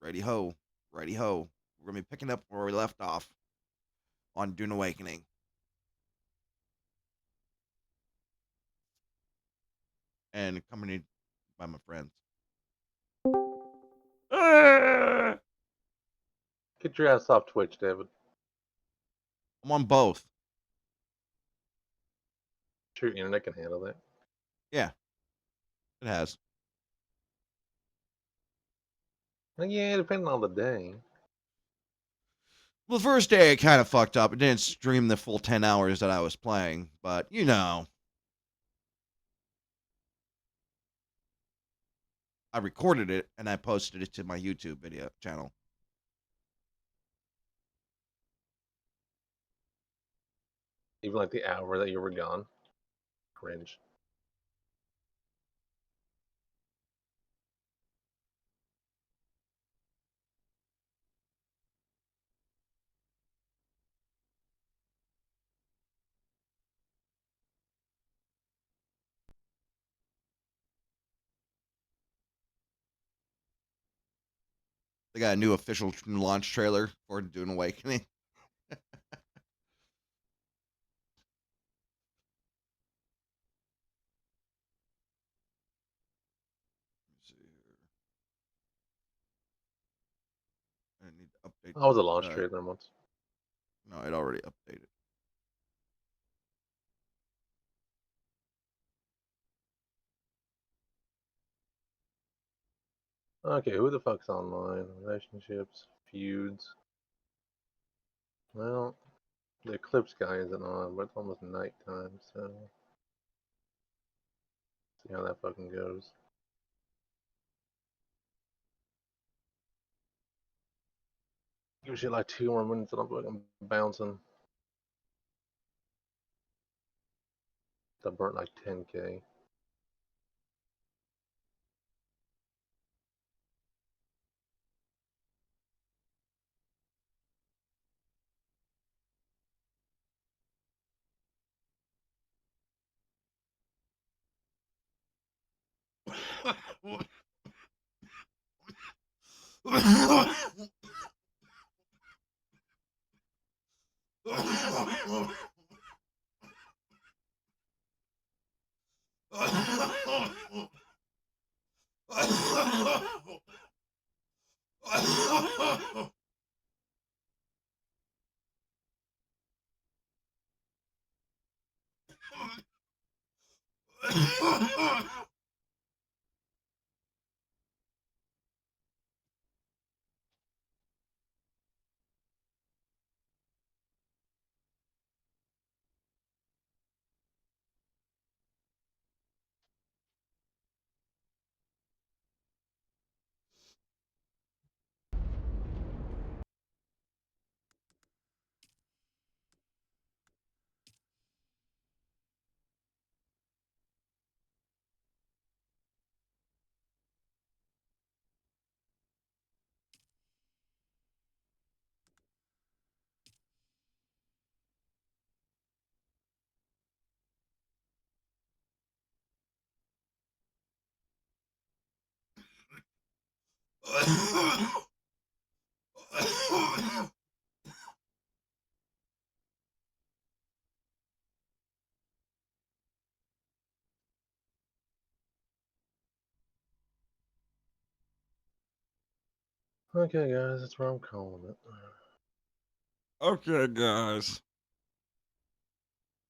Righty ho. Righty ho. We're going to be picking up where we left off on Dune Awakening. And accompanied by my friends. Get your ass off Twitch, David. I'm on both. Sure, your internet can handle that. Yeah. It has. Well, yeah, depending on the day. Well, the first day it kind of fucked up. It didn't stream the full 10 hours that I was playing. But, you know. I recorded it and I posted it to my YouTube video channel. Even like the hour that you were gone. Cringe. They got a new official launch trailer for Dune Awakening. I need to update. I was a launch trailer once. No, it already updated. Okay, who the fuck's online? Relationships, feuds. Well, the Eclipse guy isn't on, but it's almost nighttime, so see how that fucking goes. Give shit like 2 more minutes and I'm fucking bouncing. I burnt like 10k. Okay, guys, that's where I'm calling it. Okay, guys.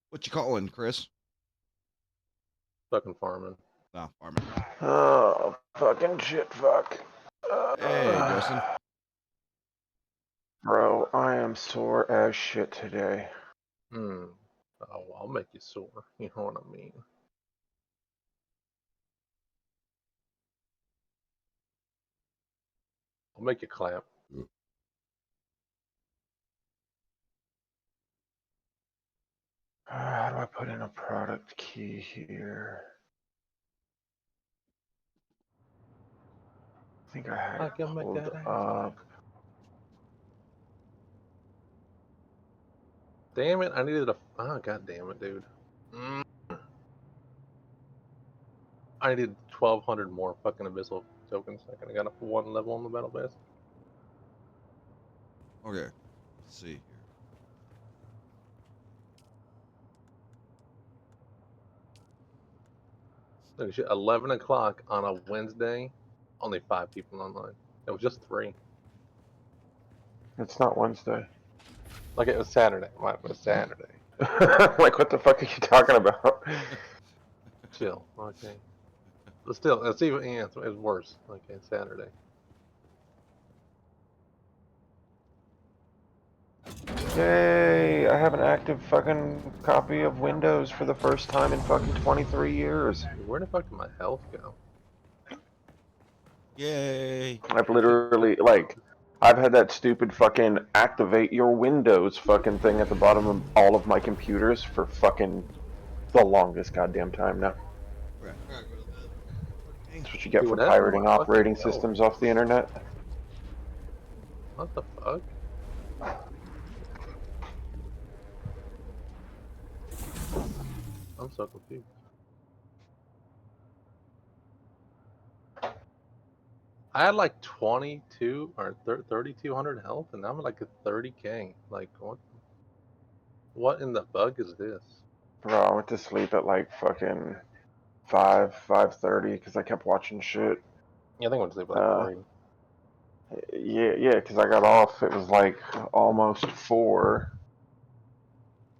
What you calling, Chris? Fucking farming. No, farming. Oh, fucking shit, fuck. Hey, Justin. Bro, I am sore as shit today. Oh, I'll make you sore. You know what I mean? I'll make you clap. How do I put in a product key here? I think I had I it can make pulled that ass up. Damn it, I needed a. Oh, god damn it, dude. I needed 1,200 more fucking abyssal tokens. I got up 1 level on the battle pass. Okay. Let's see here. Look, 11 o'clock on a Wednesday, only 5 people online. It was just 3. It's not Wednesday. Like it was Saturday. What was Saturday? Like, what the fuck are you talking about? Chill. Okay. But still, it's even it's worse. Okay, Saturday. Yay! I have an active fucking copy of Windows for the first time in fucking 23 years. Where the fuck did my health go? Yay! I've literally, like, I've had that stupid fucking activate your Windows fucking thing at the bottom of all of my computers for fucking the longest goddamn time now. Right. That's what you get Dude, for what happened to pirating my fucking operating health? systems off the internet. What the fuck? I'm so confused. I had like 22 or 3,200 health, and now I'm like a 30k. Like what? What in the bug is this? Bro, I went to sleep at like fucking 5:30 because I kept watching shit. Yeah, I think I went to sleep at like Uh, 3. yeah, because I got off. It was like almost 4.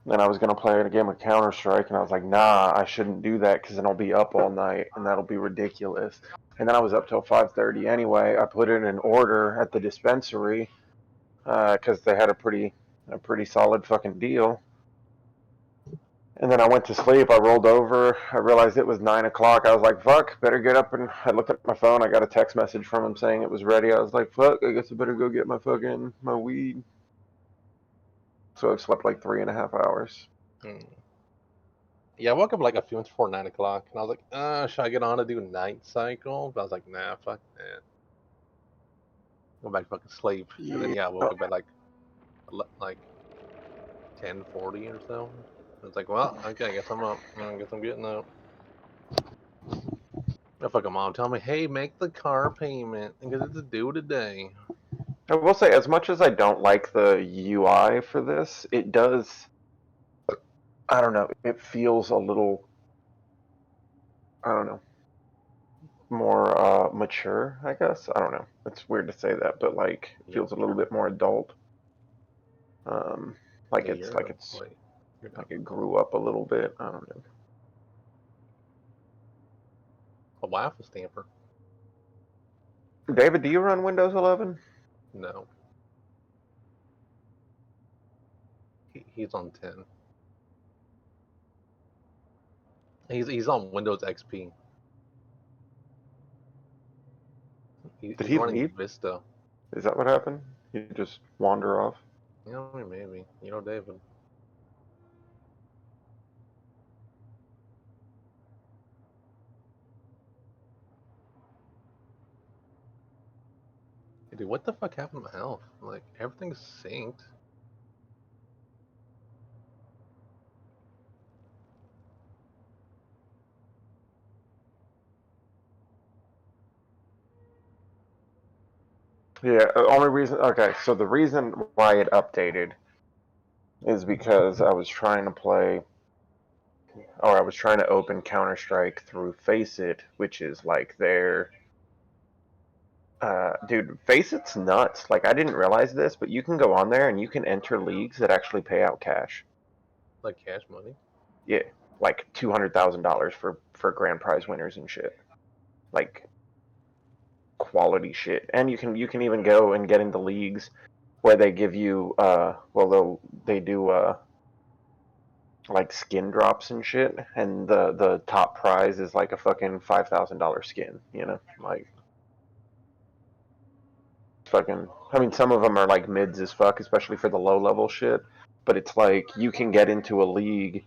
Then I was gonna play a game of Counter Strike, and I was like, nah, I shouldn't do that because then I'll be up all night, and that'll be ridiculous. And then I was up till 5:30 anyway. I put in an order at the dispensary because they had a pretty solid fucking deal. And then I went to sleep. I rolled over. I realized it was 9 o'clock. I was like, fuck, better get up. And I looked at my phone. I got a text message from him saying it was ready. I was like, fuck, I guess I better go get my weed. So I slept like 3.5 hours. Hmm. Yeah, I woke up like a few minutes before 9 o'clock, and I was like, should I get on to do night cycle? But I was like, nah, fuck that. Go back to fucking sleep. And then yeah, I woke up at like 10:40 or so. It's like, well, okay, I guess I'm up. I guess I'm getting up. My fucking mom tell me, hey, make the car payment because it's due today. I will say, as much as I don't like the UI for this, it does. I don't know. It feels a little. I don't know. More mature, I guess. I don't know. It's weird to say that, but like, it feels a little bit more adult. Um, like Yeah, it's you're wait, you're not like it grew up a little bit. I don't know. a waffle stamper. David, do you run Windows 11? No, he's on 10. He's on Windows XP. Did He's he running leave? Vista. Is that what happened? You just wander off? You know, maybe. You know, David. Hey, dude, what the fuck happened to my health? Like, everything's synced. Yeah, only reason. Okay, so the reason why it updated is because I was trying to play, or I was trying to open Counter Strike through Faceit, which is like their. Dude, Faceit's nuts. Like, I didn't realize this, but you can go on there and you can enter leagues that actually pay out cash. Like, cash money. Yeah, like $200,000 for grand prize winners and shit. Like quality shit. And you can even go and get into leagues where they give you they do like skin drops and shit, and the top prize is like a fucking $5,000 skin, like fucking. I mean, some of them are like mids as fuck, especially for the low level shit. But it's like you can get into a league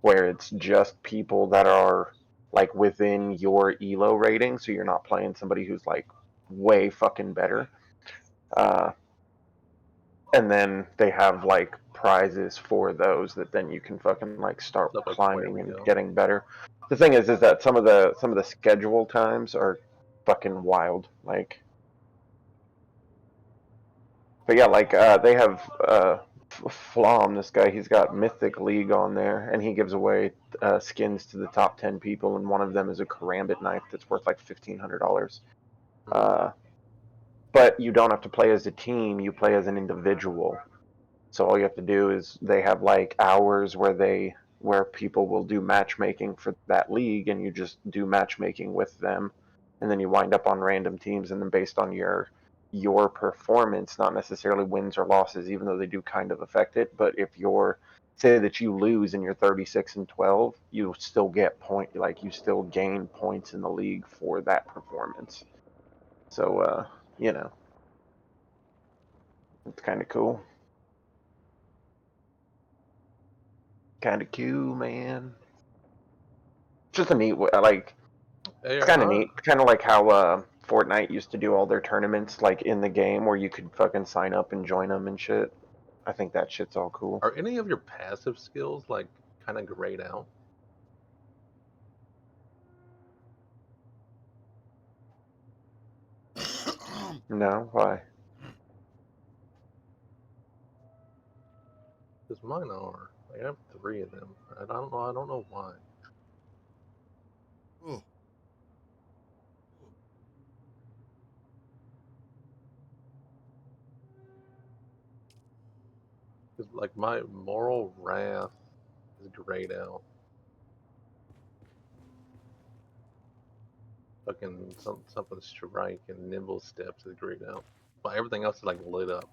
where it's just people that are like within your elo rating, so you're not playing somebody who's like way fucking better. Uh, and then they have like prizes for those that then you can fucking like start Stuff like, where climbing we and go. getting better. The thing is that some of the schedule times are fucking wild. Like But yeah, like they have Flom, this guy, he's got Mythic League on there, and he gives away skins to the top 10 people, and one of them is a karambit knife that's worth like $1,500. But you don't have to play as a team; you play as an individual. So all you have to do is they have like hours where people will do matchmaking for that league, and you just do matchmaking with them, and then you wind up on random teams, and then based on your performance, not necessarily wins or losses, even though they do kind of affect it. But if you're say that you lose and you're 36-12, you still get like you still gain points in the league for that performance. So you know, it's kind of cool. Kind of cool, man. Just a neat way. Like it's kind of neat. Kind of like how Fortnite used to do all their tournaments like in the game, where you could fucking sign up and join them and shit. I think that shit's all cool. Are any of your passive skills like kind of grayed out? No, why? Because mine are. I have 3 of them. I don't know. I don't know why. Ooh. Because like my moral wrath is grayed out. Fucking something strike and nimble steps is grayed out. But everything else is like lit up.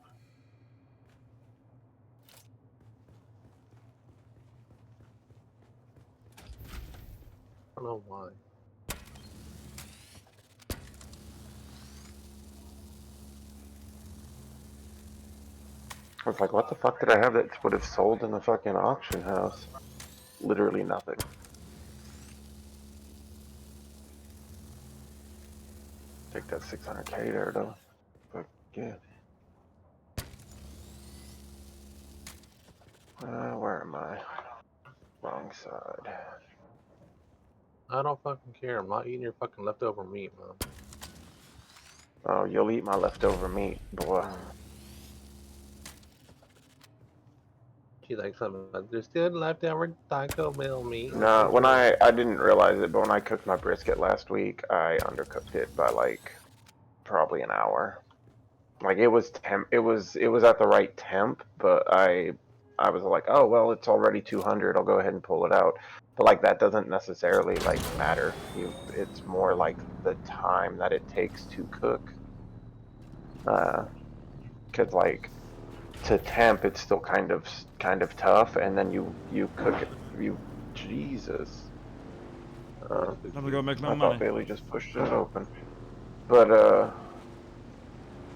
I don't know why. I was like, what the fuck did I have that would have sold in the fucking auction house? Literally nothing. Take that 600K there, though. But yeah. Where am I? Wrong side. I don't fucking care. I'm not eating your fucking leftover meat, man. Oh, you'll eat my leftover meat, boy. She's like something like, there's still leftover Taco Bell meat. No, when I didn't realize it, but when I cooked my brisket last week, I undercooked it by like probably an hour. Like it was it was at the right temp, but I was like, oh well, it's already 200. I'll go ahead and pull it out. But like that doesn't necessarily like matter. It's more like the time that it takes to cook. Cause like to temp, it's still kind of tough, and then you cook it. Jesus. I'm gonna go make my I money. thought Bailey just pushed it open. But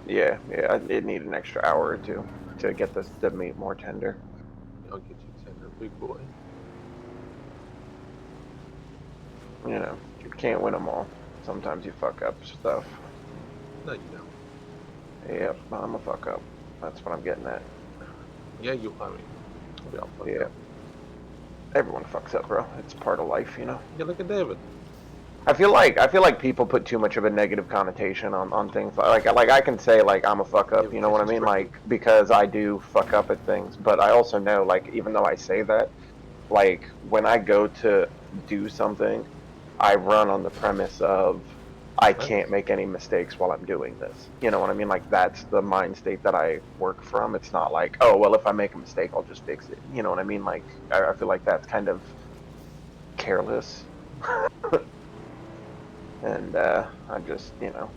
yeah, it needed an extra hour or two to get the meat more tender. I'll get you tender, big boy. You know, you can't win them all. Sometimes you fuck up stuff. No, you don't. Yep, I'm a fuck up. That's what I'm getting at. Yeah, you. I mean, we all fuck Yeah. up. Everyone fucks up, bro. It's part of life, you know. Yeah, look at David. I feel like people put too much of a negative connotation on things like I can say like I'm a fuck up, you know what I mean? Like because I do fuck up at things, but I also know like even though I say that, like when I go to do something, I run on the premise of I can't make any mistakes while I'm doing this. You know what I mean? Like that's the mind state that I work from. It's not like, oh well, if I make a mistake, I'll just fix it. You know what I mean? Like I feel like that's kind of careless. And I just, you know.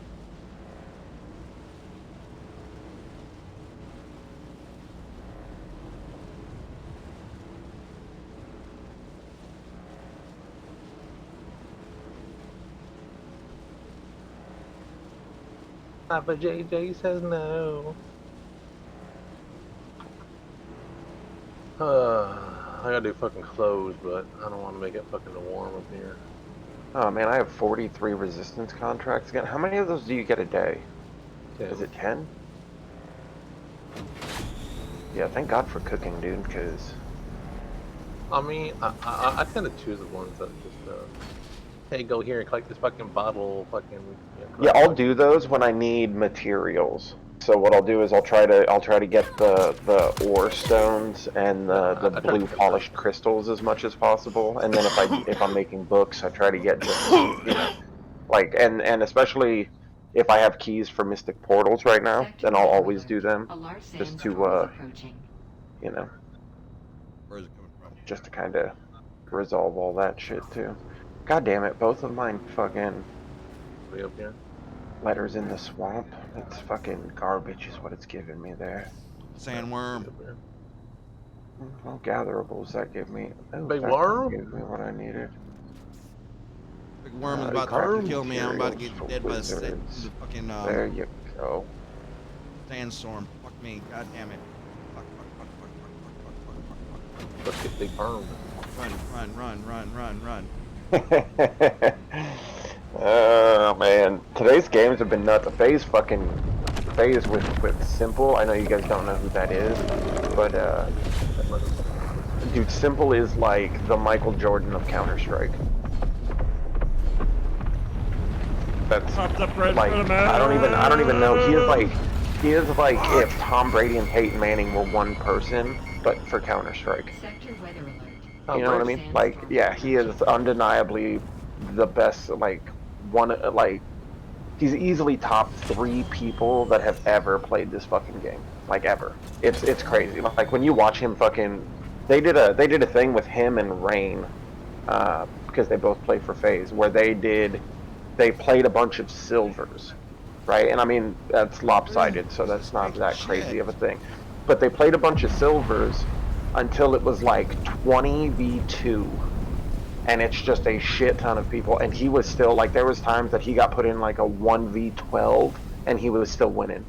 Papa JJ says no. I gotta do fucking clothes, but I don't want to make it fucking warm up here. Oh man, I have 43 resistance contracts again. How many of those do you get a day? 10. Is it 10? Yeah, thank God for cooking, dude, because... I mean, I tend to choose the ones that just, hey, go here and collect this fucking bottle, fucking... Yeah, I'll do those when I need materials. So what I'll do is I'll try to get the ore stones and the I try to blue get polished crystals as much as possible, and then if I'm making books, I try to get just like and especially if I have keys for mystic portals right now, then I'll always do them just to you know Where's it coming from? just to kind of resolve all that shit too. God damn it, both of mine fucking way up here. letters in the swamp. That's fucking garbage is what it's giving me there. Sandworm. Up here. Well, gatherables that give me. Oh, Big that worm? gave me what I needed. Big worm is Uh, about to crafting fucking kill me. I'm about to materials get for dead by the wizards. fucking There you go. sandstorm. Fuck me. God damn it. Fuck, fuck, fuck, fuck, fuck, fuck, fuck, fuck, fuck, Let's get big worm. Run. Oh man, today's games have been nuts. Phase with Simple. I know you guys don't know who that is, but dude, Simple is like the Michael Jordan of Counter-Strike. That's Popped up right like in front of me. I don't even know. He is like if Tom Brady and Peyton Manning were one person, but for Counter-Strike. Sector weather alert. Oh, You know what I great. mean? Like, yeah, he is undeniably the best. Like he's easily top 3 people that have ever played this fucking game. Like ever. It's crazy. Like when you watch him fucking, they did a thing with him and Rain, because they both play for FaZe, where they played a bunch of silvers, right? And I mean that's lopsided, so that's not that crazy of a thing. But they played a bunch of silvers until it was like 20v2, and it's just a shit ton of people. And he was still like, there was times that he got put in like a 1v12, and he was still winning.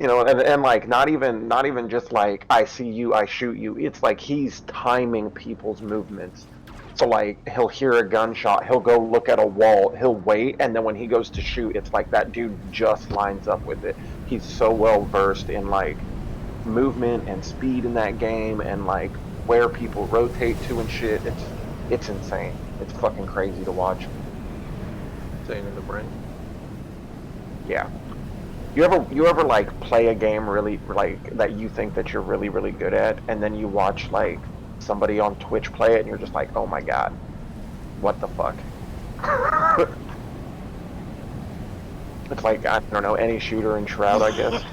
You know, and like not even just like I see you, I shoot you. It's like he's timing people's movements. So like he'll hear a gunshot, he'll go look at a wall, he'll wait, and then when he goes to shoot, it's like that dude just lines up with it. He's so well versed in like movement and speed in that game, and like where people rotate to and shit. It's insane. It's fucking crazy to watch. Staying in the brain. Yeah. You ever like play a game really like that you think that you're really really good at, and then you watch like somebody on Twitch play it, and you're just like, oh my god, what the fuck? It's like, I don't know, any shooter in Shroud, I guess.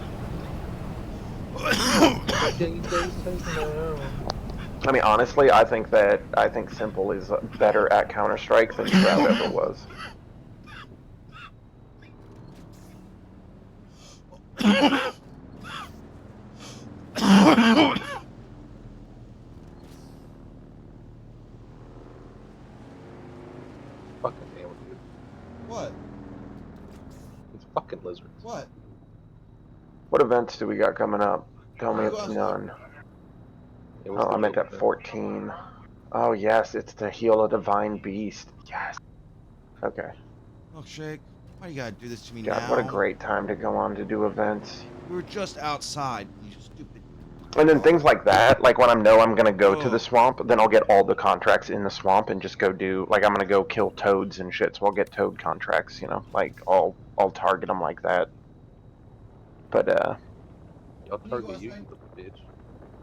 I mean, honestly, I think Simple is better at Counter-Strike than Shroud ever was. Fucking damn it, dude. What? These fucking lizards. What? What events do we got coming up? Tell me it's none. It was Oh, the I meant guild at event. 14. Oh yes, it's to heal a divine beast. Yes. Okay. Milkshake, why you gotta do this to me God, now? what a great time to go on to do events. We were just outside, you stupid. And then things like that, like when I know I'm gonna go to the Oh. swamp, then I'll get all the contracts in the swamp and just go do, like I'm gonna go kill toads and shit, so I'll get toad contracts, you know, like I'll target them like that. But Y'all target you, you little bitch.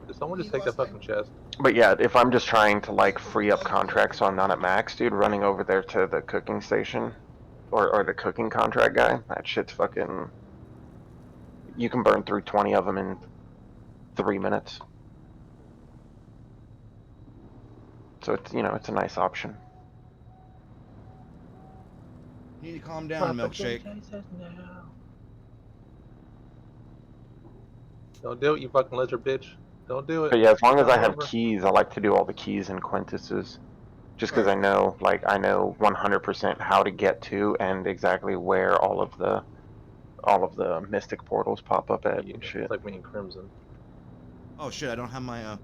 Did someone just take that fucking chest? but yeah, if I'm just trying to like free up contracts so I'm not at max, dude, running over there to the cooking station or the cooking contract guy, that shit's fucking, you can burn through 20 of them in 3 minutes. So it's, you know, it's a nice option. You need to calm down, Milkshake. Don't do it, you fucking lizard bitch. Don't do it. But yeah, as long as Not I have over. keys, I like to do all the keys and quintuses. Just because Right. I know 100% how to get to and exactly where all of the mystic portals pop up at Yeah, and shit. it's like me and Crimson. Oh shit, I don't have my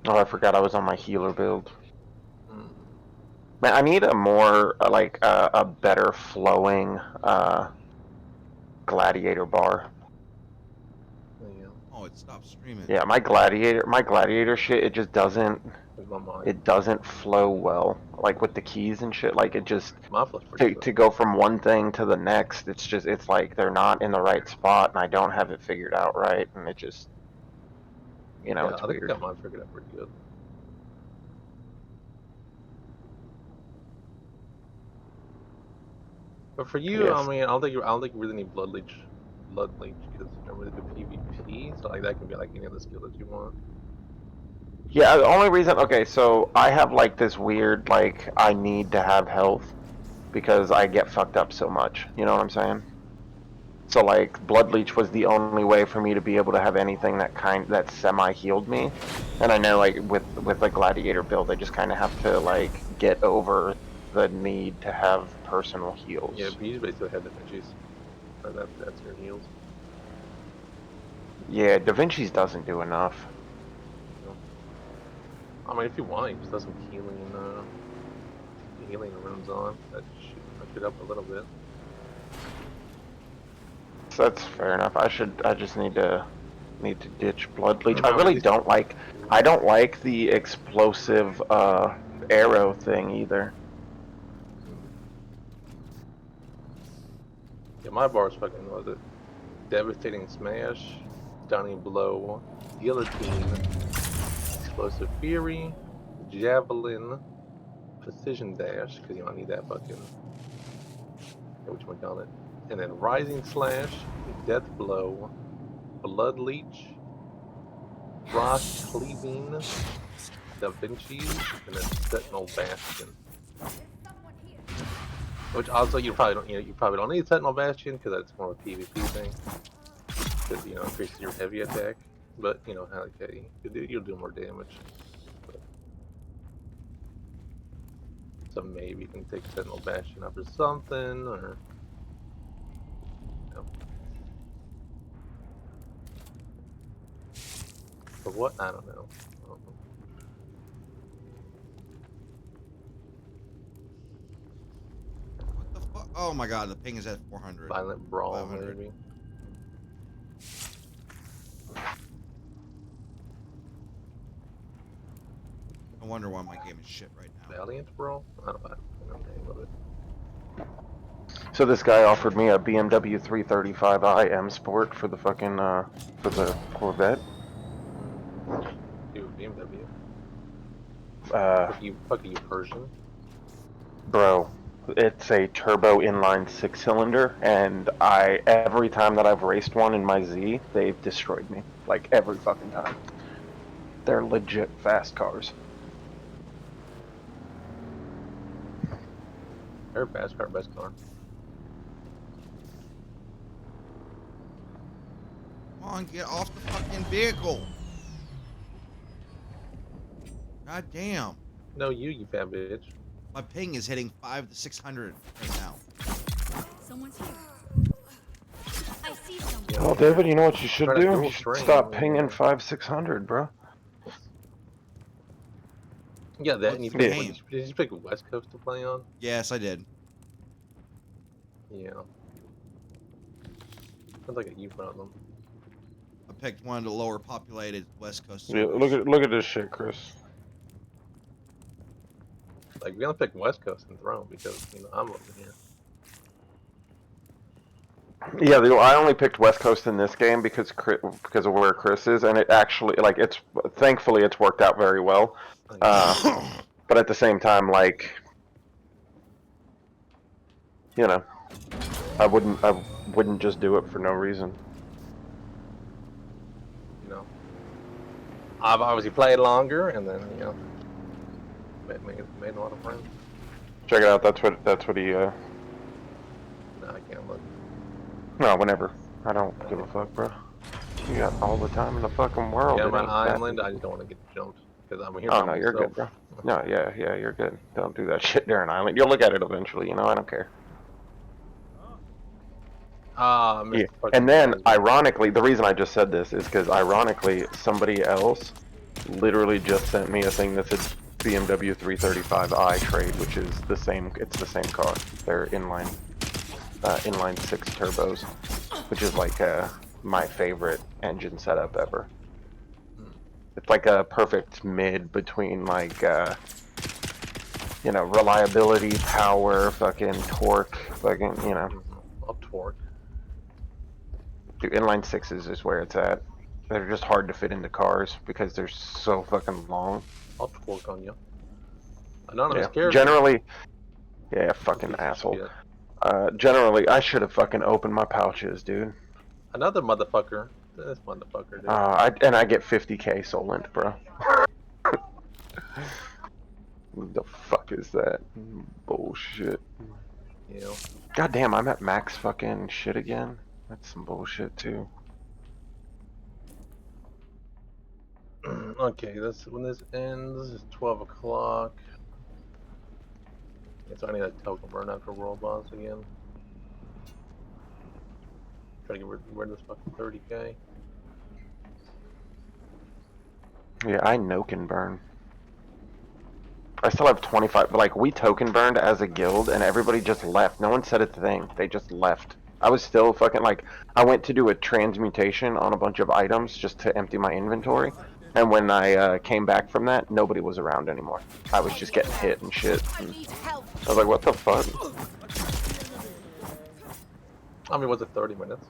Oh, I forgot I was on my healer build. Mm. Man, I need a more like a better flowing gladiator bar. Yeah. Oh, it stopped streaming. Yeah, my gladiator shit, it just doesn't, In my mind. it doesn't flow well. Like with the keys and shit, like it just, My flow's pretty to slow. go from one thing to the next, it's like they're not in the right spot and I don't have it figured out right and it just, Yeah, it's I think I weird. got mine figured out pretty good. But for you, Yes. I mean, I don't think you really need blood leech because you don't really do PvP. So like that can be like any other skill that you want. Yeah, the only reason, okay, so I have like this weird, like, I need to have health because I get fucked up so much. You know what I'm saying? So like, Blood Leech was the only way for me to be able to have anything that semi healed me. And I know like with the Gladiator build, I just kind of have to like get over the need to have personal heals. Yeah, but you just basically have the Vinci's. That's your heals. Yeah, Da Vinci's doesn't do enough. I mean, if you want, you just have some healing runes on. That should push it up a little bit. So that's fair enough. I just need to ditch Blood Leech. I No, really these- don't like the explosive arrow thing either. Yeah, my bar is fucking was it? Devastating Smash, Stunning Blow, Guillotine, Explosive Fury, Javelin, Precision Dash, because you don't need that fucking. Which one call it? And then Rising Slash, Death Blow, Blood Leech, Rock Cleaving, Da Vinci's, and then Sentinel Bastion. Which also you probably don't need Sentinel Bastion because that's more of a PvP thing. Because increases your heavy attack, but okay, you'll do more damage. So maybe you can take Sentinel Bastion up or something, or for what? I don't know. What the fuck? Oh my god, the ping is at 400. Violent Brawl 500. maybe. No wonder why my game is shit right now. Valiant Brawl? I don't know the name of it. So this guy offered me a BMW 335i M Sport for the fucking for the Corvette. Dude, BMW. Uh, Fuck you, Persian. bro, it's a turbo inline 6-cylinder, and every time that I've raced one in my Z, they've destroyed me. Like every fucking time. They're legit fast cars. They're fast car, best car. Come on, get off the fucking vehicle. God damn. No, you fat bitch. My ping is hitting 500 to 600 right now. Someone's here. I see someone. Yeah. Well, David, you know what you should Try to do? dual You should train, stop yeah. pinging 500-600, bro. Yeah, that. And you What's the pick, game? did you pick West Coast to play on? Yes, I did. Yeah. Sounds like a you problem. I picked one of the lower populated West Coast Yeah, servers. look at this shit, Chris. Like we only picked West Coast and Throne because I'm over here. Yeah, I only picked West Coast in this game because of where Chris is, and it actually thankfully it's worked out very well. But at the same time, like, I wouldn't just do it for no reason. I've obviously played longer, and then made a lot of friends. Check it out. That's what he. No, I can't look. No, whenever. I don't give a fuck, bro. You got all the time in the fucking world. Yeah, It my ain't that island. deep. I just don't want to get jumped because I'm here. Oh by no, you're myself. good, bro. No, yeah, you're good. Don't do that shit during Island. You'll look at it eventually, I don't care. Mr. Yeah. Fucking And then, President. ironically, the reason I just said this is because, ironically, somebody else literally just sent me a thing that said BMW 335i trade, which is the same. It's the same car. They're inline 6 turbos, which is like my favorite engine setup ever. It's like a perfect mid between like you know, reliability, power, fucking torque, fucking, you know. Up torque. Dude, inline sixes is where it's at. They're just hard to fit into cars because they're so fucking long. I'll torque on you. Anonymous Yeah. character. Generally, yeah, fucking Piece of asshole. shit. Generally, I should have fucking opened my pouches, dude. Another motherfucker. This motherfucker, dude. And I get 50k Solent, bro. What the fuck is that? Bullshit. You know. God damn, I'm at max fucking shit again. That's some bullshit too. Okay, this when this ends is 12 o'clock. Okay, so I need a token burn after world boss again. Try to get rid of this fucking 30k. Yeah, I know can burn. I still have 25, but like we token burned as a guild and everybody just left. No one said a thing. They just left. I was still fucking like, I went to do a transmutation on a bunch of items just to empty my inventory. And when I came back from that, nobody was around anymore. I was just getting hit and shit. And I was like, what the fuck? I mean, was it 30 minutes?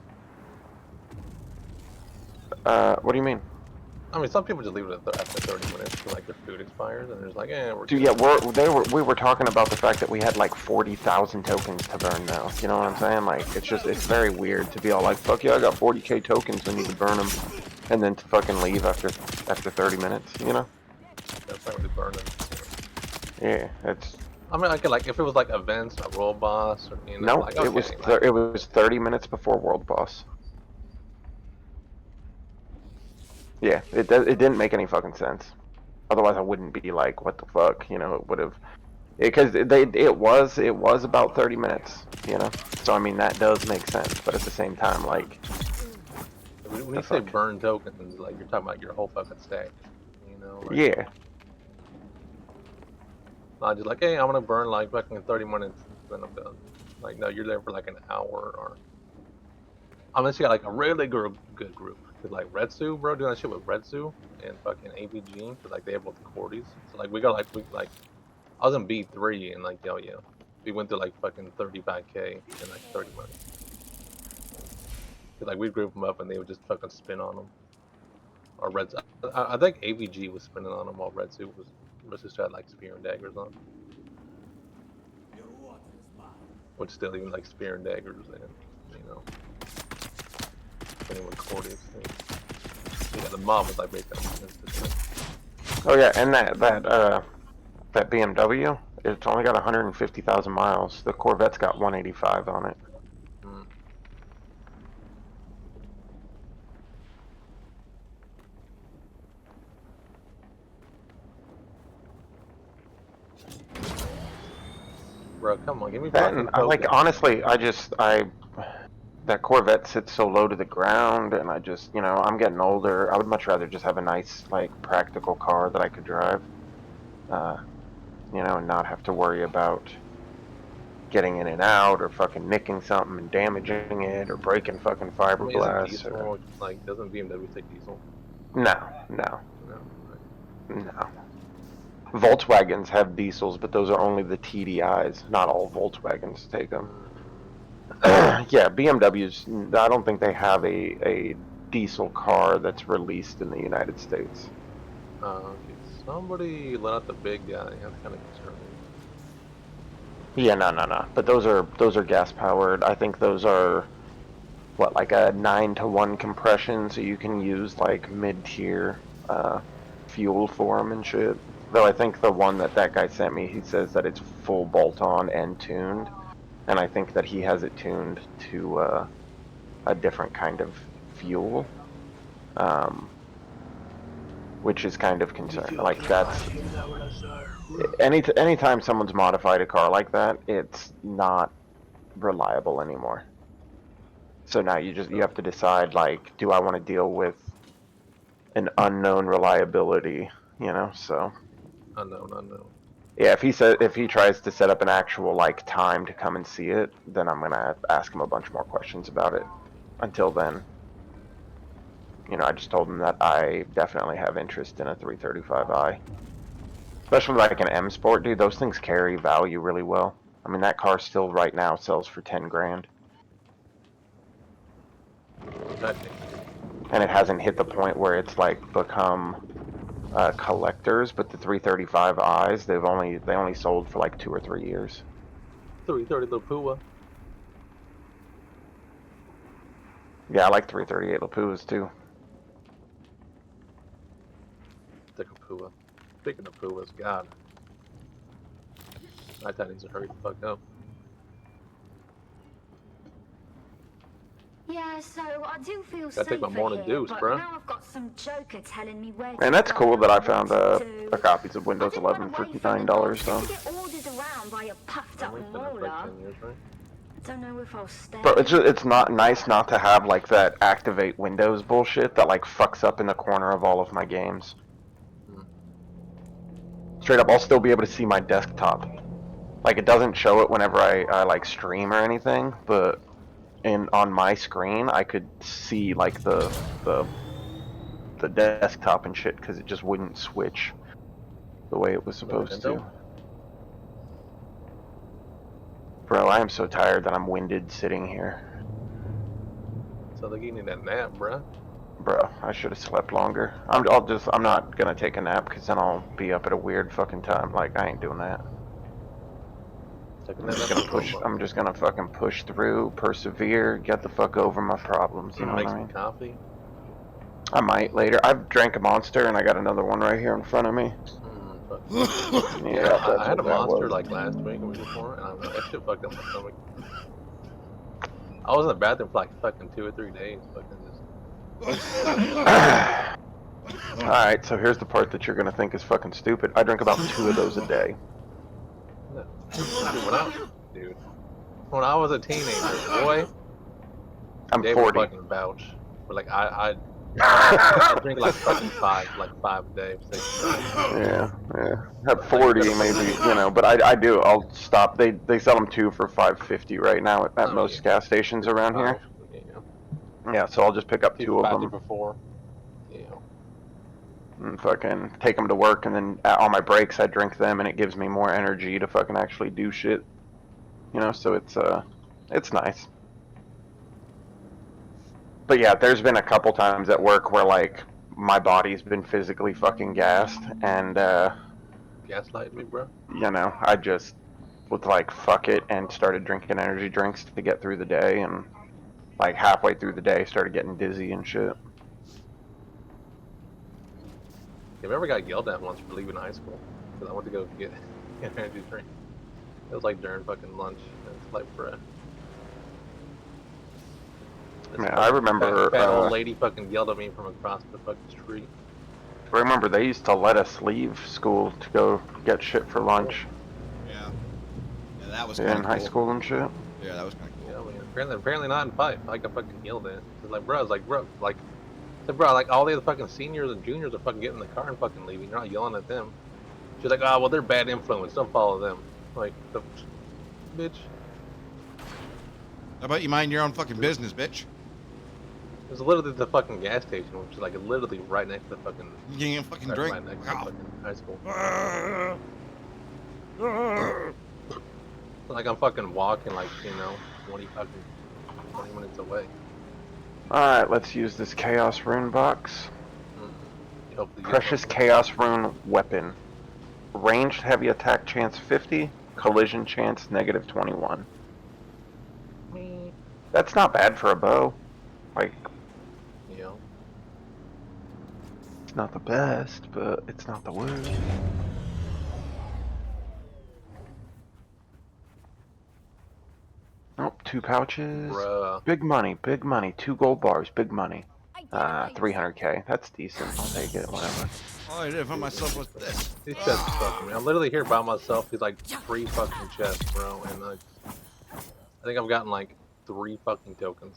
What do you mean? I mean, some people just leave it after 30 minutes till like their food expires, and there's like, we're Dude, good. yeah, we were talking about the fact that we had like 40,000 tokens to burn now. You know what I'm saying? Like, it's very weird to be all like, fuck yeah, I got 40k tokens, I need to burn them, and then to fucking leave after 30 minutes. You know? That's not really burning. Yeah, it's. I mean, I could like if it was like events, a world boss, or you know, No, like it was like, it was 30 minutes before world boss. Yeah, it didn't make any fucking sense. Otherwise, I wouldn't be like, what the fuck, you know? It would have, because it was about 30 minutes, you know. So I mean, that does make sense, but at the same time, like, when you say burn tokens, like you're talking about your whole fucking stack, you know? Like, yeah, not just like, hey, I'm gonna burn like fucking 30 minutes, then I'm done. Like, no, you're there for like an hour, or unless you got like a really good group. Cause like Retsu, bro, doing that shit with Retsu and fucking AVG, cause like they have both the Cordies. So like we got like I was in B3 and like we went to like fucking 35k in like 30 minutes. Cause like we group them up and they would just fucking spin on them. Or Retsu, I think AVG was spinning on them while Retsu still had like spear and daggers on. Which still even like spear and daggers and you know. With Cordies. Yeah, the mob was like basically. oh yeah, and that BMW, it's only got 150,000 miles. The Corvette's got 185 on it. Mm. Bro, come on, give me That and like honestly, that Corvette sits so low to the ground, and I just, you know, I'm getting older. I would much rather just have a nice, like, practical car that I could drive, you know, and not have to worry about getting in and out, or fucking nicking something and damaging it, or breaking fucking fiberglass. Diesel, like, doesn't BMW take diesel? No. Volkswagens have diesels, but those are only the TDIs. Not all Volkswagens take them. Yeah, BMWs, I don't think they have a diesel car that's released in the United States. Okay. Somebody let out the big guy. That's kind of concerning. Yeah, no. But those are gas powered. I think those are what, like a 9-to-1 compression, so you can use like mid-tier fuel for them and shit. Though I think the one that guy sent me, he says that it's full bolt-on and tuned. And I think that he has it tuned to a different kind of fuel, which is kind of concerning. Like that's anytime someone's modified a car like that, it's not reliable anymore. So now you have to decide, like, do I want to deal with an unknown reliability, you know? So Unknown. yeah, if he tries to set up an actual like time to come and see it, then I'm gonna ask him a bunch more questions about it. Until then, you know, I just told him that I definitely have interest in a 335i. Especially like an M Sport, dude. Those things carry value really well. I mean, that car still right now sells for 10 grand. And it hasn't hit the point where it's like become collectors, but the 335i's, they only sold for like 2 or 3 years. 330 Lapua. Yeah, I like 338 Lapuas too. Stick of Pua. Speaking of Puas, God. I thought needs to hurry the fuck up. Yeah, so I do feel Gotta take my safer morning here, deuce, but bruh. now I've got some joker telling me where And to that's go cool that I and found what to a do. copies of I Windows didn't run 11 for away from the $9 dogs though. to get ordered around by a puffed up Only been up mauler. like 10 years, right? I don't know if I'll stay. But it's not nice not to have like that activate Windows bullshit that like fucks up in the corner of all of my games. Hmm. Straight up, I'll still be able to see my desktop. Like it doesn't show it whenever I like stream or anything, but on my screen I could see like the desktop and shit because it just wouldn't switch the way it was supposed to. Bro, I am so tired that I'm winded sitting here. So like you need that nap, bruh. Bro, I should have slept longer. I'm not gonna take a nap because then I'll be up at a weird fucking time. Like I ain't doing that. Taking I'm that just nap gonna is push. so I'm just gonna fucking push through, persevere, get the fuck over my problems. You know Make what I some mean? coffee. I might later. I've drank a Monster and I got another one right here in front of me. Fuck. Yeah, I that's had a what that monster was. like last week or week before, and that shit fucked up my stomach. I was in the bathroom for like fucking 2 or 3 days. Fucking just. Alright, so here's the part that you're gonna think is fucking stupid. I drink about 2 of those a day. No. Dude, when I was a teenager, boy, I'm they would 40. fucking vouch. But like I drink like fucking five a day. 6 a day. Yeah. At 40 maybe, you know, but I do. I'll stop. They sell them 2 for $5.50 right now at Oh, most yeah. gas stations around here. Yeah. Yeah, so I'll just pick up 2 of 2 them for 4. Yeah. and fucking take them to work, and then on my breaks I drink them, and it gives me more energy to fucking actually do shit. You know, so it's nice. But yeah, there's been a couple times at work where like my body's been physically fucking gassed, and Gaslight me, bro. you know, I just was like fuck it and started drinking energy drinks to get through the day, and like halfway through the day started getting dizzy and shit. I remember I got yelled at once for leaving high school because I went to go get an energy drink. It was like during fucking lunch. It's like, bruh. Yeah, I remember. Fat old lady fucking yelled at me from across the fucking street. I remember they used to let us leave school to go get shit for lunch. Yeah. Yeah, that was In kind of high cool. school and shit. Yeah, that was kind of cool. Yeah, I mean, apparently not in Pipe. I got fucking yelled at. Cause like, bro, I was like, bro, like, I said, bro, like all the other fucking seniors and juniors are fucking getting in the car and fucking leaving. You're not yelling at them. She's like, oh, well, they're bad influence. Don't follow them. Like, the bitch. How about you mind your own fucking business, bitch? It was literally the fucking gas station, which is like literally right next to the fucking. You getting a fucking drink? Right next to the Wow. fucking high school. Like I'm fucking walking like 20 minutes away. Alright, let's use this Chaos Rune box. Hopefully Precious Chaos Rune weapon. Ranged heavy attack chance 50, collision chance negative 21. That's not bad for a bow. Like, it's not the best, but it's not the worst. Oh, 2 pouches. Bruh. Big money, 2 gold bars, big money. I did it. 300k. That's decent. I'll take it, whatever. All I did for myself was this. These chests are fucking me. I'm literally here by myself. He's like 3 fucking chests, bro, and I think I've gotten like 3 fucking tokens.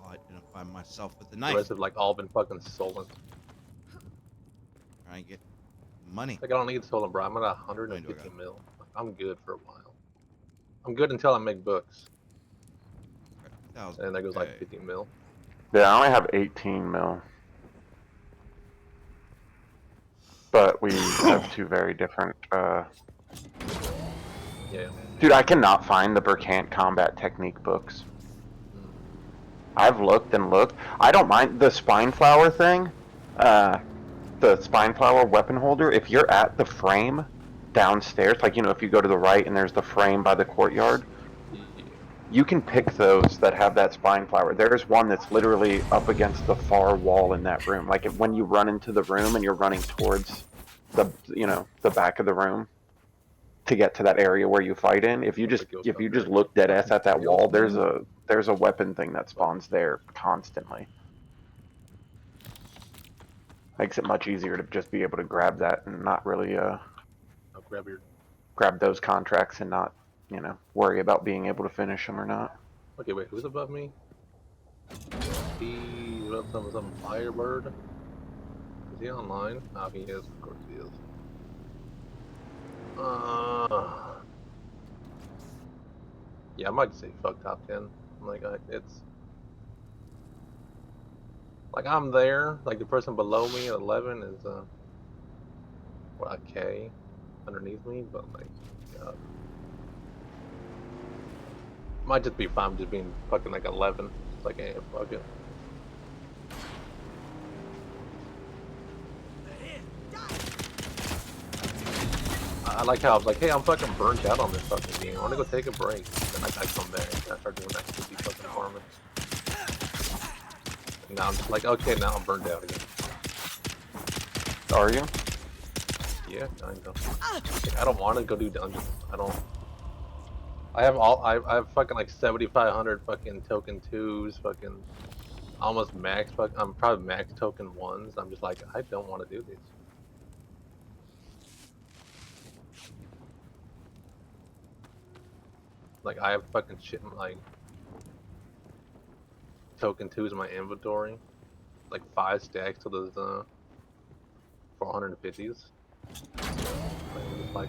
Oh, I identify myself with the The knife. rest have like all been fucking stolen. Trying to get money. Like I don't need stolen, bro. I'm at 150 mil. I'm good for a while. I'm good until I make books. and that goes like Okay. 50 mil. Yeah, I only have 18 mil. But we have two very different, Yeah. Dude, I cannot find the Burkant combat technique books. Mm. I've looked and looked. I don't mind the spine flower thing. The spine flower weapon holder. If you're at the frame downstairs, like if you go to the right and there's the frame by the courtyard, Yeah. you can pick those that have that spine flower. There's one that's literally up against the far wall in that room. Like when you run into the room and you're running towards the back of the room to get to that area where you fight in. If you What's just the kill if you shot just there? look dead ass at that Real wall, thing? there's a weapon thing that spawns there constantly. Makes it much easier to just be able to grab that and not really I'll grab your. grab those contracts and not worry about being able to finish them or not. Okay, wait, who's above me? He's above some Firebird. Is he online? Oh, he is. Of course he is. Yeah, I might say fuck top 10. Like, it's like I'm there. Like the person below me at 11 is what, a K underneath me, but like, God. Might just be fine just being fucking like 11. It's like, hey, fuck it. I like how I was like, hey, I'm fucking burnt out on this fucking game. I want to go take a break. Then I come back and I start doing that stupid fucking farming. And now I'm just like, okay, now I'm burnt out again. Are you? Yeah, kind of. Like, I don't want to go do dungeons. I have fucking like 7,500 fucking token 2s, fucking almost max, I'm probably max token 1s. I'm just like, I don't want to do this. Like, I have fucking shit in, like, token 2s in my inventory. Like, 5 stacks to those, 450s. I'm just like,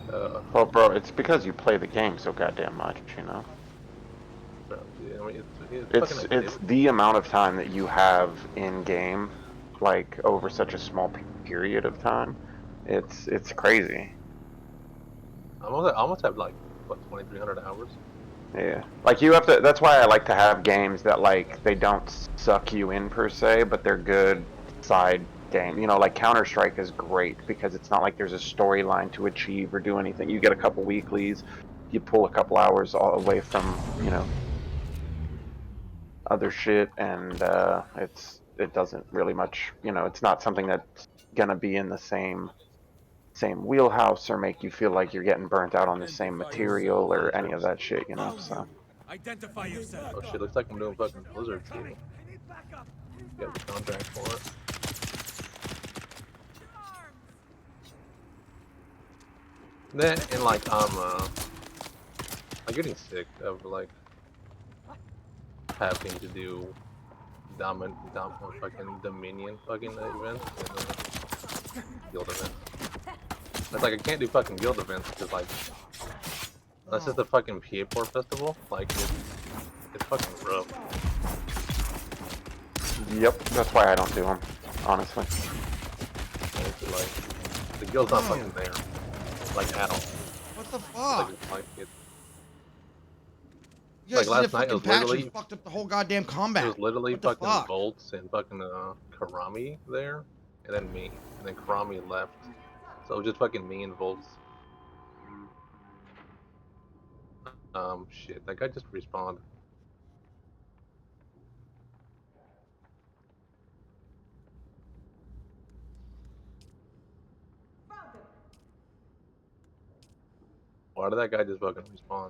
Well, bro, it's because you play the game so goddamn much, bro, yeah, I mean, it's fucking It's activity. the amount of time that you have in game, like over such a small period of time. It's crazy. I almost have, like, what, 2,300 hours? Yeah, like you have to. That's why I like to have games that like they don't suck you in per se, but they're good side game. Like Counter-Strike is great because it's not like there's a storyline to achieve or do anything. You get a couple weeklies, you pull a couple hours all away from other shit, and it doesn't really much. It's not something that's gonna be in the same wheelhouse or make you feel like you're getting burnt out on the same material or any of that shit. So. Identify yourself. Oh shit, looks like I'm doing fucking Blizzard too. Got the contract for it. Then, and like, I'm getting sick of like having to do fucking Dominion fucking events and guild events. It's like I can't do fucking guild events because like unless it's the fucking PA4 festival, like it's fucking rough. Yep, that's why I don't do them, honestly. And it's like the guild's not fucking there, like at all. What the Like fuck? it's like it. You guys Like did a last night, it fucking was patch and literally fucked up the whole goddamn It combat. was literally What the fucking fuck? Volts and fucking Karami there, and then me, and then Karami left, so it was just fucking me and Volts. Shit, that guy just respawned. Why did that guy just fucking respawn?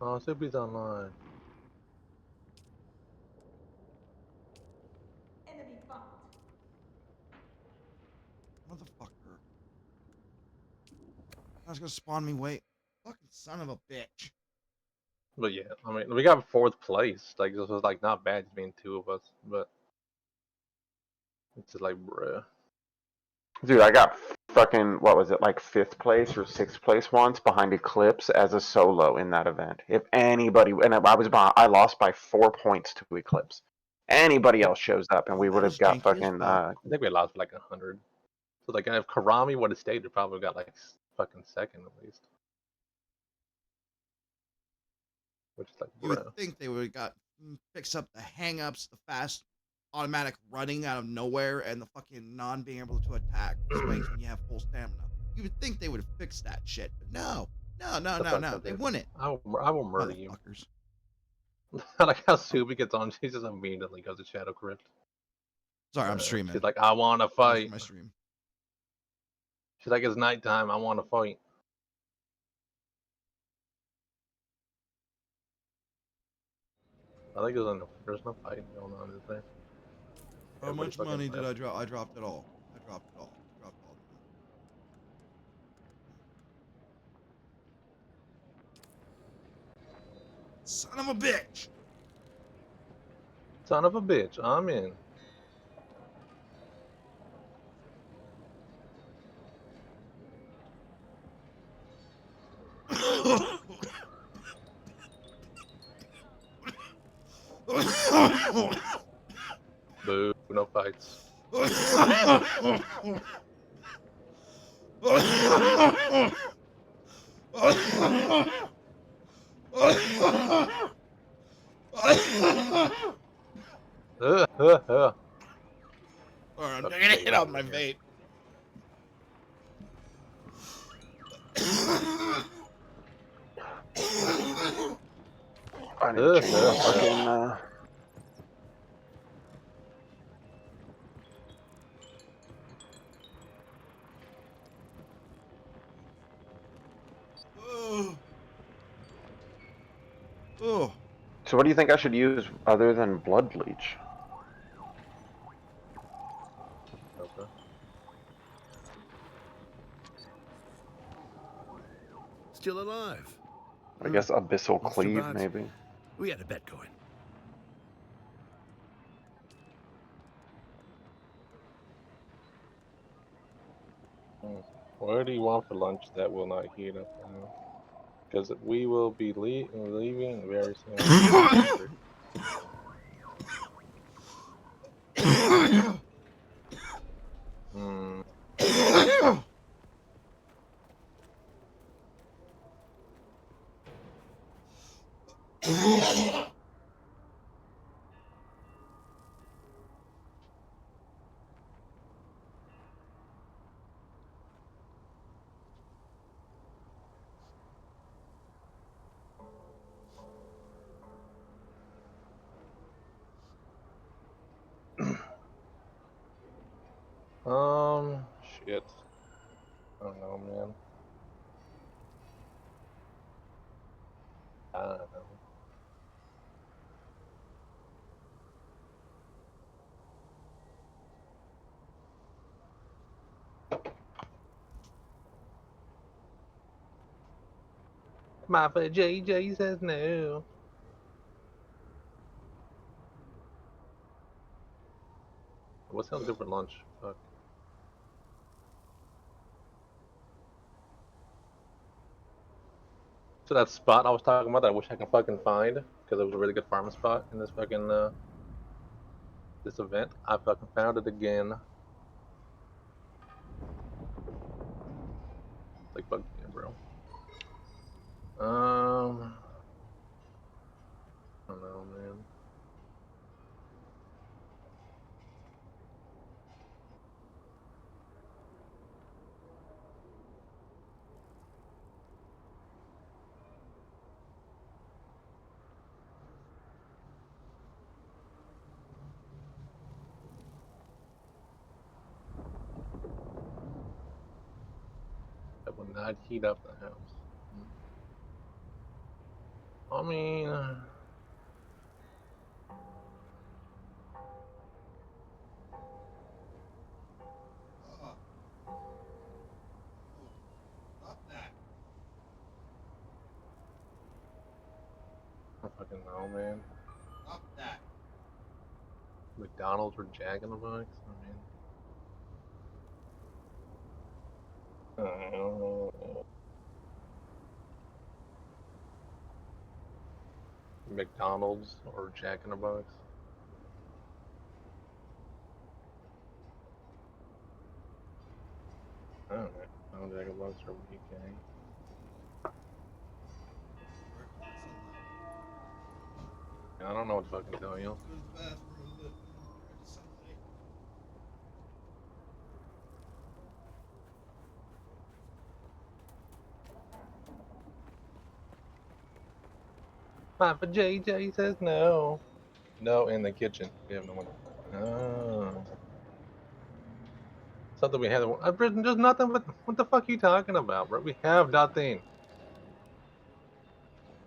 Oh, Soupy's online. Motherfucker. I was gonna spawn me way. Fucking son of a bitch. But yeah, I mean, we got 4th place. Like, this was like not bad just being 2 of us, but it's just like, bruh. Dude, I got fucking, what was it, like 5th place or 6th place once behind Eclipse as a solo in that event. If anybody, and I lost by 4 points to Eclipse. Anybody else shows up and we would That have is got janky as fucking, fuck. I think we lost like 100. So like if Karami would have stayed, we probably got like fucking second at least. Which is like, You bro. would think they would have got fix up the hang-ups, the fast automatic running out of nowhere, and the fucking non being able to attack swings when you have full stamina. You would think they would have fixed that shit, but no. They wouldn't. I will murder you. Motherfuckers. I like how Subi gets on, she just immediately goes to Shadow Crypt. Sorry, I'm streaming. She's like, I want to Watching fight. my stream. She's like, it's nighttime, I want to fight. I think there's no fighting going on, is there? How Everybody much fucking money did left. I drop? I dropped it all. I dropped it all. Dropped all the money. Son of a bitch! Son of a bitch, I'm in. Boo, no fights. Alright, I'm gonna hit on my vape. I need to change my fucking, Oh. So what do you think I should use other than Blood Leech? Okay. Still alive. I guess Abyssal Not so Cleave, bad. maybe. We had a bet going. What do you want for lunch that will not heat up now? Because we will be leaving very soon. Hmm. Shit. I don't know, man. I don't know. My JJ says no. What's gonna do for lunch? Fuck. So that spot I was talking about that I wish I could fucking find, because it was a really good farming spot in this fucking this event. I fucking found it again. Like fuck yeah, bro. I don't know, man. That will not heat up the house. I mean, Stop that. I fucking know, man. Stop that. McDonald's or Jack in the Box. I mean, McDonald's or Jack in the Box. I don't know. I don't Jack in the Box or BK. I don't know what to fucking tell you. Go to the bathroom, but there's sunlight. Papa JJ says no. No, in the kitchen. We have no one. Oh. Something we had. I've written just nothing. What the fuck are you talking about, bro? We have nothing.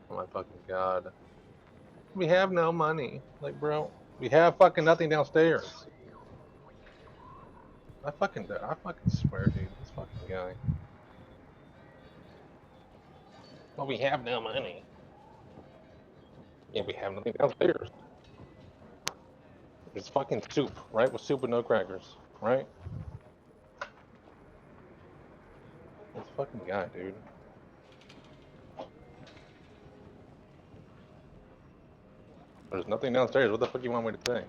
Oh my fucking god. We have no money. Like, bro, we have fucking nothing downstairs. I fucking swear, dude. This fucking guy. Well, we have no money. Yeah, we have nothing downstairs. It's fucking soup, right? With soup and no crackers, right? This fucking guy, dude. There's nothing downstairs. What the fuck you want me to say?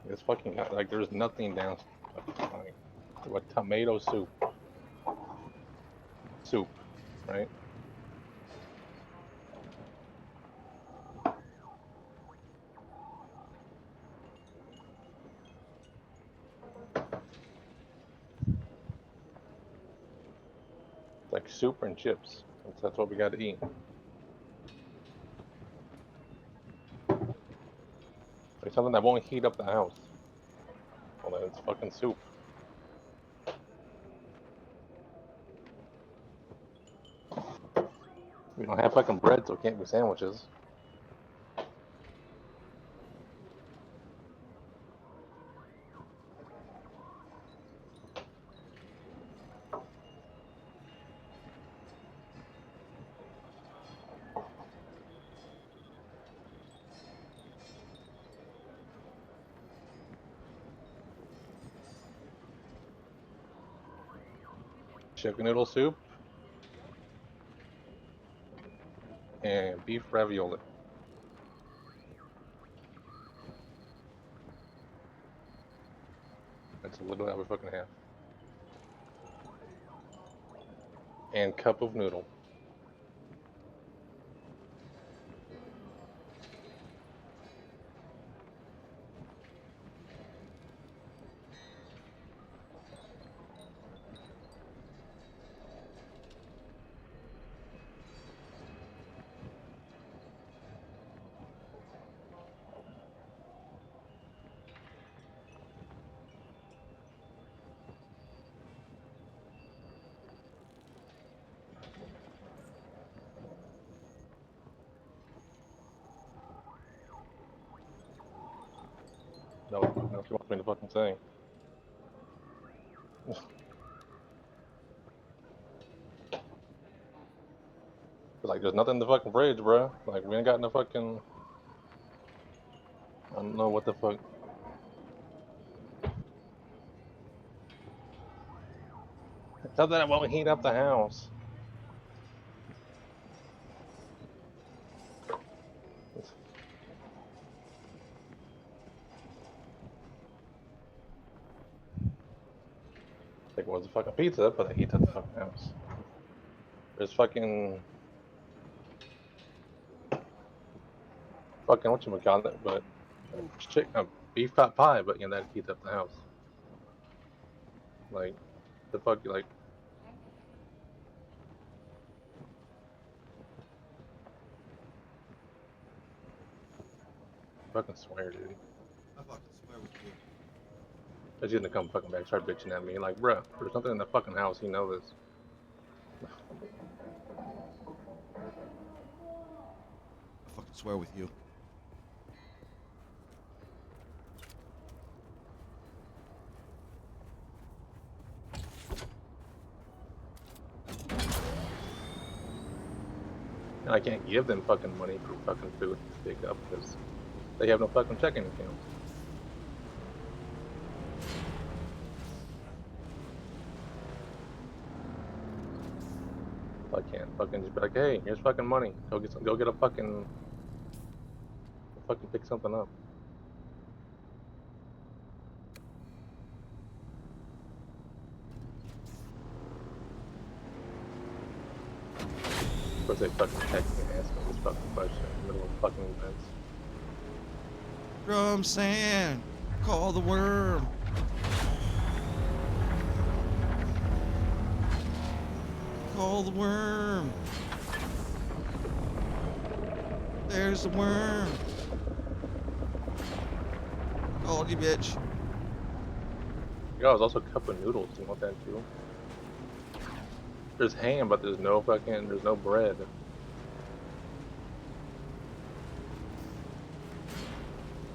This fucking guy, like, there's nothing downstairs. Like, what tomato soup? Soup, right? It's like soup and chips. That's what we got to eat. Like something that won't heat up the house. Well, then it's fucking soup. We don't have fucking bread, so it can't be sandwiches. Chicken noodle soup and beef ravioli. That's literally all we fucking have. And cup of noodle. No, she wants me to fucking say. Like, there's nothing in the fucking fridge, bro. Like, we ain't got no fucking. I don't know what the fuck. Something that won't heat up the house. Like, what's a fucking pizza? But it heats up the fucking house. There's fucking whatchamacallit, but beef pot pie, but you know that heats up the house. Like, the fuck, like. Fucking swear, dude. I fucking swear with you. He's gonna come fucking back, start bitching at me. Like, bruh, there's something in the fucking house. You know this. I fucking swear with you. I can't give them fucking money for fucking food to pick up because they have no fucking checking account. I can't fucking just be like, hey, here's fucking money. Go get a fucking pick something up. Of course they fucking text me and ask me this fucking question in the middle of fucking events. Drum sand. Call the worm. Call the worm. There's the worm. Called you, bitch. Yo, there's also a cup of noodles. Do you want that too? There's ham, but there's no bread.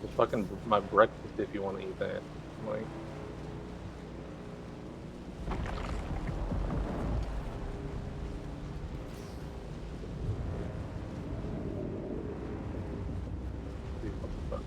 It's fucking my breakfast if you want to eat that. Like, dude, what the fuck?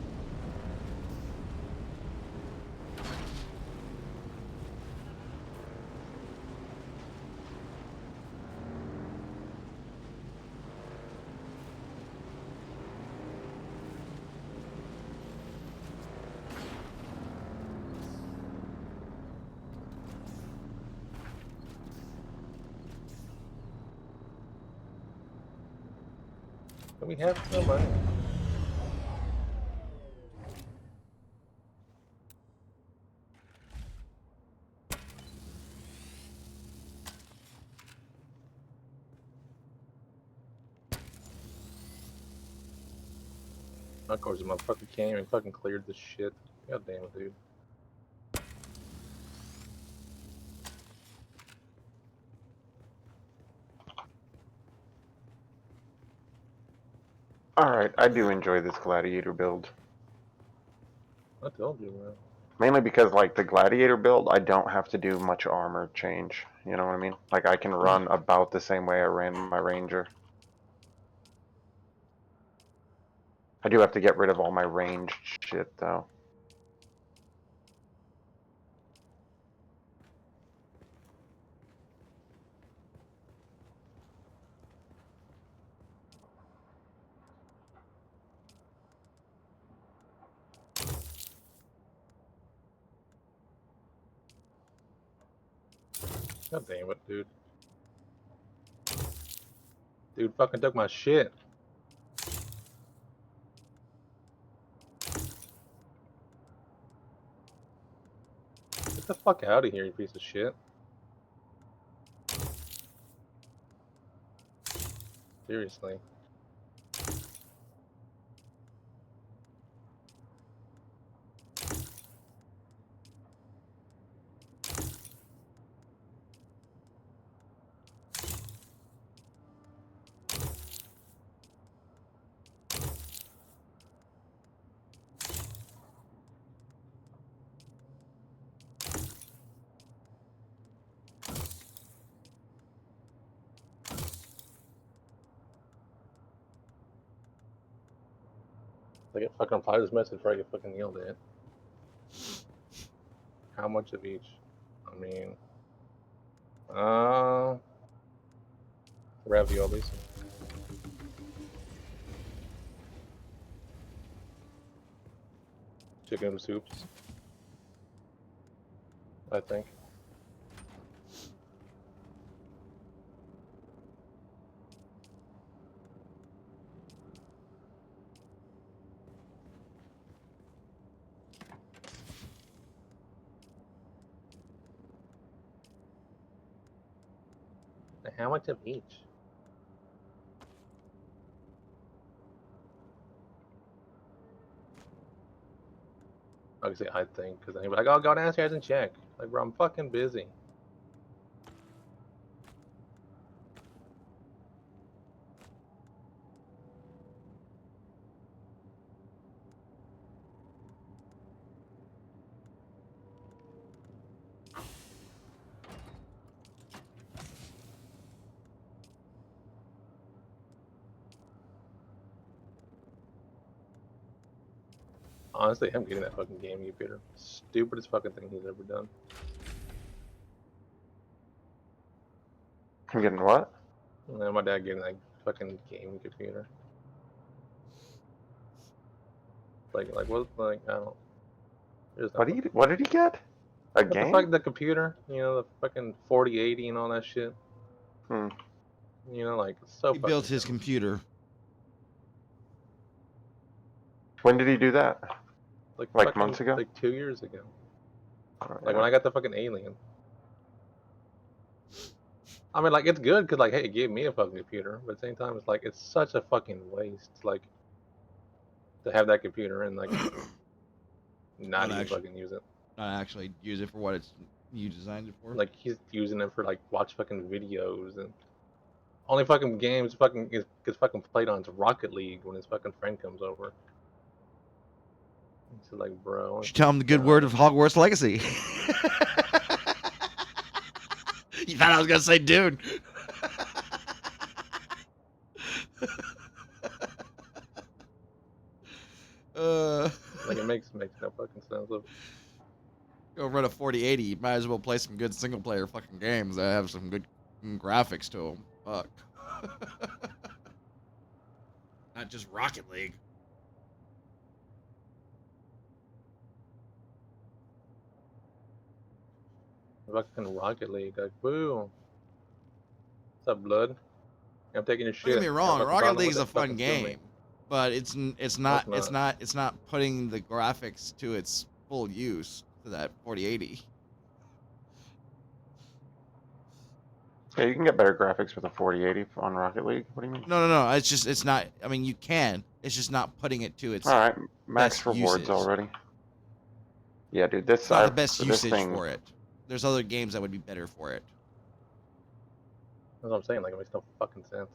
Do we have no money? Of course, the motherfucker can't even fucking clear this shit. God damn it, dude. Alright, I do enjoy this gladiator build. I told you, man. Mainly because, like, the gladiator build, I don't have to do much armor change. You know what I mean? Like, I can run about the same way I ran my ranger. I do have to get rid of all my ranged shit, though. God damn it, dude. Dude fucking took my shit. Get the fuck out of here, you piece of shit. Seriously. I get fucking reply this message before I get fucking yelled at. How much of each? I mean, raviolis. Chicken soups. I think. How much of each? I can say I think, because then he'll be like, oh, go downstairs and check. Like, bro, I'm fucking busy. honestly him getting that fucking gaming computer. Stupidest fucking thing he's ever done. I'm getting what? And my dad getting like fucking gaming computer. Like what? Like I don't. There's no What fucking- What did he get? A What the game? fuck? The computer? You know, the fucking 4080 and all that shit. Hmm. You know, like it's so. He built fucking his dumb. computer. When did he do that? Like fucking, months ago? Like 2 years ago. Oh, Like yeah. when I got the fucking Alien. I mean, like it's good because like, hey, it gave me a fucking computer, but at the same time, it's like it's such a fucking waste, like to have that computer and like not even actually- fucking use it. Not actually use it for what you designed it for. Like he's using it for like watch fucking videos and only fucking games fucking gets fucking played on is Rocket League when his fucking friend comes over. He's like, bro. You should tell him the good word of Hogwarts Legacy. You thought I was gonna say Dune. Like it makes no fucking sense. Go run a 4080. You might as well play some good single player fucking games that have some good graphics to them. Fuck. Not just Rocket League. Fucking Rocket League, like, boo. What's up, blood? I'm taking your shit. Don't get me wrong, Got a fucking Rocket problem League with is a it, fun fucking sue me. game, but it's not putting the graphics to its full use to that 4080. Yeah, you can get better graphics with a 4080 on Rocket League. What do you mean? No. It's not. I mean, you can. It's just not putting it to its. All right, max best rewards usage. already. Yeah, dude, this It's not the best for this usage thing, for it. There's other games that would be better for it. That's what I'm saying. Like, it makes no fucking sense.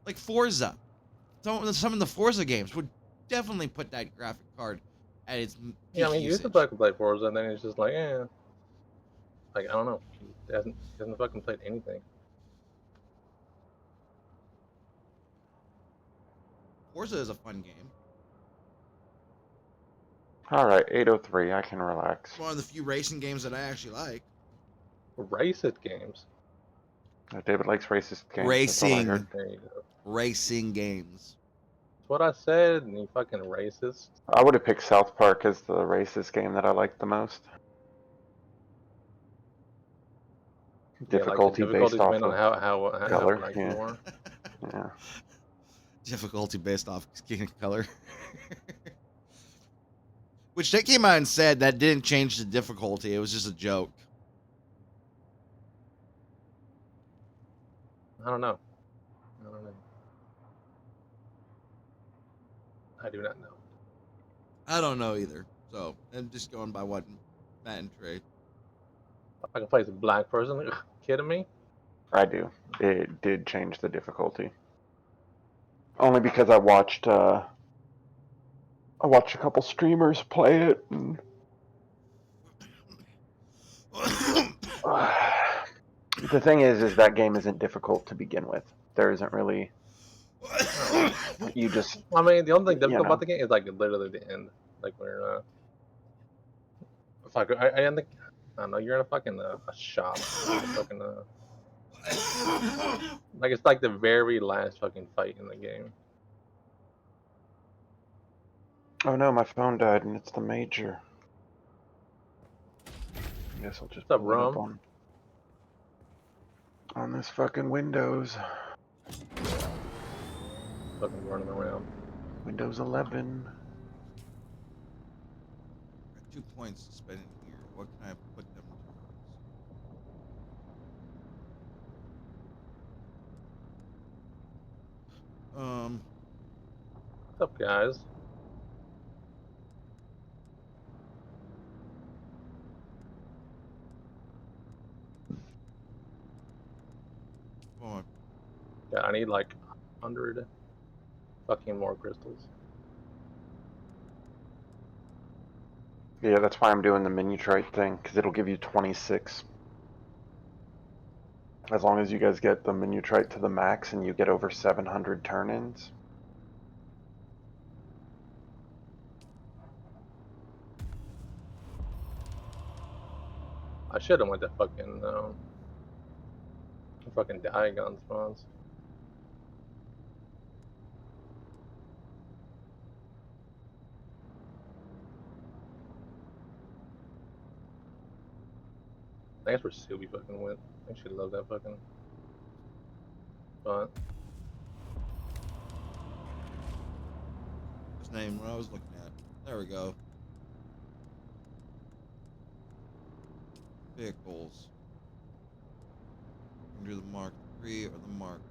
Like Forza. Some of the Forza games would definitely put that graphic card at its peak Yeah, I mean, you used to usage. fucking play Forza, and then it's just like, eh. Like, I don't know. He hasn't fucking played anything. Forza is a fun game. all right, 803. I can relax. It's one of the few racing games that I actually like. Racist games. David likes racist games. That's all I Racing. heard. There you go. Racing games. That's what I said, and you fucking racist. I would have picked South Park as the racist game that I liked the most. Difficulty yeah, like the based off based on of how color, black yeah. you are. yeah. Difficulty based off skin color. Which they came out and said that didn't change the difficulty. It was just a joke. I don't know. I do not know. I don't know either. So I'm just going by what Matt and Trey. I can play as a black person. Ugh, kidding me? I do. It did change the difficulty. Only because I watched a couple streamers play it. And... the thing is that game isn't difficult to begin with. There isn't really. You just. I mean, the only thing difficult You know. about the game is like literally the end. Like where, fuck, I don't think. I don't know. You're in a fucking a shop. Fucking like it's like the very last fucking fight in the game. Oh no, my phone died and it's the major. I guess I'll just What's up, pull it up Rum? on this fucking Windows. Fucking running around. Windows 11. Got 2 points to spend in here. What can I put them towards? What's up, guys? Oh, Yeah, I need like 100 fucking more crystals. Yeah, that's why I'm doing the Minutrite thing, because it'll give you 26. As long as you guys get the Minutrite to the max and you get over 700 turn-ins. I should have went to fucking Diagon spawns. I think that's where Sylvie fucking went. I think she loved that fucking spot. His name, what I was looking at. There we go. Vehicles. We can do the Mark III or the Mark.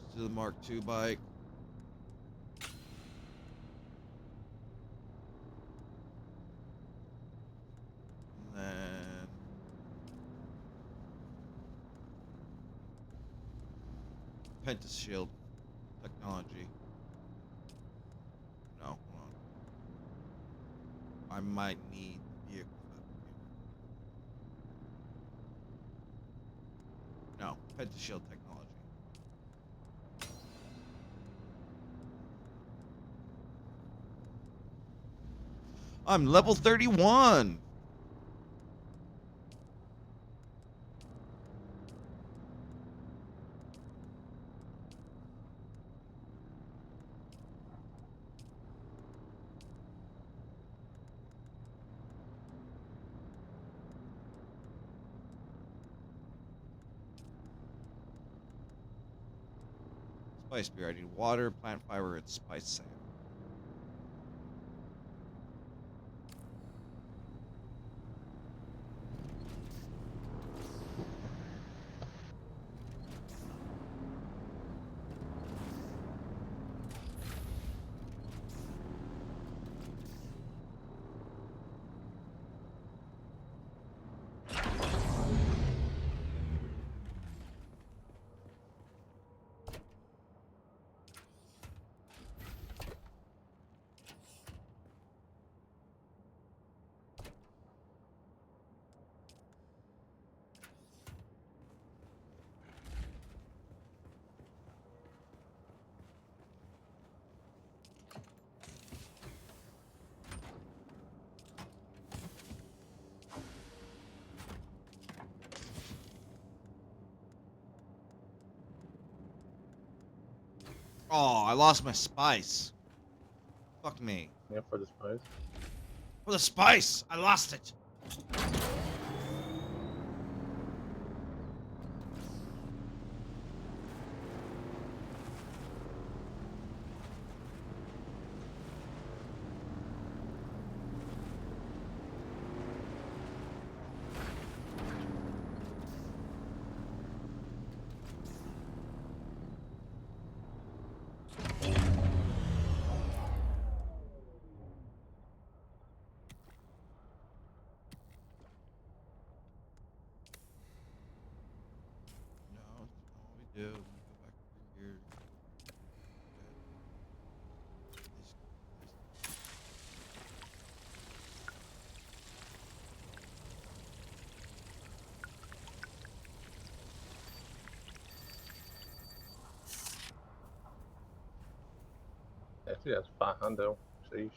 Let's do the Mark II bike. And then Pentas Shield technology. No, hold on. I might need vehicle. No, Pentas Shield technology. I'm level 31. Spice beer. I need water, plant fiber, and spice sand. Oh, I lost my spice. Fuck me. Yeah, for the spice. For the spice! I lost it! No, that's not what we do. Let me go back through here. Actually, that's 500. Sheesh.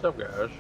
What's up, guys?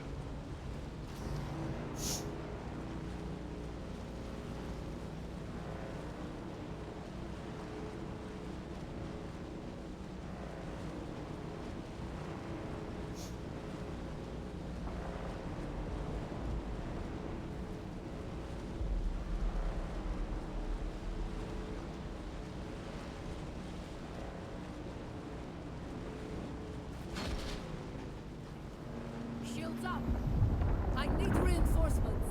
Shields up! I need reinforcements!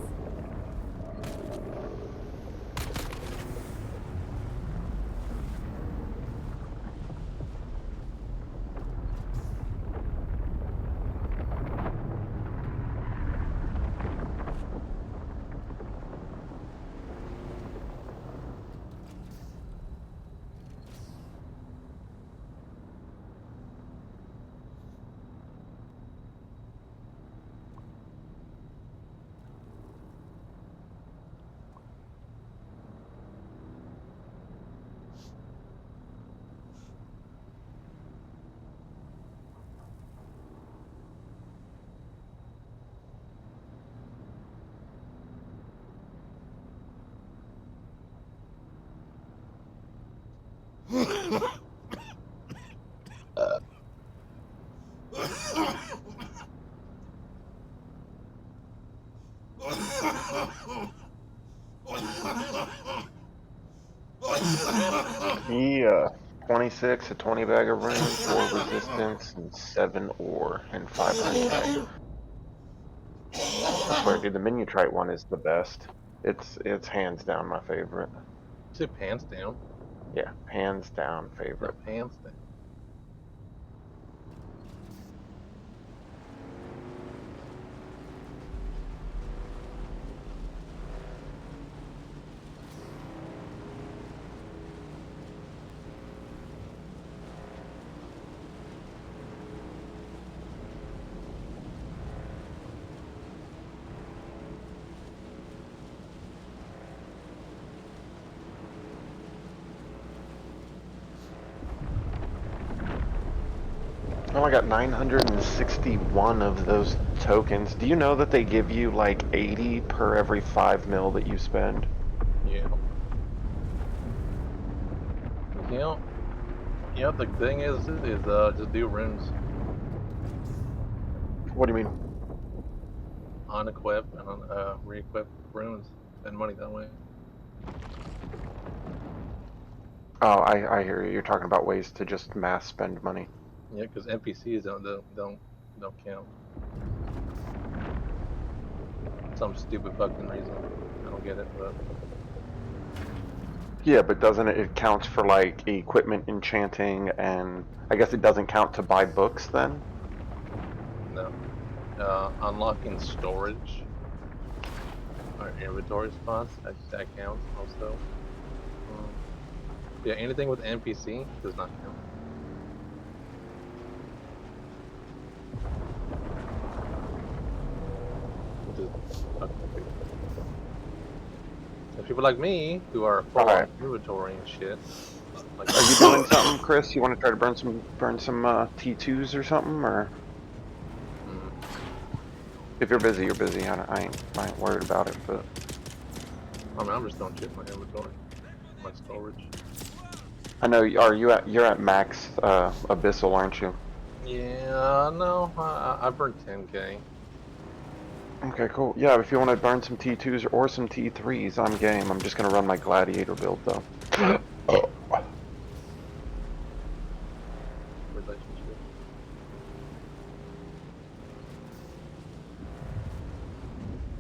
Yeah, 26, a 20 bag of runes, 4 resistance, and 7 ore, and 5 untight. I swear, dude, the Minutrite one is the best. It's hands down my favorite. Is it pants down? Yeah, hands down No, favorite. pants down. Oh, I got 961 of those tokens. Do you know that they give you like 80 per every 5 mil that you spend? Yeah. Yeah, the thing is just do runes. What do you mean? Unequip and re-equip runes. Spend money that way. Oh, I hear you. You're talking about ways to just mass spend money. Yeah, because NPCs don't count. Some stupid fucking reason. I don't get it, but Yeah, but doesn't it? It counts for like equipment enchanting, and I guess it doesn't count to buy books then. no. Unlocking storage or inventory spots that counts also. Yeah, anything with NPC does not count. Which is fucking stupid. And people like me who are full Alright. on inventory and shit. Like, Are you doing something, Chris? You want to try to burn some T2s or something, or mm, if you're busy, you're busy. I ain't worried about it, but I mean, I'm just throwing shit in my inventory, my storage. I know. You're at max abyssal, aren't you? Yeah, no, I burned 10k. Okay, cool. Yeah, if you want to burn some T2s or some T3s, I'm game. I'm just gonna run my gladiator build though. Relationship.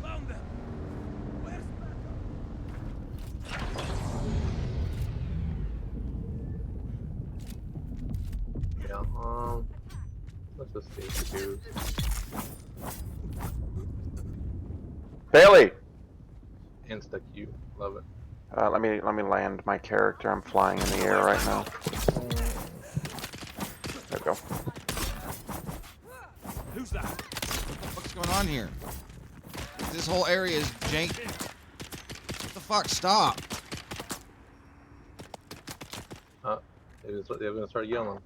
Found them. Where's Yeah, let's just see dudes. Bailey, Insta Q, love it. let me land my character. I'm flying in the air right now. There we go. Who's that? What's going on here? This whole area is jank. What the fuck? Stop. They're gonna start yelling.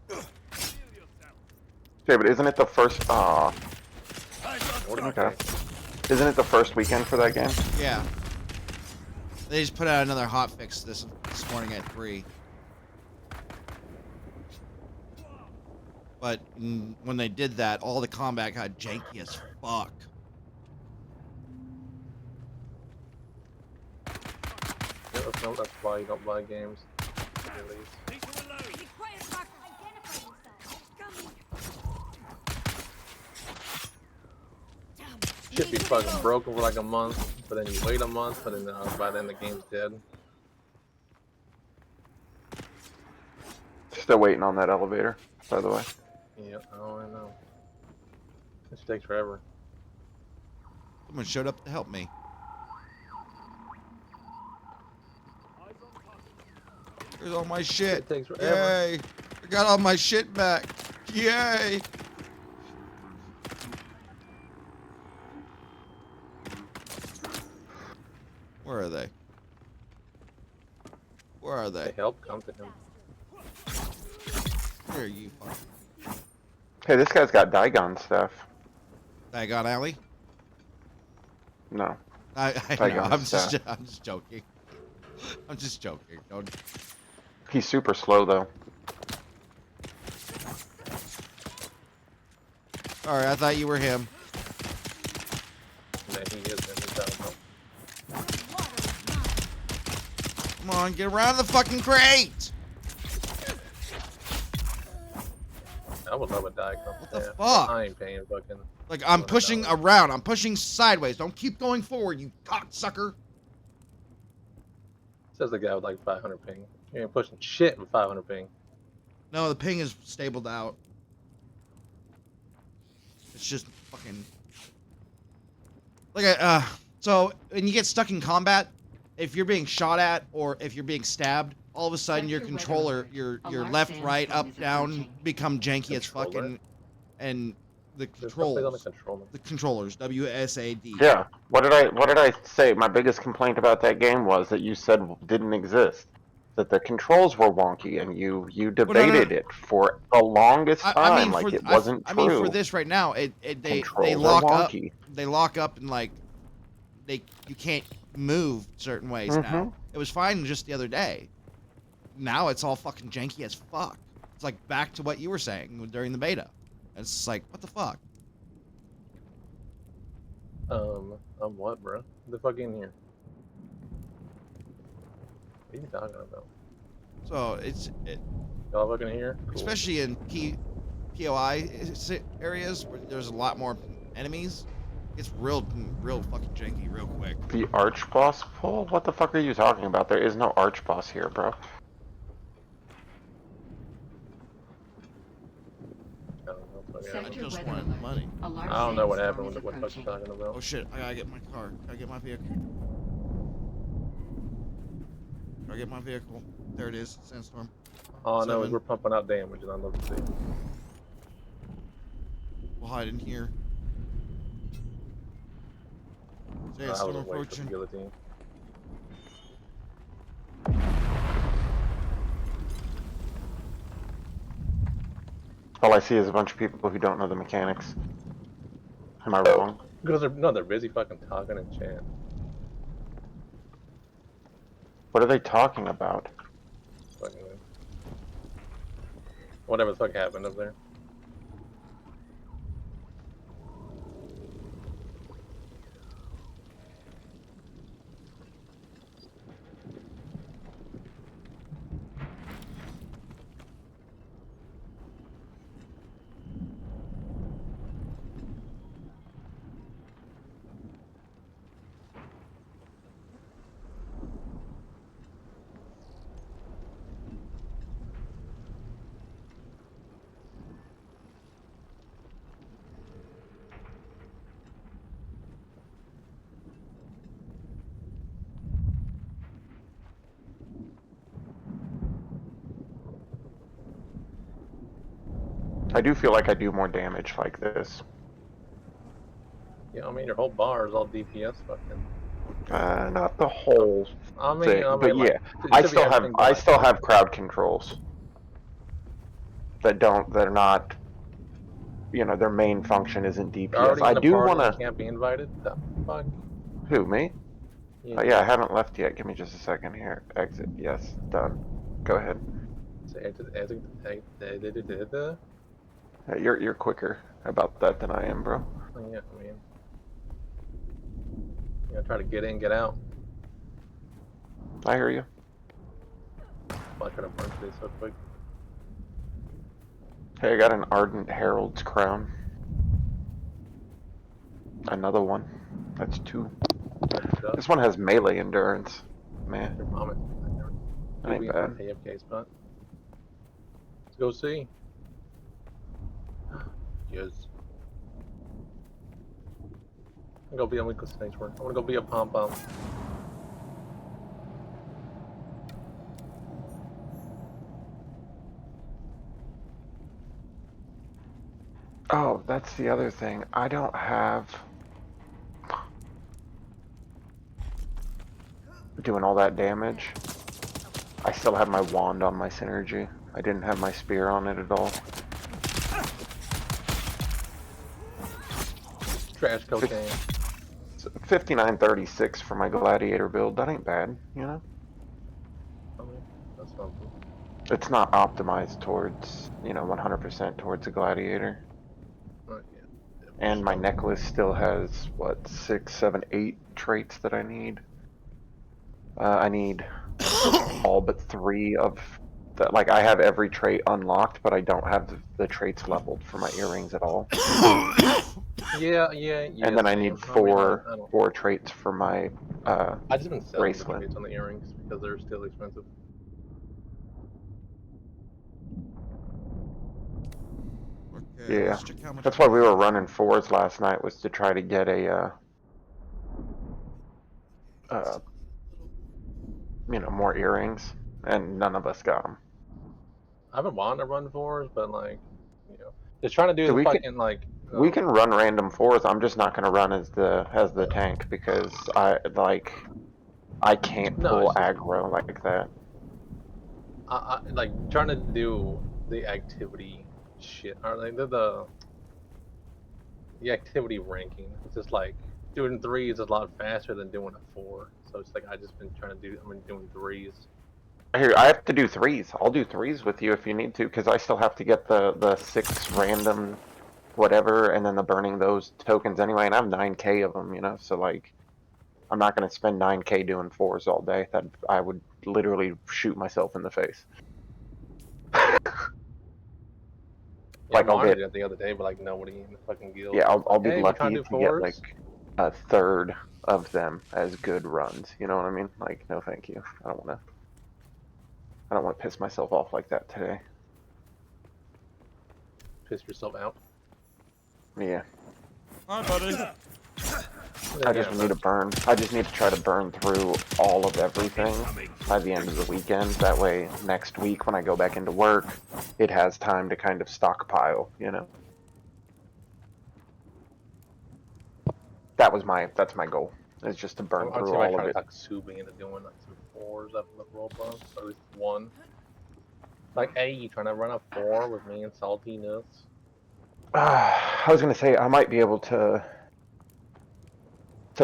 Okay, but isn't it the first? Okay. Isn't it the first weekend for that game? Yeah. They just put out another hotfix this morning at 3. But when they did that, all the combat got janky as fuck. Yeah, that's why you don't buy games. People alone. Be quiet, Mark. Identify yourself. Coming. Damn. Should be fucking broken for like a month, but then you wait a month, but then by then the game's dead. Still waiting on that elevator, by the way. Yeah, oh, I know. This takes forever. Someone showed up to help me. Here's all my shit. It takes forever. Yay! I got all my shit back. Yay! Where are they? Where are The they? help come to him. Where are you fucking Hey, this guy's got Digon stuff. Dagon Alley? No. I Dagon know. I'm stuff. just joking. I'm just joking. Don't. He's super slow though. All right, I thought you were him. And then he is in his help. Come on, get around the fucking crate! I would love a die come. What the yeah, fuck? I ain't paying fucking. Like, I'm $200. pushing around. I'm pushing sideways. Don't keep going forward, you cocksucker. Says the guy with like 500 ping. You ain't pushing shit with 500 ping. No, the ping is stabled out. It's just fucking... Like, so, when you get stuck in combat, if you're being shot at, or if you're being stabbed, all of a sudden your controller, your left, right, up, down, become janky as fuck, and the There's something on the controls, controller. the controllers, WSAD. Yeah. What did I say? My biggest complaint about that game was that you said didn't exist. That the controls were wonky, and you debated it for the longest time, like it wasn't true. I mean, for this right now, they Controls are lock up. wonky. They lock up and like you can't move certain ways now. It was fine just the other day. Now it's all fucking janky as fuck. It's like back to what you were saying during the beta. It's just like, what the fuck? I'm what, bro? What the fuck in here? What are you talking about? So Y'all fucking here? Cool. especially in POI areas where there's a lot more enemies. It's real fucking janky real quick. The arch boss pull? What the fuck are you talking about? There is no arch boss here, bro. I don't know. I Fucking- just wanted money. I don't know what happened with what the fuck you talking about. Oh shit, I gotta get my car. Gotta get my vehicle. Gotta get my vehicle. There it is, Sandstorm. All I know is 7. we're pumping out damage and I love to see it. We'll hide in here. I Sandstorm was waiting for the approaching. guillotine. All I see is a bunch of people who don't know the mechanics. Am I wrong? Because they're busy fucking talking and chat. What are they talking about? Fucking whatever the fuck happened up there. I do feel like I do more damage like this. Yeah, I mean your whole bar is all DPS fucking. Not the whole I mean, thing, but like, yeah, to I be still have everything but, like, still have crowd controls that are not you know, their main function isn't DPS. Already I in the do party, want you to. can't be invited. The fuck? Who, me? Yeah, Yeah, I haven't left yet. Give me just a second here. Exit. Yes, done. Go ahead. You're quicker about that than I am, bro. Yeah, I mean, try to get in, get out. I hear you. I could have burned this so quick. Hey, I got an Ardent Herald's crown. Another one. That's 2. This one has melee endurance. Man, Your vomit. that ain't bad. AFK spot. Let's go see. Yes. I'm gonna go be a weakness next one. I wanna go be a pom pom. Oh, that's the other thing. I don't have... Doing all that damage. I still have my wand on my synergy. I didn't have my spear on it at all. Trash cocaine. 5936 for my gladiator build. That ain't bad, you know? I mean, that's something. It's not optimized towards, you know, 100% towards a gladiator. Yeah. And my necklace still has, what, 6, 7, 8 traits that I need. I need all but 3 of the, like, I have every trait unlocked, but I don't have the traits leveled for my earrings at all. Yeah. And then I need same. 4, I don't. 4 traits for my I just been selling the bracelet. traits on the earrings because they're still expensive. Okay, Yeah, let's check how much that's why we were have. running 4s last night, was to try to get a, you know, more earrings, and none of us got them. I've been wanting to run 4s, but like, just trying to do So the we fucking like. We can run random 4s. I'm just not gonna run as the tank because I can't No, pull it's just aggro like that. I like trying to do the activity shit. Or like the activity ranking. It's just like doing 3s is a lot faster than doing a 4. So it's like I just been trying to do. I mean, doing 3s. Here, I have to do 3s. I'll do 3s with you if you need to, because I still have to get the 6 random whatever, and then the burning those tokens anyway. And I have 9k of them, you know. So like, I'm not gonna spend 9k doing 4s all day. That I would literally shoot myself in the face. Yeah, Like I I'll wanted get it the other day, but like nobody in the fucking guild. Yeah, was I'll like, be hey, we trying lucky to do to get 4s? like a third of them as good runs. You know what I mean? Like, no, thank you. I don't want to piss myself off like that today. Piss yourself out. Yeah, Hi, buddy. I just need to burn. I just need to try to burn through all of everything by the end of the weekend. That way, next week when I go back into work, it has time to kind of stockpile. You know. That's my goal. Is just to burn I'd through see if I all try of to it. talk Subi into doing like some 4s up in the Roblox, or at least 1. Like, hey, you trying to run a 4 with me and Salty Nuts? I was gonna say I might be able to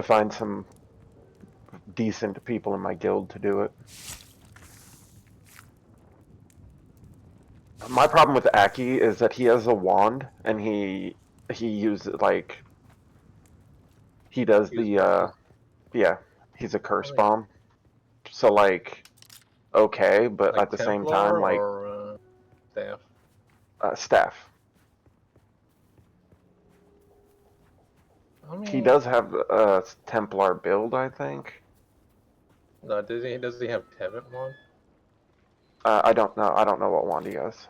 find some decent people in my guild to do it. My problem with Aki is that he has a wand and he uses like he does Use the curses. yeah, he's a curse Oh, yeah. bomb. So like okay, but Like at the same time Templar like or Staff? staff. I mean, He does have a Templar build, I think. no, does he have Tevant wand? I don't know. I don't know what wand he has.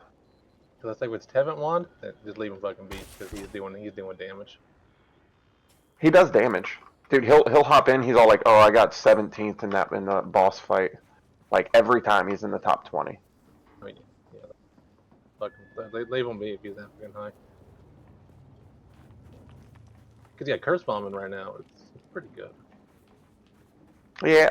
Because I think if it's Tevant wand, then just leave him fucking be because he's doing damage. He does damage. Dude, he'll hop in, he's all like, "Oh, I got 17th in the boss fight." Like every time he's in the top 20. I mean, yeah, fucking leave him be if he's that fucking high. Because yeah, curse bombing right now, it's pretty good. Yeah,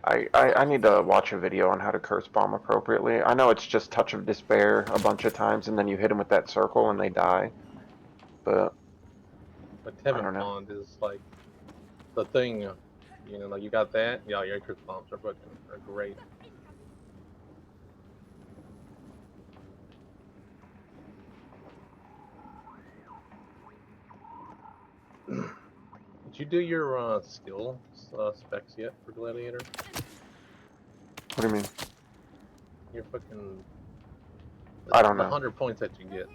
I need to watch a video on how to curse bomb appropriately. I know it's just touch of despair a bunch of times, and then you hit them with that circle and they die. But But I Tevin don't know. Pond is like the thing. You know, like you got that. Yeah, your Icarus bombs are fucking are great. Did you do your skill specs yet for Gladiator? What do you mean? Your fucking I don't the know. 100 points that you get.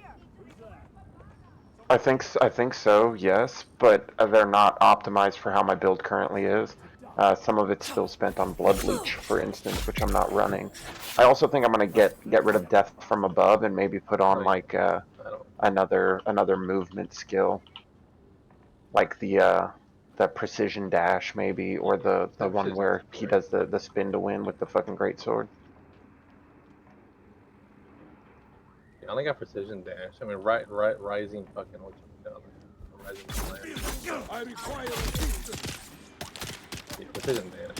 I think so, yes, but they're not optimized for how my build currently is. Some of it's still spent on Blood Leech, for instance, which I'm not running. I also think I'm gonna get rid of Death from Above and maybe put on Oh, like I don't. another movement skill, like the precision dash maybe, or the That one precision's where he great. does the spin to win with the fucking great sword. Yeah, I only got precision dash. I mean, rising fucking what's it called? Rising slash. I require assistance. Yeah, precision dash.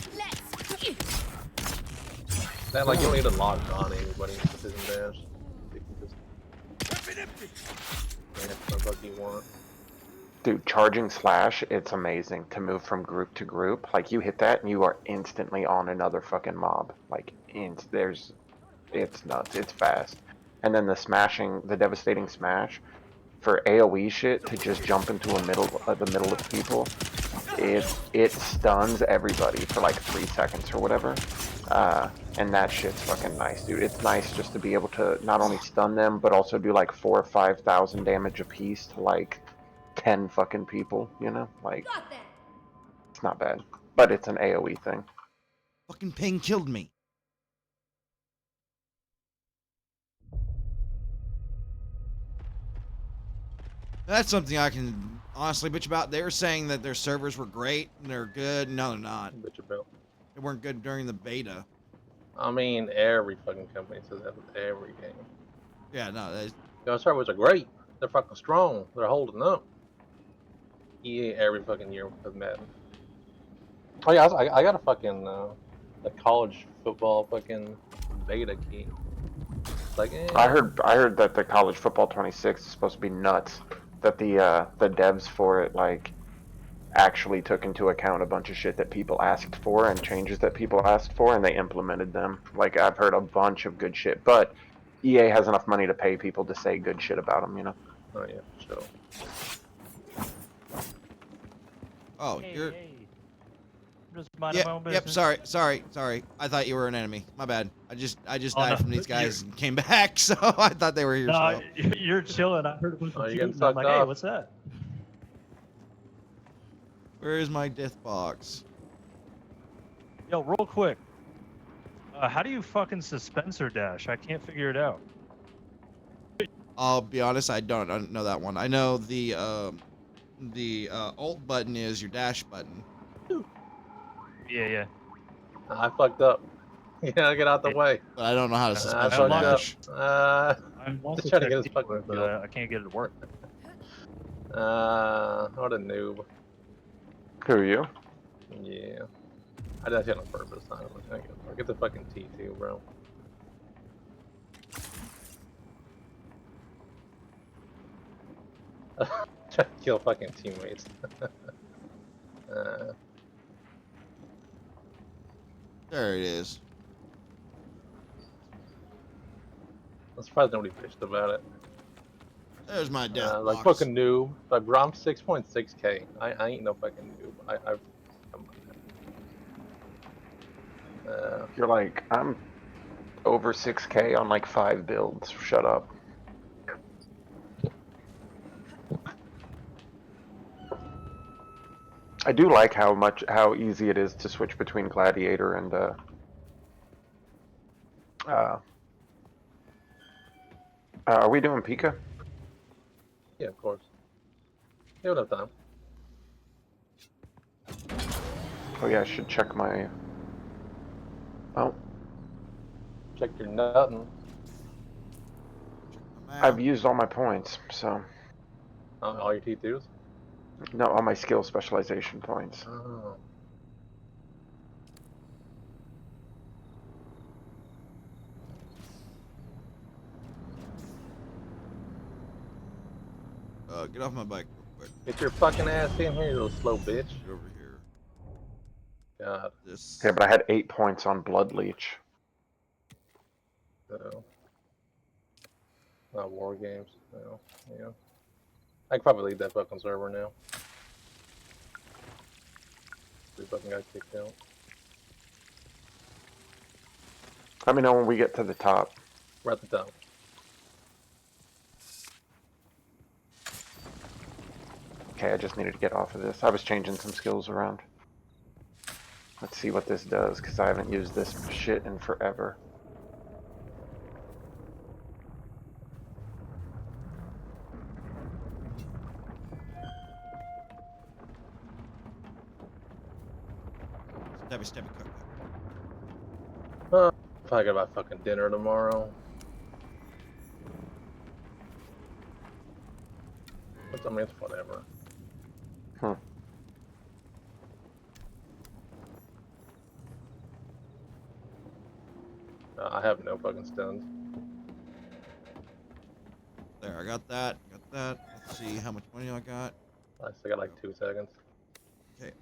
That like you don't need to lock on anybody. Precision dash. You can just dash the fuck you want. Dude, charging slash, it's amazing to move from group to group. Like you hit that and you are instantly on another fucking mob. Like it's nuts. It's fast. And then the devastating smash for AoE shit to just jump into the middle of people. It stuns everybody for like 3 seconds or whatever. And that shit's fucking nice, dude. It's nice just to be able to not only stun them, but also do like 4,000 or 5,000 damage apiece to like 10 fucking people, you know? Like, Got that. it's not bad. But it's an AoE thing. Fucking ping killed me. That's something I can honestly bitch about. They were saying that their servers were great and they're good. No, they're not. Bitch about. They weren't good during the beta. I mean, every fucking company says that with every game. Yeah, no. Your servers are great. They're fucking strong. They're holding up. EA every fucking year with Madden. Oh yeah, I got a fucking a college football fucking beta key. It's like, I heard that the college football 26 is supposed to be nuts. That the devs for it like actually took into account a bunch of shit that people asked for and changes that people asked for, and they implemented them. Like I've heard a bunch of good shit, but EA has enough money to pay people to say good shit about them, you know. oh yeah, so Oh, Hey, you're. hey. I'm just minding my own business. Yep. Sorry. I thought you were an enemy. My bad. I just Oh, died no. from these guys and came back, so I thought they were here. No, still. you're chilling. I heard a bunch Oh, of you're getting shooting. I'm sucked like, hey, off. what's that? Where is my death box? Yo, real quick. How do you fucking suspensor dash? I can't figure it out. I'll be honest. I don't know that one. I know the alt button is your dash button. Yeah. I fucked up. Yeah, get out the way. But I don't know how to I suspension fucked up. dash. I'm also Just trying to get his checking fucking keyboard, but kill. I can't get it to work. What a noob. Who are you? Yeah. I did that shit on purpose. I'll get the fucking T2, bro. Try to kill fucking teammates. There it is. I'm surprised nobody bitched about it. There's my death Like box. fucking noob. Like, bro, I'm 6.6k. I ain't no fucking noob. Come on. You're like, I'm over 6K on like 5 builds. Shut up. I do like how easy it is to switch between Gladiator and are we doing Pika? Yeah, of course. You don't have time. Oh yeah, I should check my. Oh, Check your nutting. I've used all my points, so All your T2s? no, all my skill specialization points. Oh. Get off my bike real quick. Get your fucking ass in here, you little slow bitch. Get over here. God. This. Yeah, but I had 8 points on Blood Leech. So. Not war games. No. Yeah. I could probably leave that fucking server now. We fucking got kicked out. Let me know when we get to the top. We're at the top. Okay, I just needed to get off of this. I was changing some skills around. Let's see what this does, because I haven't used this shit in forever. Stabby, cook. Talking about fucking dinner tomorrow. I mean, it's whatever. I have no fucking stuns. There, I got that. Let's see how much money I got. I still got like 2 seconds. Okay,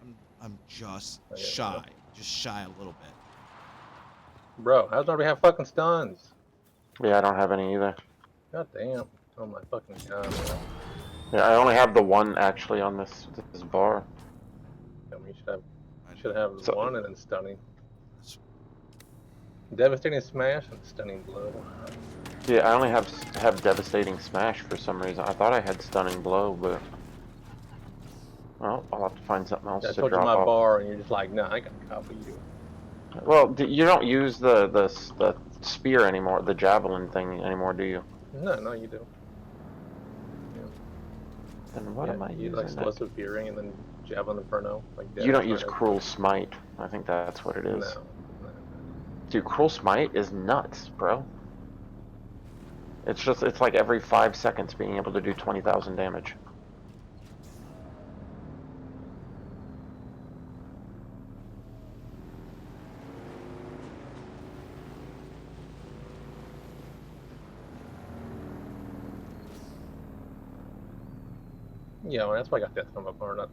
I'm just Okay, shy. Just shy a little bit. Bro, how's nobody have fucking stuns? Yeah, I don't have any either. God damn. Oh my fucking god, man. Yeah, I only have the one actually on this bar. I mean, you should have So- one and then stunning. Devastating smash and stunning blow. Yeah, I only have devastating smash for some reason. I thought I had stunning blow, but well, I'll have to find something else I to told you drop my off. bar and you're just like, nah, I ain't gonna copy you. Well, you don't use the spear anymore, the javelin thing anymore, do you? No, you do. Then what am I you using? like then? explosive fury and then javelin inferno. Like You don't use Tornado. cruel smite. I think that's what it is. No. Dude, cruel smite is nuts, bro. It's like every 5 seconds being able to do 20,000 damage. Yeah, well, that's why I got that from up or not.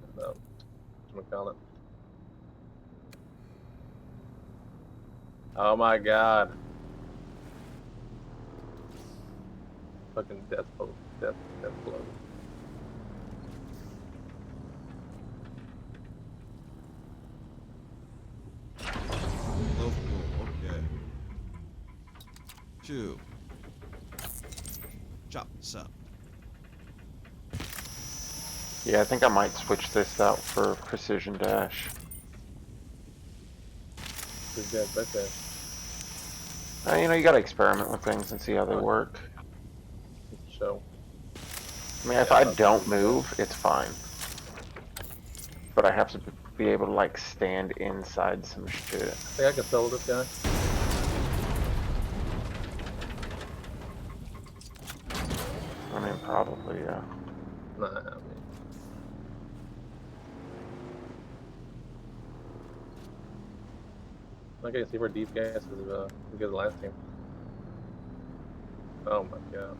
Call it. Oh my god. Fucking death blow. Death blow. Low fuel, okay. 2. Chop this up. Yeah, I think I might switch this out for precision dash. Who's dead right there? You know, you gotta experiment with things and see how they work. So. I mean, if I don't move, it's fine. But I have to be able to, like, stand inside some shit. I think I can solo this guy. I mean, probably, yeah. Nah, I mean. Okay, see where deep gas is because of the last team. Oh my god.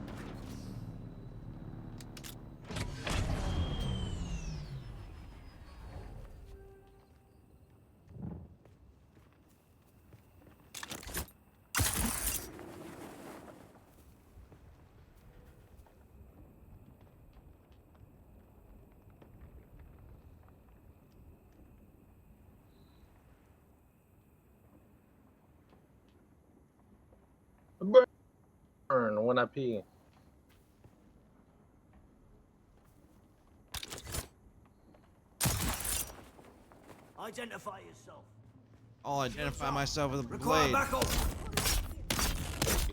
Burn when I pee. Identify yourself. I'll identify myself with a Require blade. backup.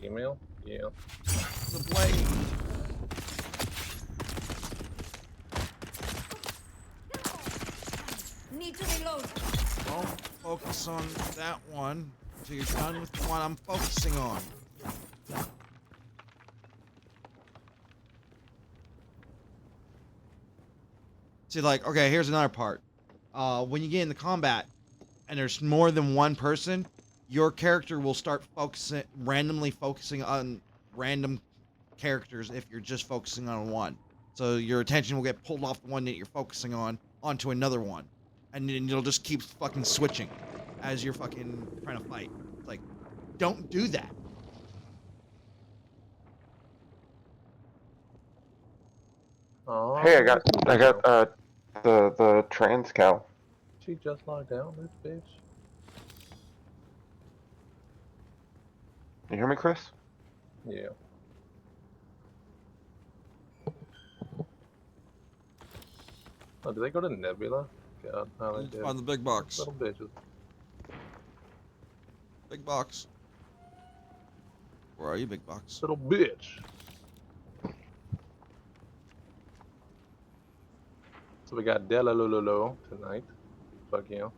Female? Yeah. The blade. Need to reload. Don't focus on that one until you're done with the one I'm focusing on. See, like, okay, here's another part. When you get into combat and there's more than one person, your character will start randomly focusing on random characters if you're just focusing on one. So your attention will get pulled off the one that you're focusing on onto another one. And then it'll just keep fucking switching as you're fucking trying to fight. It's like, don't do that. Oh, Hey, I got the trans cow. She just locked down this bitch. You hear me, Chris? Yeah. Oh, did they go to Nebula? God, how they did. Find the big box. Little bitches. Big box. Where are you, big box? Little bitch. So we got Della Lolo tonight. Fuck yeah.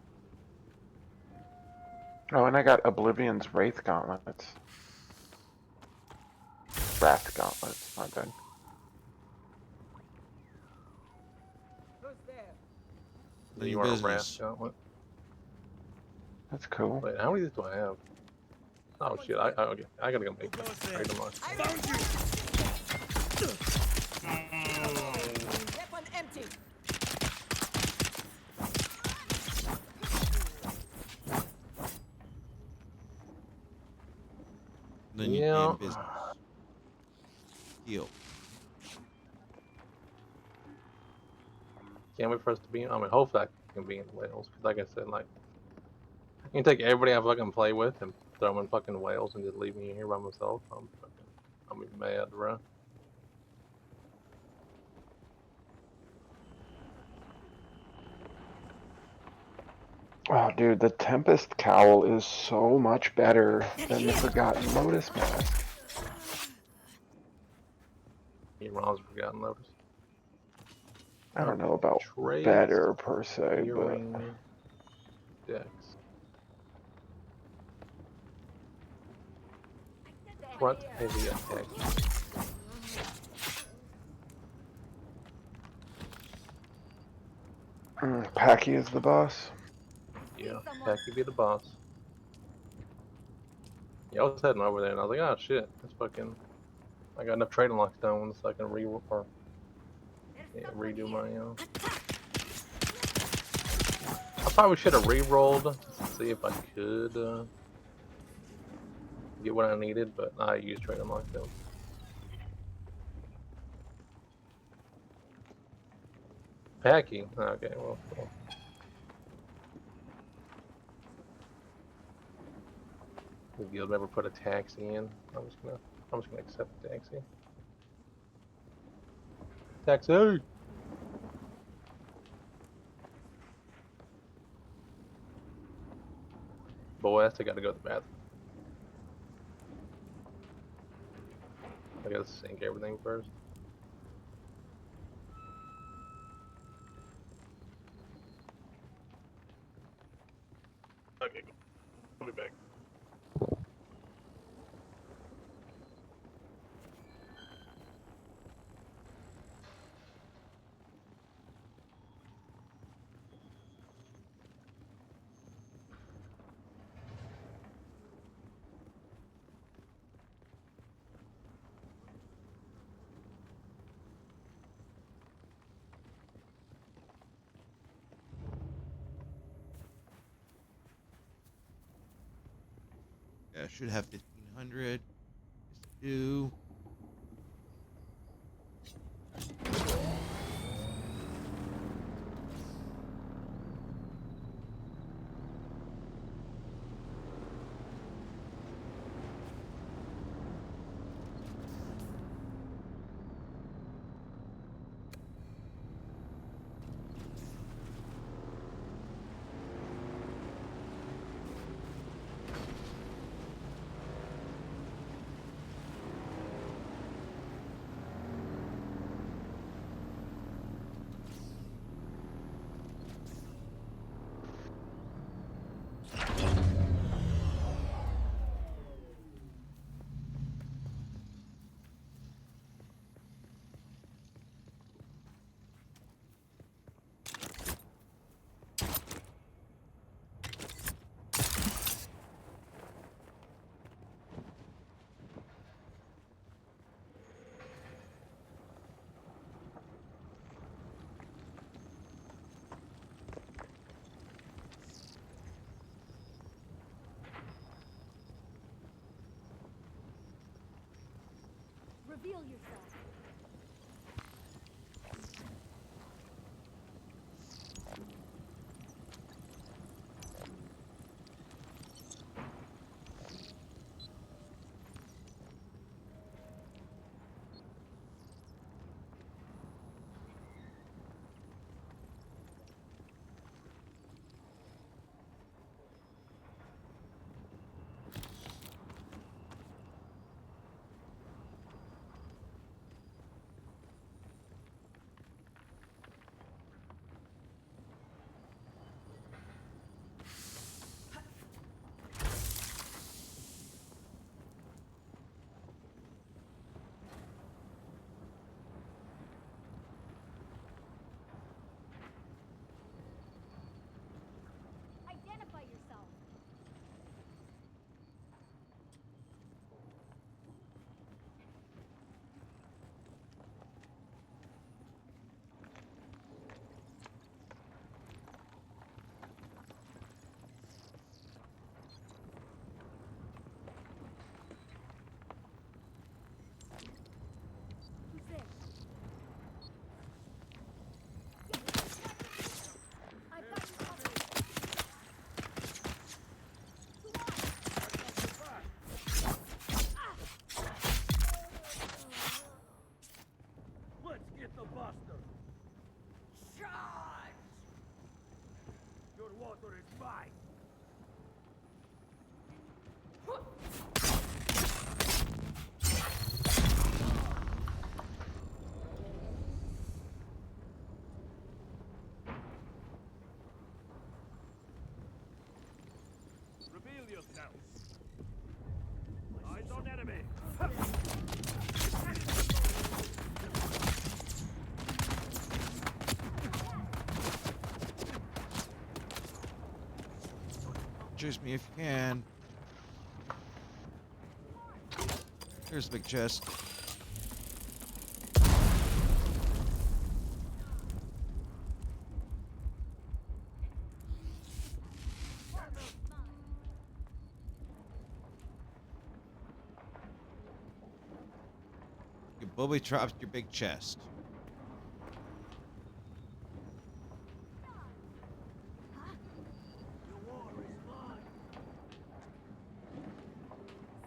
Oh, and I got Oblivion's Wraith Gauntlets. Wrath Gauntlets, my bad. Who's there? Then You your want a business. rat gauntlet? That's cool. Wait, how many of these do I have? Oh shit, okay. I gotta go make them. Trade them on. Weapon empty. Then you Yeah. damn business. Heal. Can't wait for us to be. I mean, hopefully I can be in Wales. Cause like I said, like you can take everybody I fucking play with and throw them in fucking Wales and just leave me here by myself. I'm be mad, bro. Oh, dude, the Tempest Cowl is so much better than the Forgotten Lotus mask. Iran's Forgotten Lotus. I don't know about Trace, better per se, but Earring, Dex. Front heavy attack. Packy is the boss. Yeah, Packy be the boss. Yeah, I was heading over there and I was like, oh shit, that's fucking. I got enough trading lock stones so I can redo my. I probably should have re-rolled to see if I could get what I needed, but I used trading lock stones. Packy? Okay, well. The guild never put a taxi in. I'm just gonna accept the taxi. Taxi! Boy, I still gotta go to the bathroom. I gotta sync everything first. Okay, I'll be back. Yeah, I should have 1500. Yes, I do. Reveal yourself. Identify yourself. Who's there? I've got you covered. Let's get the buster. Charge! Your water is mine. Reveal yourself. Eyes on enemy. Chase me if you can. Here's the big chest. You booby trapped your big chest. Your water is mine.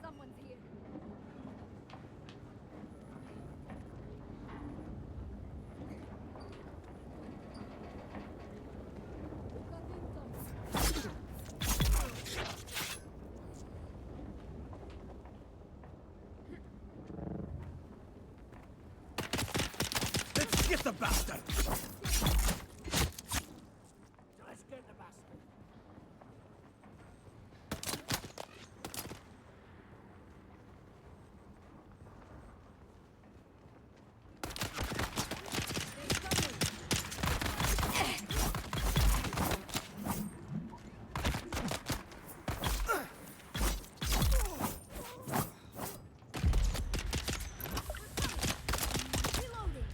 Someone's here. Let's get the bastard. Let's get the bastard. Reloading.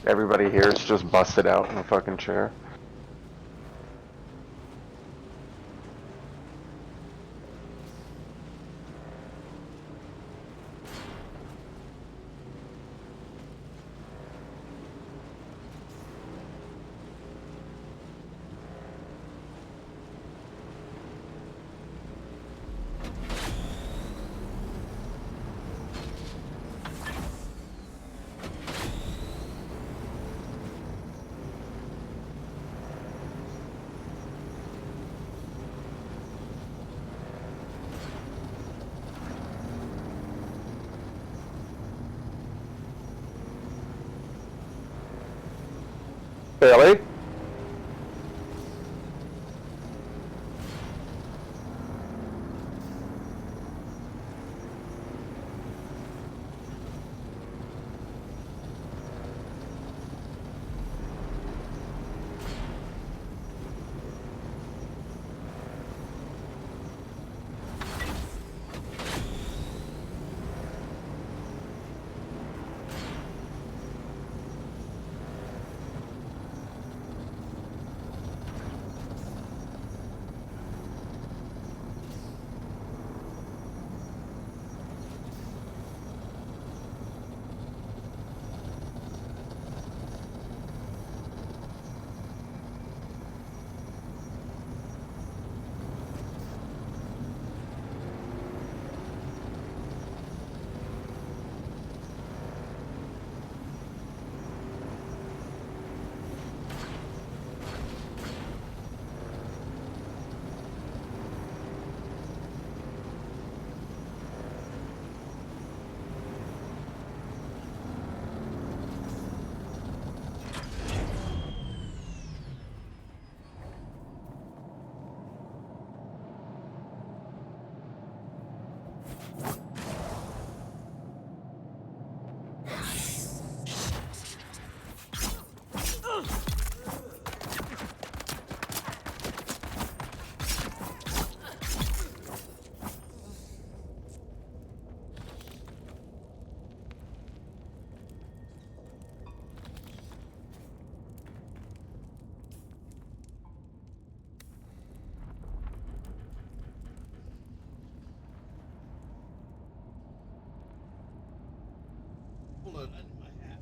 Everybody here is just busted out in a fucking chair. Bailey? Hold on, I need my hat.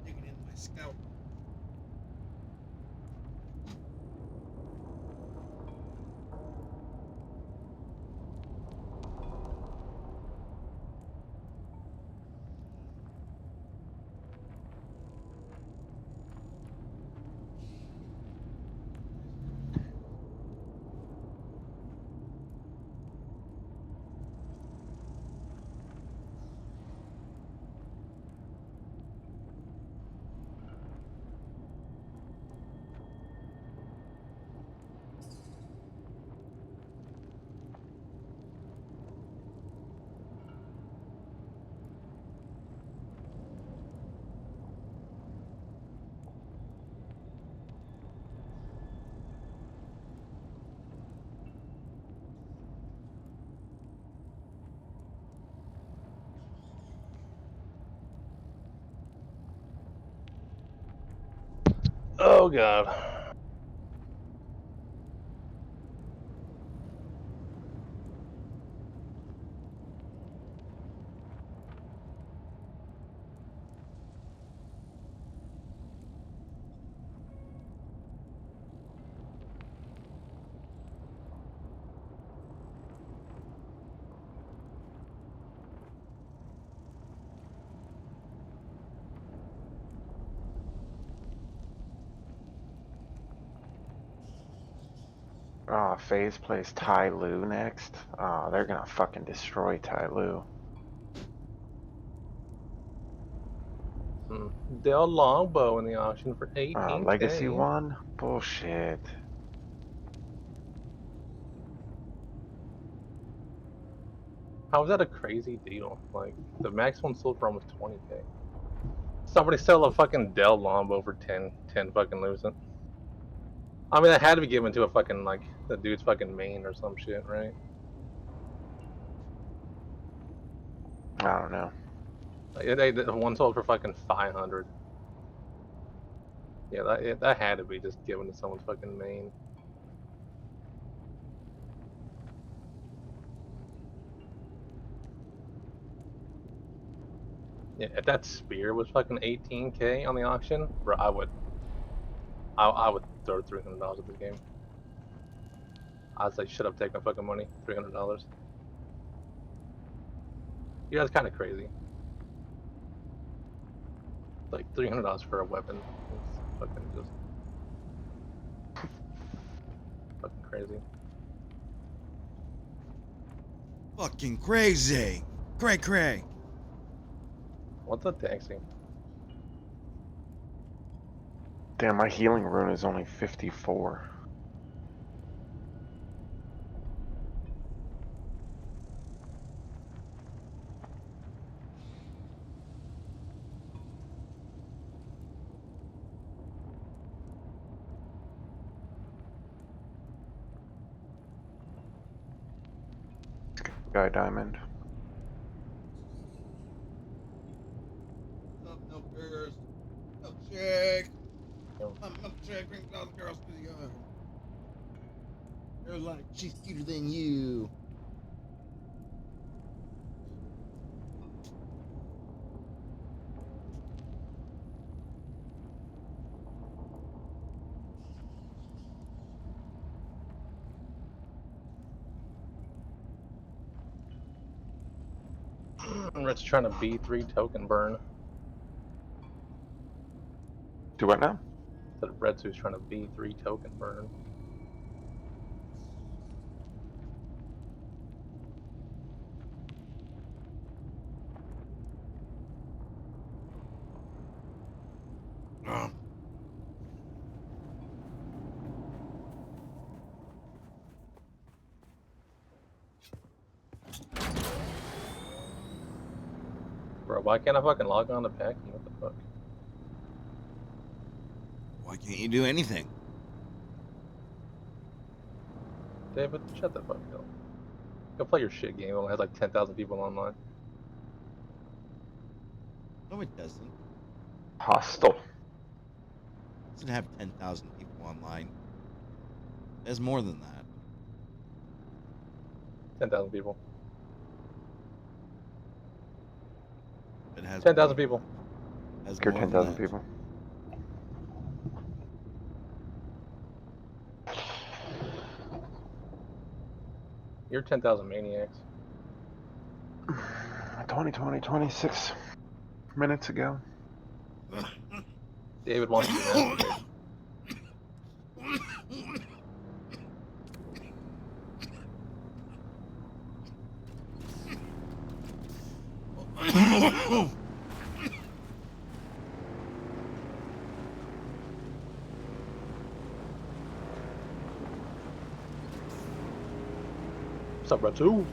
Digging into my scalp. Oh god. Oh, FaZe plays Tai Lu next. Oh, they're gonna fucking destroy Tai Lu. Dell Longbow in the auction for Legacy 18K. one? Bullshit. How is that a crazy deal? Like, the max one sold for almost 20K. Somebody sell a fucking Dell Longbow for 10 fucking losing. I mean, that had to be given to a fucking, like, the dude's fucking main or some shit, right? I don't know. One sold for fucking 500. Yeah, that had to be just given to someone's fucking main. Yeah, if that spear was fucking 18K on the auction, bro, I would throw $300 at this game. I'd say shut up, take my fucking money, $300. Yeah, that's kind of crazy. Like $300 for a weapon. It's fucking just fucking crazy. Fucking crazy. Cray cray. What's a taxi? Damn, my healing rune is only 54. Sky Diamond. Milkers. Milkshake. Yo. Milkshake. Bring all the girls to the yard. There's like she's cuter than you. Rich trying to B3 token burn. Do what now? That Red Suit's trying to B3 token burn. Bro, why can't I fucking log on to packing? What the fuck? Why can't you do anything? David, shut the fuck up. Go play your shit game. It only has like 10,000 people online. No, it doesn't. Hostile. It doesn't have 10,000 people online. It has more than that. 10,000 people. It has 10,000 more than people. that. It has You're more than 10,000 that. people. You're 10,000 maniacs. 20, 26 minutes ago. David wants to be masturbated. What's up, Ratu?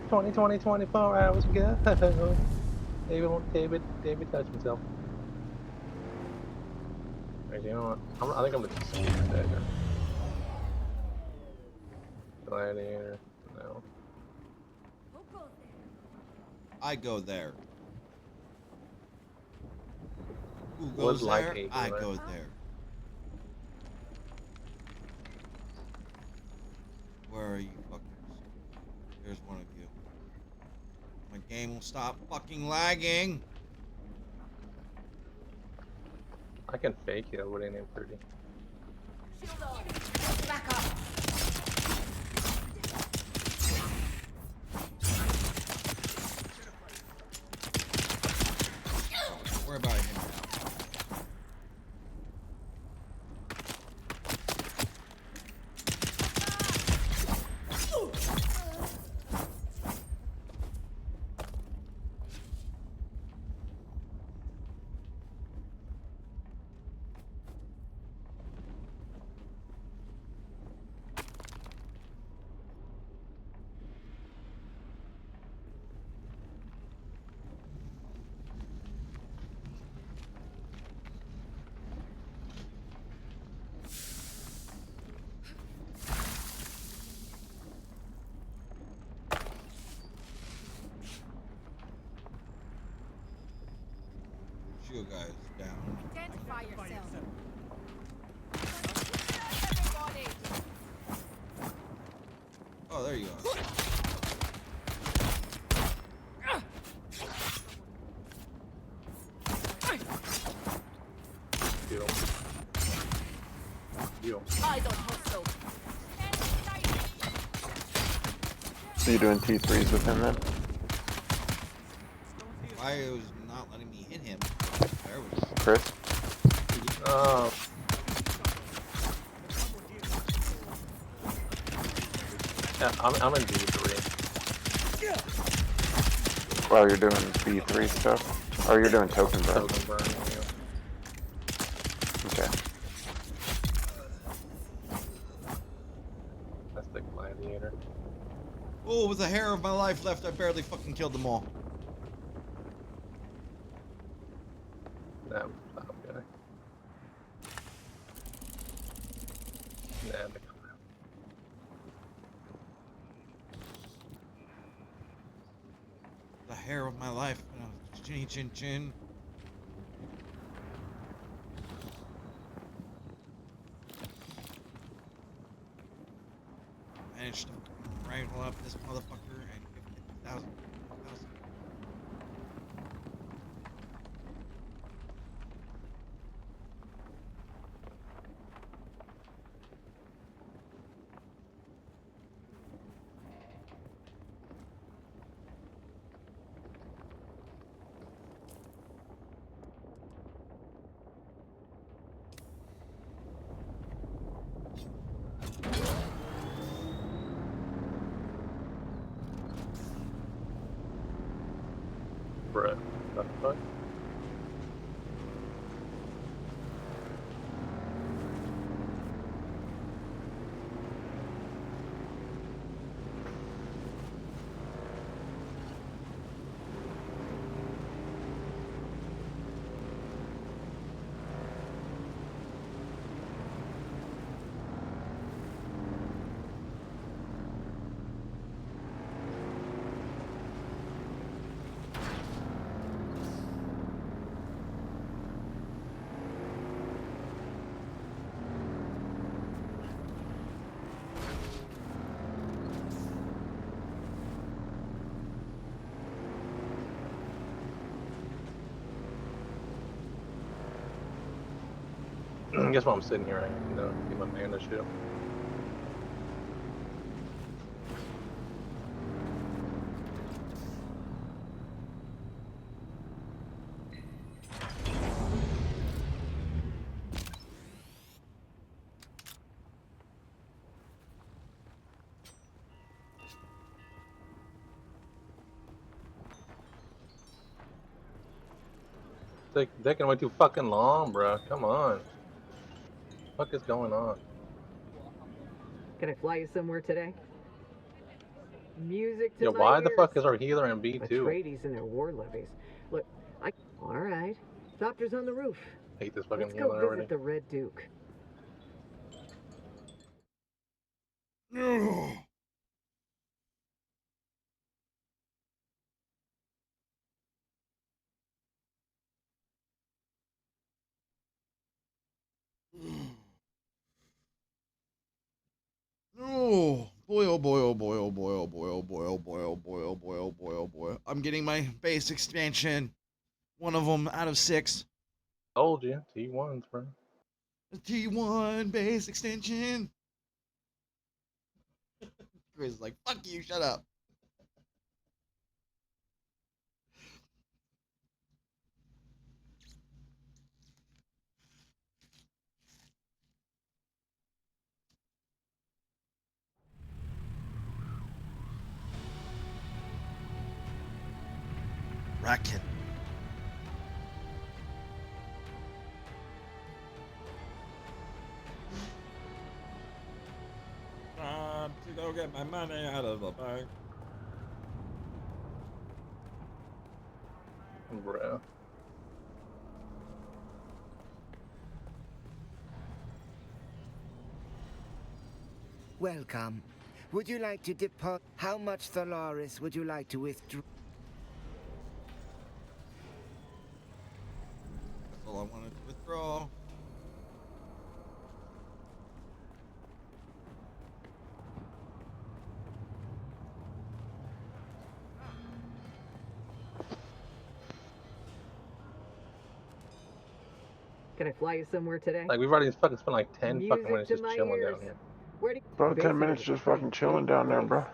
Twenty, 24 hours ago. David touched himself. Actually, you know what? I think I'm gonna just speed dagger. Gladiator. No. Who goes there? I go there. Who Would goes like there? a I go go there. there. Where are you fuckers? There's one of you. My game will stop fucking lagging. I can fake it with an M30. Shield on. Back up. Don't worry about him now. you guys down. Identify yourself. Oh, there you are. Deal. Deal. Eyes on hostile. So you're doing T3s with him then? Why was not letting me hit him? There was. Chris? Yeah, I'm in D3. Well, you're doing B3 stuff? Or you're doing token burn? Token burn. Yeah. Okay. That's the gladiator. Oh, with a hair of my life left, I barely fucking killed them all. Nah, top guy. Nah, the The hair of my life. Chin chin chin. Managed to rifle up this motherfucker and give 50,000. bruh. What the fuck? Guess why I'm sitting here? I get my mana shit. Taking way too fucking long, bro. Come on. What is going on? Can I fly you somewhere today? Music to Yo, my why the ears. fuck is our healer in B2? Atreides and their war levies. Look, all right. Doctor's on the roof. Hate this fucking Let's go healer visit already. the Red Duke. Oh boy, oh boy, oh boy, oh boy, oh boy, oh boy, oh boy, oh boy, oh boy, oh boy, oh boy. I'm getting my base expansion. One of them out of 6. Told you, T1s, bro. The T1 base extension. Chris is like, fuck you, shut up. Racket. Time to go get my money out of the bank. Bro. Welcome. Would you like to depart? How much Thalaris would you like to withdraw? all I wanted to withdraw. Can I fly you somewhere today? Like we've already fucking spent like 10 Music fucking minutes to just my chilling ears. down here. Where do About 10 Basically, minutes it's a just pretty fucking chilling down there, bro.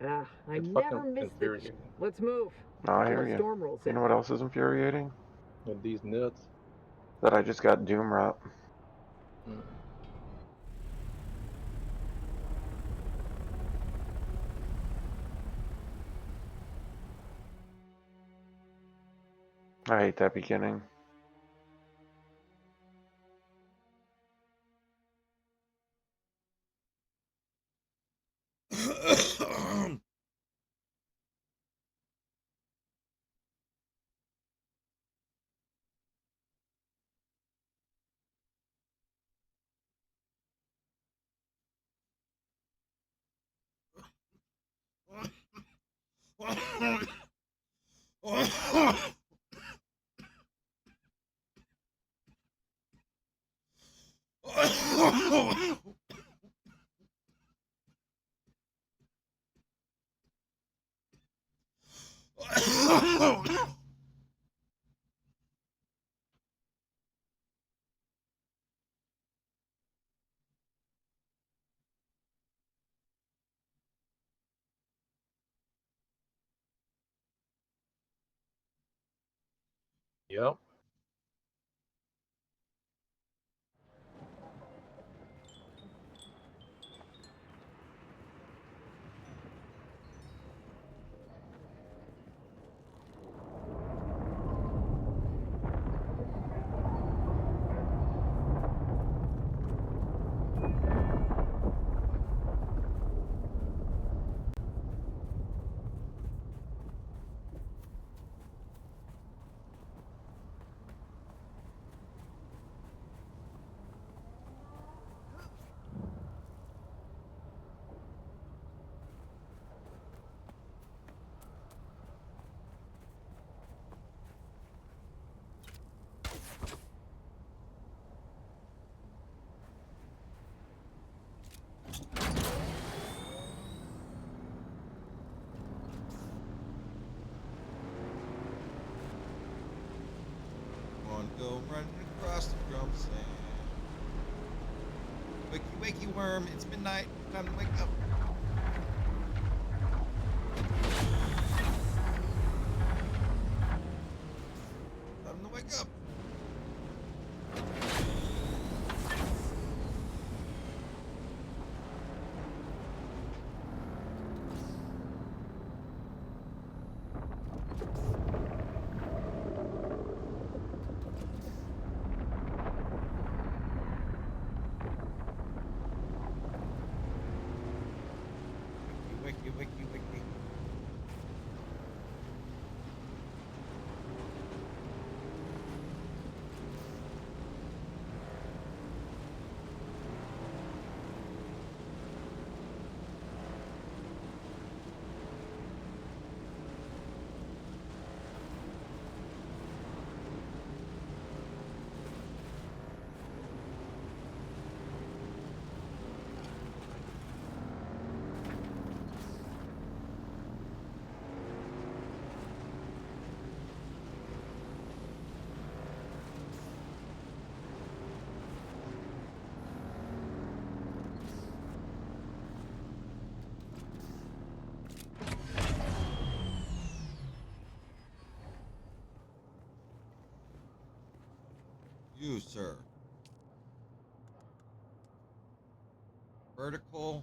I It's never fucking miss the. infuriating. Let's move. No, I Before hear the you. storm rolls You in. know what else is infuriating? With these nuts. That I just got Doom Wrap. Mm. I hate that beginning. Yep. On, go running across the drum sand. Wakey, wakey, worm. It's midnight. Time to wake up. Time to wake up. Wakey, wakey, wakey. You, sir. Vertical.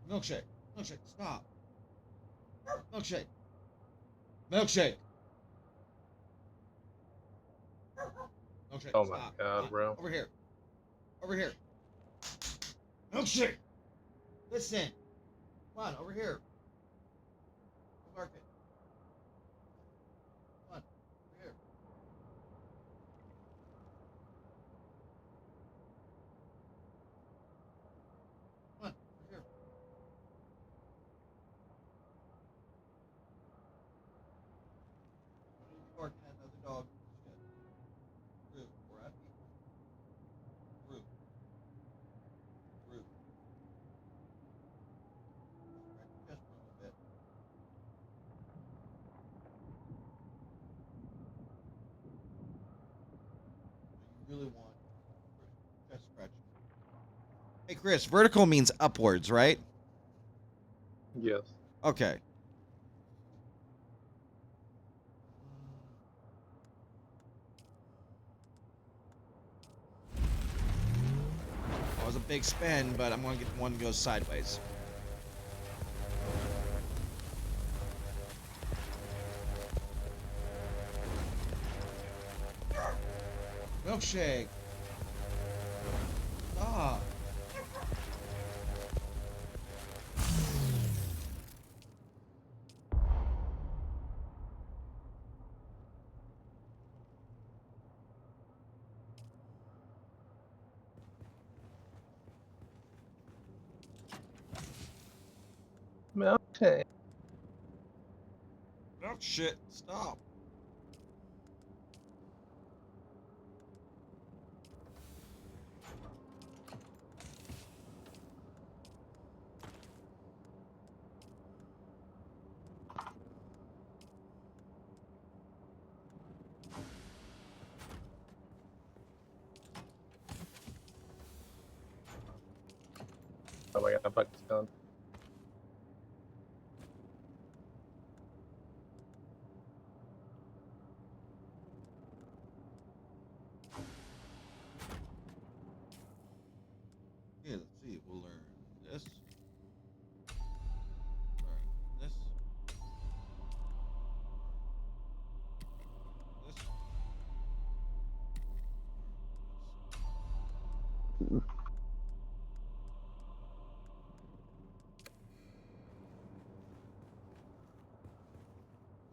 Milkshake. Milkshake, stop. Milkshake. Milkshake. Milkshake, Oh my stop. god, Stop. bro. Over here. Over here. Milkshake. Listen. Come on, over here. Go bark it. Come on, over here. really want chest scratching. Hey, Chris, vertical means upwards, right? Yes. Okay. That was a big spin, but I'm going to get the one that goes sideways. Milkshake. Stop. Okay. Oh, shit. Stop. Oh my god, I'm fucking stunned. Okay, let's see. We'll learn this. Learn this. This.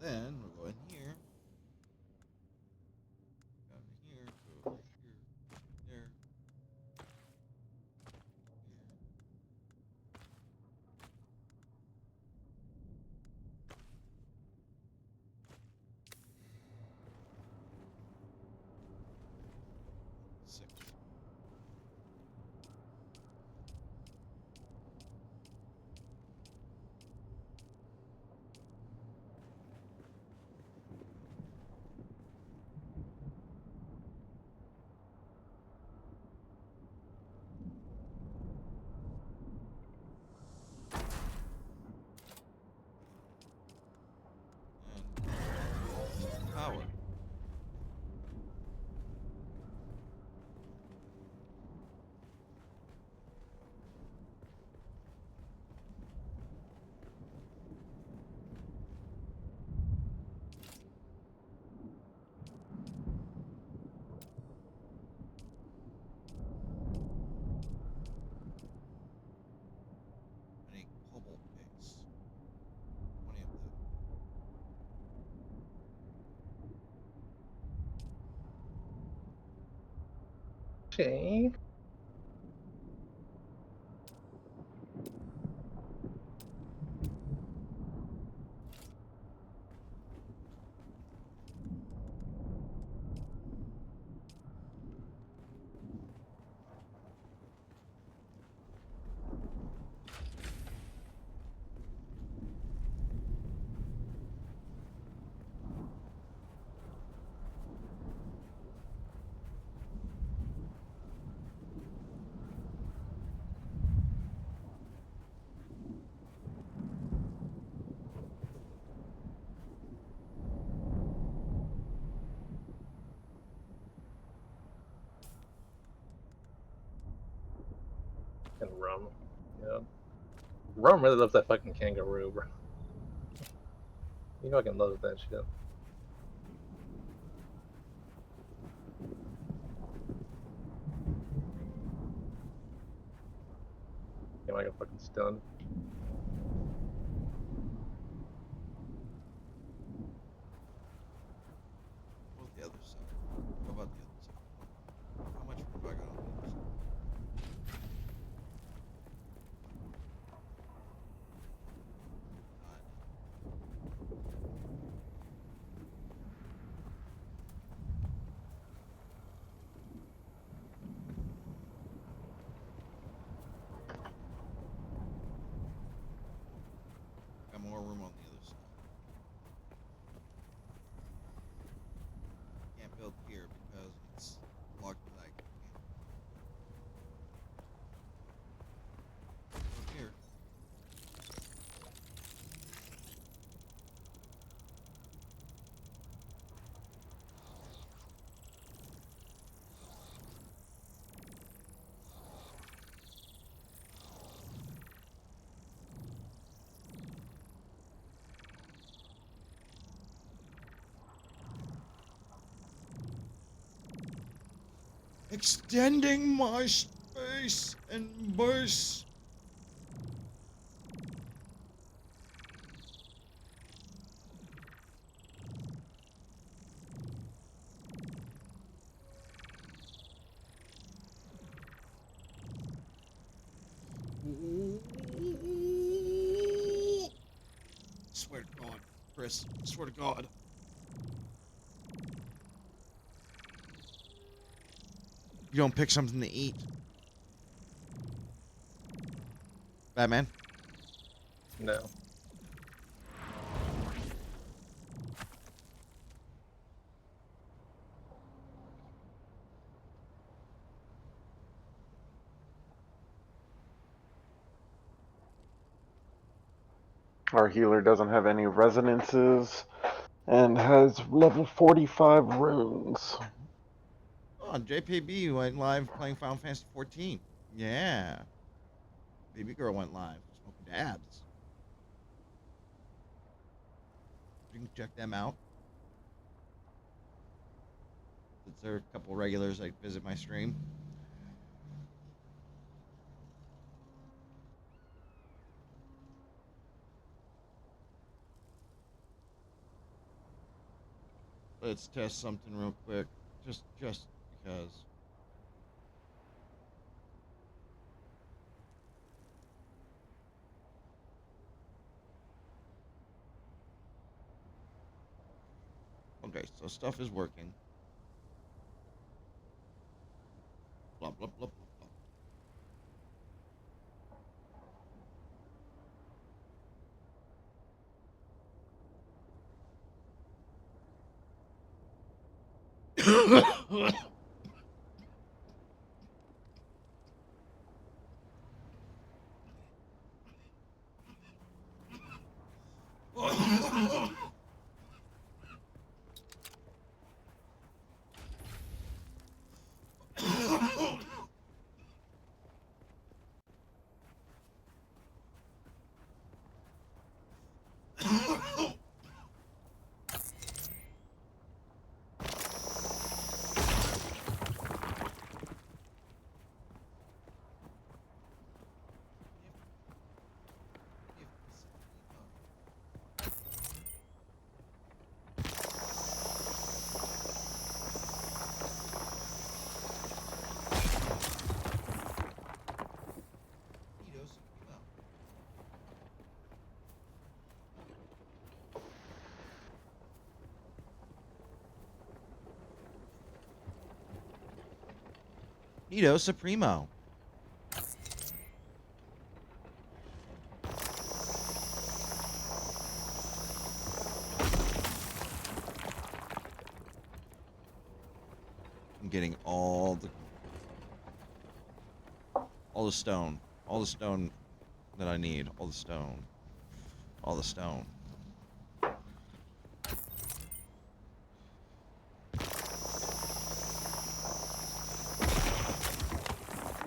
Then we'll go in here. Down to here. Go over here. There. Here. Six. And power. I need cobalt base. 20 of them. Okay. And rum. Yeah. Rum really loves that fucking kangaroo, bro. He fucking loves that shit. Am I got fucking stunned? What about the other side? How about the other side? How much room do I got on the other side? None. Extending my space and base. Swear to God, Chris. Swear to God. You don't pick something to eat. Batman? No. Our healer doesn't have any resonances and has level 45 runes. Oh, JPB went live playing Final Fantasy 14. Yeah. Baby girl went live smoking dabs. You can check them out. Since there are a couple regulars that visit my stream. Let's test something real quick. Just because. Okay, so stuff is working. Blah, blah, blah, blah, blah. Nito Supremo. I'm getting all the stone. All the stone that I need. All the stone. All the stone.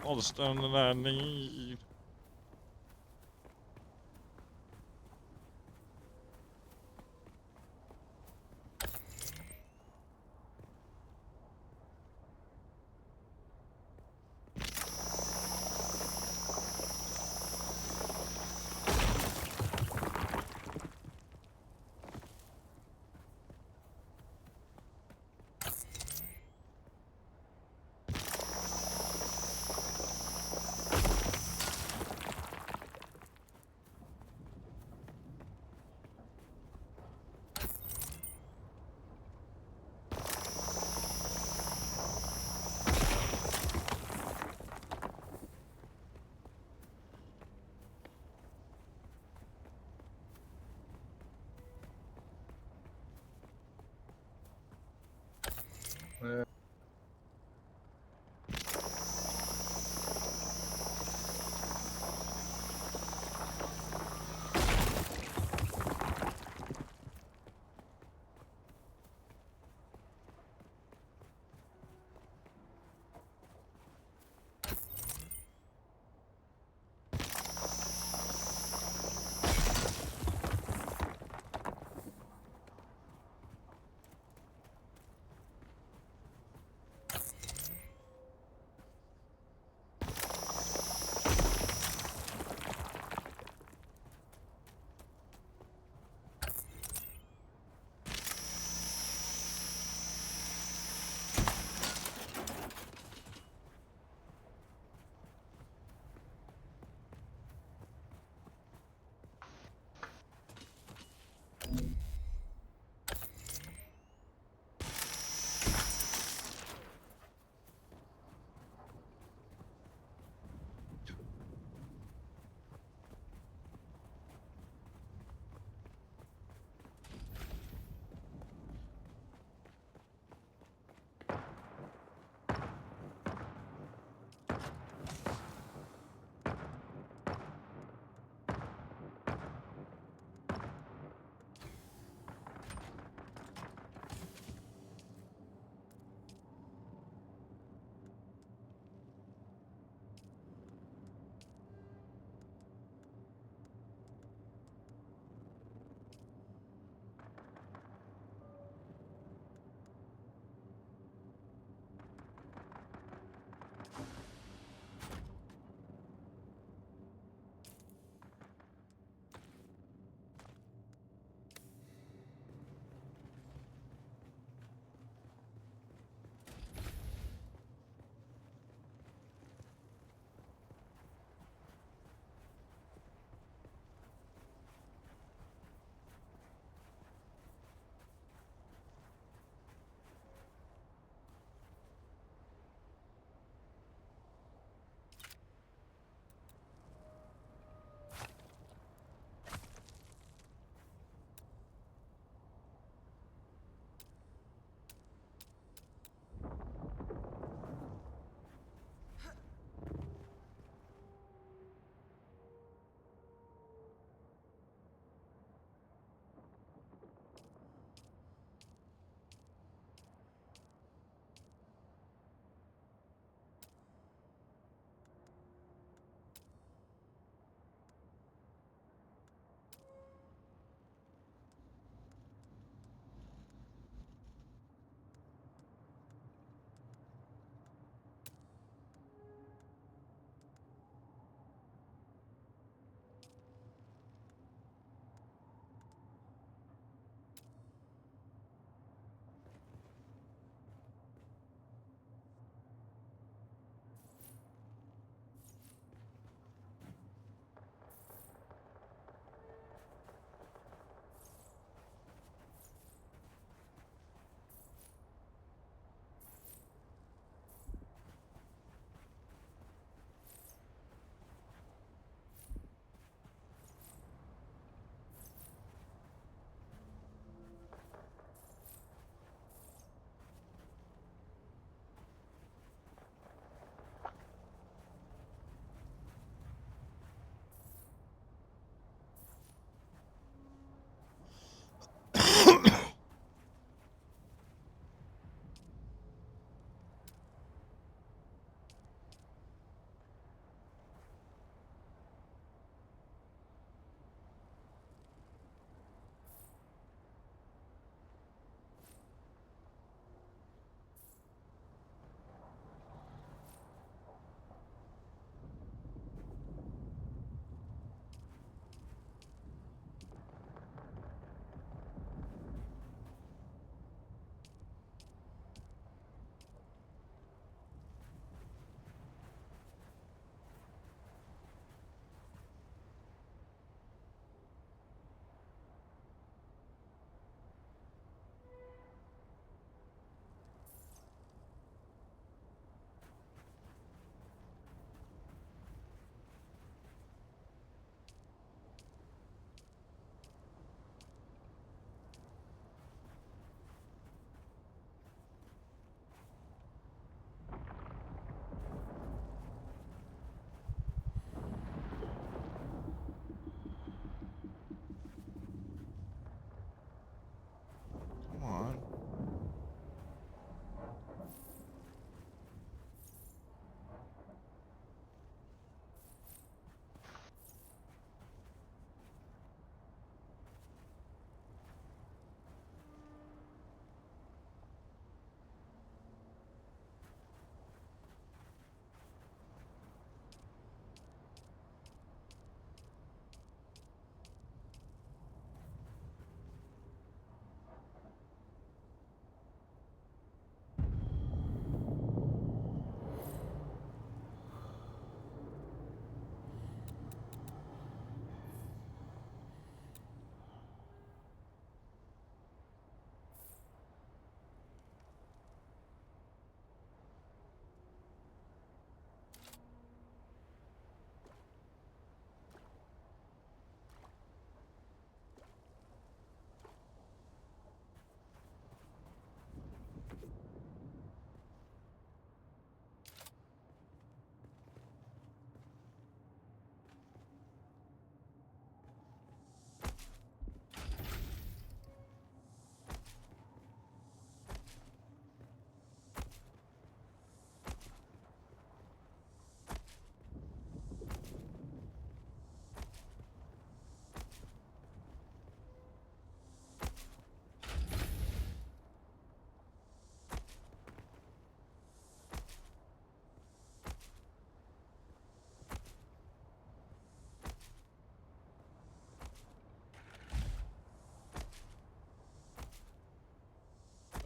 All the stone that I need.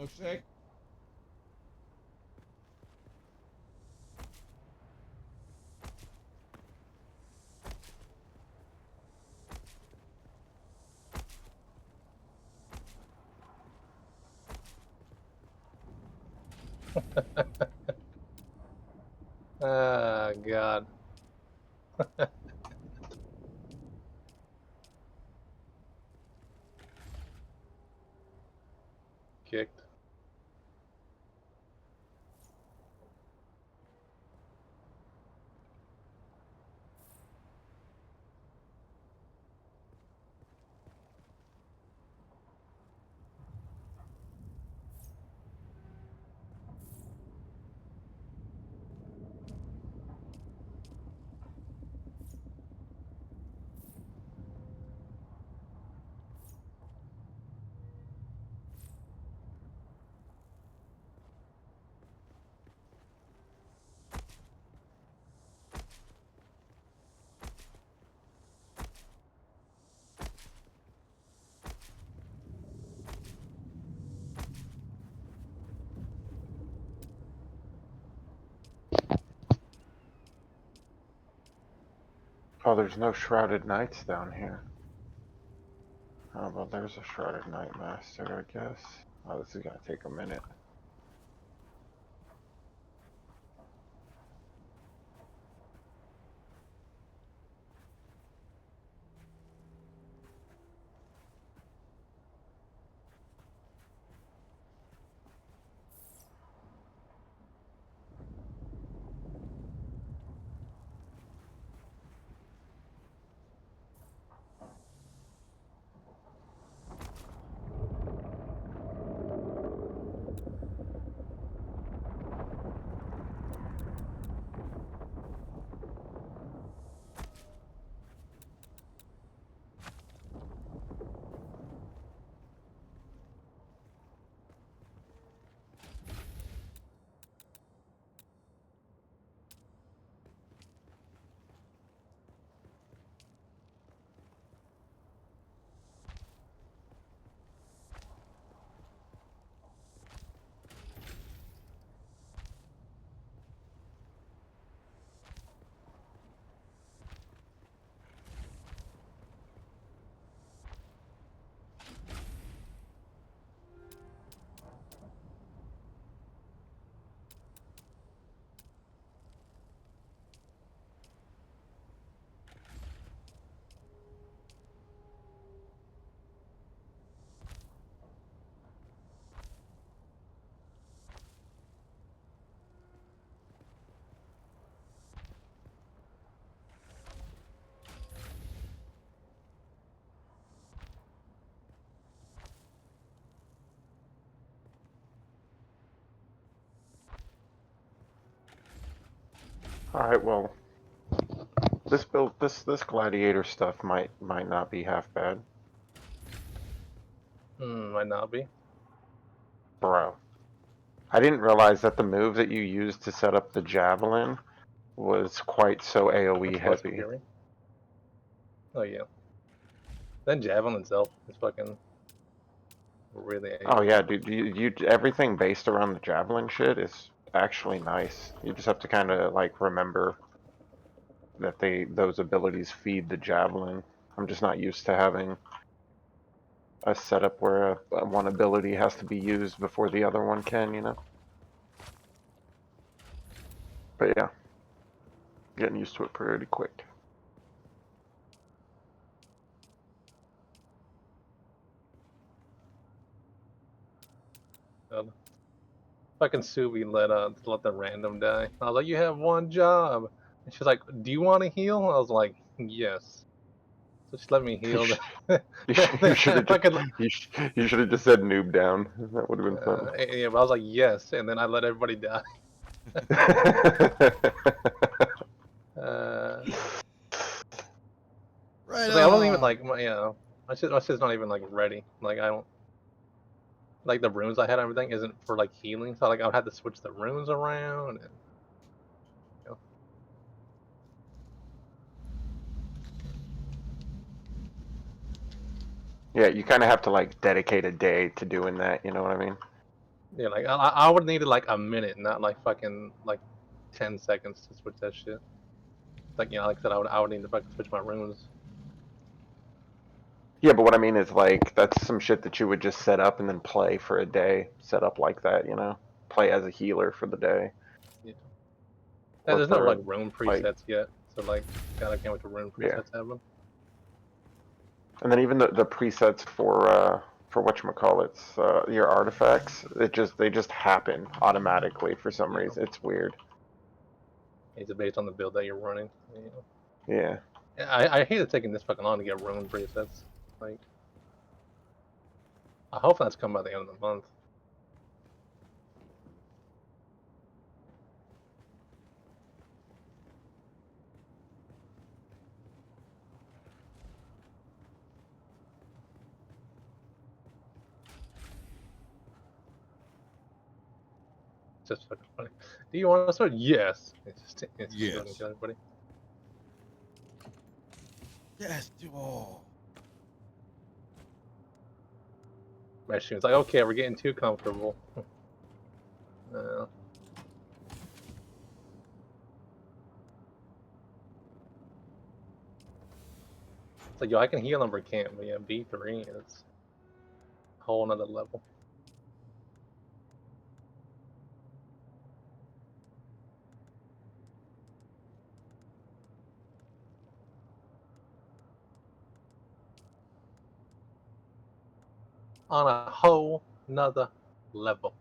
Milkshake? Ah, God. Kicked. Oh, there's no Shrouded Knights down here. Oh, well, there's a Shrouded Knight Master, I guess. Oh, this is gonna take a minute. Alright, well, this gladiator stuff might not be half bad. Might not be. Bro. I didn't realize that the move that you used to set up the javelin was quite so AoE Much less heavy. fury. Oh yeah. Then javelin itself is fucking really. Oh yeah, dude, you everything based around the javelin shit is actually nice. You just have to kind of like remember that those abilities feed the javelin. I'm just not used to having a setup where one ability has to be used before the other one can, you know? But yeah, getting used to it pretty quick. Fucking Subi let the random die. I was like, you have one job. And she's like, do you want to heal? I was like, yes. So just let me heal. You should have you should have just said noob down. That would have been fun. Yeah, but I was like, yes, and then I let everybody die. Right I wasn't even on. like, my shit's not even like ready. Like I don't like the runes I had and everything isn't for like healing. So like I would have to switch the runes around. And, Yeah, you kind of have to like dedicate a day to doing that, you know what I mean? Yeah, like I would need like a minute, not like fucking like 10 seconds to switch that shit. Like, you know, like I said, I would need to fucking switch my runes. Yeah, but what I mean is like that's some shit that you would just set up and then play for a day. Set up like that, you know, play as a healer for the day. Yeah. Or There's no for like rune like presets yet, so like, God, I can't wait to rune yeah. presets have them. And then even the presets for whatchamacallits, your artifacts, they just happen automatically for some Yeah. reason. It's weird. It's based on the build that you're running. You know? Yeah. I hate it taking this fucking long to get rune presets. Like, I hope that's come by the end of the month. It's just fucking funny. Do you want to start? Yes. It's just go and kill everybody. Yes, do all. Machine's like, okay, we're getting too comfortable. It's like, yo, I can heal number can't, but yeah, B3 is a whole nother level. On a whole nother level.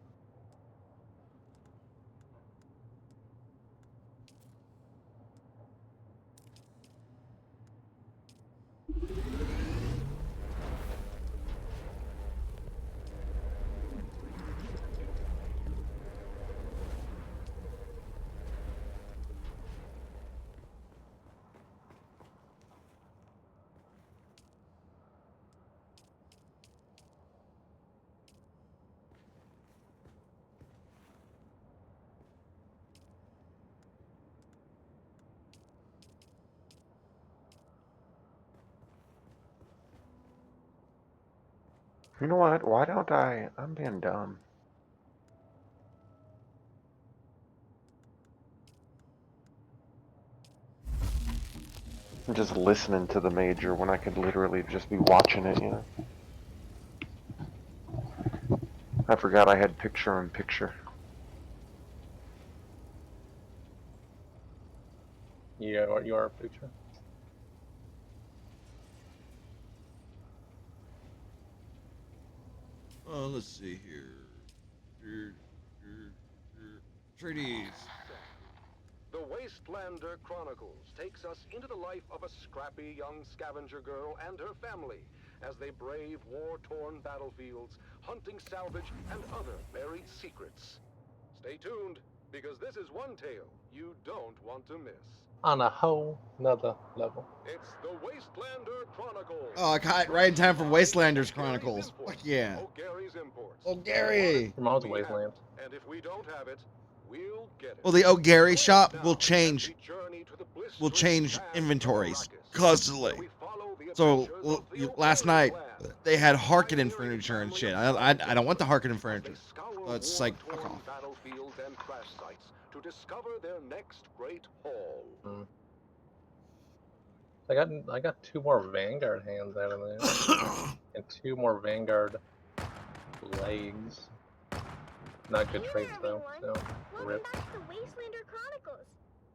You know what? Why don't I'm being dumb. I'm just listening to the major when I could literally just be watching it, you know? I forgot I had picture-in-picture. Yeah, you are a picture. Let's see here. Treaties. The Wastelander Chronicles takes us into the life of a scrappy young scavenger girl and her family as they brave war-torn battlefields, hunting salvage and other buried secrets. Stay tuned, because this is one tale you don't want to miss. On a whole nother level. It's the Wastelander Chronicles. Oh, I caught it right in time for Wastelanders Chronicles. Fuck yeah. O'Gary's Imports. Oh, Gary. Your mom's a wasteland. And if we don't have it, we'll get it. Well, the O'Gary shop will change inventories constantly. So last night they had Harkonnen furniture and shit. I don't want the Harkonnen furniture. So it's like fuck off. Battlefields and crash sites to discover their next great haul. I got 2 more Vanguard hands out of there. And 2 more Vanguard legs. Not good traits though. So rip. Welcome back to the Wastelander Chronicles.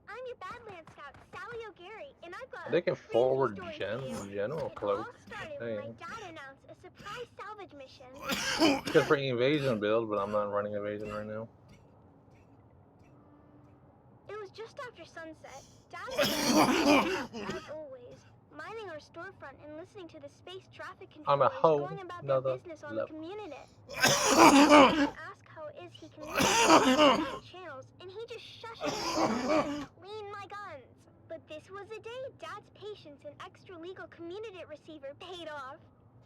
I'm your Badlands Scout, Sally O'Gary, and I've got They can forward general general It cloak. all started when my dad announced a surprise salvage mission. Good for invasion build, but I'm not running invasion right now. It was just after sunset. Dad was as always, minding our storefront and listening to the space traffic I'm a controllers whole going about their nother business on level. the community. I ask how it is he can read the channels, and he just shushes me. Clean my guns. But this was a day Dad's patience and extra-legal community receiver paid off.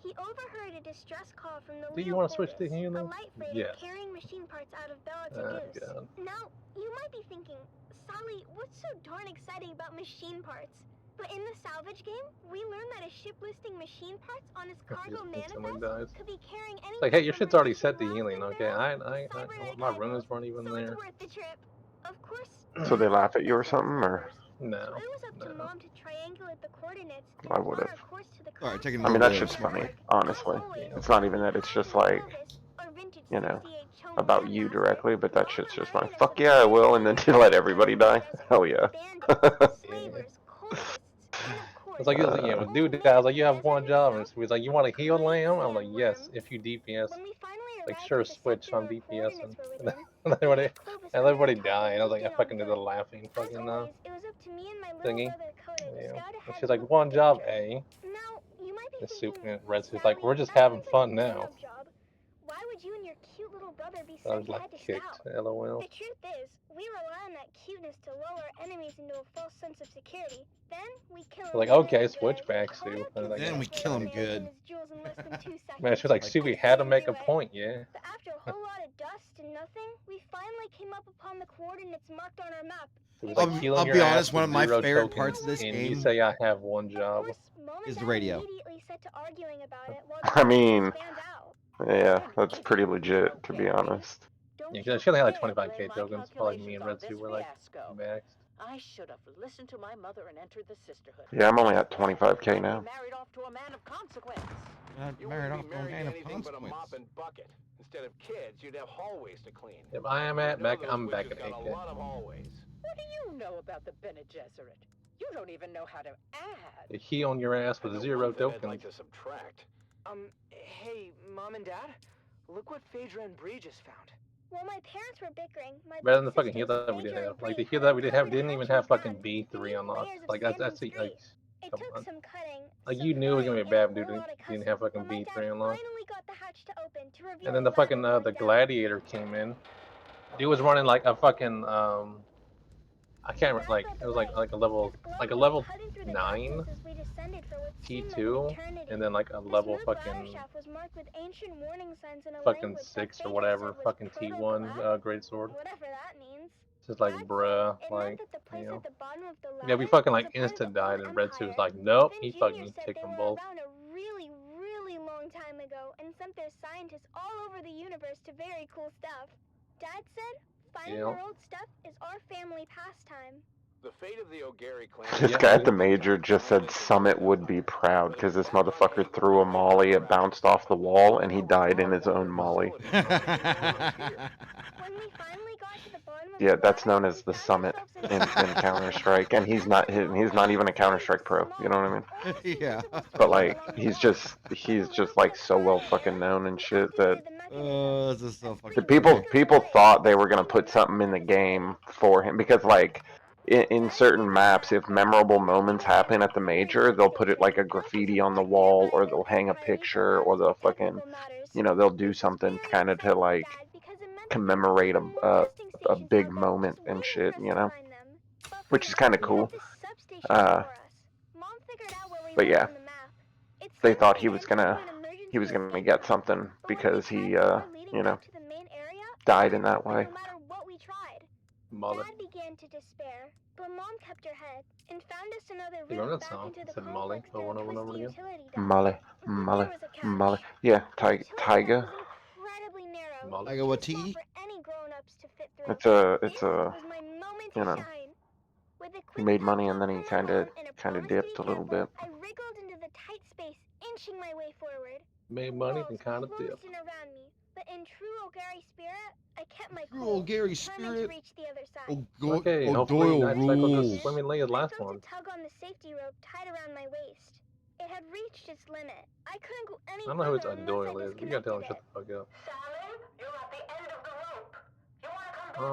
He overheard a distress call from the Do you want to switch to Leopoldus, a healing? light freighter Yes. carrying machine parts out of Bella to Goose. God. Now, you might be thinking, Sally, what's so darn exciting about machine parts? But in the salvage game, we learned that a ship listing machine parts on its cargo instantly manifest dies. could be carrying It's anything like, hey, your from shit's already set to Russian healing. Ralston Okay, barrels to cybernetic my hypos, runes weren't even so there. it's worth the trip. Of course, So they Dad laugh had at you or best friends something, or numbers, so No, it was up to no. Mom to triangulate the coordinates and I plot would have. our course to the Sorry, crash taking a I site mean, little that bit in of shit's a funny, Pittsburgh. break. honestly. As always, It's not even that. It's we just had like, Clovis, our vintage you know, 68 Chone about you Jam Master, directly, but that Mom shit's just funny. reminded us Fuck of the yeah, I great will, and then dangers you of let the everybody Arizona die. desert. Hell yeah. Bandits, slavers, cultists, and of course, It's like, yeah, the when old dude man dies, of like, the you have desert one job, and himself, he's like, you want to heal couldn't lamb? I'm like, stand yes, worms. if you DPS. When we finally Like, arrived sure, at the switch, sector I'm our DPS, coordinates were and within, and we everybody, met Clovis and under everybody the top of died. a I was like, I beacon on fucking did the foot. laughing As fucking always, it was up to me and my little thingy. brother Coda to Yeah. scout And ahead she's and like, look for one job, danger. eh? Now, you might be This thinking, super Red Suit's like, Sally, we're just that having sounds like fun a now. grown-up job. Why would you and your cute little brother be I sent was like, ahead to kicked, scout? lol. The truth is, we rely on that cuteness to lull our enemies into a false sense of security. Then we kill them Like, very okay, good. switch back, Coda Sue. I was like, Then yeah, we conveniently kill him okay. abandoned good. his jewels in less than 2 seconds. Man, she's like, Like, Sue, we had to make a Anyway, point, yeah. but after a whole lot of dust and nothing, we finally came up upon the coordinates marked on our map. It was And like what healing I'll your be ass honest, one with of my 0 favorite tokens, parts of this and you game say I have one Of job. course, Mom and is the Dad radio. immediately set to arguing about it while I the mean, fans out. yeah, that's pretty legit, to be honest. Yeah, she only had like 25k tokens. Probably me and Red Suit were like maxed. I should have listened to my mother and entered the sisterhood. Yeah, I'm only at 25k now. Married off to a man of consequence. Not You married wouldn't off be to a married man to of anything but a mop consequence. and bucket. Instead of kids, you'd have hallways to clean. Yep, I am at You know back. those I'm back witches at got a 8k. lot of hallways. What do you know about the Bene Gesserit? You don't even know how to add. He on your ass with I know 0 one thing I'd tokens. like to subtract. Hey, Mom and Dad? Look what Phaedra and Bree just found. While my parents were bickering, my Better big than the fucking heal sisters, that we did Phaedra have. and Like Bree, the heal had that we did have uncovered didn't a even hatch in have the fucking gun B3 beneath unlocked. layers of Like sand that's and the like. scree. It Come took on. some cutting, Like some you knew it was gonna prying, be a and a bad dude. whole lot of Didn't cussing, have fucking but my B3 dad unlocked. finally got the hatch to open to reveal And then a the fucking ladder the going down. gladiator came in. Dude was running like a fucking I can't remember, like it was like a level His glove was 9 cutting through the darkness as we descended for what seemed like an T2, eternity. and then like a The level smooth ladder fucking shaft was marked with ancient warning signs in a fucking language 6 that or Phaedra whatever said was fucking T1 proto-galactic, great sword. whatever that means. It's just like Dad bruh, said it like meant that the place you know. at the bottom of the Yeah, ladder we fucking was like a part of instant the died, old and Red Suit was empire. like, nope, Finn he Jr. fucking said kicked they them were both. around a really, really long time ago and sent their scientists all over the universe to very cool stuff. Dad said finding their old stuff is our family pastime. The fate of the O'Gary clan. This guy at the major just said Summit would be proud because this motherfucker threw a molly, it bounced off the wall, and he died in his own molly. When we finally got to the bottom of Yeah, the that's ladder, known as we the found Summit ourselves in in Counter-Strike, and he's not even a Counter-Strike pro. You know what I mean? Yeah. But like, he's just like so well fucking known and shit that This is so the fucking people thought they were gonna put something in the game for him because like in certain maps, if memorable moments happen at the major, they'll put it like a graffiti on the wall, or they'll hang a picture, or they'll fucking, you know, they'll do something kind of to like commemorate a big moment and shit, you know, which is kind of cool. But yeah, they thought he was gonna get something because he you know, died in that way. Mother. Dad began to despair, but Mom kept her head and found us another You route remember that back song? into It the said Molly complex over and to over and twist over the again. utility duct. Molly, But Molly, there was a catch. Molly. Yeah, The utility duct Tyga. was incredibly narrow, Molly. Tiger too Wati? small for any grown-ups to fit through. It's a This was my moment you to know, shine. With a he quick made pep money and talk then he from my mom and a kind of promise to dipped be a little careful, bit. I wriggled into the tight space, inching my way forward. Made money, then Walls kind of closed dip. in around me, but in true O'Gary spirit, I kept my True cool, O'Gary determined to spirit. reach the other side. Okay, hopefully O'Doyle Night Cycle rules. just swimming late as last I felt one. a tug on the safety rope tied around my waist. It had reached its limit. I couldn't go any I don't know who further it's unless I O'Doyle is. We gotta tell him disconnected shut the it. fuck up. Salmon, you're at the end of the rope. You wanna come back?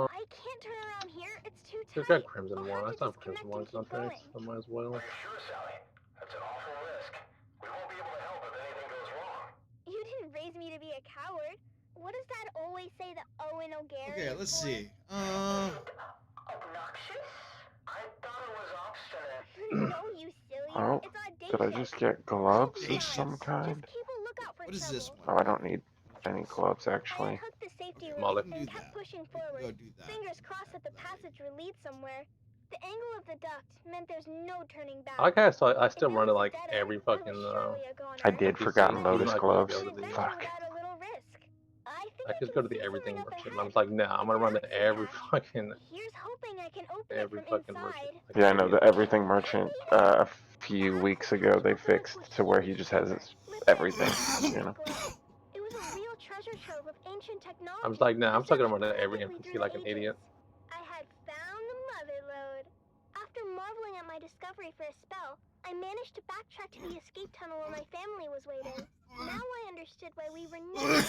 I can't turn around here. It's too They've tight. got Crimson I'll War. I have to still have disconnect Crimson War and keep contracts. going. I might as well. Are you sure, Sally? That's an awful risk. We won't be able to help if anything goes wrong. You didn't raise me to be a coward. What does Dad always say that Owen O'Gary Okay, is let's for? see. Obnoxious? I thought it was obstinate. No, you silly. Oh, It's did I audacious. just get gloves of Audacious. some kind? Just keep a lookout for What is this trouble. one? Oh, I don't need any gloves I actually. unhooked the safety Molly. rope and Do kept that. pushing We can forward, go do that. fingers crossed that the passage would lead somewhere. The angle of the duct meant there's no turning back. I like how I still If it run it was a like dead every end, I was fucking surely a goner. I did PC, Forgotten even Lotus though I wouldn't be gloves. able to do it. Fuck. At a little risk. I think I I just can go to the see everything something up merchant. ahead. I'm just like, nah, I'm gonna run It's to an every access fucking Here's hoping I can open every it from fucking merchant. inside. Like Yeah, I an know idiot. the Everything Merchant a few weeks ago they fixed to where he just has his everything, you know. It was a real treasure trove of ancient technology. I'm just like, nah, I'm still gonna run to every perfectly NPC through like the an ages. idiot. I had found the mother lode. After marveling at my discovery for a spell, I managed to backtrack to the escape tunnel where my family was waiting. Now I understood why we were never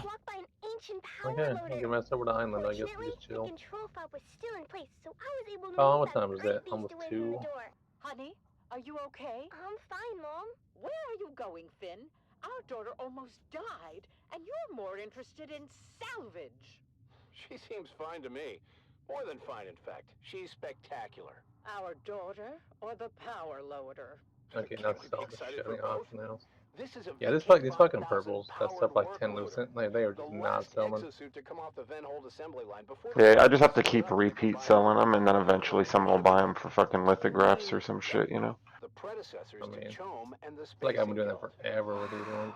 blocked by an ancient power Okay, loader. I can mess over the island. I guess we Fortunately, just the chill. control fob was still in place, so I was able to Oh, move what that time is great that? beast Almost away from 2. the door. Honey, are you okay? I'm fine, Mom. Where are you going, Finn? Our daughter almost died, and you're more interested in salvage. She seems fine to me. More than fine, in fact. She's spectacular. Our daughter or the power loader? Okay, Can't now we be stop excited shutting for off both? now. This is a Yeah, these VK5000 fucking purples, that stuff like powered 10 work lucent, loader. they are The just not last selling. exosuit to come off the Venhold assembly line before Yeah, I the just have to split keep up into repeat combined selling them, arms. and then eventually someone will buy them for fucking lithographs or some shit, you know. The predecessors I mean, to Chome and the I feel like I've been Spacing doing that Guild. forever with these ones.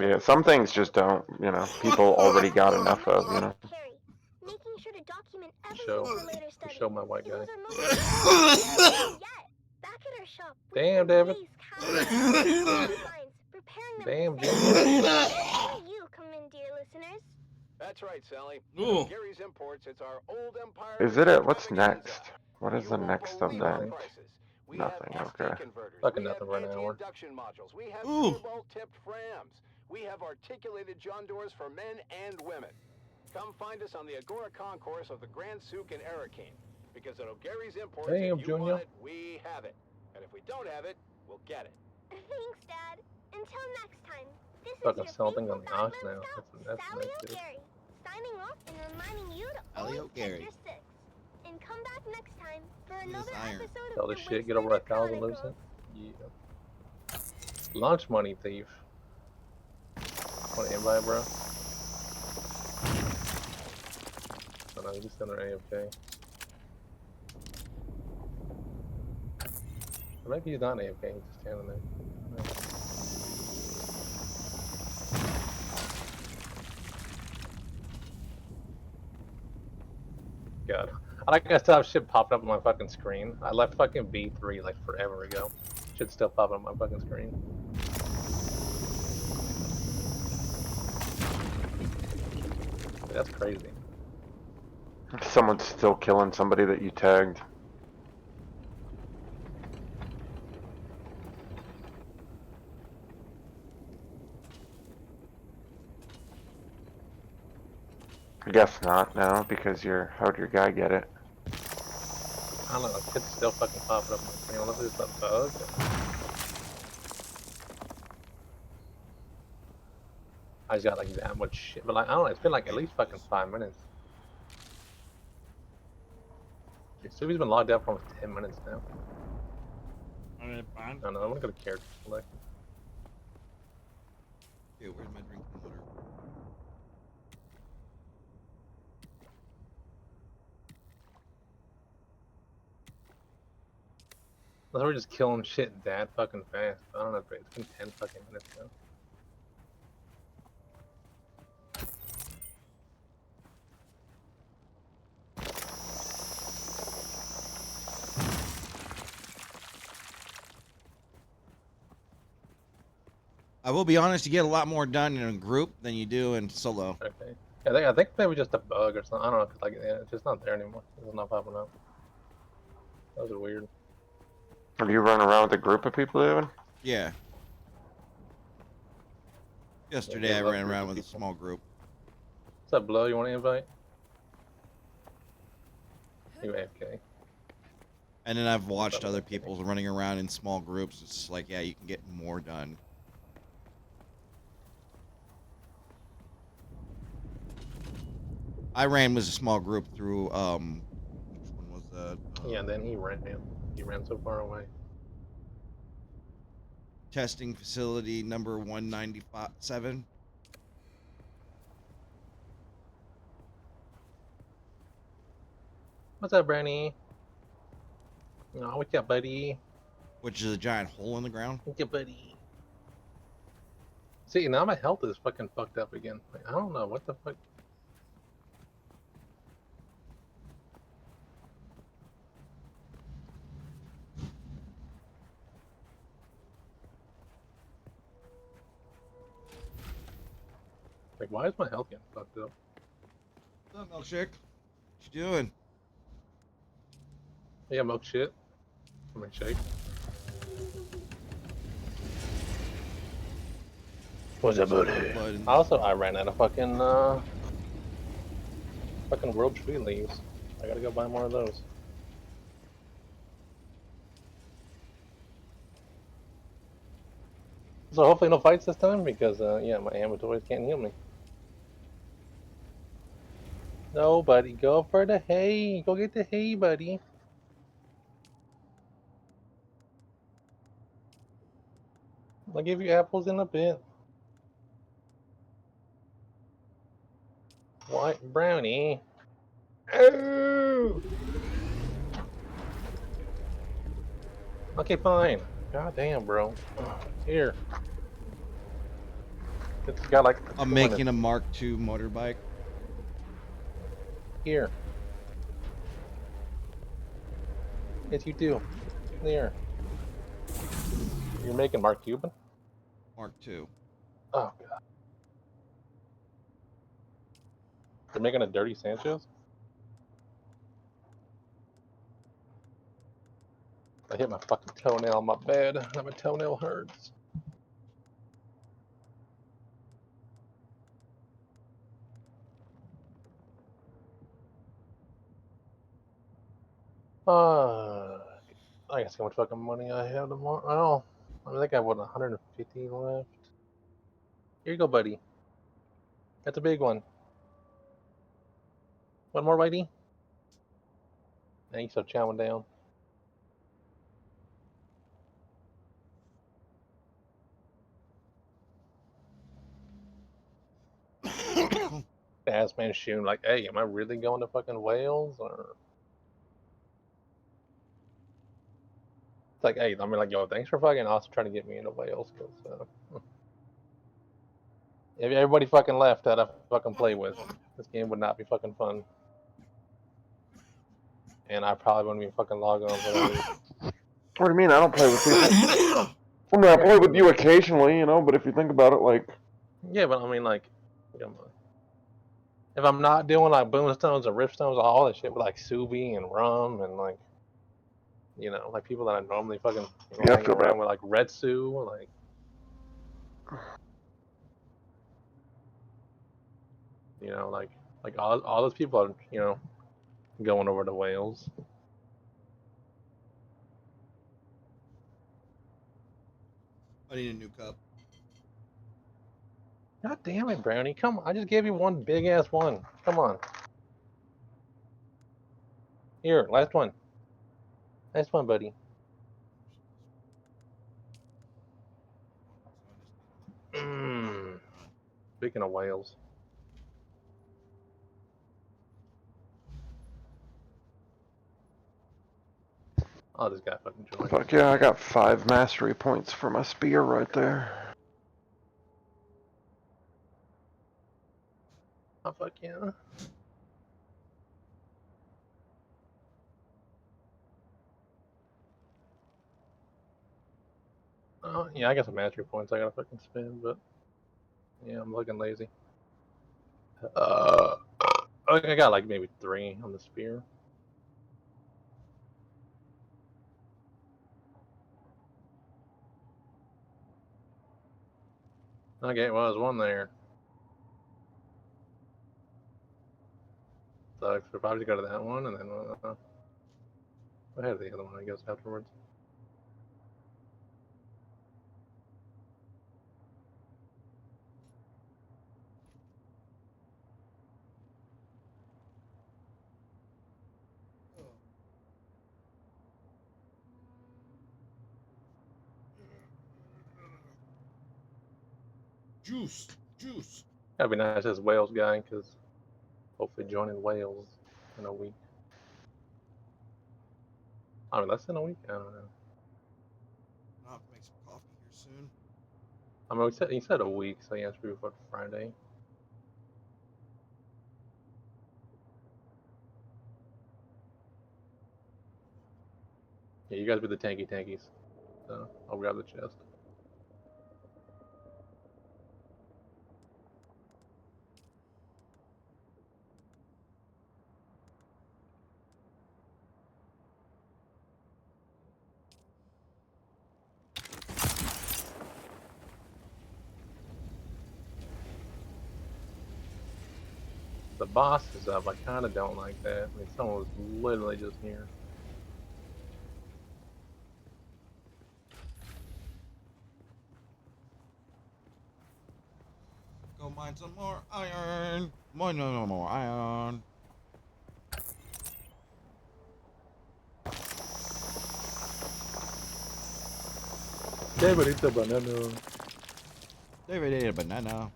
Yeah, some things just don't, you know, people already got enough of, you know. Carrie, making sure to document everything Show, for later to study. show my white It guy. was our most important yet. Back at our shop, we Damn, spent David. days counting lines, preparing them Damn, for sale. Junior. Where you come in, dear listeners. That's right, Sally. Ooh. Gary's Imports, it's our old empire. Is it what's next? What is You the won't next of believe that? our prices. We Nothing, have okay. SD converters. Fucking We have nothing for an hour. anti-induction modules. We have Ooh. cobalt-tipped frams. We have articulated John doors for men and women. Come find us on the Agora Concourse of the Grand Souk in Arakeen. Because at O'Gary's Imports, Damn, if you Junior. want it, we have it. And if we don't have it, we'll get it. Thanks, Dad. Until next time, this Fucking is your sell things faithful on the auction background now. scout, That's Sally nice, dude. O'Gary, signing off and reminding you to Sally always O'Gary. check your six. And come back next time for Look at another this iron. episode Sell of this the shit, get over 1,000 Chronicles. lucent. Yeah. Launch money thief. Want to invite, bro? Oh no, he's just under AFK. Or maybe he's not AFK, he's just standing there. God. I like I still have shit popping up on my fucking screen. I left fucking B3 like forever ago. Shit's still popping up on my fucking screen. That's crazy. Someone's still killing somebody that you tagged. I guess not now, because how'd your guy get it? I don't know, like shit's still fucking popping up on my screen. I don't know if it's a bug. I just got like that much shit, but like I don't know, it's been like at least fucking 5 minutes. Subi's been logged out for almost 10 minutes now. Alright, fine. I don't know, I'm gonna go to character select. Okay, where's my drinking water? We're just killing shit that fucking fast. I don't know, it's been 10 fucking minutes now. I will be honest, you get a lot more done in a group than you do in solo. Okay. I think maybe just a bug or something. I don't know, cause like yeah, it's just not there anymore. It's not popping up. That was weird. Are you running around with a group of people, David? Yeah. Yesterday Yeah, I love ran group around of with a people. small group. What's up, Blow? You want to invite? You AFK. And then I've watched other people running around in small groups. It's just like, yeah, you can get more done. I ran with a small group through, which one was that? Yeah, and then he ran. He ran so far away. Testing facility number 197. What's up, Brownie? Oh, what's up, buddy? Which is a giant hole in the ground. What's up, buddy? See, now my health is fucking fucked up again. Like, I don't know what the fuck. Like, why is my health getting fucked up? What's up, milkshake? What you doing? Yeah, milk shit. I mean, shake. What's up, buddy? Also, I ran out of fucking world tree leaves. I gotta go buy more of those. So hopefully no fights this time because yeah, my inventories can't heal me. No, buddy, go for the hay. Go get the hay, buddy. I'll give you apples in a bit. White brownie. Oh! Okay, fine. God damn, bro. Here. It's got like. I'm making a Mark II motorbike. Here. Yes, you do. There. You're making Mark Cuban? Mark II. Oh, God. You're making a dirty Sanchez? I hit my fucking toenail on my bed. Now my toenail hurts. I guess how much fucking money I have tomorrow. Oh, I think I have what, 150 left. Here you go, buddy. That's a big one. One more, Whitey? Now you start chowing down. Ass man shooting like, hey, am I really going to fucking Wales or? It's like, hey, I mean, like, yo, thanks for fucking also trying to get me into Wales, because if everybody fucking left that I fucking play with, this game would not be fucking fun. And I probably wouldn't be fucking logging on for that. What do you mean? I don't play with people. I mean, I play with you occasionally, you know, but if you think about it, like... Yeah, but I mean, like, come on. If I'm not doing, like, boomstones and ripstones, all that shit with, like, Subi and Rum and, like, you know, like, people that I normally fucking hang around with, like, Red Sue, like... You know, like all those people are, you know, going over to Wales. I need a new cup. God damn it, Brownie. Come on. I just gave you one big ass one. Come on. Here, last one. Last one, buddy. Speaking of Wales. Oh, this guy fucking joined. Fuck yeah, I got 5 mastery points for my spear right there. Oh, fuck yeah. Oh, yeah, I got some mastery points I gotta fucking spend, but yeah, I'm looking lazy. I got like maybe 3 on the spear. Okay, well, there's one there. So I should probably go to that one and then I have the other one, I guess, afterwards. Juice. That'd be nice as Wales guy, because hopefully joining Wales in a week. I mean, less than a week. I don't know. I'll have to make some coffee here soon. I mean, he said a week, so yeah, it's for Friday. Yeah, you guys be the tankies. So I'll grab the chest. The boss is up. I kind of don't like that. I mean, someone was literally just here. Go mine some more iron. No more iron. David eats a banana. David ate a banana.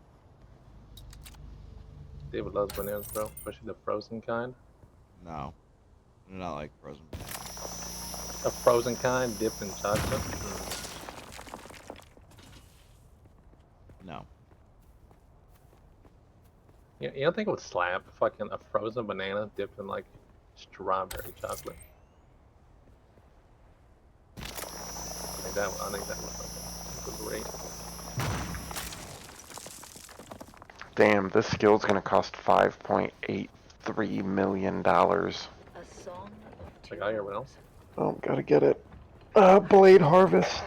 David loves bananas, bro, especially the frozen kind. No, I do not like frozen bananas. A frozen kind dipped in chocolate. No. You don't think it would slap fucking a frozen banana dipped in like strawberry chocolate? I think that would fucking great. Damn, this skill's gonna cost $5.83 million. Like I hear what else? Oh, gotta get it. Blade Harvest.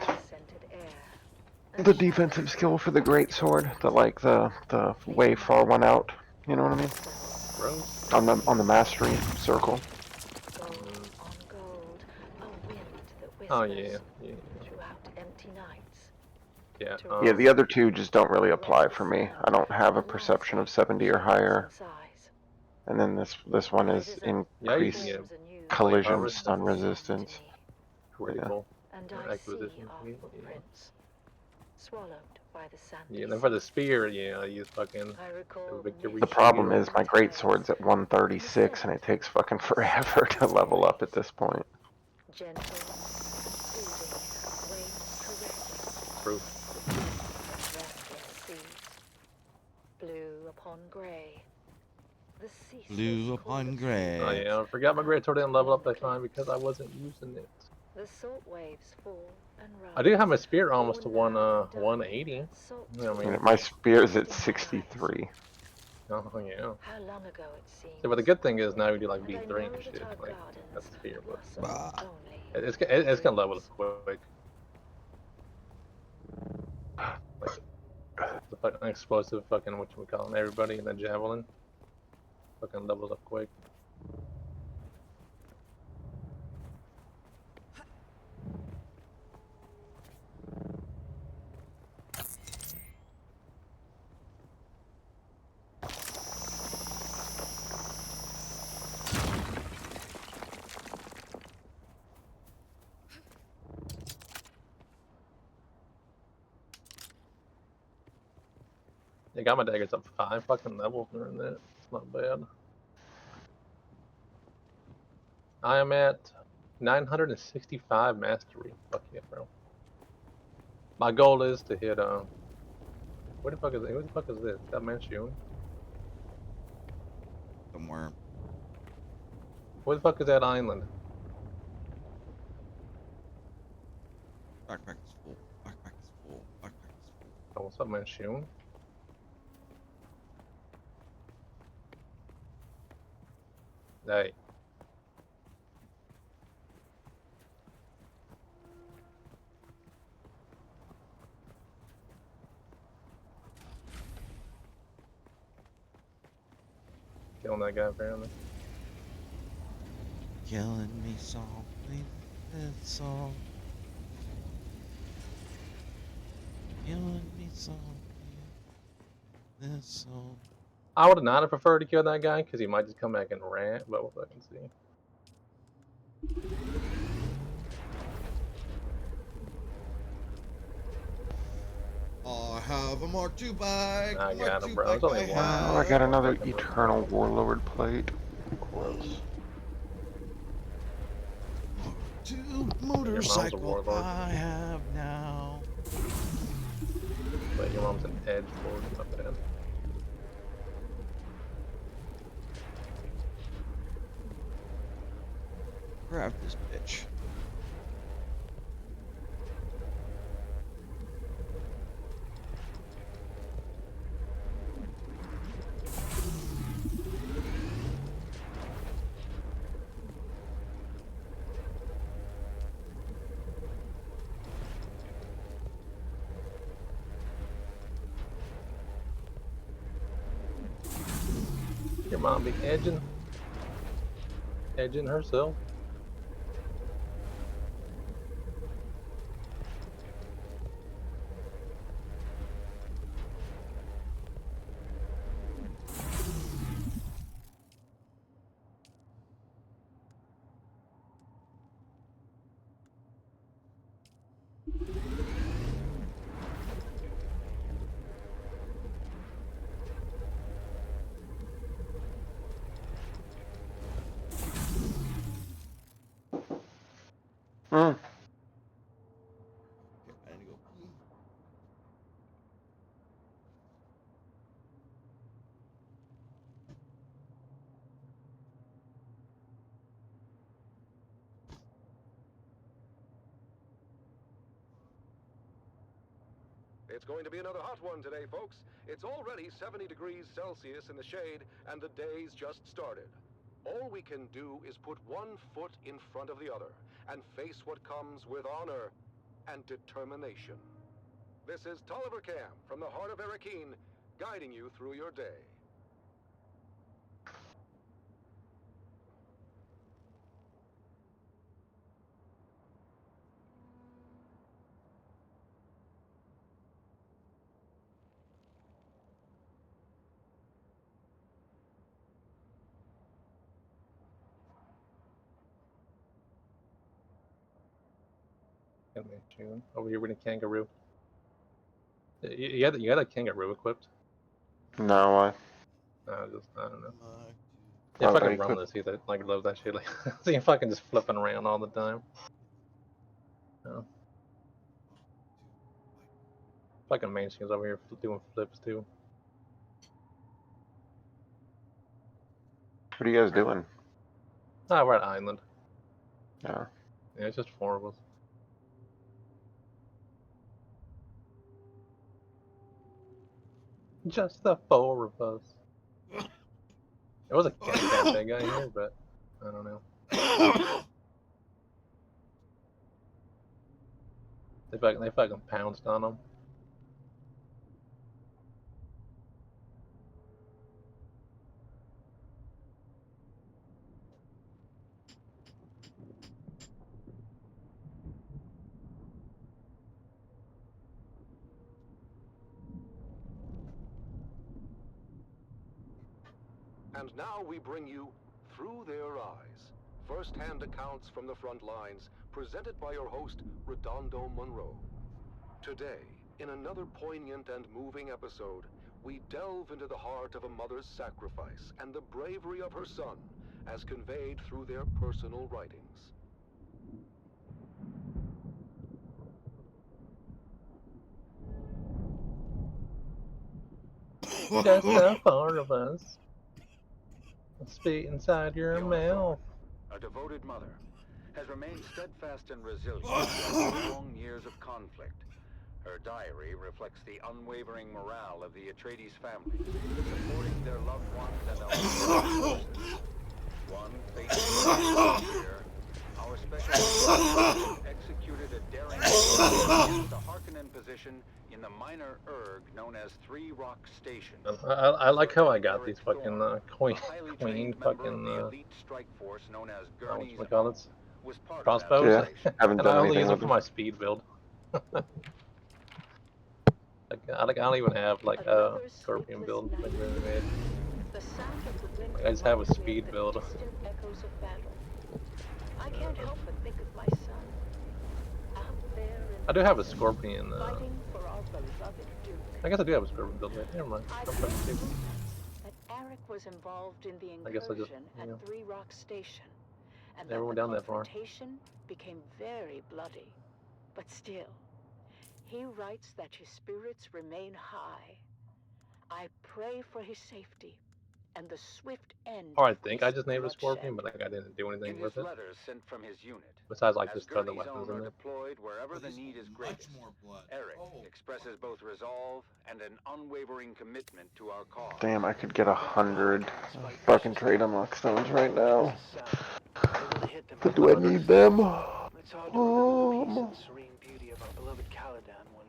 The defensive skill for the great sword, the way far one out. You know what I mean? Rose? On the mastery circle. Oh yeah. Yeah. Yeah, the other two just don't really apply for me. I don't have a perception of 70 or higher. And then this one is increased collision stun resistance. Pretty cool. Acquisition. Yeah, then for the spear, yeah, I use fucking victory. The problem is my great sword's at 136 and it takes fucking forever to level up at this point. True. Blue upon gray. Blue upon gray. Oh yeah, I forgot my great sword didn't level up that time because I wasn't using it. The salt waves fall and rise. I do have my spear almost to 180. You know what I mean? My spear's at 63. Oh yeah. How long ago it seems. Yeah, but the good thing is now we do like B3 and shit. Like that's the spear, but it's gonna level up quick. Like the fucking explosive fucking whatchamacallit, everybody and the javelin fucking levels up quick. I got my daggers up 5 fucking levels during that. It's not bad. I am at 965 mastery. Fuck yeah, bro. My goal is to hit what the fuck is it? Who the fuck is this? Is that Manchun? Somewhere. Where the fuck is that island? Backpack is full. Backpack is full. Backpack is full. Oh, what's up, Manchun? Hey. Killing that guy apparently. Killing me softly with this song. Killing me softly with this song. I would not have preferred to kill that guy because he might just come back and rant, but we'll fucking see. I have a Mark II bag. I got him, bro. It's only one. Oh, I got another Eternal Warlord plate. Gross. to motorcycle warlord. I have now. Wait, your mom's an edge lord. My bad. Grab this bitch. Your mom be edging herself. Hmm. Okay, I need to go pee. It's going to be another hot one today, folks. It's already 70 degrees Celsius in the shade, and the day's just started. All we can do is put one foot in front of the other and face what comes with honor and determination. This is Tolliver Cam from the heart of Arakeen, guiding you through your day. Over here with a kangaroo. You got a kangaroo equipped? No, I I don't know. Like Yeah, Oh, fucking they run could- this. He like loves that shit. Like, see him fucking just flipping around all the time. Oh. Fucking Manchin's over here doing flips too. what are you guys doing? Ah, we're at Island. Yeah. Yeah, it's just 4 of us. Just the 4 of us. There was a cafe guy here, but I don't know. They fucking pounced on him. And now we bring you Through Their Eyes, first-hand accounts from the front lines, presented by your host, Redondo Monroe. Today, in another poignant and moving episode, we delve into the heart of a mother's sacrifice and the bravery of her son, as conveyed through their personal writings. Just the 4 of us. Spit inside your mouth. A devoted mother, has remained steadfast and resilient throughout long years of conflict. Her diary reflects the unwavering morale of the Atreides family, supporting their loved ones and our forces. One fateful year, our special forces executed a daring assault against the Harkonnen position in the minor erg known as 3 Rock Station. I like how I got these fucking queen fucking elite strike force known as Gurney's what call it? was part Crossbows. Yeah, haven't And I done only anything use them with for them. my speed build. I don't even have like a scorpion build like really made. I just have a speed build. I can't help but think of my son out there in I do have a scorpion. fighting for our beloved Duke. I guess I do have a scorpion build. Right? Never mind. I I'm couldn't fucking believe that Eric was involved in the I guess I just, incursion you know. at 3 Rock Station. and Never then went the down that far. confrontation became very bloody. But still, he writes that his spirits remain high. I pray for his safety and the swift end Oh, I of think this I just named a scorpion, bloodshed. but like I didn't do anything In with his it. letters sent from his unit, Besides, like, as just throw the Gurney's weapons own in are there. deployed wherever Oh, the this need will is be greatest, much more blood. Eric Oh. expresses both resolve and an unwavering commitment to our cause. Damn, I could get 100 fucking trade unlock stones right now. But do I need them? It's hard to remember the peace and serene beauty of our beloved Caladan when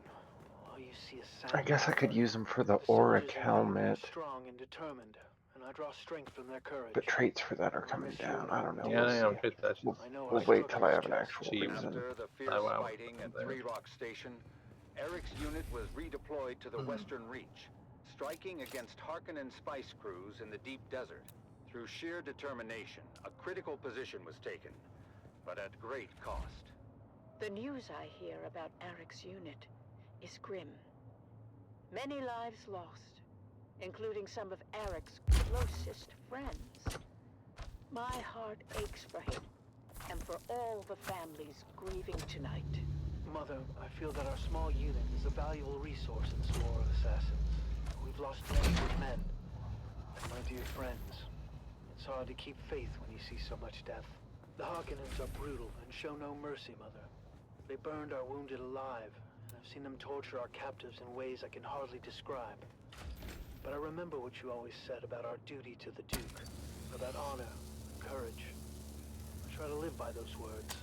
all you see is sand. I guess I could use them for the The soldiers auric in Dune are helmet. strong and determined, and I draw strength from their courage. But traits for that are I coming miss you down. and I all don't know. we Yeah, We'll do. I am. see. Traits that shit. I know We'll our wait till I struggle have is an just. actual Cheap. reason. After the fierce Oh, wow. fighting at Three Rock Station, Eric's unit was redeployed to the Western Reach, striking against Harkonnen spice crews in the deep desert. Through sheer determination, a critical position was taken, but at great cost. The news I hear about Eric's unit is grim. Many lives lost, including some of Eric's closest friends. My heart aches for him and for all the families grieving tonight. Mother, I feel that our small unit is a valuable resource in this war of assassins. We've lost many good men, and my dear friends. It's hard to keep faith when you see so much death. The Harkonnens are brutal and show no mercy, Mother. They burned our wounded alive, and I've seen them torture our captives in ways I can hardly describe. But I remember what you always said about our duty to the Duke, about honor and courage. I try to live by those words,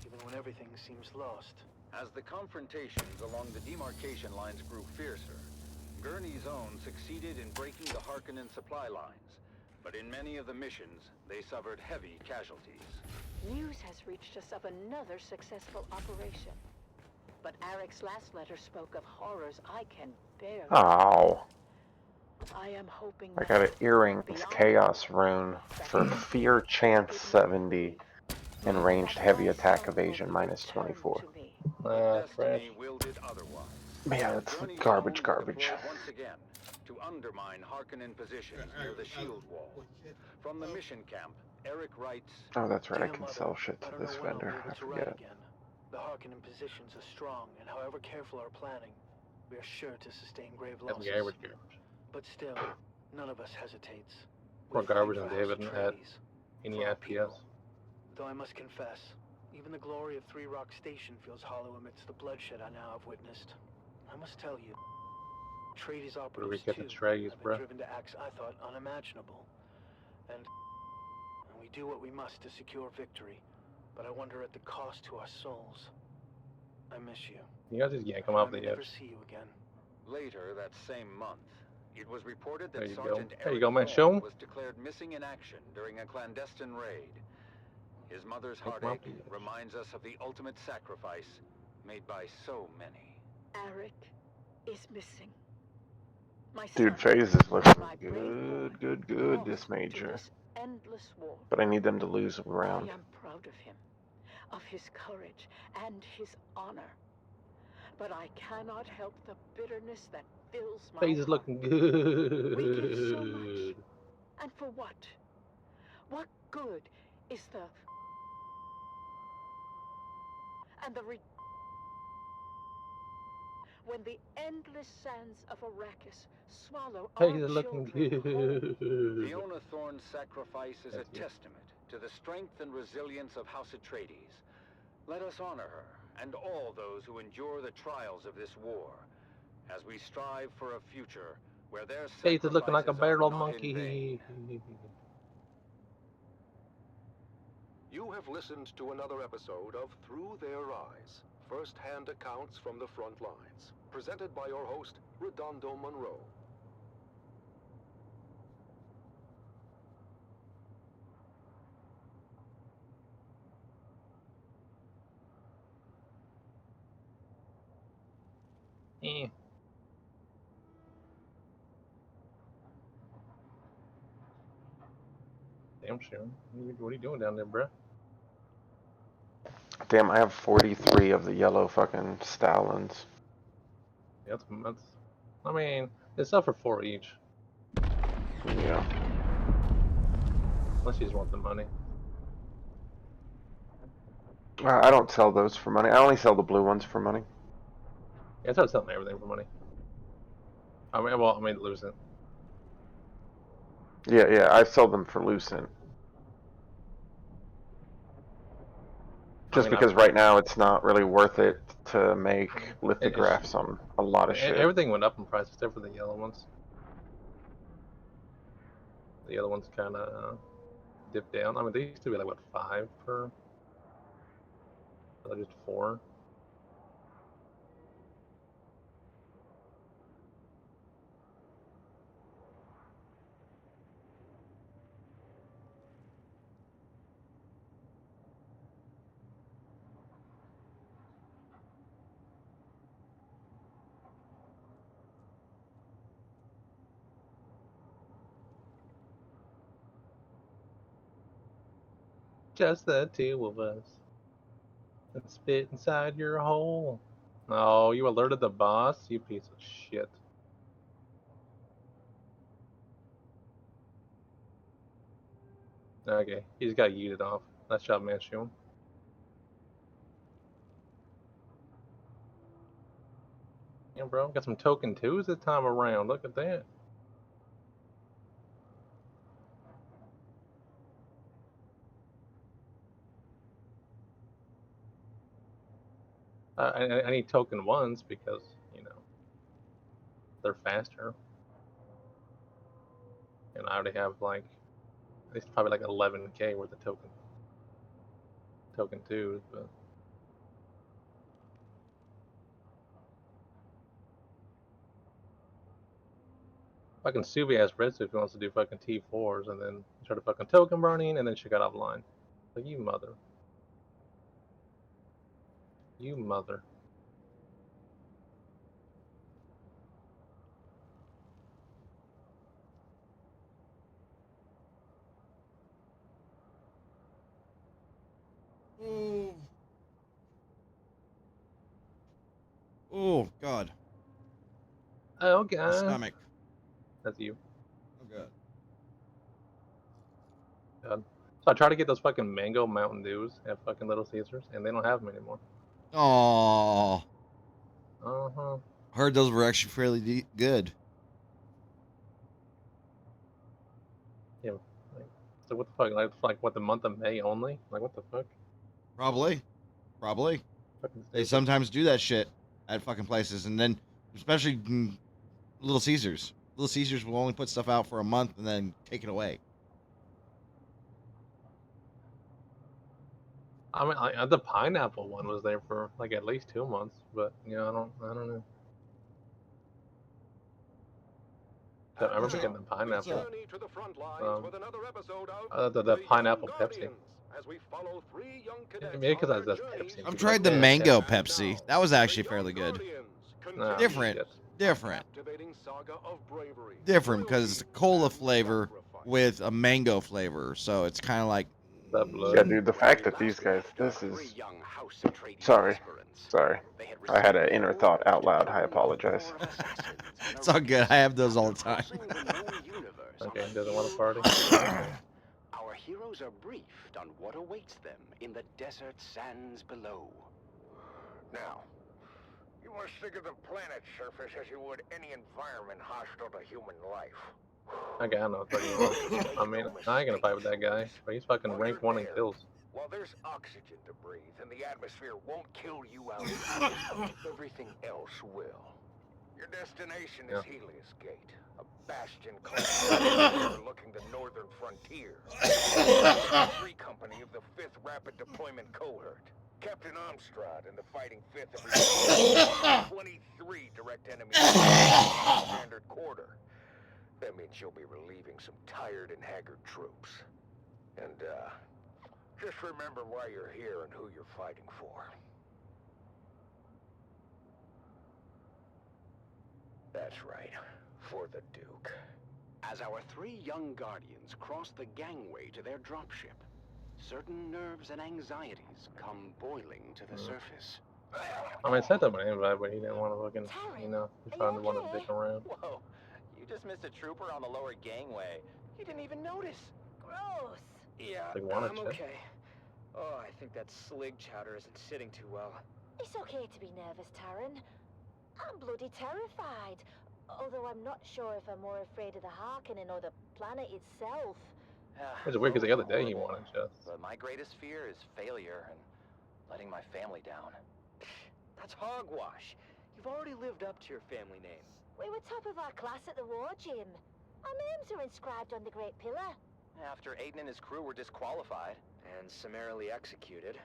even when everything seems lost. As the confrontations along the demarcation lines grew fiercer, Gurney's own succeeded in breaking the Harkonnen supply lines, but in many of the missions, they suffered heavy casualties. News has reached us of another successful operation. But Eric's last letter spoke of horrors I can barely. Oh. I am hoping I got an earrings beyond chaos rune for fear chance 70 and ranged heavy attack evasion minus 24. But Trash. destiny willed it otherwise. Yeah, that's Gurney's garbage, own garbage. deployed once again to undermine Harkonnen positions near the shield wall. From the mission camp, Eric writes, Oh, that's right. I Dear can Mother, sell shit to I don't this know when I'll be vendor. able I to write forget. again. The Harkonnen positions are strong, and however careful our planning, we are sure to sustain grave That's losses. garbage. But still, none of us hesitates. More We fight garbage for than House David at Atreides, any for our FPS. people. Though I must confess, even the glory of Three Rock Station feels hollow amidst the bloodshed I now have witnessed. I must tell you, Atreides Where do we operatives get too the Trays, have been bruh? driven to acts I thought unimaginable. And we do what we must to secure victory, but I wonder at the cost to our souls. I miss you. You guys just yank them I off may the never edge. see you again. later that same month, it was reported that There you go. Sergeant There you Eric go, man. Thorne Show 'em. was declared missing in action during a clandestine raid. His mother's Yank 'em off heartache the edge. reminds us of the ultimate sacrifice made by so many. Eric is missing. My Dude, son, phase is looking my brave boy, good this lost to major. this endless war. But I need them to lose a round. I am proud of him, of his courage and his honor. But I cannot help the bitterness that fills my Phase is heart. looking We give so much. good. And for what? What good is the... And the when the endless sands of Arrakis swallow our Phase is looking children whole? good. Fiona Thorne's sacrifice is That's a good. testament to the strength and resilience of House Atreides. Let us honor her and all those who endure the trials of this war, as we strive for a future where their Phase is looking like a sacrifices are barrel not in vain. monkey. You have listened to another episode of Through Their Eyes, first-hand accounts from the front lines, presented by your host, Redondo Monroe. Eh. Damn sure. What are you doing down there, bruh? Damn, I have 43 of the yellow fucking Stalins. Yeah, that's. I mean, they sell for 4 each. Yeah. Unless you just want the money. I don't sell those for money. I only sell the blue ones for money. Yeah, I started selling everything for money. I mean, losing. Yeah, I sell them for Lucent. Just because right now it's not really worth it to make lithographs on a lot of shit. Everything went up in price except for the yellow ones. The other ones kind of dipped down. I mean, they used to be like, what, 5 per? Or just 4? Just the 2 of us. And spit inside your hole. Oh, you alerted the boss? You piece of shit. Okay, he's got yeeted off. Nice job, man, Shun. Yeah, bro, got some token 2s this time around. Look at that. I need token 1s because, you know, they're faster. And I already have like, at least probably like 11k worth of token 2s, but fucking Subi has red suit if he wants to do fucking T4s and then try to fucking token burning and then she got offline. Like, you mother. You mother. Oh. Oh, God. Oh, My God. stomach. That's you. Oh, God. God. So I try to get those fucking mango Mountain Dews at fucking Little Caesars, and they don't have them anymore. Oh. Uh-huh. Heard those were actually fairly good. Yeah. So what the fuck? Like what, the month of May only? Like, what the fuck? Probably. They sometimes do that shit at fucking places, and then especially Little Caesars. Little Caesars will only put stuff out for a month and then take it away. I mean, the pineapple one was there for like at least 2 months, but yeah, I don't know. I remember getting the pineapple. The pineapple Pepsi. Maybe because that's Pepsi. I've tried the mango Pepsi. That was actually fairly good. Nah, Different because it's a cola flavor with a mango flavor, so it's kind of like. Yeah, dude, the fact that these guys, this is. Sorry. I had an inner thought out loud. I apologize. It's all good. I have those all the time. Okay, doesn't want to party. Our heroes are briefed on what awaits them in the desert sands below. Now, you must think of the planet's surface as you would any environment hostile to human life. Okay, I know what you want. I mean, I ain't gonna fight with that guy, but he's fucking rank 1 in kills. While there's oxygen to breathe and the atmosphere won't kill you out, everything else will. Your destination is Helios Gate, a bastion overlooking the northern frontier. Free company of the 5th Rapid Deployment Cohort. Captain Armstrad and the Fighting 5th have received 23 direct enemy standard quarter. That means you'll be relieving some tired and haggard troops. And, just remember why you're here and who you're fighting for. That's right, for the Duke. As our 3 young guardians cross the gangway to their dropship, certain nerves and anxieties come boiling to the surface. I mean, I sent him an invite, but he didn't want to fucking, you know, he finally wanted to dick around. Whoa, you just missed a trooper on the lower gangway. You didn't even notice. Gross. Yeah, Like, wanna I'm check? okay. Oh, I think that slig chowder isn't sitting too well. It's okay to be nervous, Taran. I'm bloody terrified. Although I'm not sure if I'm more afraid of the Harkonnen or the planet itself. It's weird because the other day he Horrible. wanted just. But my greatest fear is failure and letting my family down. That's hogwash. You've already lived up to your family name. We were top of our class at the war gym. Our names are inscribed on the Great Pillar. After Aiden and his crew were disqualified and summarily executed.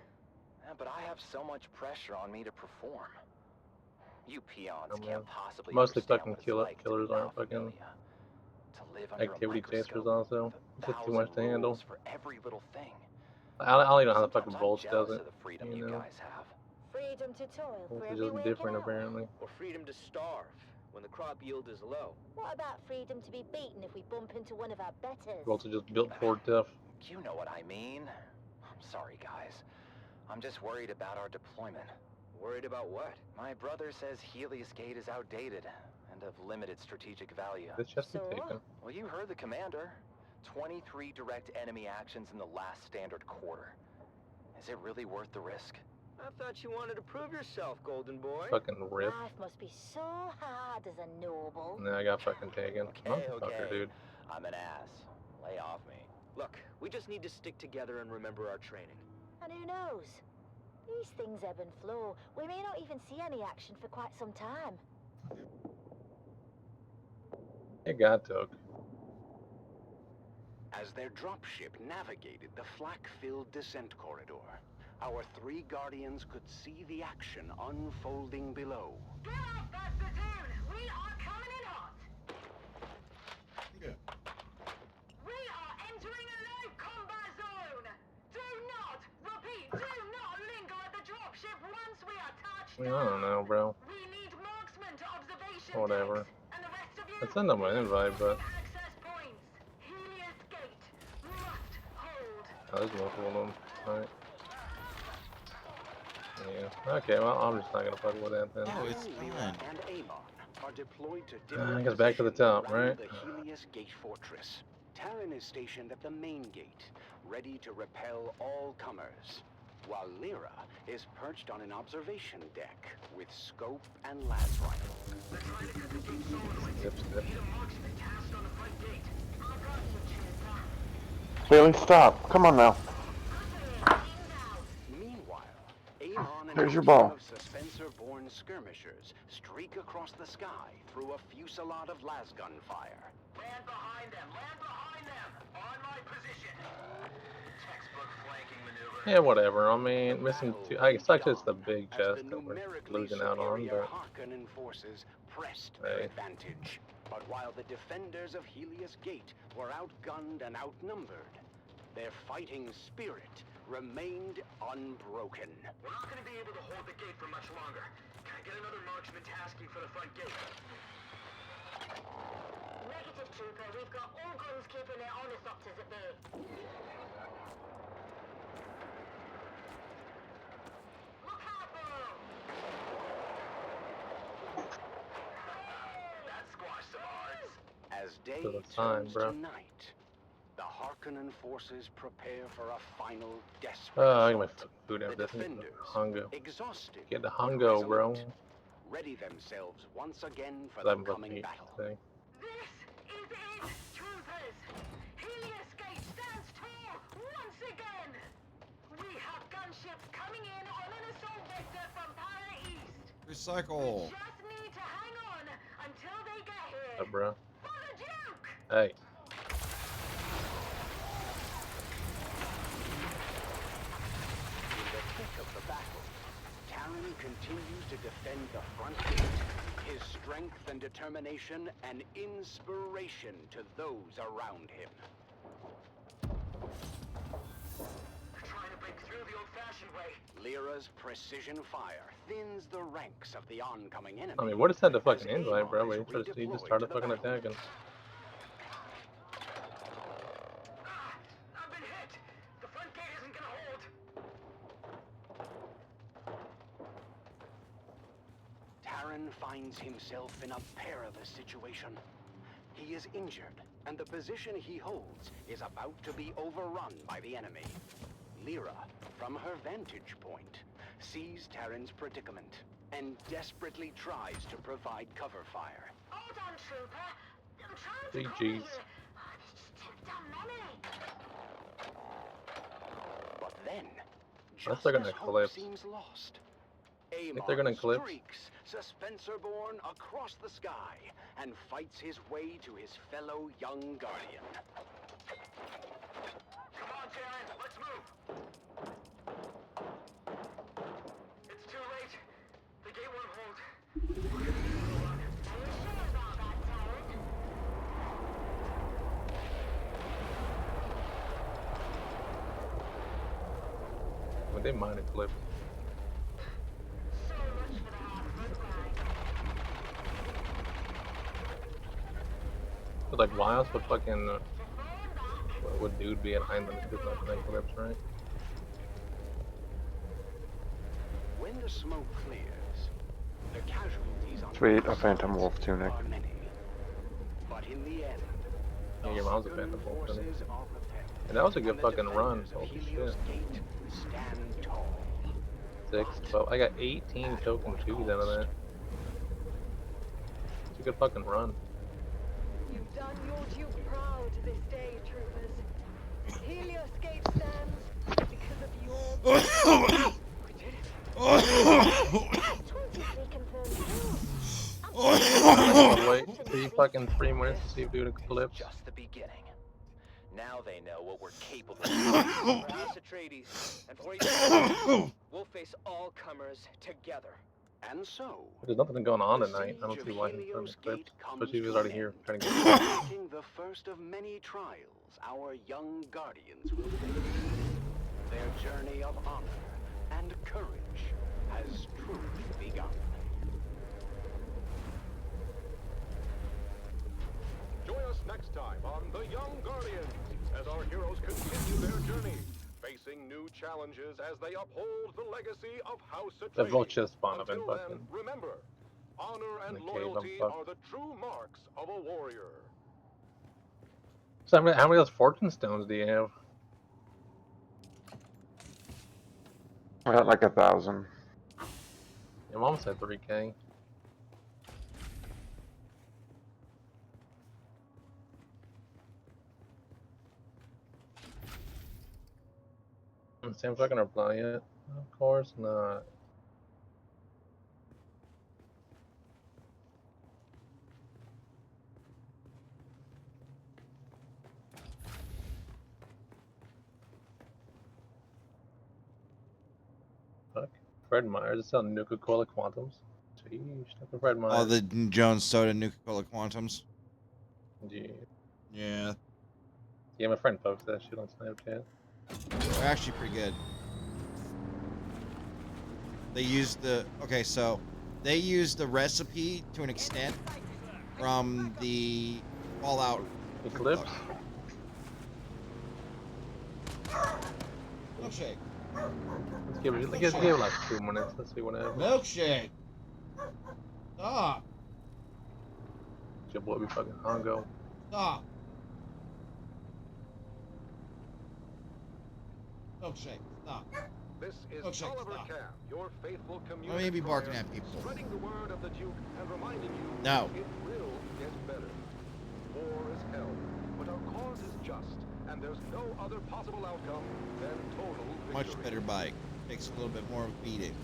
But I have so much pressure on me to perform. You peons can't possibly Mostly understand fucking what it's like to killers be aren't Alpha fucking Milia. To live under a activity microscope chasers also. with It's just too much to 1,000 handle. rules for every little thing. I don't even know how the Sometimes fucking I'm Bolts does jealous it. of the freedom You you know, guys have. Freedom to toil Bolts for is every just waking different hour. apparently. Or freedom to starve when the crop yield is low. What about freedom to be beaten if we bump into one of our betters? Bolts are just built for tough. You know what I mean. I'm sorry, guys. I'm just worried about our deployment. Worried about what? My brother says Helios Gate is outdated and of limited strategic value. This just be taken. Well, you heard the commander. 23 direct enemy actions in the last standard quarter. Is it really worth the risk? I thought you wanted to prove yourself, Golden Boy. Fucking rip. Life must be so hard as a noble. And then I got fucking taken. Motherfucker, dude. I'm an ass. Lay off me. Look, we just need to stick together and remember our training. And who knows? These things ebb and flow. We may not even see any action for quite some time. It got took. As their dropship navigated the flak-filled descent corridor, our three guardians could see the action unfolding below. Get up, Master Dune! We are coming in hot! Yeah. We are entering a live combat zone! Do not, repeat, do not linger at the dropship once we are touched I don't know, bro. We need marksman to observation Whatever. decks, and the rest of you I sent them an invite, but access points. Helios Gate must hold. oh, there's multiple of them. Alright. Yeah. Okay, well, I'm just not gonna fuck with that then. Oh, it's fun. And Amon are deployed to I different guess back to the top, right? the Helios Gate fortress. Taran is stationed at the main gate, ready to repel all comers, while Lyra is perched on an observation deck with scope and las rifle. They're trying to cut the gate solenoid. Zip, zip. Need a marksman tasked on the front gate. I've got you, Champa. Bailey, stop. Come on now. Meanwhile, Amon and There's a your team ball. of Suspensor-born skirmishers streak across the sky through a fusillade of lasgun fire. Land behind them! Land behind them! On my position! Textbook flanking maneuver. Yeah, whatever. I mean, missing two. I guess it's the big As chest the that we're numerically losing out on, superior but Harkonnen forces pressed Hey. their advantage. But while the defenders of Helios Gate were outgunned and outnumbered, their fighting spirit remained unbroken. We're not going to be able to hold the gate for much longer. Can I get another marksman tasking for the front gate? Negative, Trooper. We've got all guns keeping their ornithopters at bay. Look out below! That squashed some hearts. As day To the time, turns bro. to night, the Harkonnen forces prepare for a final desperate I got my assault. fucking food after The this. I need the defenders, Hongo. exhausted Get the but Hongo, bro. resolute, ready themselves once again for I the haven't fucking coming eaten battle. today. This is it, troopers! Helios Gate stands tall once again! We have gunships coming in on an assault vector from Para East. Recycle. Just need to hang on until they get here. Up, bro. For the Duke! Hey. In the thick of the battle, Taran continues to defend the front gate, his strength and determination an inspiration to those around him. They're trying to break through the old-fashioned way. Lyra's precision fire thins the ranks of the oncoming enemy. I mean, what is that the as fucking invite, Amon bro? is He just redeployed started to the fucking battle. attacking. I've been hit! The front gate isn't gonna hold! Taran finds himself in a perilous situation. He is injured, and the position he holds is about to be overrun by the enemy. Lyra, from her vantage point, sees Terran's predicament and desperately tries to provide cover fire. Hold on, Trooper. I'm trying to cover you. GG's. Oh, this just tipped down memory. But then, Unless just they're as gonna hope eclipse. seems lost, think they're gonna Amon eclipse. streaks Suspensorborn across the sky and fights his way to his fellow young guardian. Come on, Terran, let's move. It's too late. The gate won't hold. We're gonna need a run. Are you sure about that, Terran? Well, they might eclipse. So much for the half-foot ride. But like, why else would fucking would dude be an island if there's nothing eclipse, right? When the smoke clears, the casualties on Sweet, a both Phantom sides Wolf tunic. are many. But in the end, Yeah, your mom's a Phantom Wolf, isn't it? forces are repelled, And that was a good and the fucking run. defenders of Holy Helios shit. Gate stand tall. 6, 12. I got 18 token 2s out of that. It's a good fucking run. You've done your duke proud this day, troopers. Helios Gate stands because of your... We did it. 23 confirmed kills. I'll wait 3 minutes to see if dude eclipse. Just the beginning. Now they know what we're capable of. For House Atreides, and for each we'll face all comers together. And so, There's nothing going on the tonight. I don't siege see of why he's trying Helios to eclipse. Gate comes Especially if he's to already an here end, trying to get marking the first of many trials our young guardians will face. Their journey of honor and courage has truly begun. Join us next time on The Young Guardians as our heroes continue their journey, facing new challenges as they uphold the legacy of House The Atreides. vulture spawn have been Until then, fucking remember, honor and in the cave, I'm loyalty fucked. are the true marks of a warrior. So how many of those fortune stones do you have? I got like 1,000. Your mom said 3K. Sam's not gonna reply yet. Of course not. Fuck. Fred Myers is selling Nuka-Cola Quantums. Jeez, look at Fred Myers. Oh, the Jones Soda Nuka-Cola Quantums. Yeah. Yeah, Yeah, my friend posted that shit on Snapchat. they're actually pretty good. They used the so they used the recipe to an extent from the Fallout Eclipse. Milkshake. Let's give it like 2 minutes. Let's see what happens. Milkshake. Stop. Your boy be fucking hongo. Stop. Milkshake. Stop. This is Milkshake, Oliver stop. Camp, your faithful community. Why may you be barking crier, at people? spreading the word of the Duke and reminding you No. it will get better. War is hell, but our cause is just, and there's no other possible outcome than total victory. Much better bike. Takes a little bit more of a beating.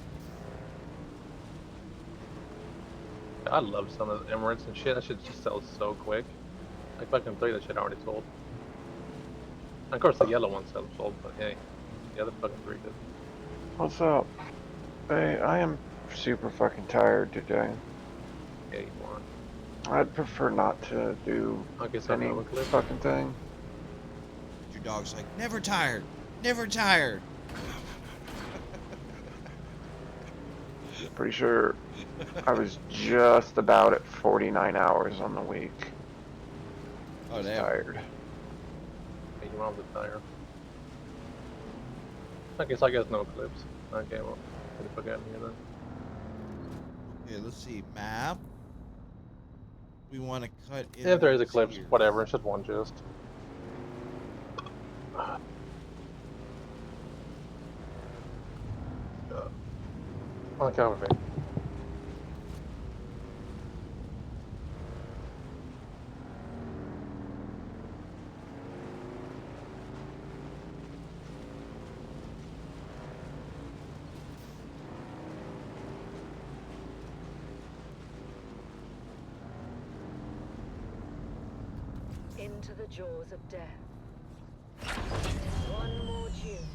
I love some of the Emirates and shit. That shit just sells so quick. Like fucking 3 that shit already sold. And of course the yellow one sells sold, but hey, the other fucking 3 did. What's up? Hey, I am super fucking tired today. Yeah, you want. I'd prefer not to do I guess I'll any have a clip. fucking thing. Your dog's like, never tired. Never tired. Pretty sure I was just about at 49 hours on the week. Oh, Just damn. tired. Hey, your mom's a tire. I guess no clips. Okay, well, get the fuck out of here then. Okay, let's see. Map. We want to cut in. If there is a this clip, here. whatever, it's just one gist. On camera, man. Into the jaws of death. One more June.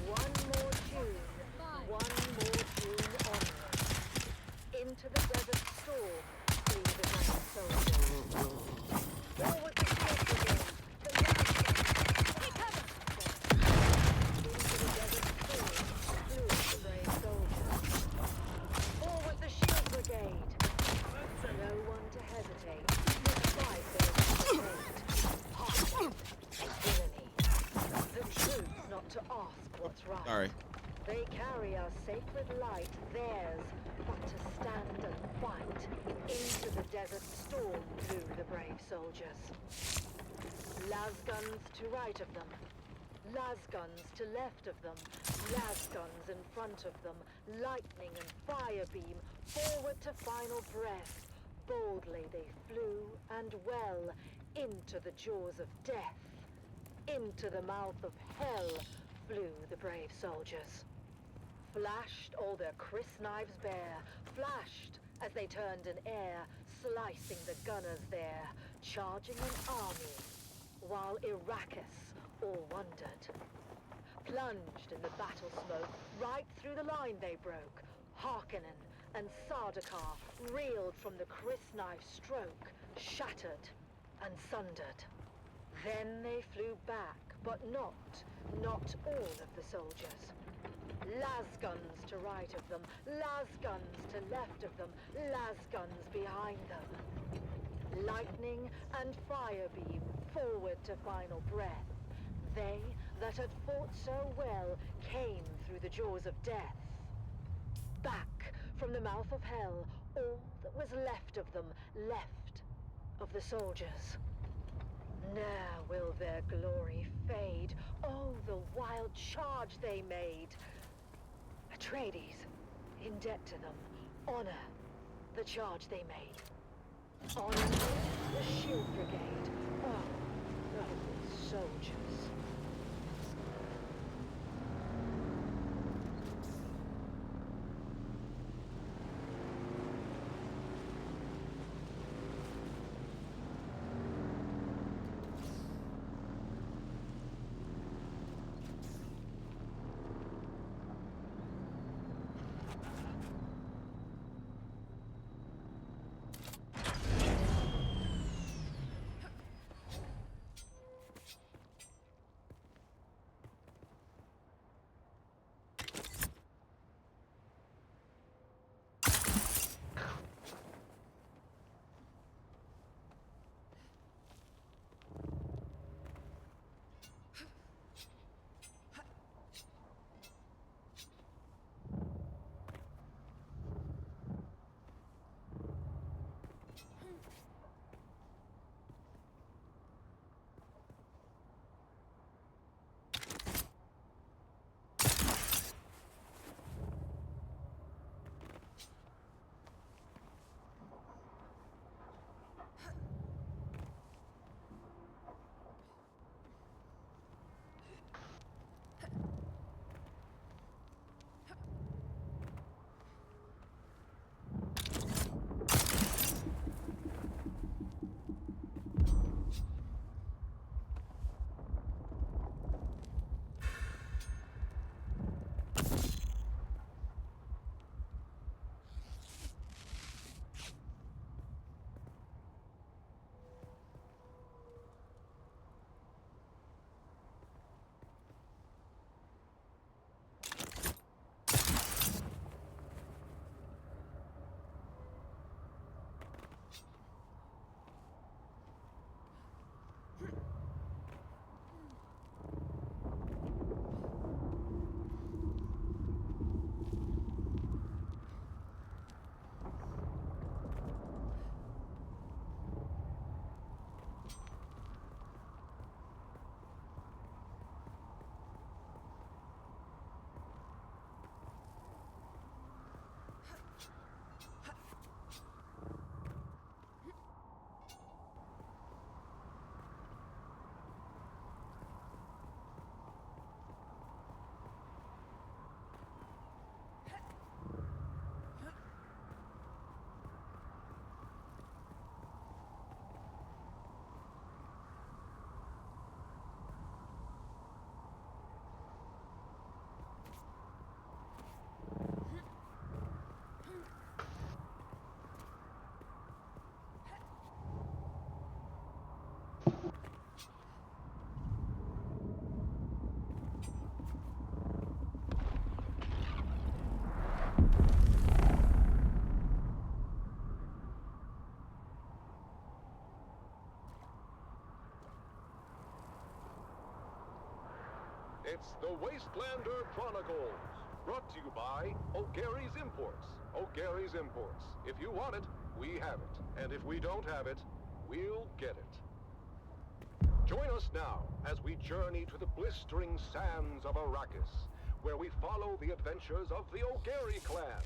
One more June. One more June onward. Into the desert storm. Through the giant soldiers. Forward the shield brigade. The last take cover. Into the desert storm. Flew the brave soldiers. Forward the shield brigade. No one to hesitate. Despite their hate, hostility, and villainy. The truth not to ask what's right. Sorry. They carry our sacred light, theirs, but to stand and fight. Into the desert storm flew the brave soldiers. Lasguns to right of them. Lasguns to left of them. Lasguns in front of them. Lightning and fire beam forward to final breath. Boldly they flew, and well, into the jaws of death. Into the mouth of hell flew the brave soldiers. Flashed all their crisp knives bare, flashed as they turned in air, slicing the gunners there, charging an army, while Arrakis all wondered. Plunged in the battle smoke, right through the line they broke. Harkonnen and Sardaukar reeled from the crisp knife stroke, shattered and sundered. Then they flew back, but not all of the soldiers. Lasguns to right of them, lasguns to left of them, lasguns behind them. Lightning and fire beam forward to final breath. They that had fought so well came through the jaws of death. Back from the mouth of hell, all that was left of them, left of the soldiers. Ne'er will their glory fade. Oh, the wild charge they made. Atreides, in debt to them, honor the charge they made. Honor the shield brigade. Oh, noble soldiers. It's the Wastelander Chronicles, brought to you by O'Gary's Imports. O'Gary's Imports. If you want it, we have it. And if we don't have it, we'll get it. Join us now as we journey to the blistering sands of Arrakis, where we follow the adventures of the O'Gary clan,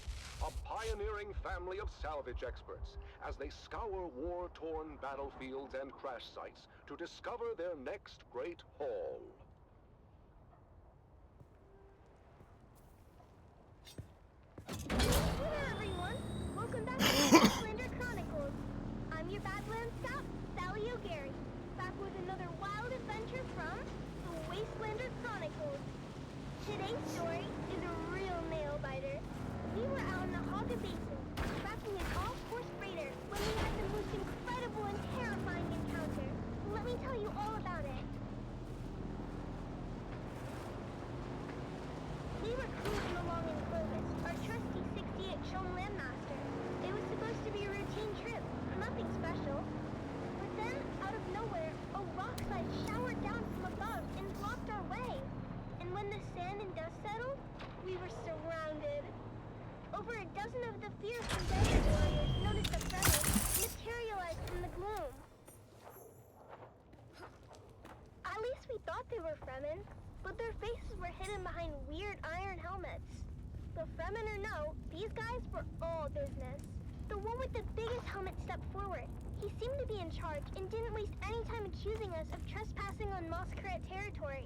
a pioneering family of salvage experts, as they scour war-torn battlefields and crash sites to discover their next great haul. Hey there, everyone! Welcome back to the Wastelander Chronicles. I'm your Badlands Scout, Sally O'Gary, back with another wild adventure from the Wastelander Chronicles. Today's story is a real nail-biter. We were out in the Haga Basin, tracking an all-force freighter when we had the most incredible and terrifying encounter. Let me tell you all about it. We were cruising along in Clovis, our trusty 68 Shone Landmaster. It was supposed to be a routine trip, nothing special. But then, out of nowhere, a rock slide showered down from above and blocked our way. And when the sand and dust settled, we were surrounded. Over a dozen of the fearsome desert warriors, known as the Fremen, materialized from the gloom. At least we thought they were Fremen, but their faces were hidden behind weird iron helmets. The Fremen or no, these guys were all business. The one with the biggest helmet stepped forward. He seemed to be in charge and didn't waste any time accusing us of trespassing on Masquerade territory.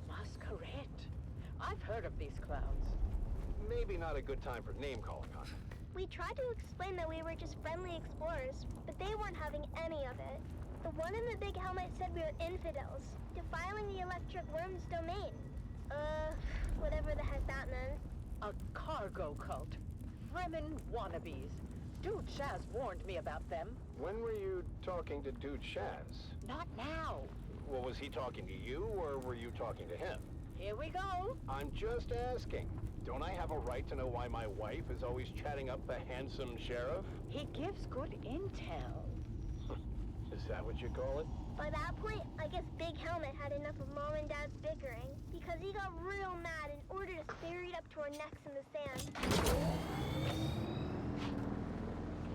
Masquerade? I've heard of these clowns. Maybe not a good time for name-calling, huh? We tried to explain that we were just friendly explorers, but they weren't having any of it. The one in the big helmet said we were infidels, defiling the Electric Worm's domain. Whatever the heck that meant. A cargo cult. Fremen wannabes. Dude Shaz warned me about them. When were you talking to Dude Shaz? Not now. Well, was he talking to you, or were you talking to him? Here we go. I'm just asking. Don't I have a right to know why my wife is always chatting up the handsome sheriff? He gives good intel. Is that what you call it? By that point, I guess Big Helmet had enough of Mom and Dad's bickering, because he got real mad and ordered us buried up to our necks in the sand.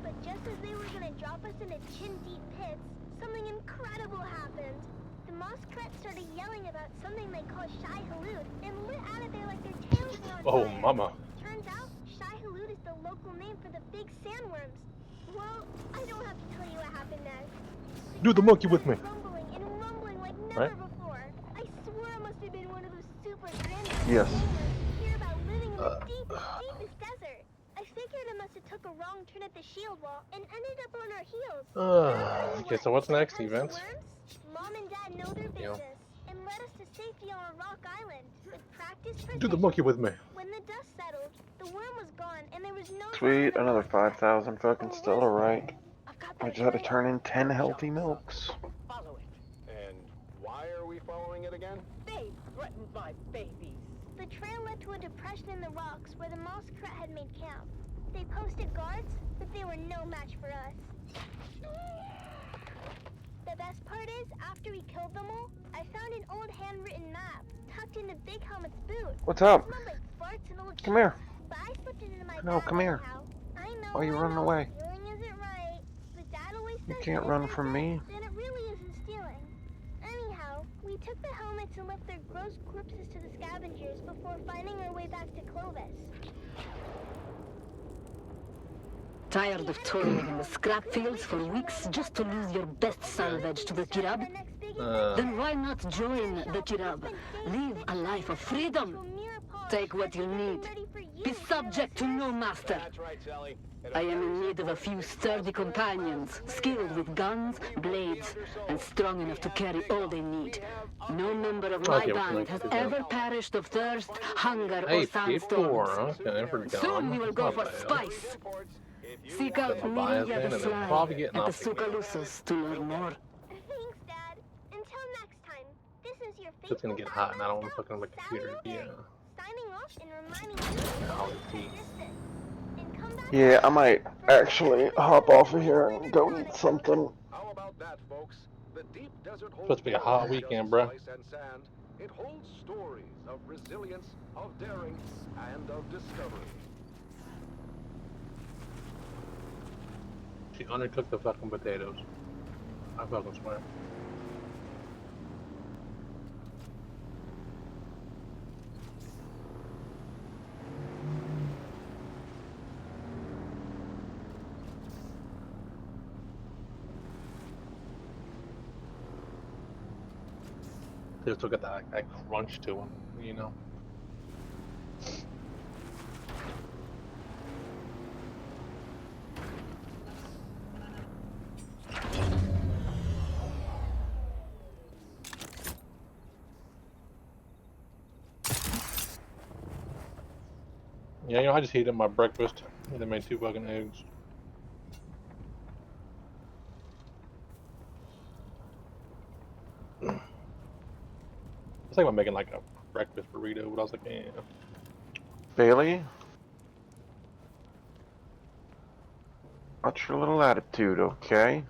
But just as they were gonna drop us into chin-deep pits, something incredible happened. The Moskret started yelling about something they call Shai Hulud and lit out of there like their tails were on Oh, fire. mama. Turns out, Shai Hulud is the local name for the big sandworms. Well, I don't have to tell you what happened next. Do the monkey with me. Rumbling and rumbling like never Right? before. I swear it must have been one of those super grand Yes. hear about living in the deepest desert. I figured it must have took a wrong turn at the shield wall and ended up on our heels. Okay, so what's next, events? Mom and Dad know their business and led us to safety on a rock island. With practice Do the monkey with me. when the dust settled, the worm was gone and there was no Sweet, another 5,000 fucking still alright. I just had to turn in 10 healthy milks. Follow it. And why are we following it again? They threatened my babies. The trail led to a depression in the rocks where the Moskret had made camp. They posted guards, but they were no match for us. The best part is, after we killed them all, I found an old handwritten map tucked into Big Helmet's boot. What's up? It smelled like farts and old Come here. shit, but I slipped it into my No, bag come here. anyhow. I know, Why are you I running know, away? stealing isn't right, but Dad always You says can't if run it's from me. Then it really isn't stealing. Anyhow, we took the helmets and left their gross corpses to the scavengers before finding our way back to Clovis. Tired of toiling in the scrap fields for weeks just to lose your best salvage to the Kirab? Then why not join the Kirab? Live a life of freedom. Take what you need. Be subject to no master. I am in need of a few sturdy companions, skilled with guns, blades, and strong enough to carry all they need. No member of my band has ever perished of thirst, hunger, or sandstorms. Soon we will go for spice. Seek out Miria the Sly at the Sukalusos to learn more. Thanks, Dad. Until next time, this is your It's gonna get hot and I don't want to fucking my computer. Yeah. signing off and reminding you Yeah, I might actually hop off of here and go eat something. How about that, folks? The deep desert Supposed to be a hot weekend, bro. and sand It holds stories of resilience, of daring, and of discovery. She undercooked the fucking potatoes. I fucking swear. They still got that crunch to them, you know. Yeah, you know, I just heated my breakfast and then made 2 fucking eggs. I was thinking about making like a breakfast burrito, but I was like, eh. Bailey, watch your little attitude, okay?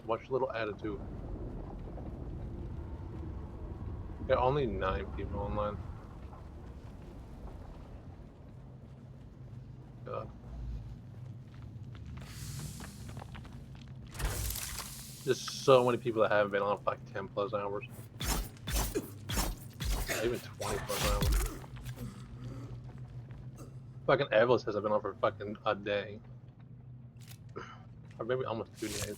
Watch your little attitude. There are only 9 people online. God. There's so many people that haven't been on for like 10 plus hours. Even 20 plus hours. Fucking Evelyn hasn't been on for fucking a day. Or maybe almost 2 days.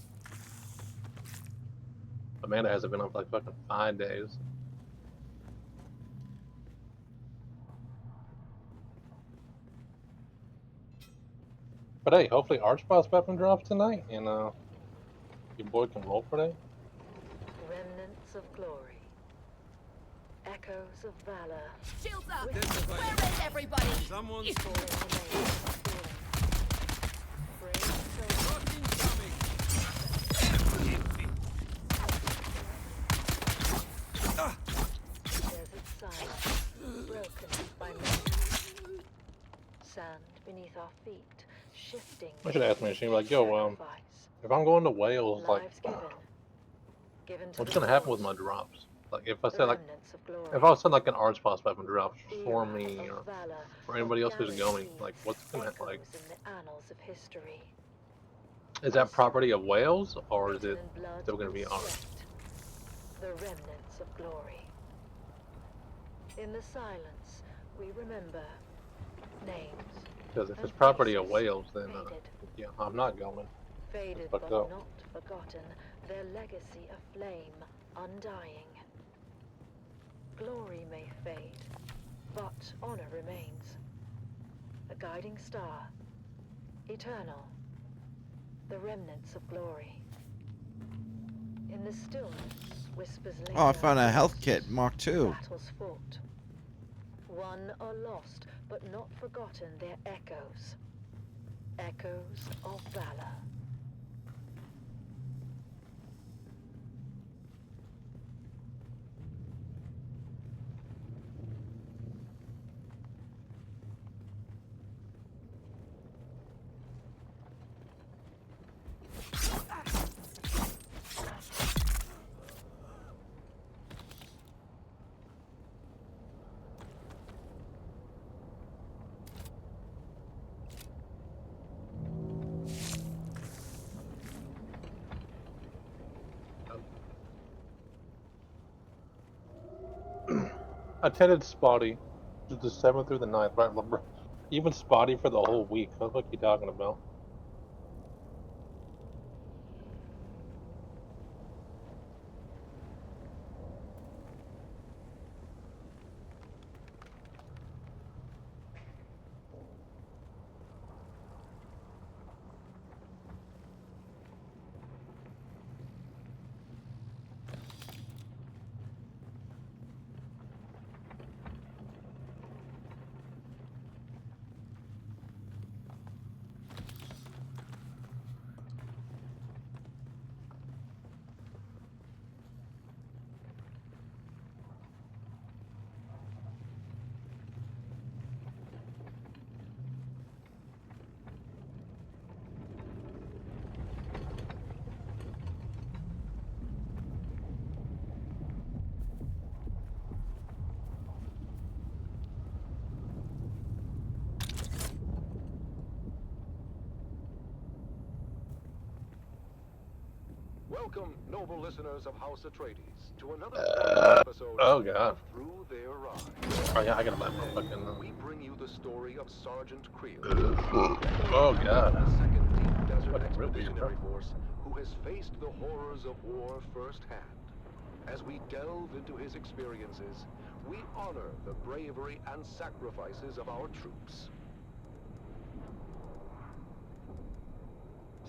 Amanda hasn't been on for like fucking 5 days. But hey, hopefully Archbot's weapon drops tonight and your boy can roll for that. Remnants of glory. Echoes of valor. Shields up! Where is everybody? Someone's Desert silence, broken by memory. Sand beneath our feet, shifting. I should ask my machine like, yo, if I'm going to Wales, like, what's gonna happen with my drops? Like, if I said like, if I was saying like an Archbot's weapon drops for me or anybody else who's going, like, what's gonna like? Is that property of Wales or is it still gonna be ours? The remnants of glory. In the silence, we remember names. Because if it's property of Wales, then yeah, I'm not going. Faded Let's but go. not forgotten, their legacy a flame, undying. Glory may fade, but honor remains. A guiding star, eternal. The remnants of glory. In the stillness, whispers linger. Oh, I found a health kit, Mark II. Battles fought. Won or lost, but not forgotten their echoes. Echoes of valor. Attended Spotty, the 7th through the 9th, right? Even Spotty for the whole week. What the fuck are you talking about? Welcome, noble listeners of House Atreides, to another episode oh god. of Through Their Eyes. Oh yeah, I gotta buy my fucking. We bring you the story of Sergeant Creel. Oh god. The second Deep Desert Expeditionary Force, who has faced the horrors of war firsthand. As we delve into his experiences, we honor the bravery and sacrifices of our troops.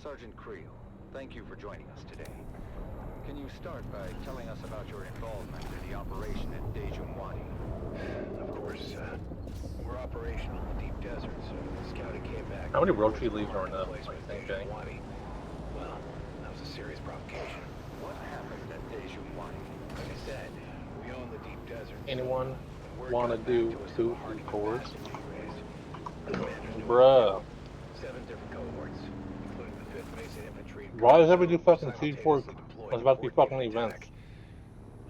Sergeant Creel, thank you for joining us today. Can you start by telling us about your involvement in the operation at Dejun Wadi? Of course, we're operational in the deep desert, so the scouting came back. How many world tree leaves are enough? Okay. Well, that was a serious provocation. What happened at Dejun Wadi? Like I said, we own the deep desert. Anyone want to do 2 3-4s? Bruh. 7 different cohorts, including the 5th Mason Infantry. Why does everybody do fucking 2-4? It's about to be fucking events.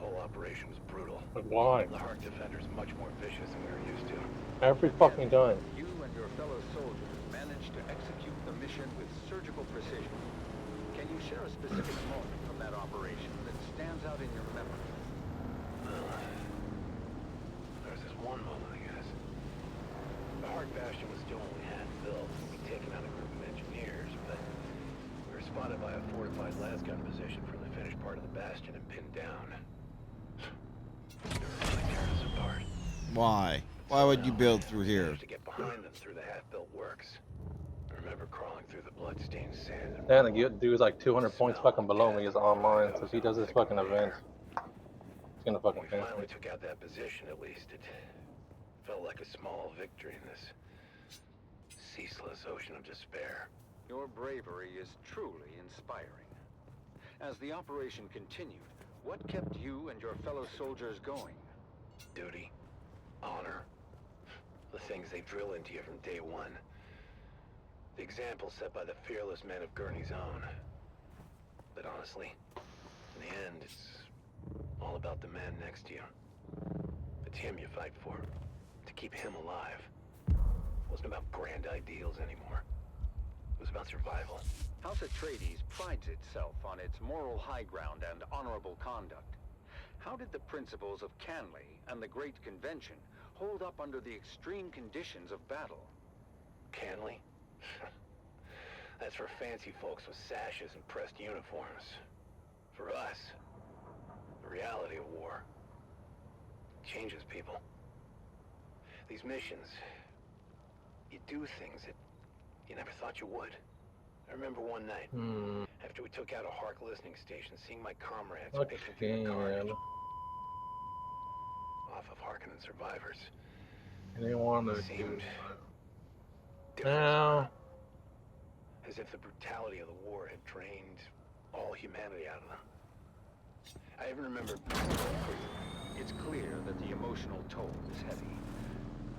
The whole operation was brutal. Like, why? The Heart Defenders much more vicious than we were used to. Every fucking time. You and your fellow soldiers managed to execute the mission with surgical precision. Can you share a specific moment from that operation that stands out in your memory? Well, there was this one moment, I guess. The Heart Bastion was still only half built. We'd taken out a group of engineers, but we were spotted by a fortified lasgun position from the finished part of the bastion and pinned down. They were really tearing us apart. Why? Why would you build through here? To get behind them through the half-built works. I remember crawling through the blood-stained sand. Yeah, the dude's like 200 points fucking below me is online, so if he does this fucking event, he's gonna fucking We finish me. finally took out that position, at least. It felt like a small victory in this ceaseless ocean of despair. Your bravery is truly inspiring. As the operation continued, what kept you and your fellow soldiers going? Duty, honor, the things they drill into you from day one. The example set by the fearless men of Gurney's own. But honestly, in the end, it's all about the man next to you. It's him you fight for, to keep him alive. It wasn't about grand ideals anymore. It was about survival. House Atreides prides itself on its moral high ground and honorable conduct. How did the principles of Canley and the Great Convention hold up under the extreme conditions of battle? Canley? That's for fancy folks with sashes and pressed uniforms. For us, the reality of war changes people. These missions, you do things that you never thought you would. I remember one night, after we took out a Hark listening station, seeing my comrades picking through the carnage off of Harkonnen survivors. Anyone that seemed now, as if the brutality of the war had drained all humanity out of them. I even remember. It's clear that the emotional toll is heavy.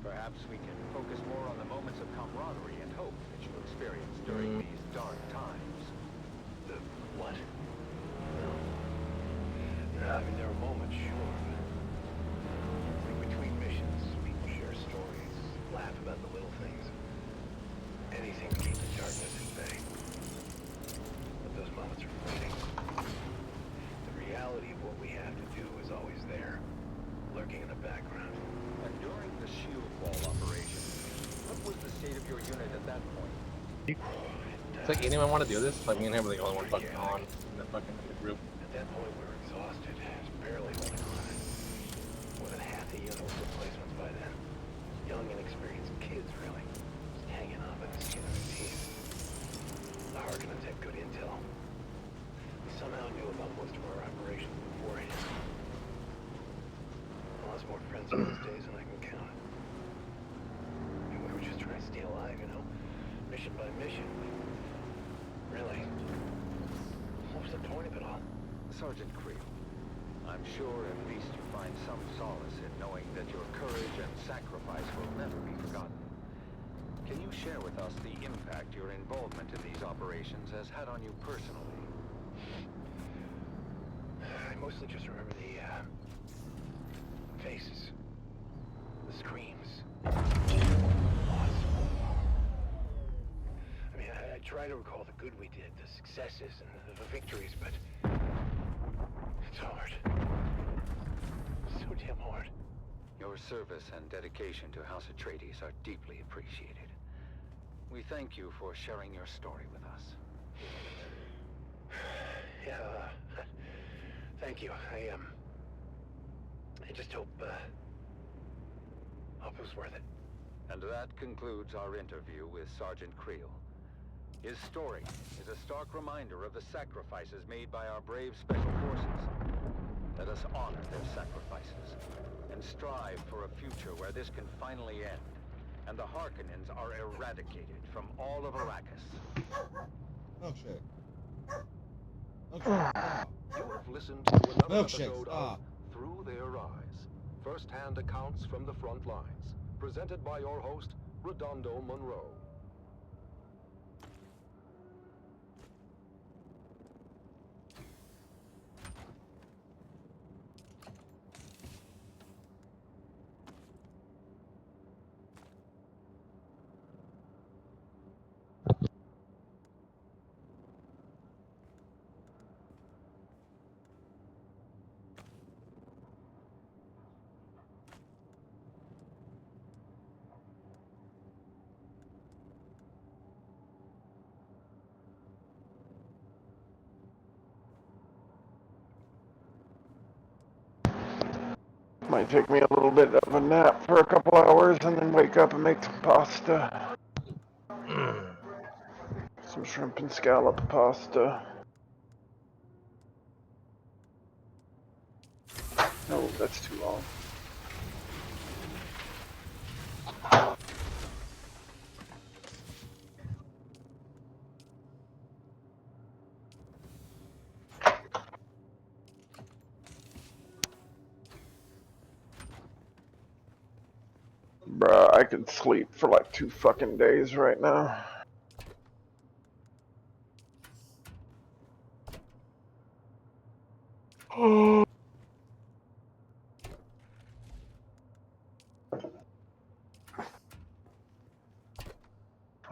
Perhaps we can focus more on the moments of camaraderie and hope that you experienced during these dark times. The what? No, I mean, there were moments, sure. Like between missions, we share stories, laugh about the little things. Anything to keep the darkness at bay. But those moments are fleeting. The reality of what we have to do is always there, lurking in the background. And during the shield wall operation, what was the state of your unit at that point? it's like anyone want to do this? Like me and him were the only one fucking on in the fucking group. At that point, we were exhausted. Just barely holding on. More than half the unit was replacements by then. Young, inexperienced kids, really. Just hanging on by the skin of their teeth. The Harkonnens had good intel. We somehow knew about most of our operations beforehand. I lost more friends in those days than I can count. And we were just trying to stay alive, you know? Mission by mission. Really? What was the point of it all? Sergeant Creel, I'm sure at least you find some solace in knowing that your courage and sacrifice will never be forgotten. Can you share with us the impact your involvement in these operations has had on you personally? I mostly just remember the faces, the screams. I mean, I try to recall the good we did, the successes and the victories, but It's hard. So damn hard. Your service and dedication to House Atreides are deeply appreciated. We thank you for sharing your story with us. Yeah, thank you. I just hope it was worth it. And that concludes our interview with Sergeant Creel. His story is a stark reminder of the sacrifices made by our brave special forces. Let us honor their sacrifices and strive for a future where this can finally end and the Harkonnens are eradicated from all of Arrakis. Milkshake. Milkshake, stop. You have listened to another Milkshake, episode stop. of Through Their Eyes, first-hand accounts from the front lines, presented by your host, Redondo Monroe. Might take me a little bit of a nap for a couple hours and then wake up and make some pasta. Some shrimp and scallop pasta. No, that's too long. Bruh, I could sleep for like 2 fucking days right now. Oh.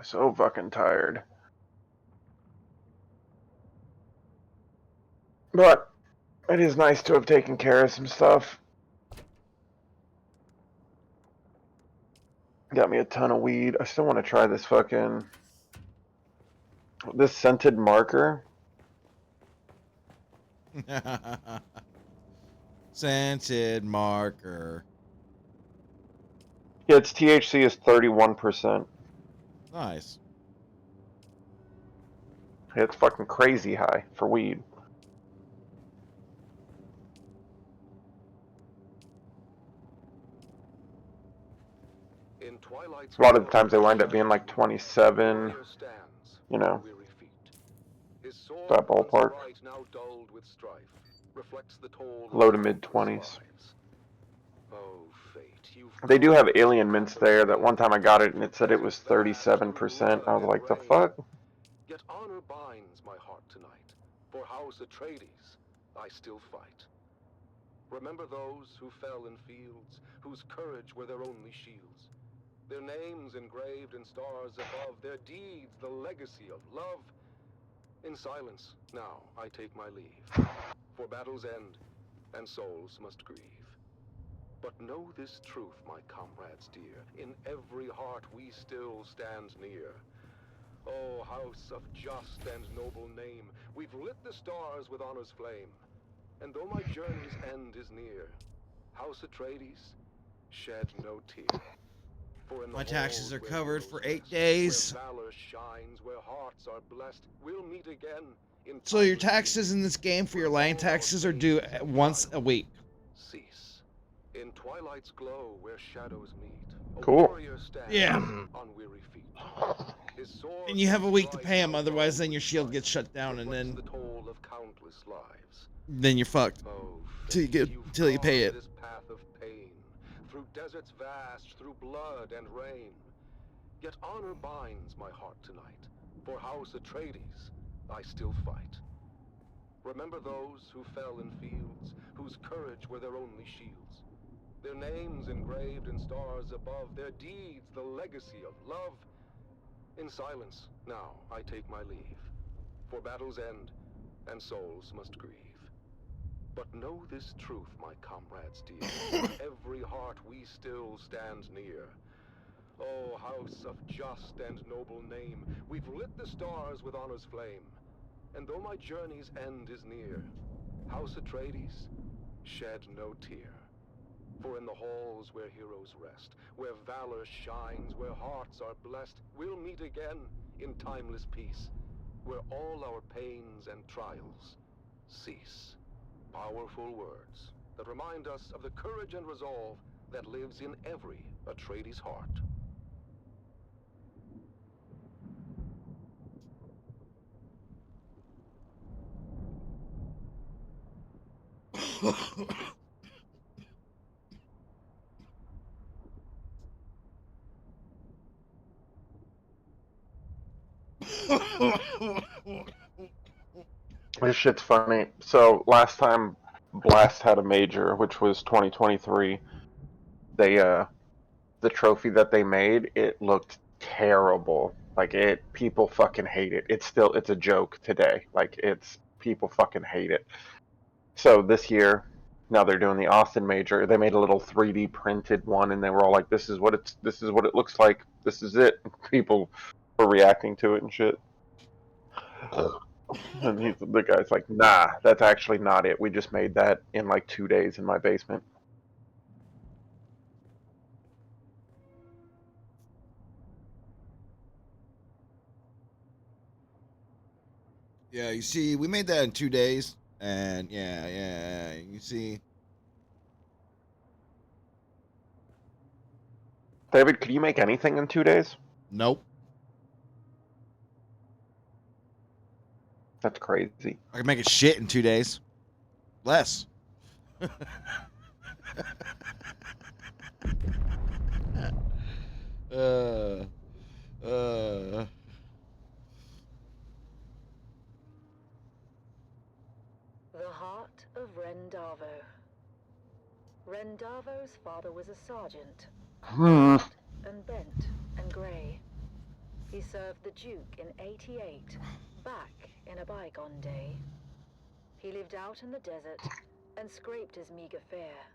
So fucking tired. But it is nice to have taken care of some stuff. Got me a ton of weed. I still want to try this scented marker. Scented marker. Yeah, its THC is 31%. Nice. It's fucking crazy high for weed. In Twilight's A lot of the times they wind up being like 27, you know, that ballpark. now dulled with strife, reflects the toll Low to mid 20s. Oh, fate, They do have alien mints there. That one time I got it and it said it was 37%. I was like, the fuck? Yet honor binds my heart tonight. For House Atreides, I still fight. Remember those who fell in fields, whose courage were their only shields. Their names engraved in stars above, their deeds the legacy of love. In silence, now I take my leave. For battles end, and souls must grieve. But know this truth, my comrades dear, in every heart we still stand near. O house of just and noble name, we've lit the stars with honor's flame. And though my journey's end is near, House Atreides, shed no tear. For in the My taxes are halls where covered heroes for 8 rest, days. where valor shines, where hearts are blessed, we'll meet again in So your timeless taxes in this game for your land taxes are due once a week. cease. In twilight's glow where shadows meet, a Cool. warrior stands Yeah. on weary feet. His sword And you have a week to strikes pay him, out otherwise all then your with shield strife, gets shut down and reflects then the toll of countless lives. then you're fucked. Oh, Till you get you've till you pay carved it. this path of pain, through deserts vast, through blood and rain. Yet honor binds my heart tonight. For House Atreides, I still fight. Remember those who fell in fields, whose courage were their only shields. Their names engraved in stars above, their deeds the legacy of love. In silence, now I take my leave. For battles end, and souls must grieve. But know this truth, my comrades dear, in every heart we still stand near. O house of just and noble name, we've lit the stars with honor's flame. And though my journey's end is near, House Atreides, shed no tear. For in the halls where heroes rest, where valor shines, where hearts are blessed, we'll meet again in timeless peace, where all our pains and trials cease. Powerful words that remind us of the courage and resolve that lives in every Atreides heart. This shit's funny. So last time Blast had a major, which was 2023, they the trophy that they made, it looked terrible. Like people fucking hate it. It's a joke today. Like people fucking hate it. So this year, now they're doing the Austin major. They made a little 3D printed one, and they were all like, this is what it looks like. This is it." People were reacting to it and shit. And the guy's like, "Nah, that's actually not it. We just made that in like 2 days in my basement." Yeah, you see, we made that in 2 days, and yeah, you see. David, could you make anything in 2 days? Nope. That's crazy. I can make it shit in 2 days. Less. uh. The heart of Rendavo. Rendavo's father was a sergeant, Hmm. and bent and grey. He served the Duke in '88, back in a bygone day. He lived out in the desert and scraped his meager fare,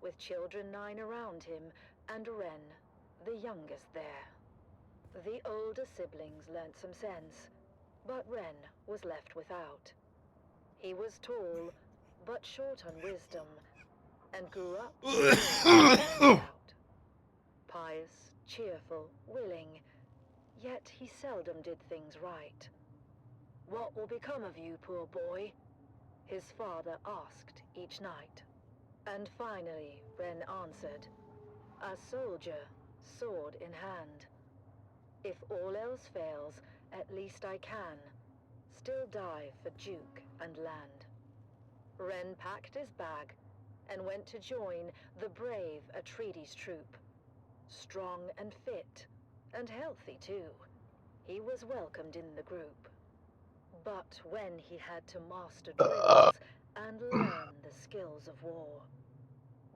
with children 9 around him and Ren, the youngest there. The older siblings learnt some sense, but Ren was left without. He was tall, but short on wisdom, and grew up out. Pious, cheerful, willing, yet he seldom did things right. "What will become of you, poor boy?" his father asked each night. And finally, Ren answered, "A soldier, sword in hand. If all else fails, at least I can still die for Duke and land." Ren packed his bag and went to join the brave Atreides troop. Strong and fit, and healthy too, he was welcomed in the group. But when he had to master drills and learn the skills of war,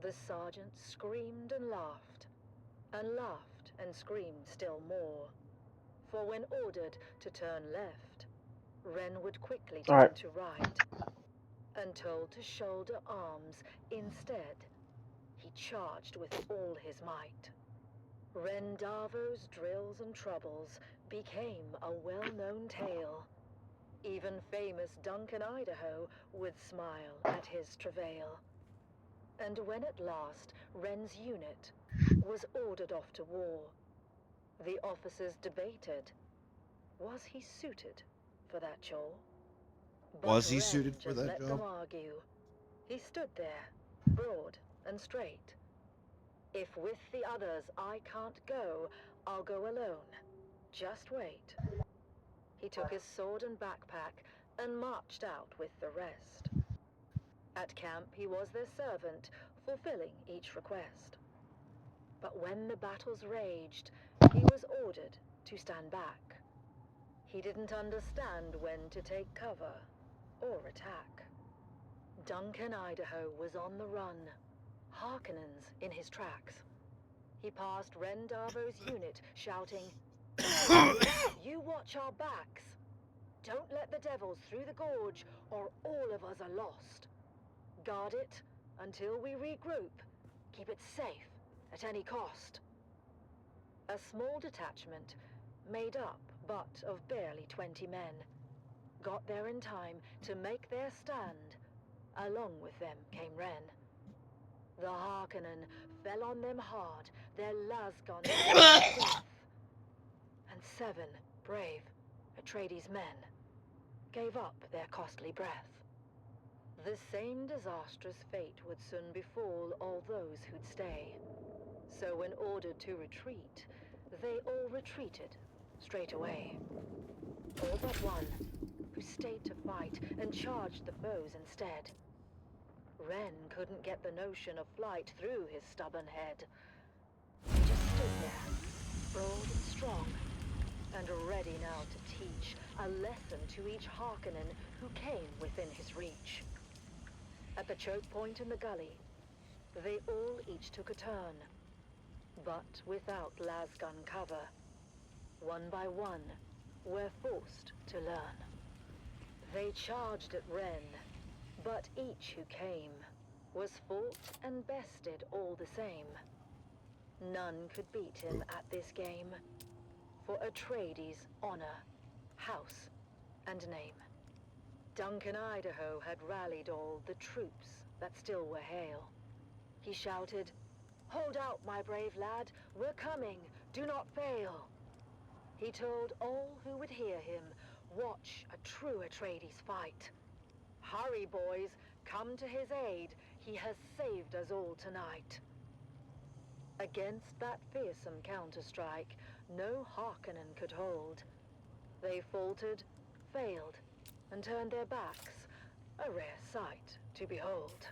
the sergeant screamed and laughed and screamed still more. For when ordered to turn left, Ren would quickly All turn right. to right, and told to shoulder arms instead, he charged with all his might. Rendavo's drills and troubles became a well-known tale. Even famous Duncan, Idaho, would smile at his travail. And when at last Ren's unit was ordered off to war, the officers debated, was he suited for that chore? But Was he Ren suited for just that let job? them argue. He stood there, broad and straight. "If with the others I can't go, I'll go alone. Just wait." He took his sword and backpack and marched out with the rest. At camp he was their servant, fulfilling each request. But when the battles raged, he was ordered to stand back. He didn't understand when to take cover or attack. Duncan, Idaho was on the run, Harkonnens in his tracks. He passed Rendavo's unit, shouting, "You watch our backs! Don't let the devils through the gorge, or all of us are lost." Guard it until we regroup. Keep it safe at any cost. A small detachment, made up but of barely 20 men, got there in time to make their stand. Along with them came Ren. The Harkonnen fell on them hard, their lasguns breath. And 7 brave Atreides men gave up their costly breath. The same disastrous fate would soon befall all those who'd stay. So when ordered to retreat, they all retreated straight away. All but one, who stayed to fight and charged the foes instead. Ren couldn't get the notion of flight through his stubborn head. He just stood there, broad and strong, and ready now to teach a lesson to each Harkonnen who came within his reach. At the choke point in the gully, they all each took a turn, but without lasgun cover. One by one, were forced to learn. They charged at Ren, but each who came was fought and bested all the same. None could beat him at this game, for Atreides' honor, house, and name. Duncan Idaho had rallied all the troops that still were hale. He shouted, "Hold out, my brave lad, we're coming, do not fail." He told all who would hear him, watch a true Atreides fight. Hurry, boys, come to his aid, he has saved us all tonight. Against that fearsome counter-strike, no Harkonnen could hold. They faltered, failed, and turned their backs, a rare sight to behold.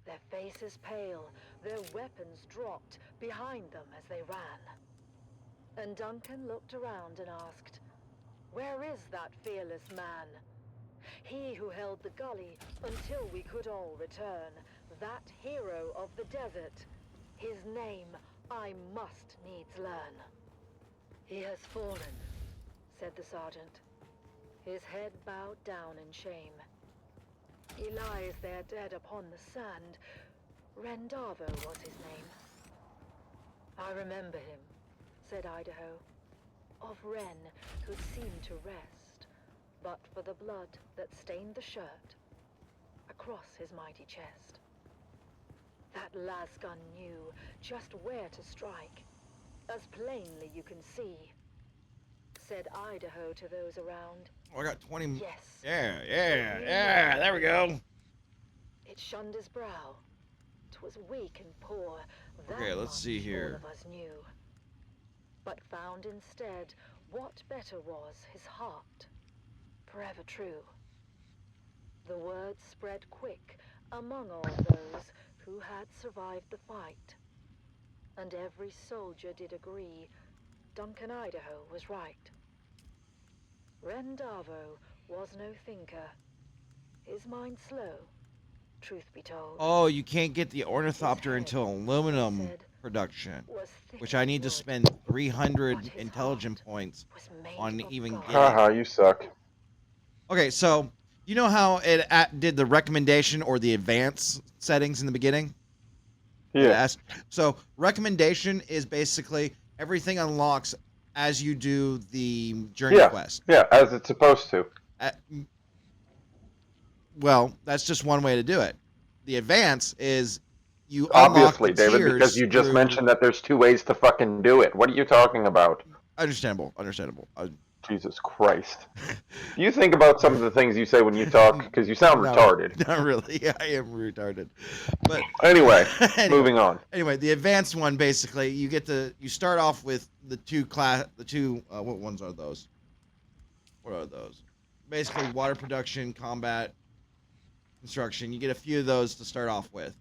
Their faces pale, their weapons dropped behind them as they ran. And Duncan looked around and asked, "Where is that fearless man? He who held the gully until we could all return, that hero of the desert. His name I must needs learn." "He has fallen," said the sergeant, his head bowed down in shame. "He lies there dead upon the sand. Rendavo was his name." "I remember him," said Idaho, "of Ren who'd seemed to rest, but for the blood that stained the shirt across his mighty chest. That lasgun knew just where to strike, as plainly you can see," said Idaho to those around. Oh, I got 20. Yes. Yeah, there we go. It shunned his brow. 'Twas weak and poor. Okay, let's see here. All of us knew. But found instead what better was his heart, forever true. The word spread quick among all those who had survived the fight. And every soldier did agree Duncan Idaho was right. Rendavo was no thinker. His mind slow, truth be told. Oh, you can't get the ornithopter until aluminum production, which I need to spend 300 intelligent points on even getting. Haha, you suck. Okay, so you know how it did the recommendation or the advanced settings in the beginning? Yeah. So recommendation is basically everything unlocks as you do the journey quest. Yeah, as it's supposed to. Well, that's just one way to do it. The advance is you Obviously, unlock the David, tiers because you just mentioned that there's 2 ways to fucking do it. What are you talking about? Understandable. Jesus Christ. Do you think about some of the things you say when you talk? Because you sound retarded. Not really. I am retarded. But anyway, moving on. Anyway, the advanced one basically you start off with the two what ones are those? What are those? Basically water production, combat, construction. You get a few of those to start off with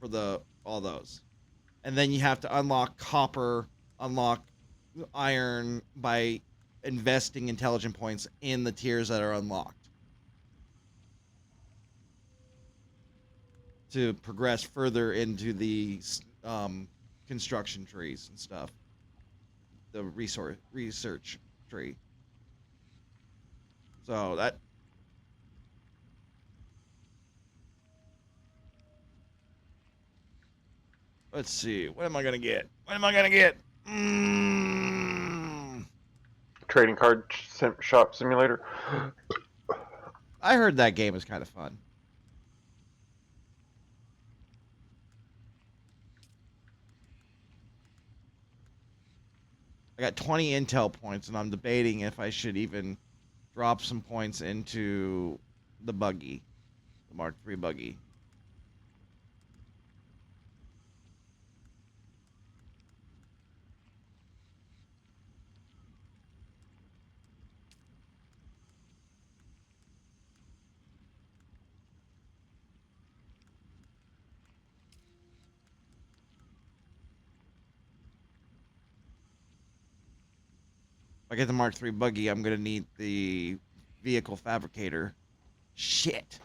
for all those. And then you have to unlock copper, unlock iron by investing intelligent points in the tiers that are unlocked to progress further into the construction trees and stuff, the research tree. So Let's see. What am I gonna get? What am I gonna get? Trading card shop simulator. I heard that game is kind of fun. I got 20 intel points, and I'm debating if I should even drop some points into the buggy, the Mark III buggy. If I get the Mark III buggy, I'm gonna need the vehicle fabricator. Shit.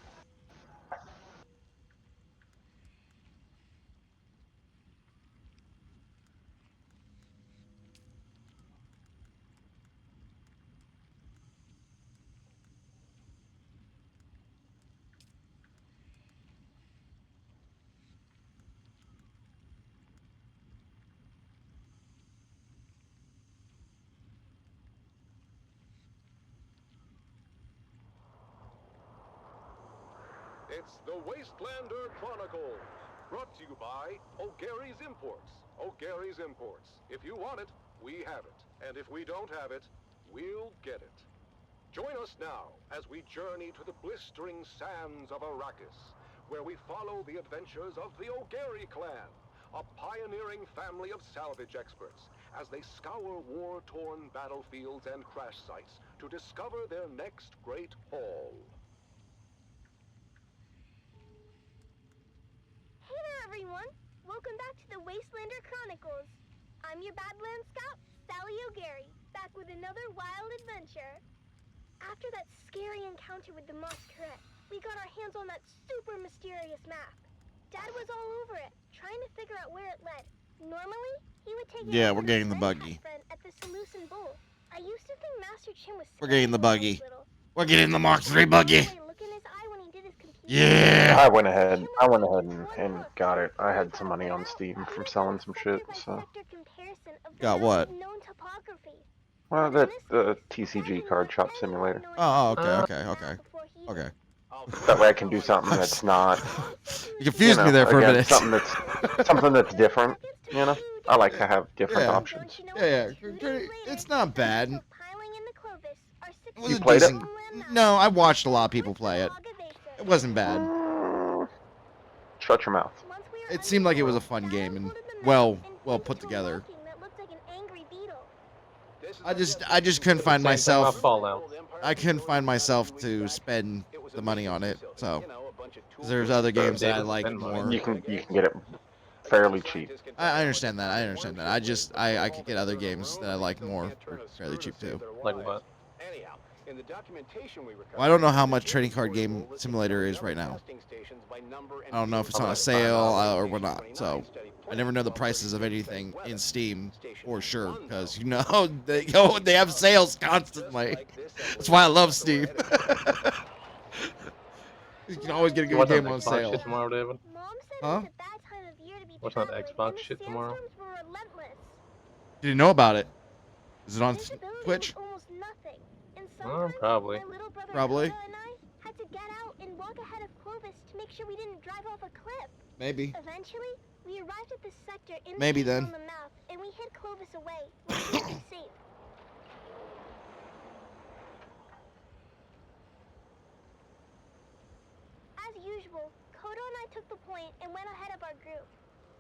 It's the Wastelander Chronicles, brought to you by O'Gary's Imports. O'Gary's Imports. If you want it, we have it. And if we don't have it, we'll get it. Join us now as we journey to the blistering sands of Arrakis, where we follow the adventures of the O'Gary clan, a pioneering family of salvage experts, as they scour war-torn battlefields and crash sites to discover their next great haul. Hey there, everyone! Welcome back to the Wastelander Chronicles. I'm your Badlands Scout, Sally O'Gary, back with another wild adventure. After that scary encounter with the Masquerade, we got our hands on that super mysterious map. Dad was all over it, trying to figure out where it led. Normally, he would take it We're getting the buggy. at the Seleucid Bowl. I used to think Master Chin was We're getting the buggy. little. We're getting the Mark III buggy. Look in his eye when he did his computer. Yeah. I went ahead and got it. I had some money on Steam from selling some shit, so. Got what? Well, the TCG card shop simulator. Oh, okay. That way I can do something that's not. You confused me there for a minute. Something that's different. You know, I like to have different options. Yeah. It's not bad. You played it? No, I watched a lot of people play it. It wasn't bad. Shut your mouth. It seemed like it was a fun game and well put together. I just couldn't find myself. I couldn't find myself to spend the money on it. So there's other games that I like more. You can get it fairly cheap. I understand that. I could get other games that I like more for fairly cheap too. Like what? Well, I don't know how much Trading Card Game Simulator is right now. I don't know if it's on a sale or whatnot. So I never know the prices of anything in Steam for sure, because they have sales constantly. That's why I love Steam. You can always get a good game on sale. Shit tomorrow, David? Huh? What's on the Xbox shit tomorrow? Did you know about it? Is it on Twitch? Probably. Probably. Had to get out and walk ahead of Clovis to make sure we didn't drive off a cliff. Maybe. Eventually, we arrived at the sector Maybe then. on the map, and we hid Clovis away. Where we safe. As usual, Kodo and I took the point and went ahead of our group.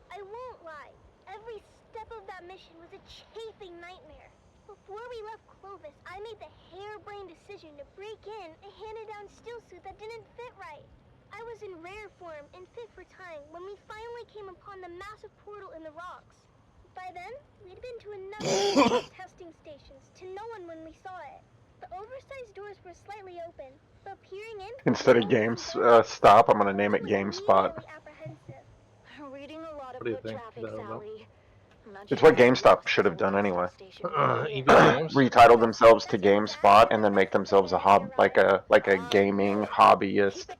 I won't lie, every step of that mission was a chafing nightmare. Before we left Clovis, I made the harebrained decision to break in a handed-down steel suit that didn't fit right. I was in rare form and fit for time when we finally came upon the massive portal in the rocks. By then, we'd been to enough testing stations to no one when we saw it. The oversized doors were slightly open, but peering in... Instead of Stop, I'm going to name it GameSpot. Reading a lot of What do you foot think? traffic, Sally. It's what GameStop should have done anyway. Games? Retitle themselves to GameSpot and then make themselves a gaming hobbyist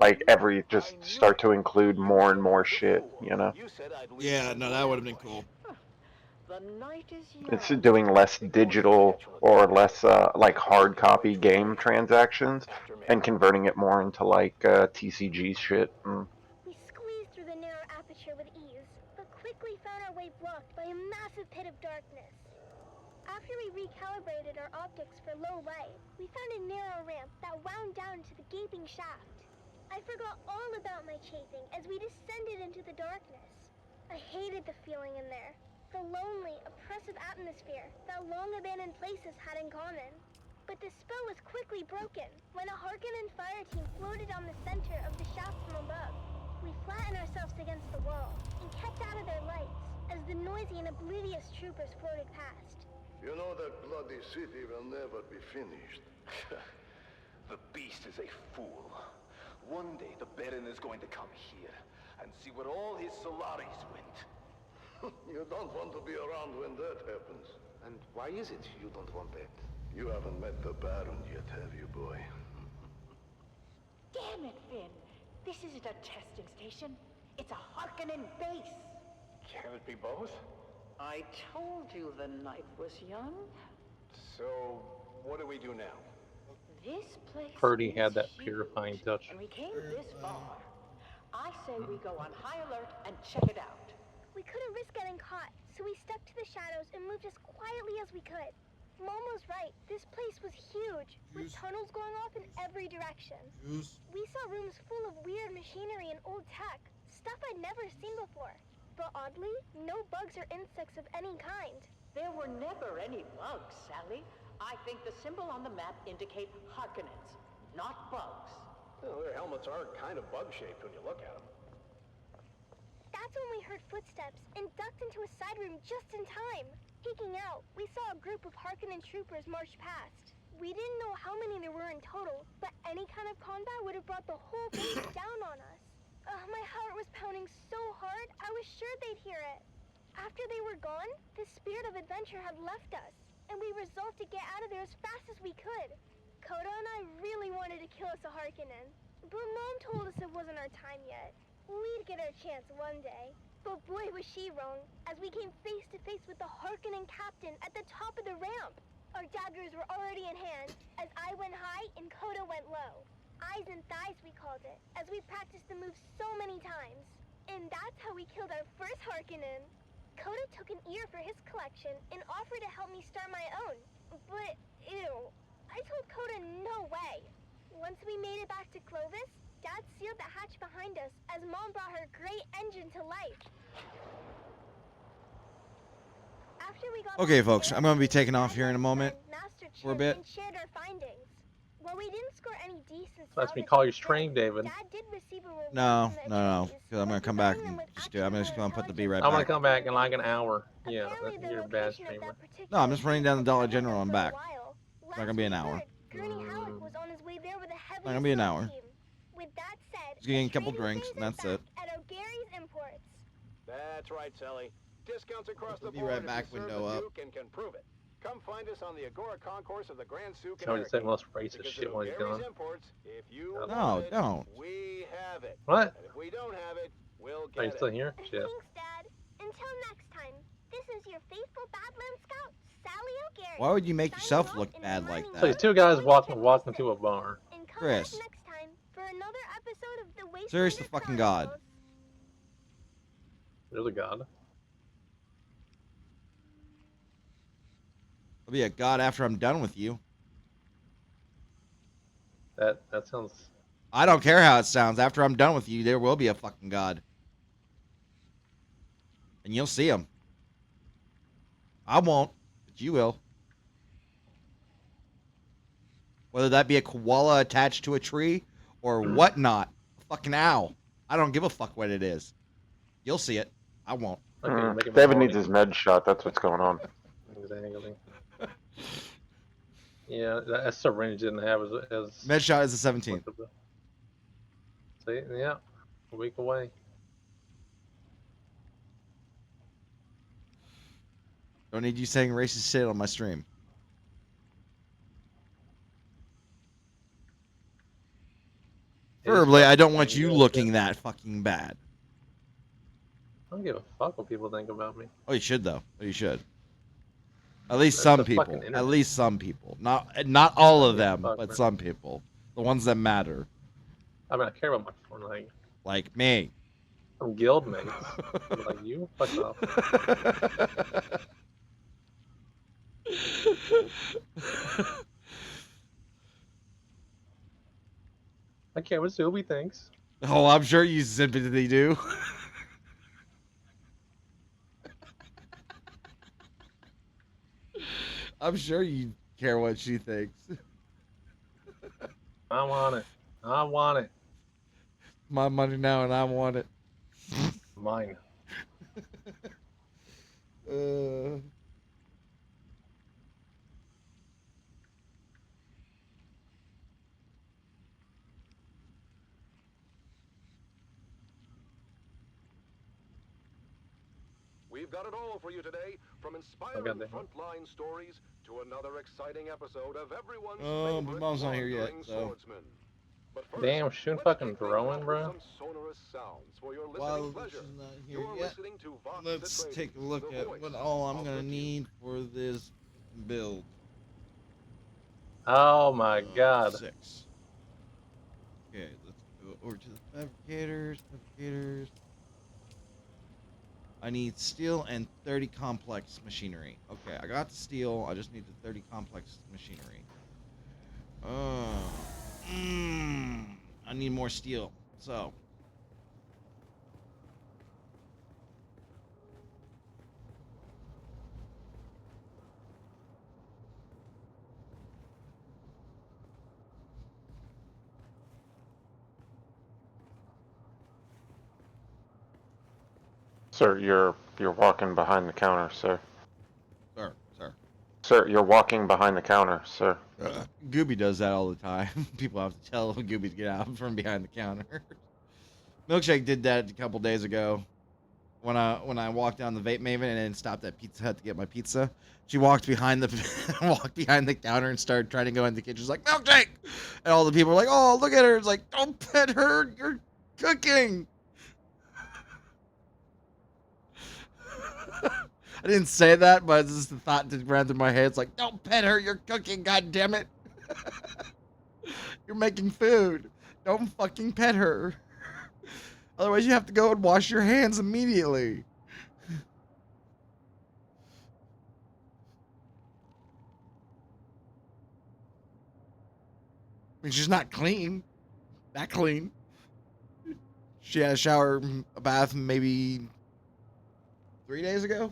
like just start to include more and more shit, you know? Yeah, no, that would have been cool. The night is It's young. doing less digital or less like hard copy game transactions and converting it more into like TCG shit. We squeezed through the narrow aperture with ease, but quickly found our way blocked by a massive pit of darkness. After we recalibrated our optics for low light, we found a narrow ramp that wound down to the gaping shaft. I forgot all about my chafing as we descended into the darkness. I hated the feeling in there, the lonely, oppressive atmosphere that long-abandoned places had in common. But the spell was quickly broken when a Harkonnen fire team floated on the center of the shaft from above. We flattened ourselves against the wall and kept out of their lights as the noisy and oblivious troopers floated past. You know that bloody city will never be finished. The beast is a fool. One day the Baron is going to come here and see where all his Solaris went. You don't want to be around when that happens. And why is it you don't want that? You haven't met the Baron yet, have you, boy? Damn it, Finn. This isn't a testing station. It's a Harkonnen base. Can it be both? I told you the night was young. So, what do we do now? This place Purdy is had that huge, purifying touch. and we came this far. I say we go on high alert and check it out. We couldn't risk getting caught, so we stuck to the shadows and moved as quietly as we could. Mom was right. This place was huge, with tunnels going off in every direction. We saw rooms full of weird machinery and old tech, stuff I'd never seen before. But oddly, no bugs or insects of any kind. There were never any bugs, Sally. I think the symbol on the map indicate Harkonnens, not bugs. Well, their helmets are kind of bug-shaped when you look at them. That's when we heard footsteps and ducked into a side room just in time. Peeking out, we saw a group of Harkonnen troopers march past. We didn't know how many there were in total, but any kind of combat would have brought the whole base down on us. My heart was pounding so hard, I was sure they'd hear it. After they were gone, the spirit of adventure had left us, and we resolved to get out of there as fast as we could. Koda and I really wanted to kill us a Harkonnen, but Mom told us it wasn't our time yet. We'd get our chance one day. But boy was she wrong, as we came face to face with the Harkonnen captain at the top of the ramp. Our daggers were already in hand, as I went high and Koda went low. Eyes and thighs, we called it, as we practiced the move so many times. And that's how we killed our first Harkonnen. Koda took an ear for his collection and offered to help me start my own. But, ew, I told Koda no way. Once we made it back to Clovis, Dad sealed the hatch behind us as Mom brought her great engine to life. After we got Okay, folks, I'm going to be taking off here in a moment for a bit. and shared our findings. While we didn't score any decent That's me call you stream, David. Dad did receive a reward No, from the no, Atreides, because I'm going to come back and just do it. I'm just going to put the B right I'm gonna back. come back in like an hour. Yeah, Apparently the you're a bad location of streamer. that particular No, I'm just running down the Dollar ship General and for a back. while. It's not going to be an hour. Gurney Halleck was on his way there with a heavy Not gonna be an assault hour. team. With that said, Just getting a couple Atreides drinks, things and that's are it. back at O'Gary's Imports. That's right, Sally. Discounts across the Be board right if back, you serve window the up. Duke and can prove it. Come find us on the Agora Concourse of the Grand Souk in Tell me to say Arrogate. most racist Because shit at when he's O'Gary's gone. Imports, if you No, want it, don't. we have it. What? And if we don't have it, we'll Are get you still it. here? Shit. Thanks, Dad. Until next time, this is your faithful Badland Scout, Sally O'Gary. Why would you make yourself look bad like So these that? two guys walking to a bar. And come Chris. back next time for another episode of The Wasteland Serious to fucking God. There's a god. I'll be a god after I'm done with you. That sounds. I don't care how it sounds. After I'm done with you, there will be a fucking god. And you'll see him. I won't, but you will. Whether that be a koala attached to a tree or whatnot. A fucking owl. I don't give a fuck what it is. You'll see it. I won't. Okay, David needs his med shot. That's what's going on. Exactly. Yeah, that syringe didn't have as Med shot is the 17th. See, yeah, a week away. Don't need you saying racist shit on my stream. Preferably, I don't want you looking that fucking bad. I don't give a fuck what people think about me. Oh, you should though. Oh, you should. At least That's some the fucking people. At internet. least some people. Not all I of don't give a them, fuck, but man. some people. The ones that matter. I mean, I care about my Like me. I'm guild mates. But like you, fuck off. I care what Sylvie thinks. Oh, I'm sure you sympathy do. I'm sure you care what she thinks. I want it. I want it. My money now, and I want it. Mine. We've got it all for you today, from inspiring frontline stories to another exciting episode of everyone's favorite Mom's not here yet, wandering so. swordsman. But first, Damn, shouldn't fucking throwing, bro. some sonorous sounds for your listening While pleasure. she's not here You're yet, listening to Vox let's Atreides, take a look the at voice what all I'm of gonna the need for this build. Oh my god. 6. Okay, let's go over to the fabricators. I need steel and 30 complex machinery. Okay, I got the steel. I just need the 30 complex machinery. I need more steel. So. Sir, you're walking behind the counter, sir. Sir. Sir, you're walking behind the counter, sir. Gooby does that all the time. People have to tell Gooby to get out from behind the counter. Milkshake did that a couple days ago. When I walked down the Vape Maven and then stopped at Pizza Hut to get my pizza, she walked behind the counter and started trying to go in the kitchen. She's like, Milkshake! And all the people were like, oh, look at her. It's like, don't pet her. You're cooking. I didn't say that, but it's just the thought that ran through my head. It's like, don't pet her. You're cooking. God damn it. You're making food. Don't fucking pet her. Otherwise, you have to go and wash your hands immediately. I mean, she's not clean. That clean. She had a shower, a bath, maybe 3 days ago.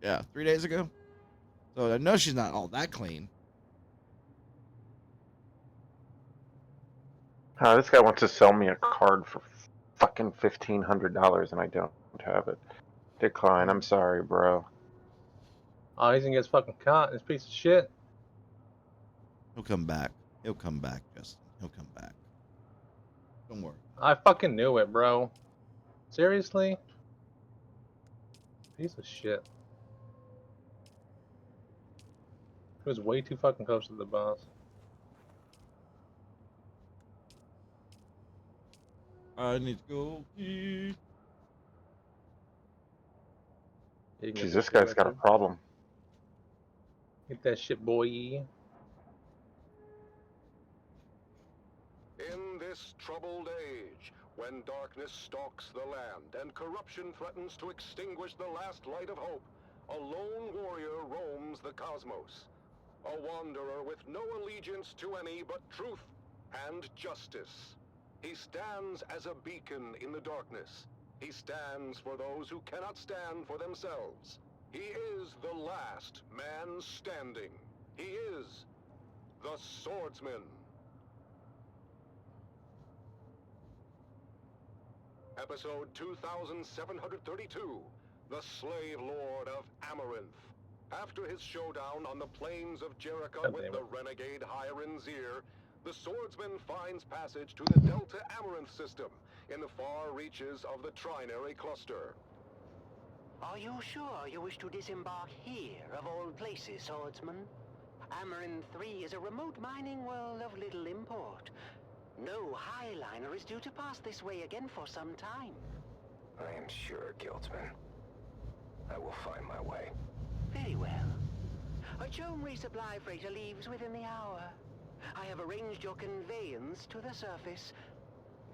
Yeah, 3 days ago. So I know she's not all that clean. This guy wants to sell me a card for fucking $1,500 and I don't have it. Decline. I'm sorry, bro. Oh, he's gonna get fucking caught. This piece of shit. He'll come back. He'll come back, Justin. He'll come back. Don't worry. I fucking knew it, bro. Seriously? Piece of shit. He was way too fucking close to the boss. I need to go. Jeez, this guy's got a problem. Get that shit, boy. In this troubled age, when darkness stalks the land and corruption threatens to extinguish the last light of hope, a lone warrior roams the cosmos. A wanderer with no allegiance to any but truth and justice. He stands as a beacon in the darkness. He stands for those who cannot stand for themselves. He is the last man standing. He is the swordsman. Episode 2732, The Slave Lord of Amaranth. After his showdown on the plains of Jericho with the renegade Hiren Zir, the swordsman finds passage to the Delta Amaranth system in the far reaches of the Trinary Cluster. Are you sure you wish to disembark here, of all places, swordsman? Amarin 3 is a remote mining world of little import. No highliner is due to pass this way again for some time. I am sure, Guildsman. I will find my way. Very well. A Joan resupply freighter leaves within the hour. I have arranged your conveyance to the surface.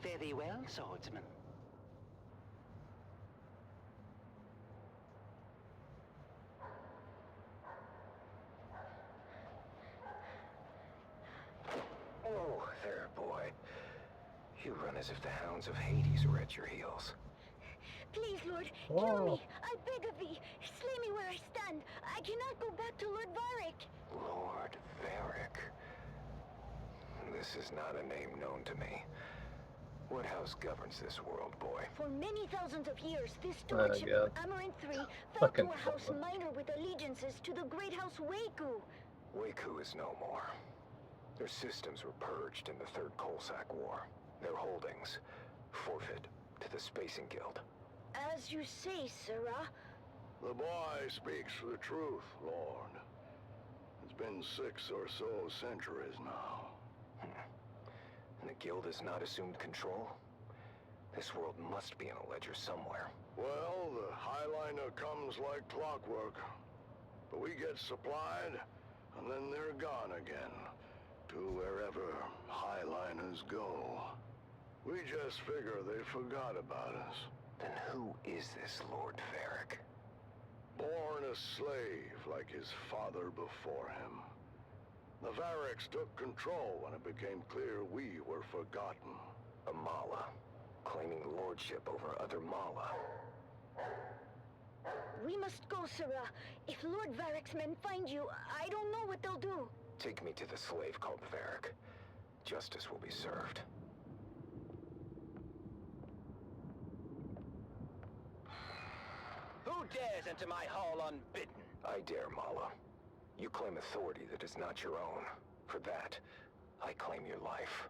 Very well, swordsman. Oh, there, boy. You run as if the hounds of Hades were at your heels. Please, Lord, kill me. I beg of thee. Slay me where I stand. I cannot go back to Lord Varric. Lord Varric. This is not a name known to me. What house governs this world, boy? For many thousands of years, this stewardship God. of Amaranth 3 fell Fucking to a house minor with allegiances to the great house Waku. Waku is no more. Their systems were purged in the Third Coalsack War. Their holdings forfeit to the Spacing Guild. As you say, Sirrah. The boy speaks the truth, Lord. It's been 6 or so centuries now. And the Guild has not assumed control? This world must be in a ledger somewhere. Well, the Highliner comes like clockwork. But we get supplied, and then they're gone again. To wherever Highliners go. We just figure they forgot about us. Then who is this Lord Varric? Born a slave like his father before him. The Varrics took control when it became clear we were forgotten. A Mala, claiming lordship over other Mala. We must go, Sirrah. If Lord Varric's men find you, I don't know what they'll do. Take me to the slave called Varric. Justice will be served. Who dares enter my hall unbidden? I dare, Mala. You claim authority that is not your own. For that, I claim your life.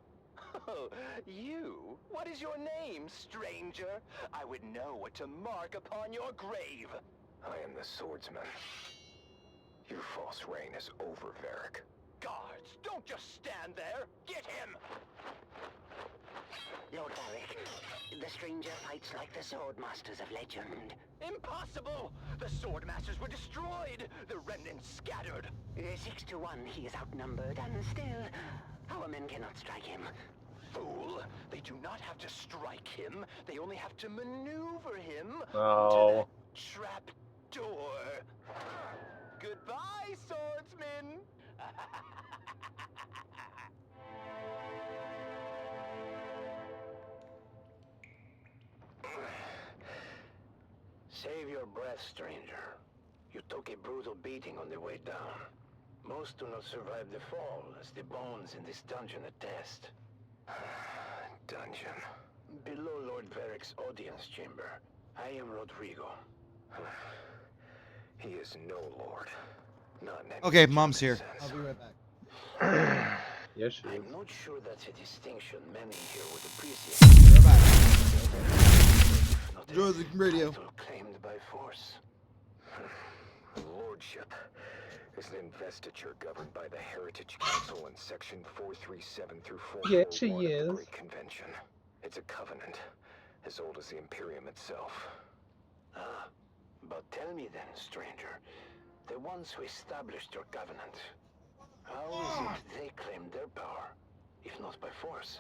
Oh, you? What is your name, stranger? I would know what to mark upon your grave. I am the swordsman. Your false reign is over, Varric. Guards, don't just stand there. Get him! Lord Varric, the stranger fights like the Swordmasters of legend. Impossible! The Swordmasters were destroyed! The remnants scattered! 6 to 1, he is outnumbered, and still, our men cannot strike him. Fool! They do not have to strike him. They only have to maneuver him Oh. to the trap door. Goodbye, swordsman! Save your breath, stranger. You took a brutal beating on the way down. Most do not survive the fall, as the bones in this dungeon attest. Dungeon. Below Lord Varric's audience chamber, I am Rodrigo. He is no lord. Not in any Okay, Mom's here. I'll be right back. Yes, she is. I'm not sure that's a distinction many here would appreciate. We're back. Enjoy the radio. Claimed by force. Lordship is an investiture governed by the Heritage Council in Section 437 through 441 Yes, she of the is. Great Convention. It's a covenant, as old as the Imperium itself. Ah, but tell me then, stranger, the ones who established your covenant, how is it they claimed their power, if not by force?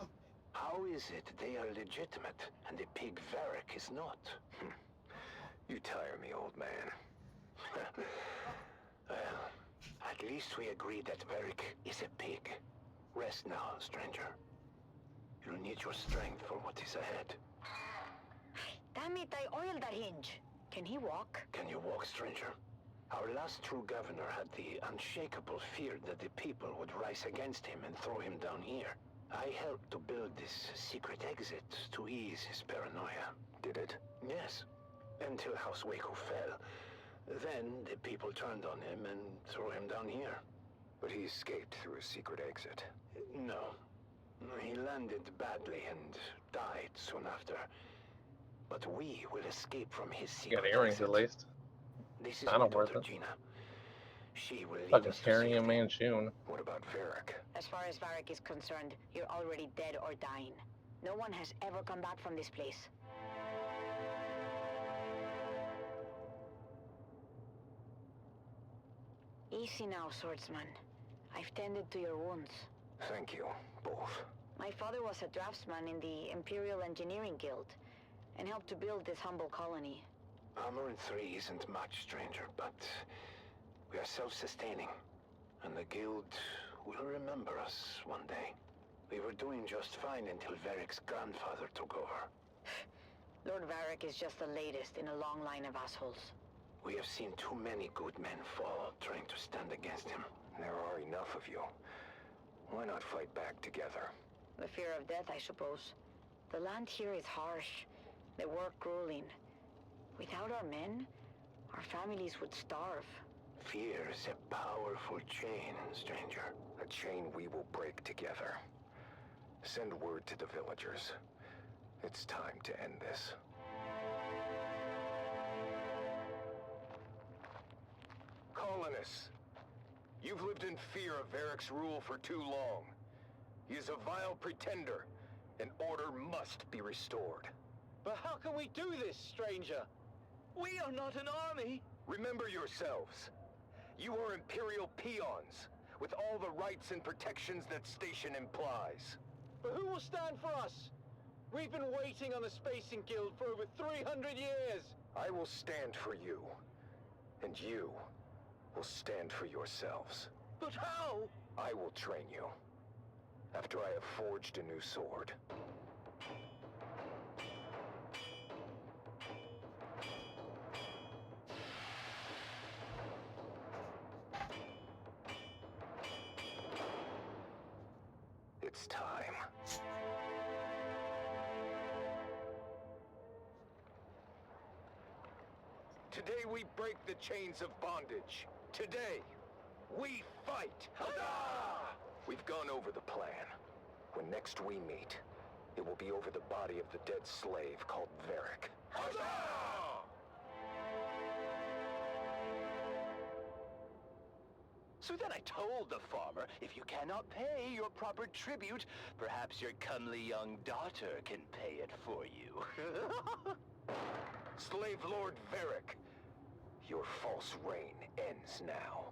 How is it they are legitimate and the pig Varric is not? You tire me, old man. Well, at least we agree that Varric is a pig. Rest now, stranger. You'll need your strength for what is ahead. Damn it, I oiled that hinge. Can he walk? Can you walk, stranger? Our last true governor had the unshakable fear that the people would rise against him and throw him down here. I helped to build this secret exit to ease his paranoia. Did it? Yes. Until House Waco fell. Then the people turned on him and threw him down here. But he escaped through a secret exit. No. He landed badly and died soon after. But we will escape from his You got secret earrings exit. at least. This is Kind my of worth daughter, it. Gina. She will lead Fucking us to carrying a safety. Manchun. What about Varric? As far as Varric is concerned, you're already dead or dying. No one has ever come back from this place. Easy now, swordsman. I've tended to your wounds. Thank you, both. My father was a draftsman in the Imperial Engineering Guild and helped to build this humble colony. Armor in 3 isn't much, stranger, but we are self-sustaining. And the Guild will remember us one day. We were doing just fine until Varric's grandfather took over. Lord Varric is just the latest in a long line of assholes. We have seen too many good men fall trying to stand against him. There are enough of you. Why not fight back together? The fear of death, I suppose. The land here is harsh. The work grueling. Without our men, our families would starve. Fear is a powerful chain, stranger. A chain we will break together. Send word to the villagers. It's time to end this. Colonists, you've lived in fear of Varric's rule for too long. He is a vile pretender, and order must be restored. But how can we do this, stranger? We are not an army. Remember yourselves. You are Imperial peons, with all the rights and protections that station implies. But who will stand for us? We've been waiting on the Spacing Guild for over 300 years. I will stand for you, and you will stand for yourselves. But how? I will train you, after I have forged a new sword. It's time. Today we break the chains of bondage. Today, we fight. Huzzah! We've gone over the plan. When next we meet, it will be over the body of the dead slave called Varric. Huzzah! So then I told the farmer, if you cannot pay your proper tribute, perhaps your comely young daughter can pay it for you. Slave Lord Varric, your false reign ends now.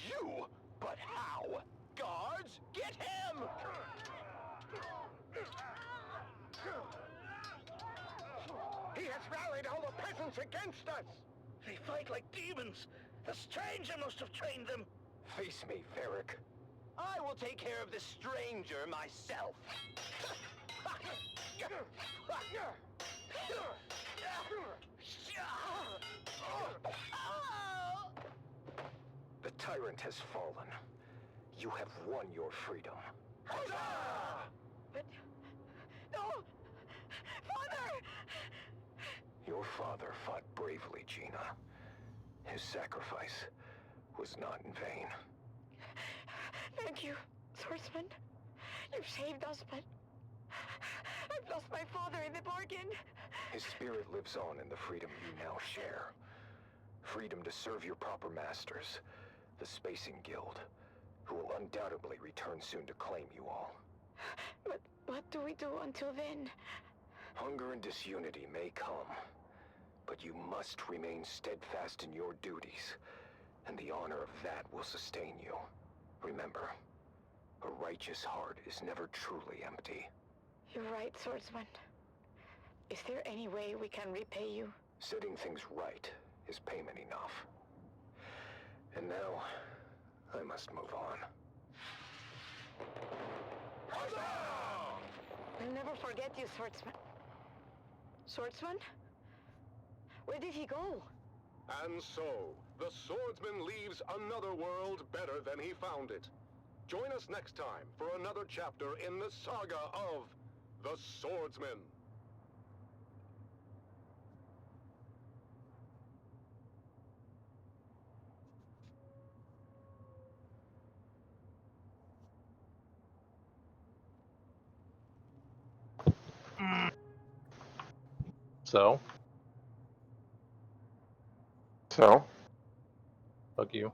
You? But how? Guards, get him! He has rallied all the peasants against us! They fight like demons. The stranger must have trained them. Face me, Varric. I will take care of the stranger myself. The tyrant has fallen. You have won your freedom. Huzzah! But... No! Father! Your father fought bravely, Gina. His sacrifice was not in vain. Thank you, swordsman. You've saved us, but... I've lost my father in the bargain. His spirit lives on in the freedom you now share. Freedom to serve your proper masters, the Spacing Guild, who will undoubtedly return soon to claim you all. But what do we do until then? Hunger and disunity may come, but you must remain steadfast in your duties, and the honor of that will sustain you. Remember, a righteous heart is never truly empty. You're right, swordsman. Is there any way we can repay you? Setting things right is payment enough. And now, I must move on. I'll never forget you, swordsman. Swordsman? Where did he go? And so, the swordsman leaves another world better than he found it. Join us next time for another chapter in the saga of the Swordsman. So? So? Fuck you.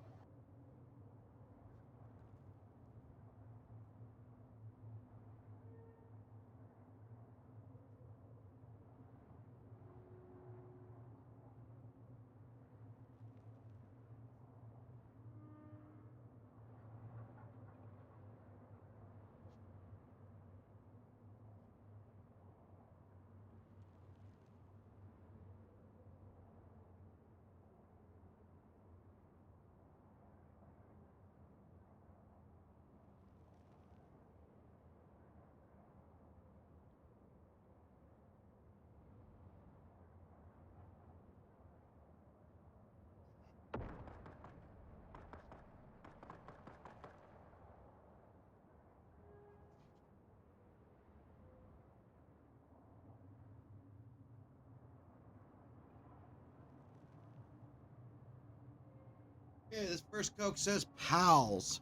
Okay, this first Coke says pals.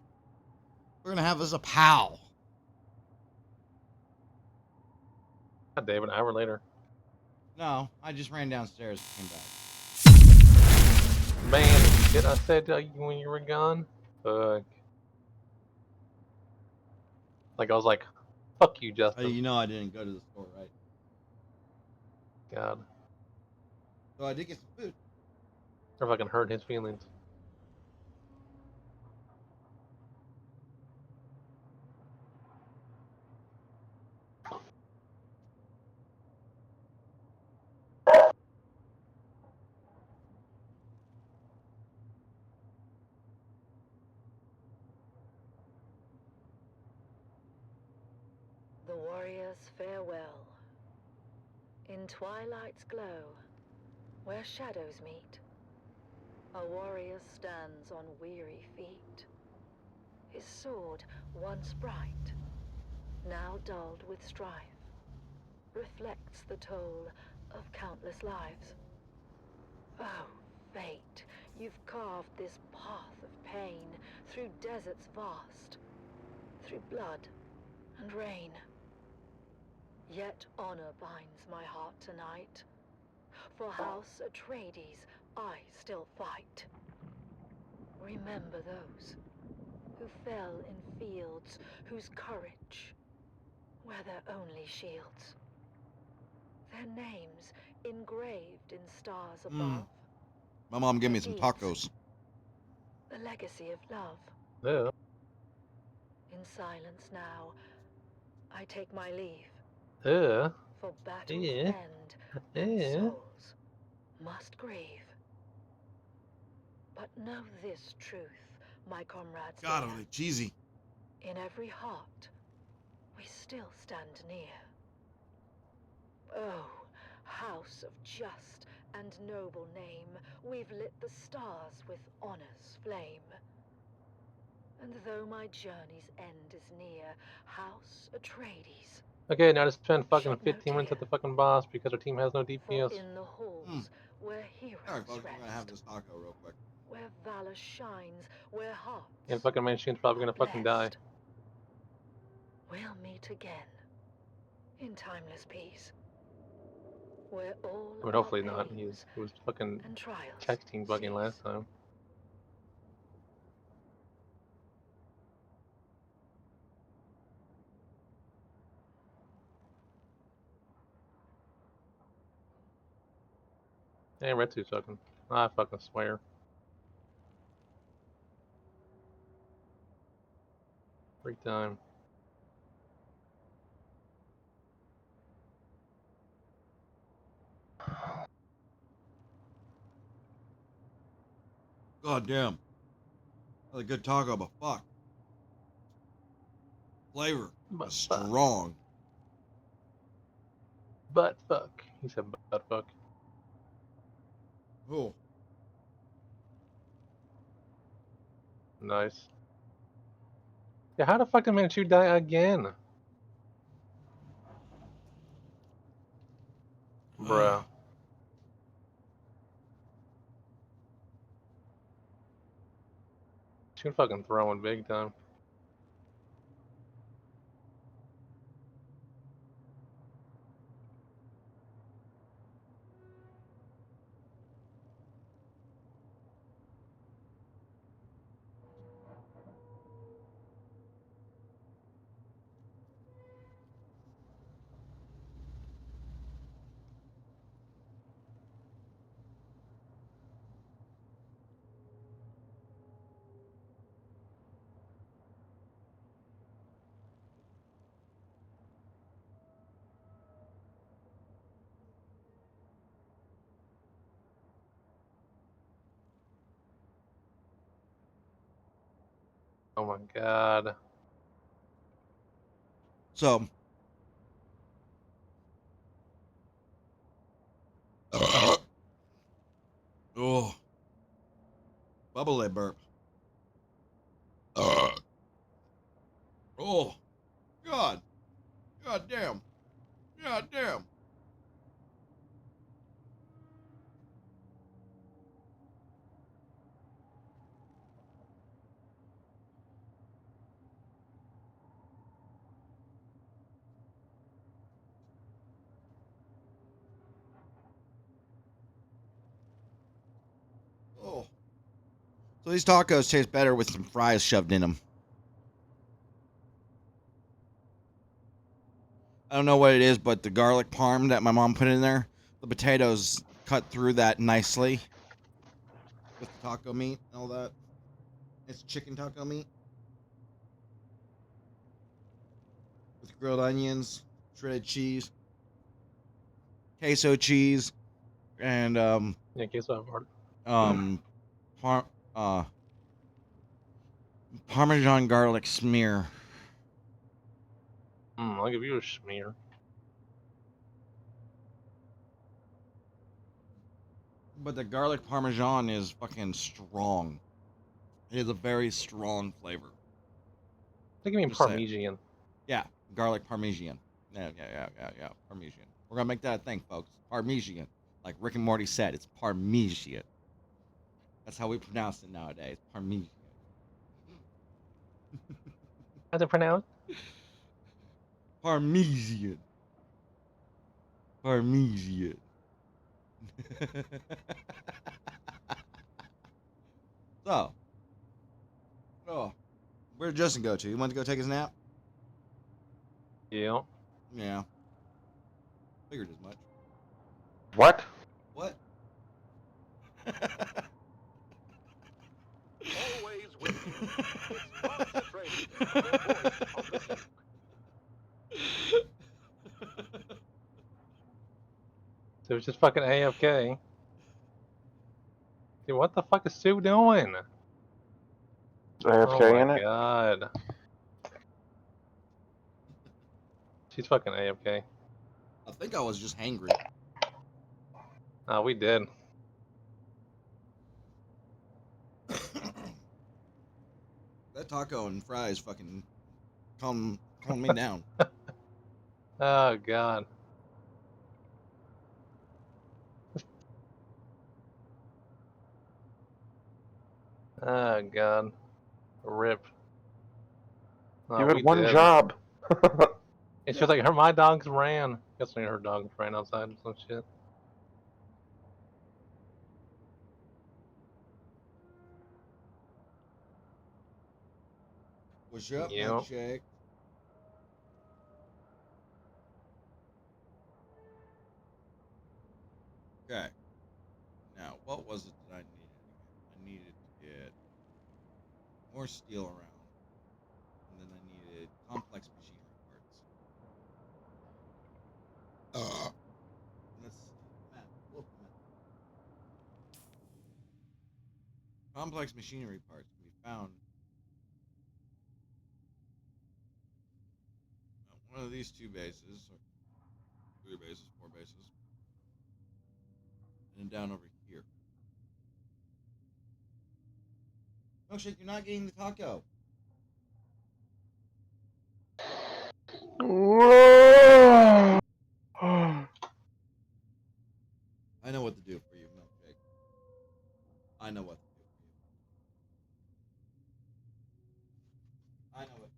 We're gonna have us a pal. God, Dave, an hour later. No, I just ran downstairs and came back. Man, did I say to you when you were gone? Fuck. Like, I was like, fuck you, Justin. You know I didn't go to the store, right? God. So I did get some food. Or if I can hurt his feelings. The warriors farewell. In twilight's glow, where shadows meet, a warrior stands on weary feet. His sword, once bright, now dulled with strife, reflects the toll of countless lives. Oh, fate, you've carved this path of pain through deserts vast, through blood and rain. Yet honor binds my heart tonight. For House Atreides, I still fight. Remember those who fell in fields whose courage were their only shields. Their names engraved in stars above. My mom gave me some Deeds, tacos. the legacy of love. Yeah. In silence now, I take my leave. Yeah. For battle's Yeah. end, and Yeah. souls must grieve. But know this truth, my comrades God, dear. are they cheesy? In every heart, we still stand near. Oh, house of just and noble name, we've lit the stars with honor's flame. And though my journey's end is near, House Atreides, Okay, now to spend fucking shed no 15 minutes tear. at the fucking boss because our team has no For DPS. in the halls where heroes Alright, folks, we're rest, gonna have this taco real quick. where valor shines, where hearts And fucking Machine's probably gonna fucking die. blessed, we'll meet again in timeless peace, where all I mean, our hopefully not. He pains was fucking and trials texting bugging cease. last time. Hey, Red 2 fucking. I fucking swear. Every time. God damn. That's a good taco, but fuck. Flavor was strong. Butt fuck. He said butt fuck. Oh. Nice. Yeah, how the fuck did Manchu die again? Bruh. She's fucking throwing big time. Oh my god. So, oh, bubbly burp. Oh, God, God damn, God damn. Oh. So these tacos taste better with some fries shoved in them. I don't know what it is, but the garlic parm that my mom put in there, the potatoes cut through that nicely with the taco meat and all that. It's chicken taco meat with grilled onions, shredded cheese, queso cheese, and Yeah, queso hard. par- uh, Parmesan garlic smear. I'll give you a smear. But the garlic parmesan is fucking strong. It is a very strong flavor. I think you mean Just saying. Parmesan. Yeah, garlic parmesan. Yeah. Parmesan. We're gonna make that a thing, folks. Parmesan. Like Rick and Morty said, it's Parmesan. That's how we pronounce it nowadays. Parmesan. How's it pronounced? Parmesan. Parmesan. So, where did Justin go to? He went to go take his nap? Yeah. Yeah. Figured as much. What? What? Always with you. It's Master Trade, the voice of the Duke. So it's just fucking AFK. Dude, what the fuck is Sue doing? AFK oh my in it? god. She's fucking AFK. I think I was just hangry. Oh, we did. That taco and fries fucking calm me down. Oh god. Oh god. Rip. Oh, You had we one did. job. It's just like my dogs ran. Guess her dogs ran outside and some shit. What's up, Yep. milkshake? Okay. Now, what was it that I needed? I needed to get more steel around, and then I needed complex machinery parts. Let's see. Map. Look, map. Complex machinery parts can be found at one of these two bases, or 3 bases, 4 bases, and then down over here. Milkshake, you're not getting the taco. I know what to do for you, Milkshake. I know what to do for you. I know what to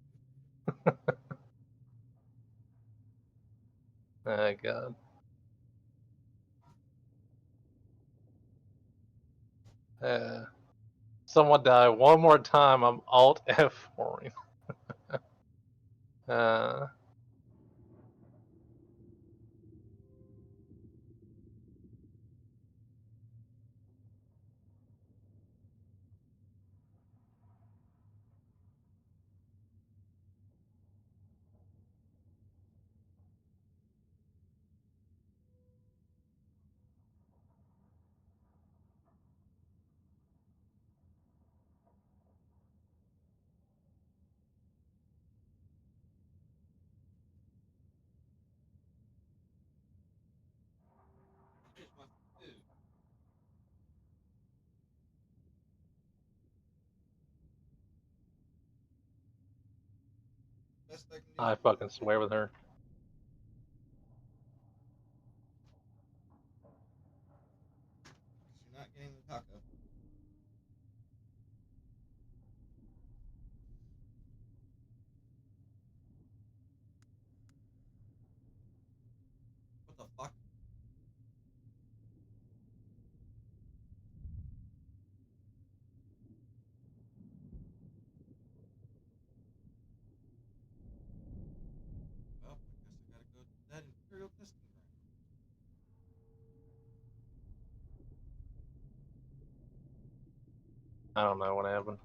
do. Oh god. Someone die one more time. I'm Alt F4ing. best I can do. I fucking swear with her. You're not getting the taco. What the fuck? Well, I guess I gotta go to that Imperial testing ground. I don't know what happened.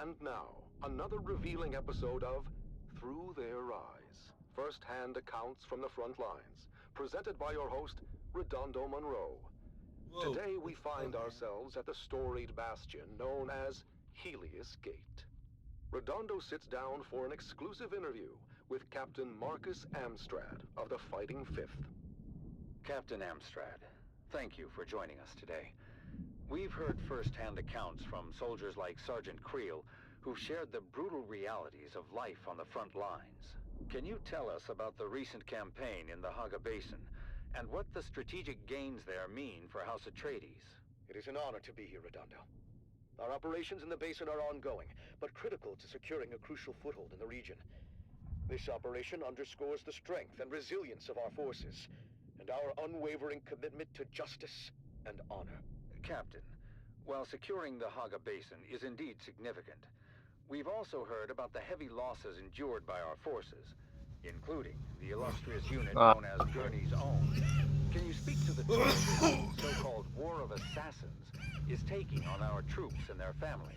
And now, another revealing episode of Through Their Eyes. First-hand accounts from the front lines. Presented by your host, Redondo Monroe. Whoa, Today we find ourselves at the storied bastion known as Helios Gate. Redondo sits down for an exclusive interview with Captain Marcus Amstrad of the Fighting Fifth. Captain Amstrad, thank you for joining us today. We've heard first-hand accounts from soldiers like Sergeant Creel, who've shared the brutal realities of life on the front lines. Can you tell us about the recent campaign in the Haga Basin, and what the strategic gains there mean for House Atreides? It is an honor to be here, Redondo. Our operations in the basin are ongoing, but critical to securing a crucial foothold in the region. This operation underscores the strength and resilience of our forces, and our unwavering commitment to justice and honor. Captain, while securing the Haga Basin is indeed significant, we've also heard about the heavy losses endured by our forces, including the illustrious unit known as Gurney's Own. Can you speak to the toll this so-called War of Assassins is taking on our troops and their families?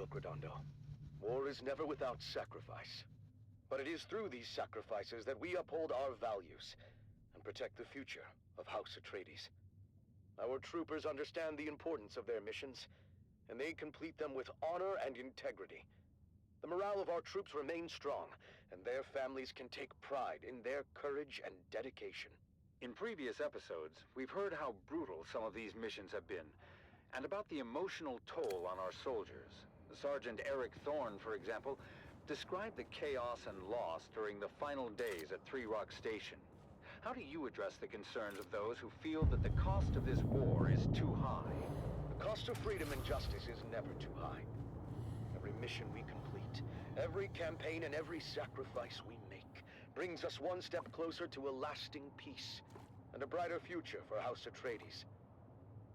Look, Redondo, war is never without sacrifice. But it is through these sacrifices that we uphold our values and protect the future of House Atreides. Our troopers understand the importance of their missions, and they complete them with honor and integrity. The morale of our troops remains strong, and their families can take pride in their courage and dedication. In previous episodes, we've heard how brutal some of these missions have been, and about the emotional toll on our soldiers. Sergeant Eric Thorne, for example, described the chaos and loss during the final days at Three Rock Station. How do you address the concerns of those who feel that the cost of this war is too high? The cost of freedom and justice is never too high. Every mission we complete, every campaign and every sacrifice we make brings us one step closer to a lasting peace and a brighter future for House Atreides.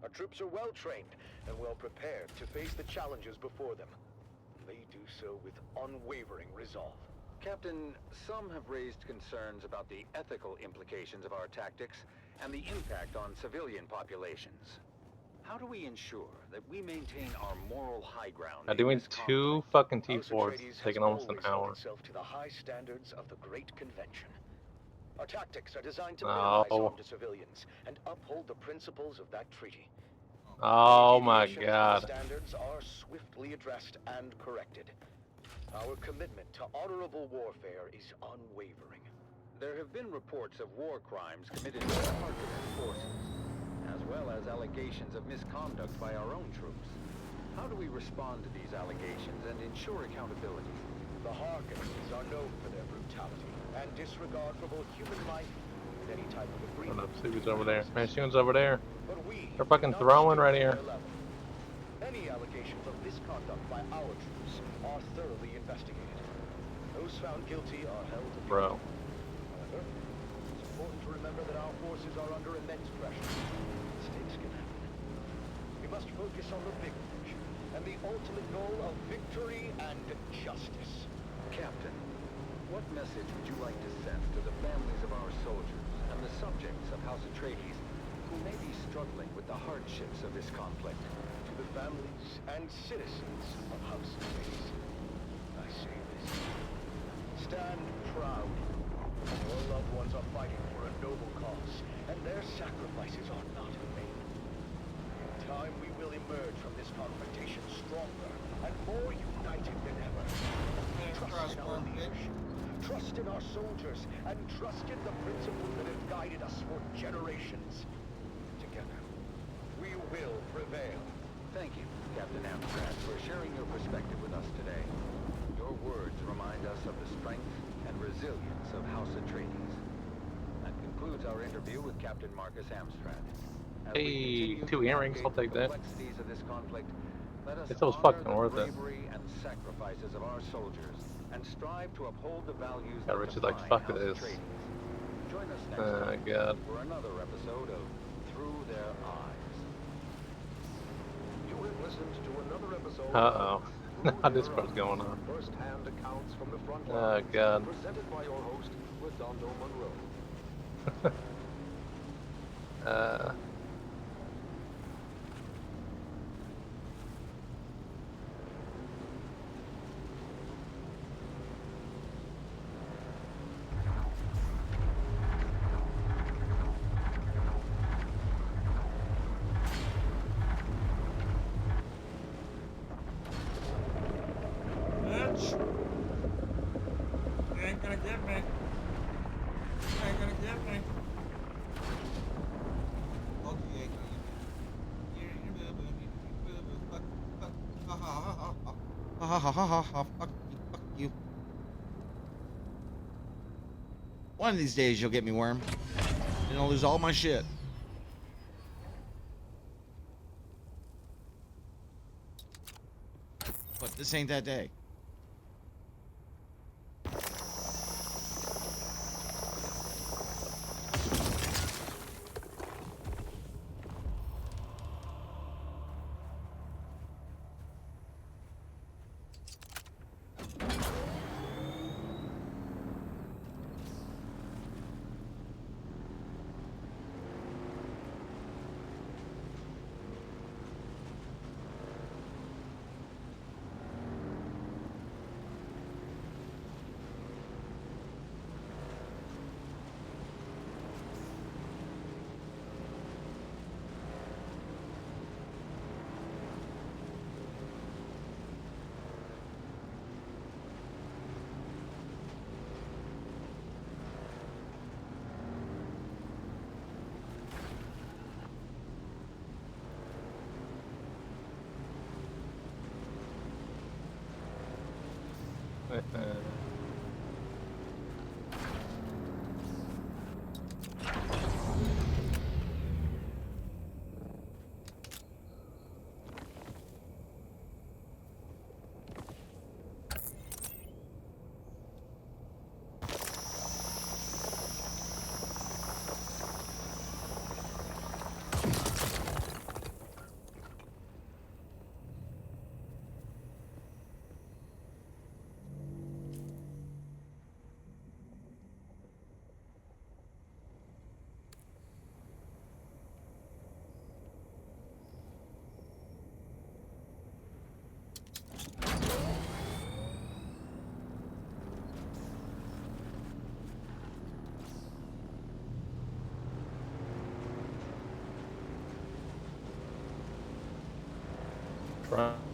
Our troops are well trained and well prepared to face the challenges before them. They do so with unwavering resolve. Captain, some have raised concerns about the ethical implications of our tactics and the impact on civilian populations. How do we ensure that we maintain our moral high ground? Now doing two fucking T4s is taking almost an hour. Itself to the high standards of the Great Convention. Our tactics are designed to minimize harm to civilians and uphold the principles of that treaty. Oh my god. Standards are swiftly addressed and corrected. Our commitment to honorable warfare is unwavering. There have been reports of war crimes committed by the Harkonnen forces, as well as allegations of misconduct by our own troops. How do we respond to these allegations and ensure accountability? The Harkonnens are known for their brutality and disregard for both human life and any type of agreement. I don't know, Subi's over there. Manshoon's over there. But we They're fucking throwing right here. Any allegations of misconduct by our troops are thoroughly investigated. Those found guilty are held to Bro. However, it's important to remember that our forces are under immense pressure. Mistakes can happen. We must focus on the big picture and the ultimate goal of victory and justice. Captain, what message would you like to send to the families of our soldiers and the subjects of House Atreides who may be struggling with the hardships of this conflict. To the families and citizens of House Atreides, I say this. Stand proud. Your loved ones are fighting for a noble cause, and their sacrifices are not in vain. In time, we will emerge from this confrontation stronger and more united than ever. Trust in our leadership, trust in our soldiers, and trust in the principles that have guided us for generations. Together, we will prevail. Thank you, Captain Amstrad, for sharing your perspective with us today. Your words remind us of the strength and resilience of House Atreides. That concludes our interview with Captain Marcus Amstrad. As Hey, we continue 2 to earrings, I'll navigate take the that. complexities of this conflict, let us It's always honor fucking the worth it. bravery and sacrifices of our soldiers and strive to uphold the values Yeah, that Rich is like, define fuck House this. Atreides. Join us next Oh time god. for another episode of Through Their Eyes. You have listened to another episode Uh-oh. of Now this part's going on. First-hand accounts from the front Oh lines, god. presented by your host, Redondo Monroe. Bitch. You ain't gonna get me. You ain't gonna get me. Oh, you ain't gonna get me. Fuck, fuck, ha ha ha ha ha. Ha ha ha ha ha. Fuck you, fuck you. One of these days you'll get me, worm. And I'll lose all my shit. But this ain't that day.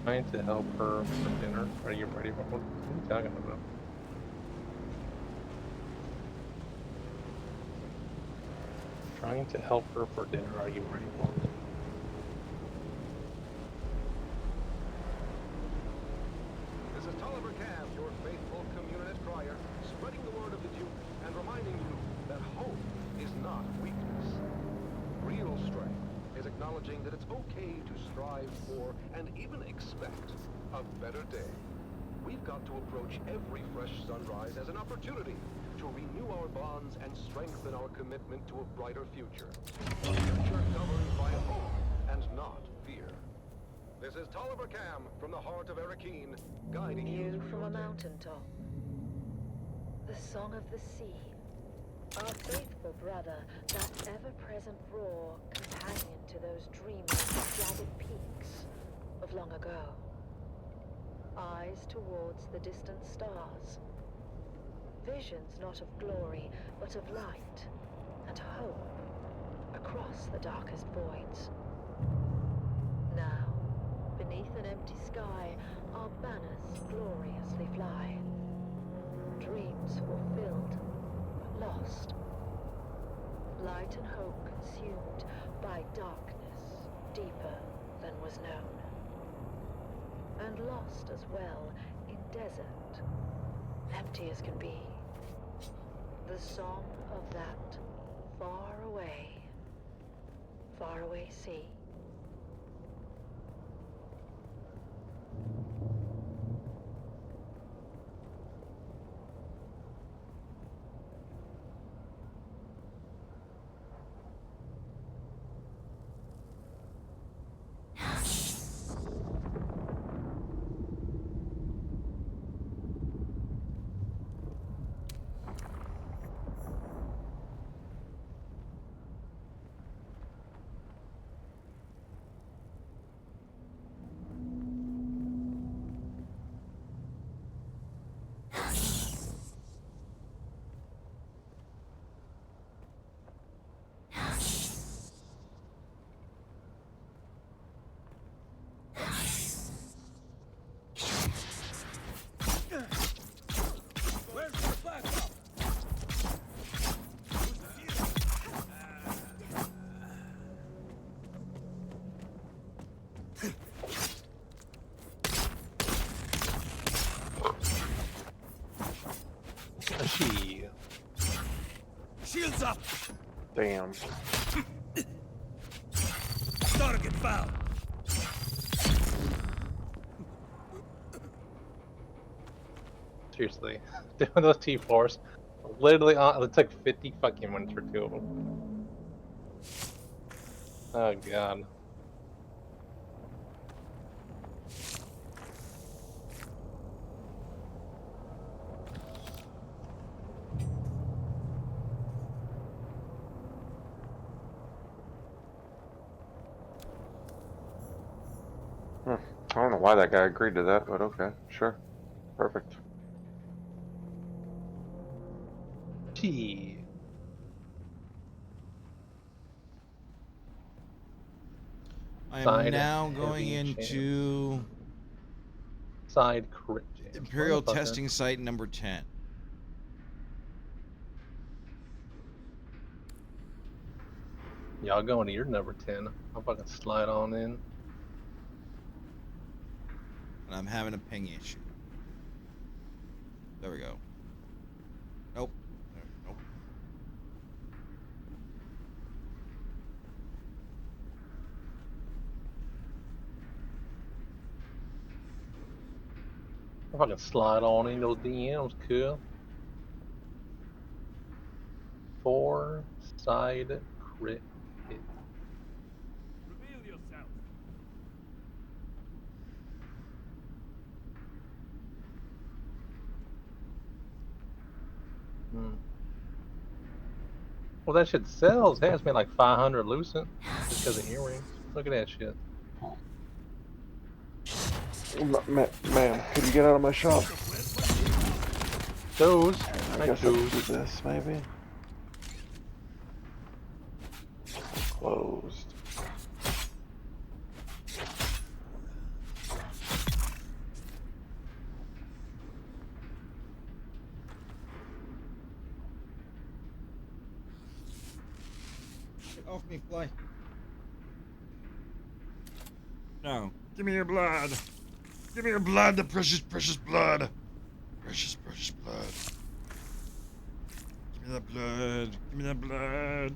Trying to help her for dinner. Are you ready for what are you talking about? Trying to help her for dinner. Are you ready for it? This is Tolliver Cam, your faithful communist crier, spreading the word of the Duke and reminding you that hope is not weakness. Real strength is acknowledging that it's okay to strive for and even expect a better day. We've got to approach every fresh sunrise as an opportunity to renew our bonds and strengthen our commitment to a brighter future. A future governed by hope and not fear. This is Tolliver Cam from the heart of Arakeen, guiding you View through from your a day. mountaintop. The song of the sea. Our faithful brother, that ever-present roar, companion to those dreamless, jagged peaks of long ago. Eyes towards the distant stars. Visions not of glory, but of light and hope across the darkest voids. Now, beneath an empty sky, our banners gloriously fly. Dreams fulfilled, but lost. Light and hope consumed by darkness deeper than was known. And lost as well in desert, empty as can be. The song of that far away sea. Shields up! Damn. Target found! Seriously, doing those T4s, literally, it took 50 fucking minutes for 2 of them. Oh god. I don't know why that guy agreed to that, but okay, sure. Perfect. Gee. I am Side now going heavy into side crit jams. Imperial Motherfucker. testing site number 10. Y'all going to your number 10. I'll fucking slide on in. And I'm having a ping issue. There we go. Nope. Nope. I'll fucking slide on in those DMs, cool. 4 side crit hit. Reveal yourself! Well, that shit sells. It has me like 500 lucent just because of earrings. Look at that shit. Man, could you get out of my shop? Those. I guess I could do this, maybe. Closed. Get off me, fly. No. Give me your blood. Give me your blood, the precious, precious blood. Precious, precious blood. Give me that blood. Give me that blood.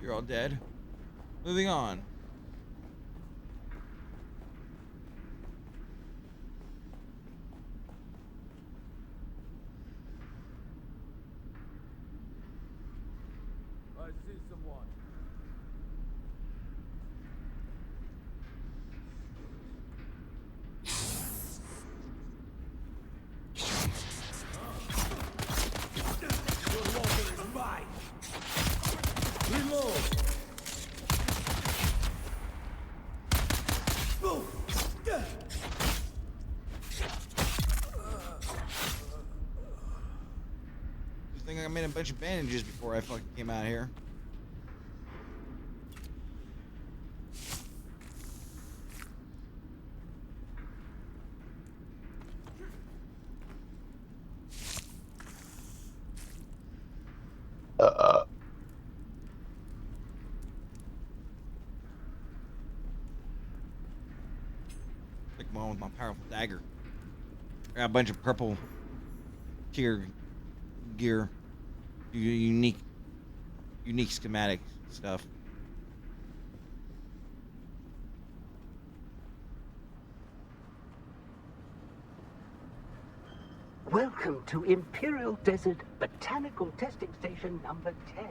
You're all dead. Moving on. I see someone. I made a bunch of bandages before I fucking came out here. Like one with my powerful dagger. I got a bunch of purple tier gear, unique schematic stuff. Welcome to Imperial Desert Botanical Testing Station number 10.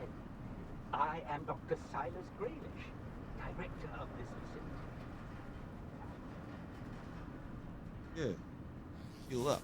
I am Dr. Silas Graylish, director of this facility. Good. Heal up.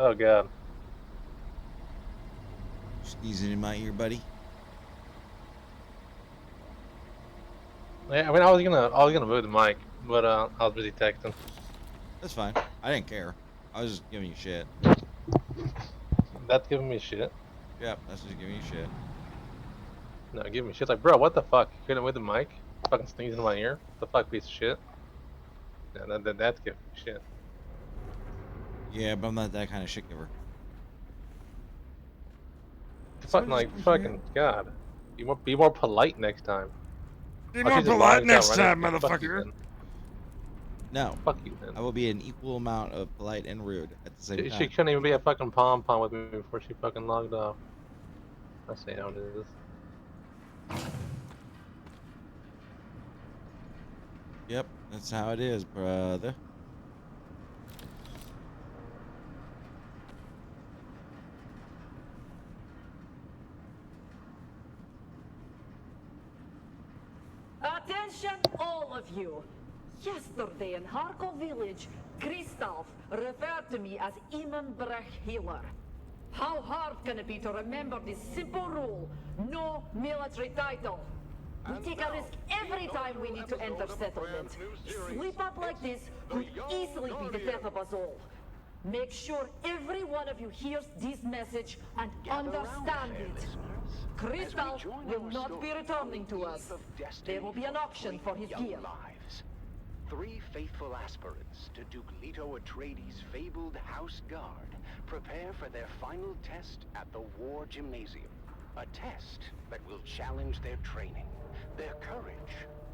Oh god. Sneezing in my ear, buddy. Yeah, I mean, I was gonna move the mic, but I was busy texting. That's fine. I didn't care. I was just giving you shit. That's giving me shit. Yep, that's just giving you shit. No, give me shit. Like, bro, what the fuck? You couldn't move the mic? Fucking sneezing in my ear? The fuck, piece of shit? Yeah, that's giving me shit. Yeah, but I'm not that kind of shit giver. Fucking like, fucking god. Be more polite next time. Be I'll more choose a polite lying next down time, right now. Fuck you motherfucker. then. No. Fuck you then. I will be an equal amount of polite and rude at the same She time. couldn't even be a fucking pom-pom with me before she fucking logged off. I say how it is. Yep, that's how it is, brother. Attention, all of you. Yesterday in Harkov village, Kristoff referred to me as Immenbrech Healer. How hard can it be to remember this simple rule? No military title. We take a risk every time we need to enter settlement. Slip up like this could easily be the death of us all. Make sure every one of you hears this message and understand it. Crystal will not be returning to us. There will be an auction for his gear. 3 faithful aspirants to Duke Leto Atreides' fabled House Guard prepare for their final test at the War Gymnasium. A test that will challenge their training, their courage,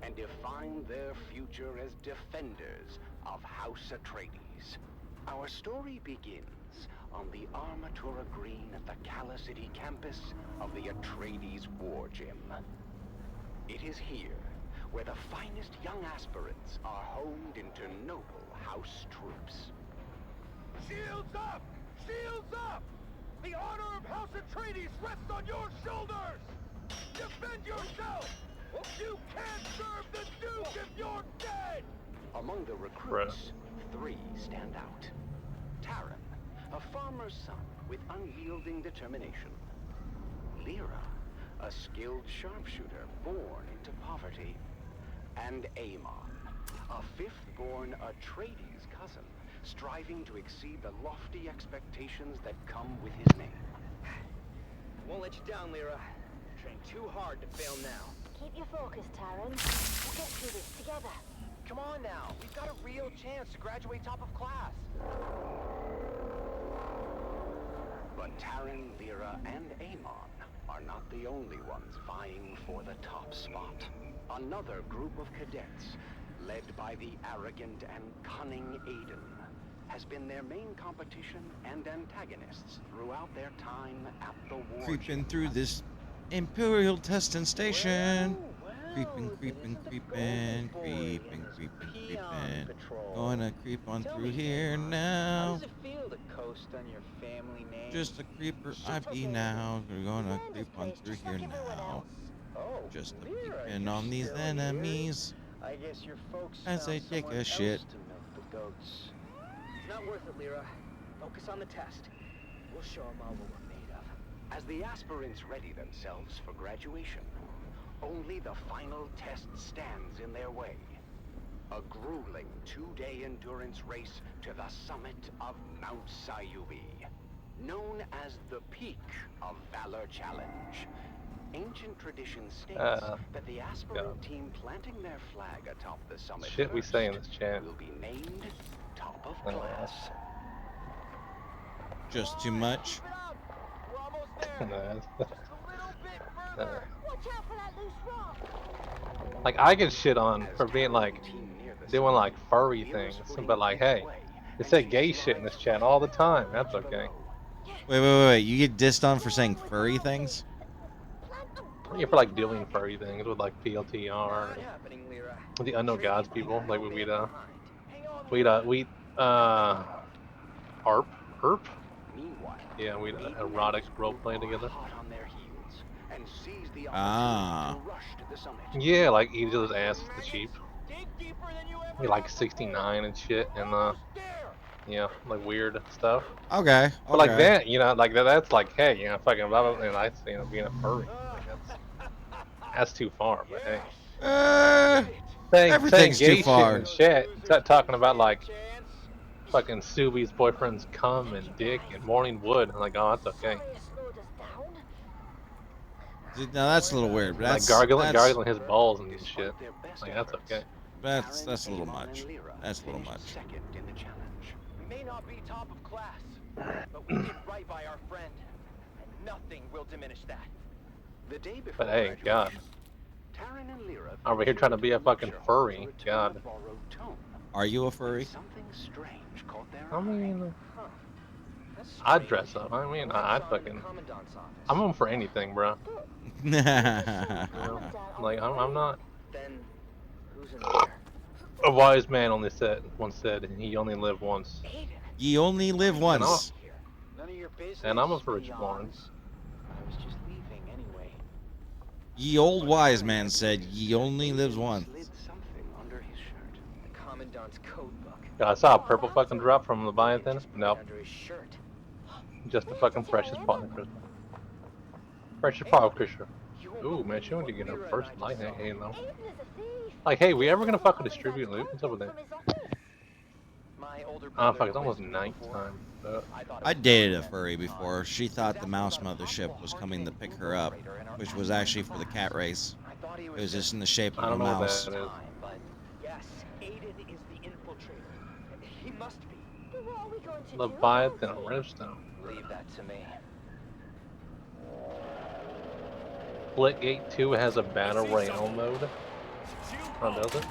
and define their future as defenders of House Atreides. Our story begins on the Armatura Green at the Cala City campus of the Atreides War Gym. It is here where the finest young aspirants are honed into noble House troops. Shields up! Shields up! The honor of House Atreides rests on your shoulders! Defend yourself! You can't serve the Duke if you're dead! Among the recruits, 3 stand out. Taran, a farmer's son with unyielding determination. Lyra, a skilled sharpshooter born into poverty. And Amon, a 5th-born Atreides cousin, striving to exceed the lofty expectations that come with his name. Won't let you down, Lyra. Train too hard to fail now. Keep your focus, Taran. We'll get through this together. Come on now. We've got a real chance to graduate top of class. But Taran, Lyra, and Amon are not the only ones vying for the top spot. Another group of cadets, led by the arrogant and cunning Aiden, has been their main competition and antagonists throughout their time at the war. Creeping through this Imperial testing station. Well, creeping, creeping, creeping, creeping, creeping, creeping. Gonna creep on through here How now. does it feel to coast on your family name? Just a creeper I be now. We're gonna creep on through here now. Oh, Just a Lyra, peeping you're on these still enemies here. I guess your folks as they found take someone a shit. else to milk the goats. It's not worth it, Lyra. Focus on the test. We'll show them all what we're made of. As the aspirants ready themselves for graduation, only the final test stands in their way. A grueling 2-day endurance race to the summit of Mount Sayubi, known as the Peak of Valor Challenge. Ancient tradition states that the aspirant team planting their flag atop the summit Shit we say in this chat. will be named top of class. Just too much. Like I get shit on for being like doing like furry things, but like, hey, they say gay shit in this chat all the time. That's okay. Wait. You get dissed on for saying furry things? Yeah, for like doing furry things with like PLTR, with the unknown gods people. Like we'd ARP. Yeah, we'd erotic role play together. Ah. Yeah, like each other's ass is the cheap. He like 69 and shit, and yeah, like weird stuff. Okay. But like that, you know, like that's like, hey, you know, fucking blah blah, and that's, you know, being a furry. Like that's too far. But hey, saying everything's gay too far. shit in chat, talking about like fucking Subi's boyfriend's cum and dick and morning wood. I'm like, oh, that's okay. Now that's a little weird, but that's like gargling his balls and shit. Like that's okay. That's a little much. That's a little much. We may not be top of class, but we did right by our friend, and nothing will diminish that. The day before But hey, God, Taryn and Lyra over here trying to be a fucking furry. God. Are you a furry? Something strange caught their I mean, I'd dress up. I mean, I'd fucking. I'm on for anything, bro. You know? Like I'm not. Then who's in there? A wise man once said, he only lived once. Ye only live once. None of your business. And I'm a virgin born. I was just leaving anyway. Ye old wise man said, ye only lives once. Under his shirt. The commandant's code book. Yeah, I saw a purple fucking drop from Leviathan. Nope. Under his shirt. Just a fucking precious pot of crystal. Precious pot of crystal. Ooh, man, she wanted to get her first lightning game though. Like, hey, we ever gonna fucking distribute loot? What's up with that? Oh, fuck, it's almost nighttime. I dated a furry before. She thought the mouse mothership was coming to pick her up, which was actually for the cat race. It was just in the shape of a mouse. What that is. Yes, Aiden is the infiltrator. He must be. What are we going to Leviathan Redstone. Leave that to me. Splitgate 2 has a battle royale mode. Oh, does it?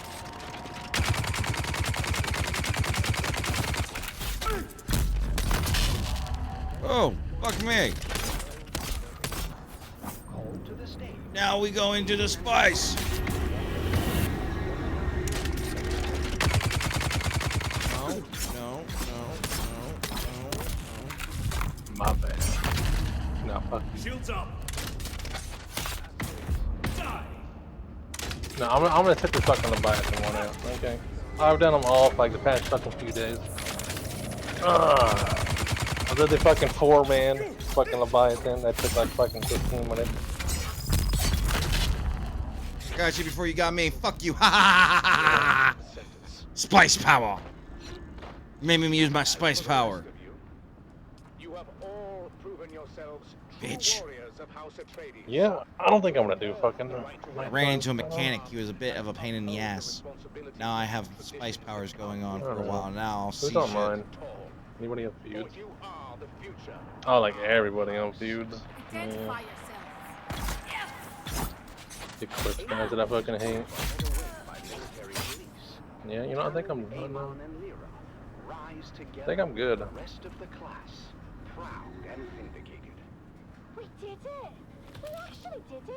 Oh, fuck me. Now we go into the spice. No. My bad. No, fuck you. Shields up. No, I'm gonna take the fucking Leviathan one out, okay? I've done them all for like the past fucking few days. I did the fucking 4-man fucking Leviathan, that took like fucking 15 minutes. Got you before you got me. Fuck you. Ha ha ha ha. Spice power. You made me use my spice power. You have all proven yourselves Bitch. warriors of House Atreides. Yeah, I don't think I'm gonna do fucking. I ran into a mechanic. He was a bit of a pain in the ass. Now I have spice powers going on for a while now. I'll see Who don't shit. mind? Anybody have feuds? Oh, like everybody on feuds. Yeah. The quick guys that I fucking hate. Yeah, you know, I think I'm good. The rest of the class, proud and vindicated. We did it! We actually did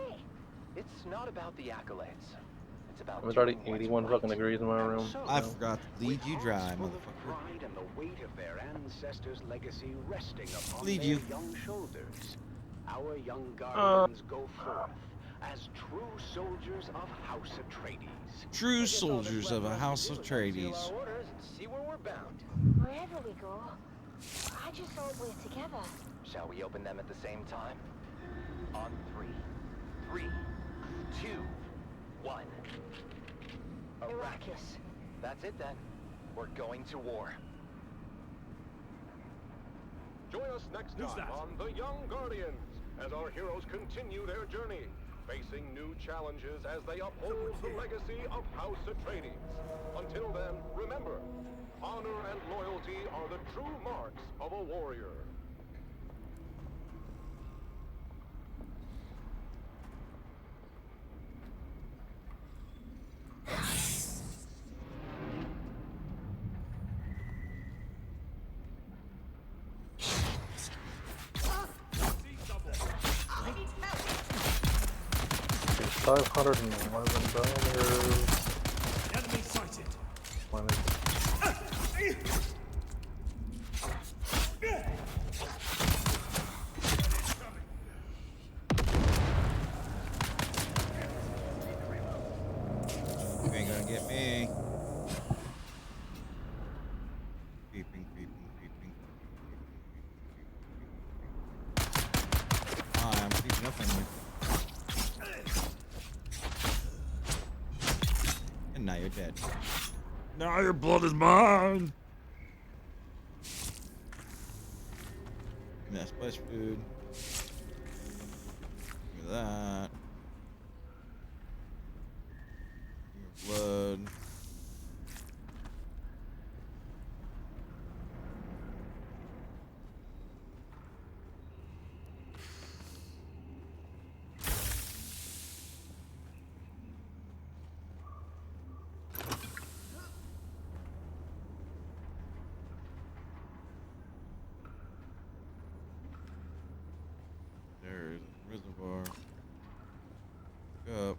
it! It's not about the accolades. It's about There's already doing what's 81 right. fucking degrees in my And room. so, I forgot to lead you dry, For the motherfucker. pride and the weight of their ancestors' legacy resting upon Lead their you. young shoulders, our young guardians go forth as true soldiers of House Atreides. True soldiers of a House of Atreides. orders and see where we're bound. Wherever we go, I just hope we're together. Shall we open them at the same time? On 3. 3, 2, 1. Arrakis. That's it then. We're going to war. Join us next time on The Young Guardians as our heroes continue their journey, facing new challenges as they uphold the legacy of House Atreides. Until then, remember, honor and loyalty are the true marks of a warrior. $511. Enemy sighted. You ain't gonna get me. Creeping. I'm creeping up on you. And now you're dead. Now your blood is mine. That's spice food. Look at that. Your blood. There's a reservoir. Look up.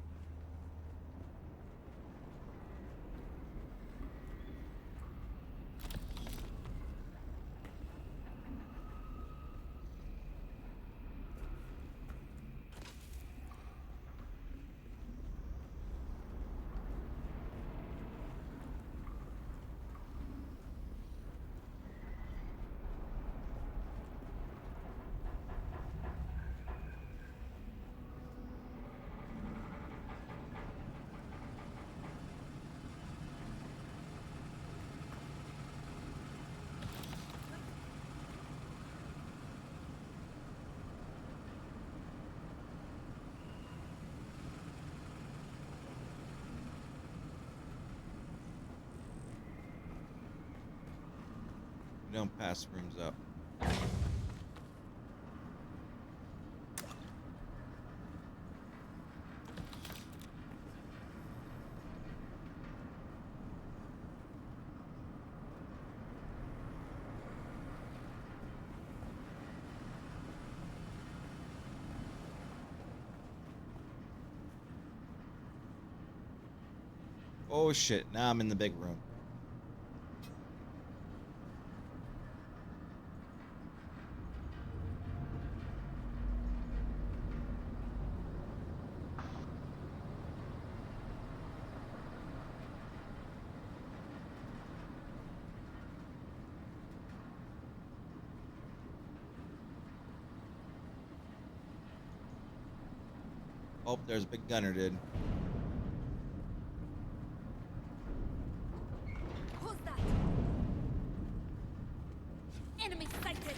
You don't pass rooms up. Oh shit, now I'm in the big room. Oh, there's a big gunner, dude. Who's that? Enemy sighted.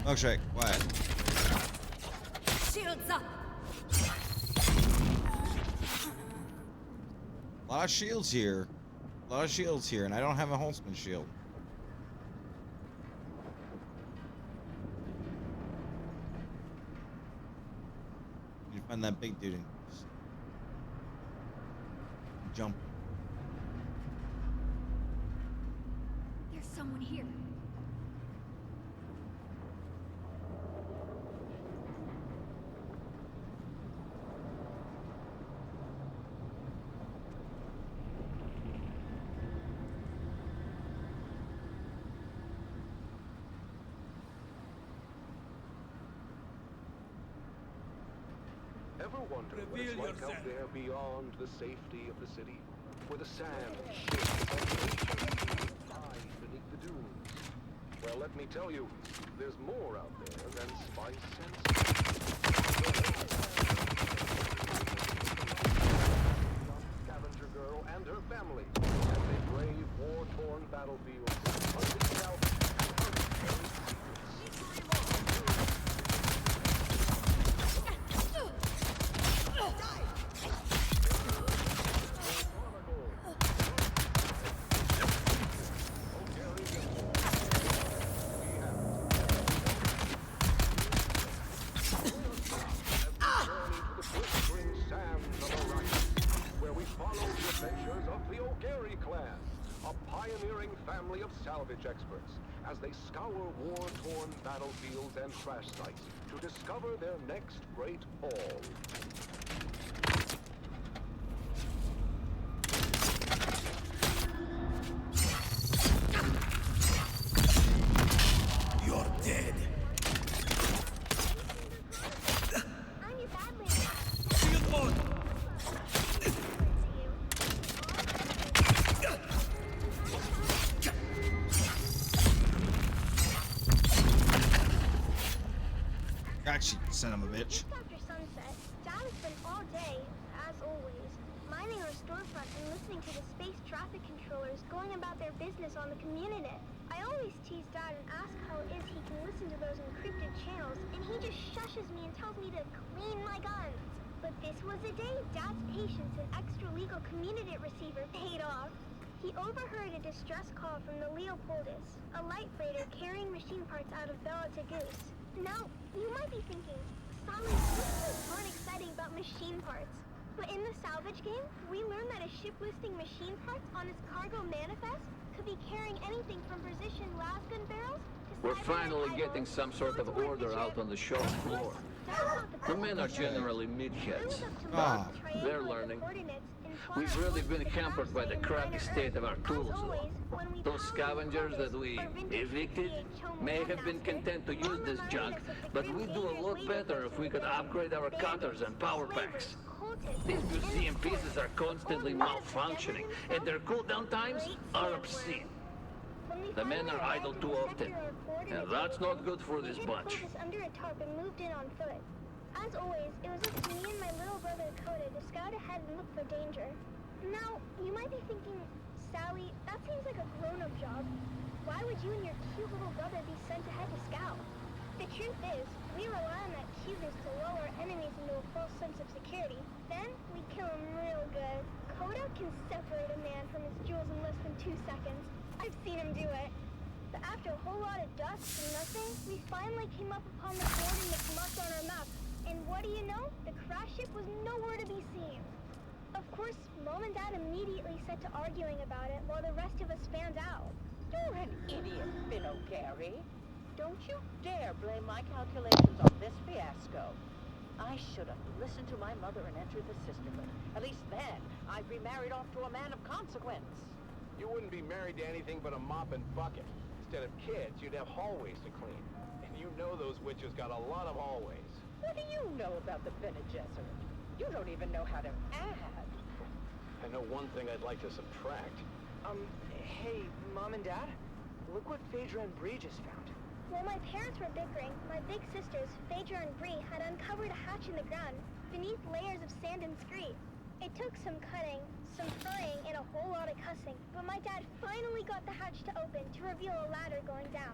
Milkshake, quiet. Shields up. A lot of shields here. A lot of shields here, and I don't have a Holtzman shield. You find that big dude and jump. someone here. Ever wonder what it's like out there beyond the safety of the city? Where the sand shifts and nature hides beneath the dunes? Well, let me tell you, there's more out there than spice and young scavenger girl and her family as they brave war-torn battlefields, hunting salvage and salvage experts as they scour war-torn battlefields and crash sites to discover their next great haul. You're dead. Shield on. Gotcha, son of a bitch. Just after sunset, Dad has been all day, as always, minding our storefront and listening to the space traffic controllers going about their business on the community. I always tease Dad and ask how it is he can listen to those encrypted channels, and he just shushes me and tells me to clean my guns. But this was the day Dad's patience and extra-legal community receiver paid off. He overheard a distress call from the Leopoldus, a light freighter carrying machine parts out of Bella to Goose. Now, you might be thinking, Sally, this aren't exciting about machine parts. But in the salvage game, we learned that a ship listing machine parts on its cargo manifest could be carrying anything from precision lasgun barrels to We're finally getting some sort of order out on the shop floor. The men are generally meatheads, but they're learning. We've really been hampered by the crappy state of our tools, though. Those scavengers that we evicted may have been content to use this junk, but we'd do a lot better if we could upgrade our cutters and power packs. These museum pieces are constantly malfunctioning, and their cooldown times are obscene. The men are idle too often, and that's not good for this bunch. Under a tarp and moved in on foot. As always, it was up to me and my little brother Coda to scout ahead and look for danger. Now, you might be thinking, Sally, that seems like a grown-up job. Why would you and your cute little brother be sent ahead to scout? The truth is, we rely on that cuteness to lull our enemies into a false sense of security. Then, we kill them real good. Coda can separate a man from his jewels in less than 2 seconds. I've seen him do it. But after a whole lot of dust and nothing, we finally came up upon the coordinates marked on our map. And what do you know? The crash ship was nowhere to be seen. Of course, Mom and Dad immediately set to arguing about it while the rest of us fanned out. You're an idiot, Finno Gary. Don't you dare blame my calculations on this fiasco. I should have listened to my mother and entered the sisterhood. At least then, I'd be married off to a man of consequence. You wouldn't be married to anything but a mop and bucket. Instead of kids, you'd have hallways to clean. And you know those witches got a lot of hallways. What do you know about the Bene Gesserit? You don't even know how to add. I know one thing I'd like to subtract. Hey, Mom and Dad? Look what Phaedra and Bree just found. While my parents were bickering, my big sisters, Phaedra and Bree, had uncovered a hatch in the ground, beneath layers of sand and scree. It took some cutting, some prying, and a whole lot of cussing, but my dad finally got the hatch to open to reveal a ladder going down.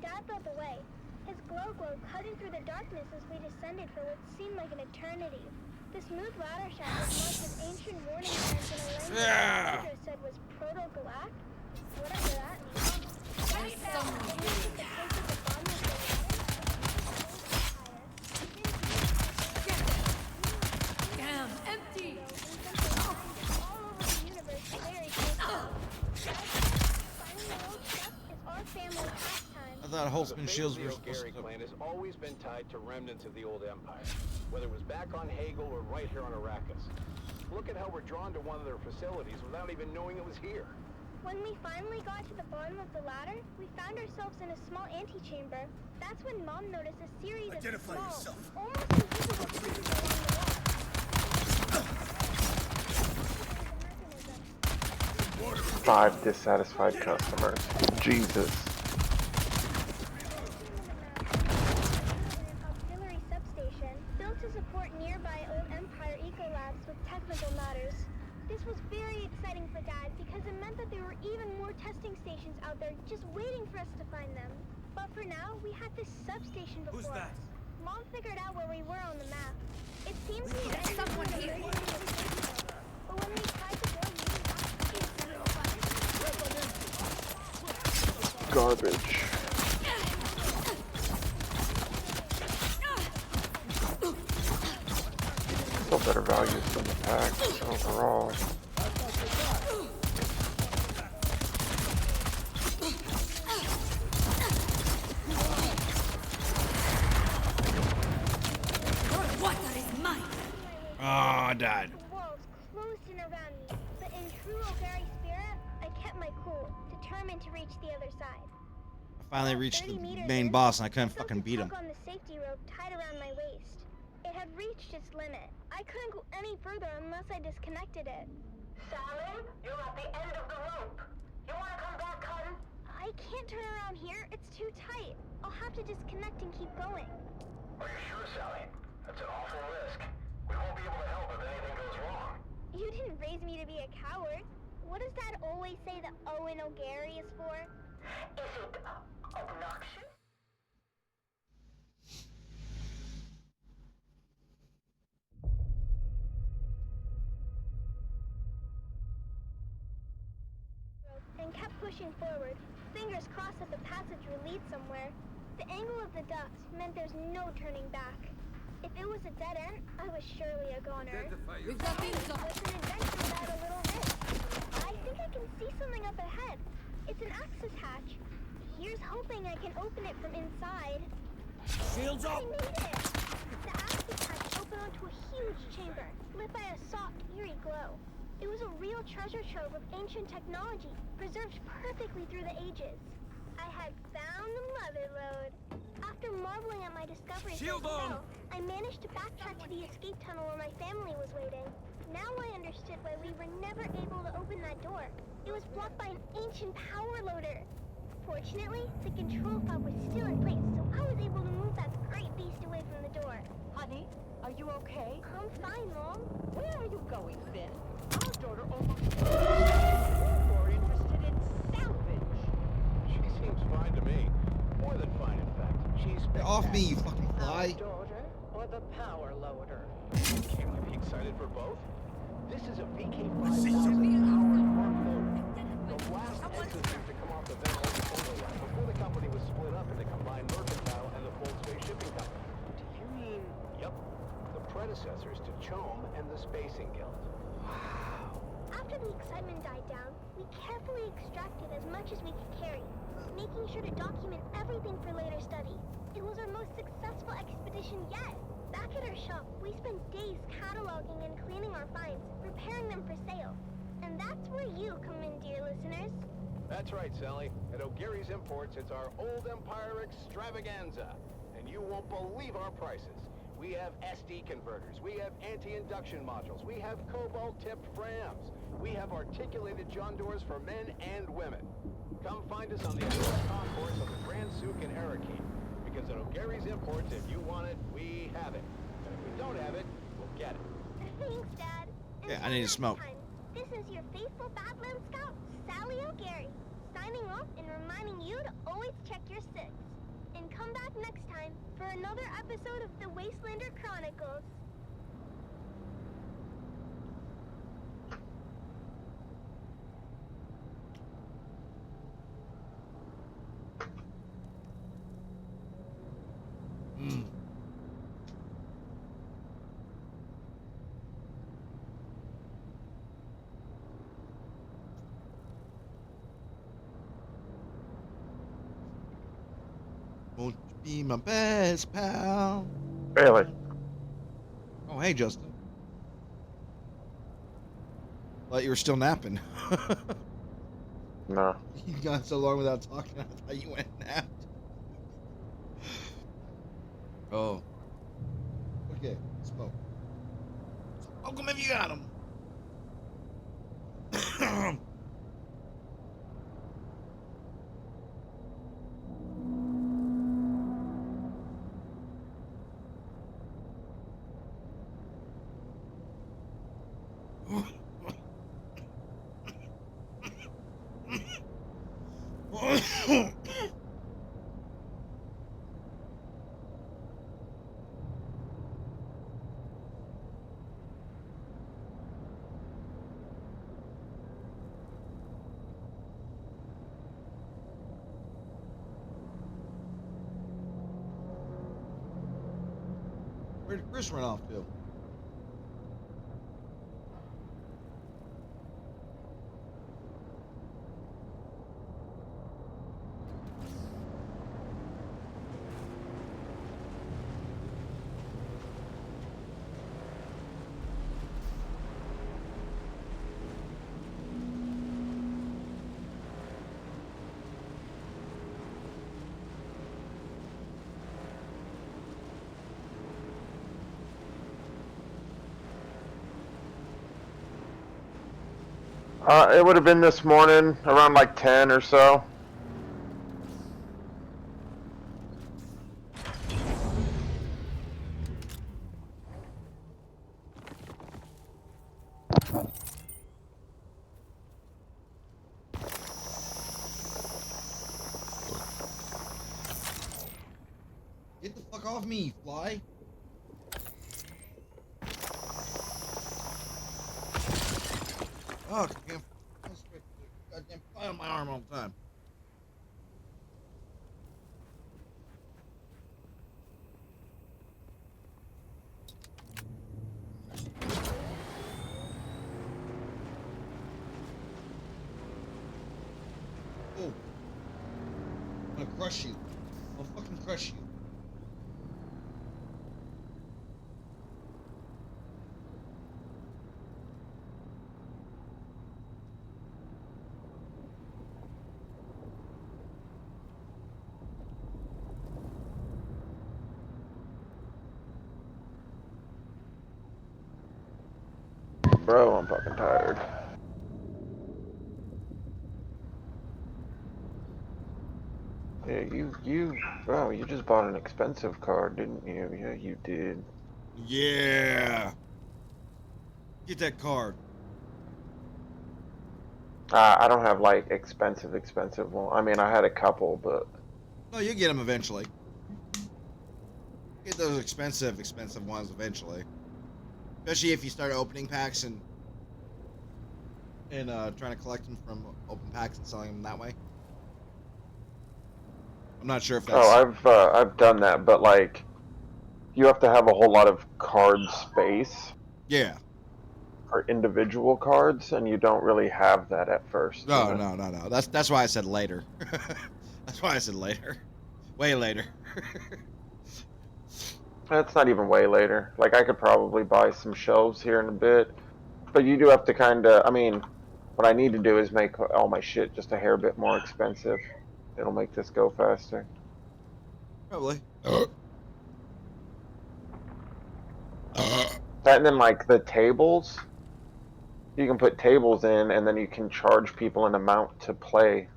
Dad led the way, his glow cutting through the darkness as we descended for what seemed like an eternity. The smooth ladder shaft was marked with ancient warning signs in a language that Phaedra said was Proto-Galactic, whatever that means. Right now, the place at the bottom of the ladder. Damn, empty! thought The Holtzman fate shields of were the supposed O'Gary to. clan has always been tied to remnants of the old empire, whether it was back on Hagel or right here on Arrakis. Look at how we're drawn to one of their facilities without even knowing it was here. When we finally got to the bottom of the ladder, we found ourselves in a small antechamber. That's when Mom noticed a series of small, almost invisible creatures along the wall. 5 dissatisfied customers. Jesus. Auxiliary substation built to support nearby old Empire ecolabs with technical matters. This was very exciting for Dad because it meant that there were even more testing stations out there just waiting for us to find them. But for now, we had this substation before us. Mom figured out where we were on the map. It seems we had someone here. But when we tried to go, Garbage. Still better values than the pack overall. Oh, I died. walls closed in around me, but in true O'Gary spirit, I kept my cool, determined to reach the other side. I finally reached the main boss and I couldn't fucking beat him. Tug on the safety rope tied around my waist. It had reached its limit. I couldn't go any further unless I disconnected it. Sally, you're at the end of the rope. You want to come back, hun? I can't turn around here. It's too tight. I'll have to disconnect and keep going. Are you sure, Sally? That's an awful risk. We won't be able to help if anything goes wrong. You didn't raise me to be a coward. What does Dad always say that Owen O'Gary is for? Is it obnoxious? And kept pushing forward, fingers crossed that the passage would lead somewhere. The angle of the duct meant there's no turning back. If it was a dead end, I was surely a goner. We've got things It's an adventure without a little risk. I think I can see something up ahead. It's an access hatch. Here's hoping I can open it from inside. Shields up! I made it! The access hatch opened onto a huge chamber, lit by a soft, eerie glow. It was a real treasure trove of ancient technology, preserved perfectly through the ages. I had found the mother lode. After marveling at my discovery so well, I managed to backtrack to the escape tunnel where my family was waiting. Now I understood why we were never able to open that door. It was blocked by an ancient power loader. Fortunately, the control fob was still in place, so I was able to move that great beast away from the door. Honey, are you okay? I'm fine, Mom. Where are you going, Finn? Our daughter almost You're more interested in salvage. She seems fine to me. More than fine, in fact. She's Get off me, you fucking fly. Daughter or the power loader? Can't I be excited for both? This is a VK-5000 powered arc loader. The last exit to come off the ventilator overlap before the company was split up into combined mercantile and the full space shipping company. Do you mean? Yep. The predecessors to CHOAM and the Spacing Guild. After the excitement died down, we carefully extracted as much as we could carry, making sure to document everything for later study. It was our most successful expedition yet. Back at our shop, we spent days cataloging and cleaning our finds, preparing them for sale. And that's where you come in, dear listeners. That's right, Sally. At O'Gary's Imports, it's our Old Empire extravaganza. And you won't believe our prices. We have SD converters, we have anti-induction modules, we have cobalt-tipped Frams, we have articulated John doors for men and women. Come find us on the Aurora concourse of the Grand Souk in Arakeen. Because at O'Gary's Imports, if you want it, we have it. And if we don't have it, we'll get it. Thanks, Dad. Yeah, I need to smoke. This is your faithful Badland Scout, Sally O'Gary, signing off and reminding you to always check your six. And come back next time for another episode of the Wastelander Chronicles. Won't you be my best pal? Really? Oh, hey, Justin. Thought you were still napping. No. You got so long without talking, I thought you went and napped. Oh. Okay, smoke. Smoke 'em if you got 'em. Where did Chris run off to? It would have been this morning, around like 10 or so. Get the fuck off me, fly. Oh, goddamn fly on my arm all the time. Oh. I'm gonna crush you. I'll fucking crush you. Bro, I'm fucking tired. Yeah, bro, you just bought an expensive car, didn't you? Yeah, you did. Yeah. Get that card. I don't have like expensive one. I mean, I had a couple, but No, you get them eventually. Get those expensive ones eventually. Especially if you start opening packs and trying to collect them from open packs and selling them that way. I'm not sure if that's. I've done that, but like, you have to have a whole lot of card space. Yeah. For individual cards, and you don't really have that at first. No, no. That's why I said later. That's why I said later. Way later. That's not even way later. Like, I could probably buy some shelves here in a bit, but you do have to kind of. I mean, what I need to do is make all my shit just a hair bit more expensive. It'll make this go faster. Probably. And then like the tables, you can put tables in, and then you can charge people an amount to play.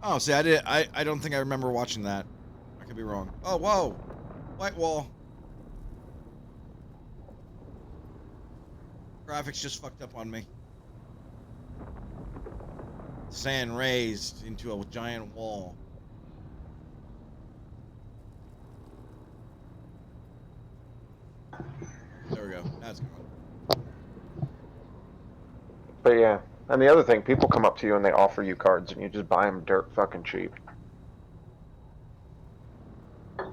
Oh, see, I don't think I remember watching that. I could be wrong. Oh, whoa, white wall. Graphics just fucked up on me. Sand raised into a giant wall. There we go. That's gone. But yeah, and the other thing, people come up to you and they offer you cards, and you just buy them dirt fucking cheap.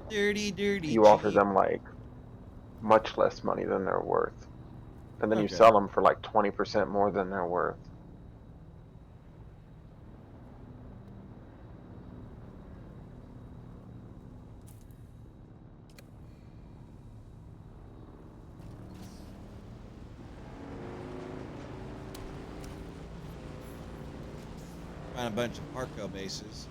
Dirty You cheap. offer them like much less money than they're worth, and then you sell them for like 20% more than they're worth. Found a bunch of Parco bases.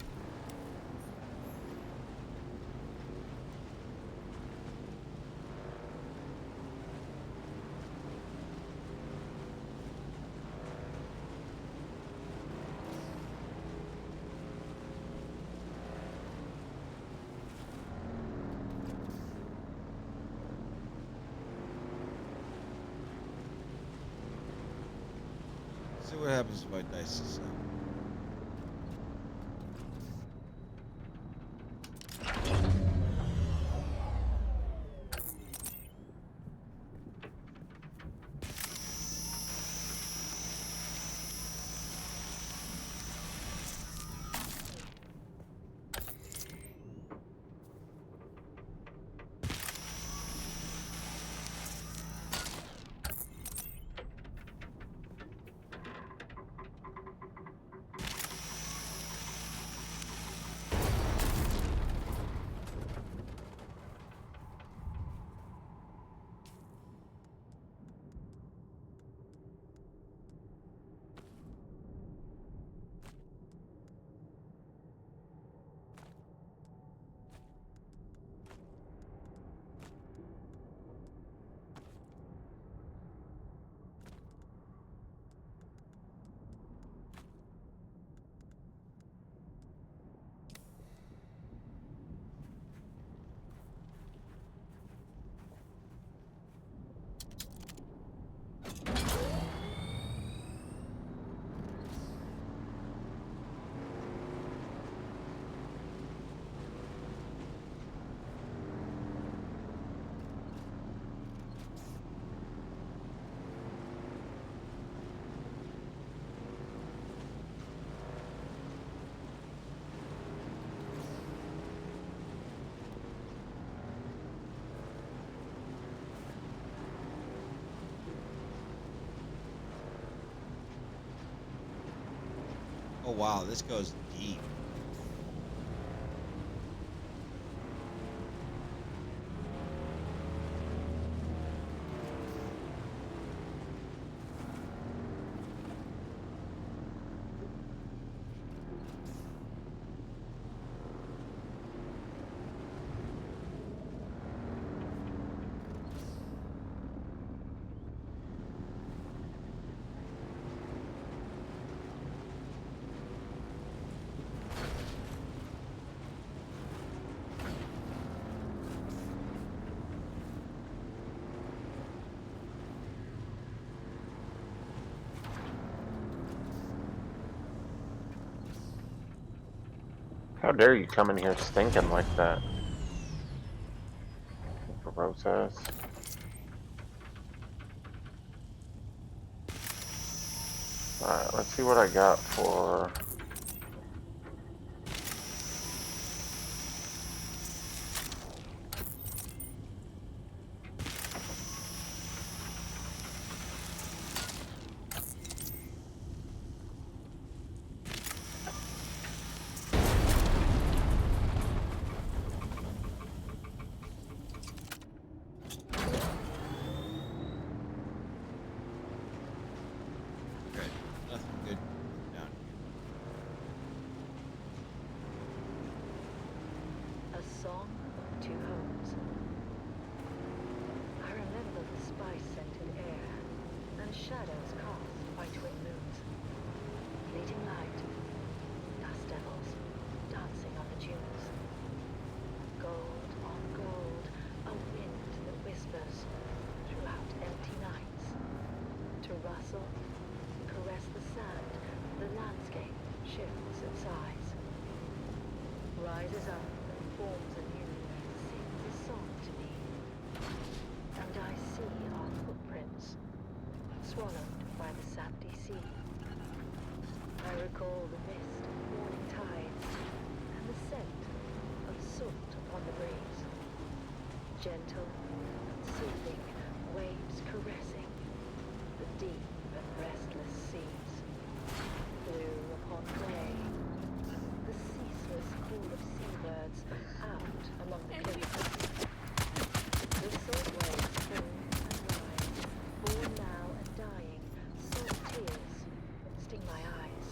See what happens if I dice this up. Oh wow, this goes deep. How dare you come in here stinking like that? Gross ass. Alright, let's see what I got for... Shadows cast by twin moons. Fleeting light. Dust devils dancing on the dunes. Gold on gold. A wind that whispers throughout empty nights. To rustle, caress the sand, the landscape shifts in size. Rises up and forms anew, sings a song to me. And I see our footprints, swallowed by the sandy sea. I recall the mist of morning tides and the scent of salt upon the breeze. Gentle and soothing, waves caressing the deep and restless seas. Blue upon gray, the ceaseless call of seabirds out among the cliffs. The salt waves foam and rise, born now and dying, salt tears sting my eyes.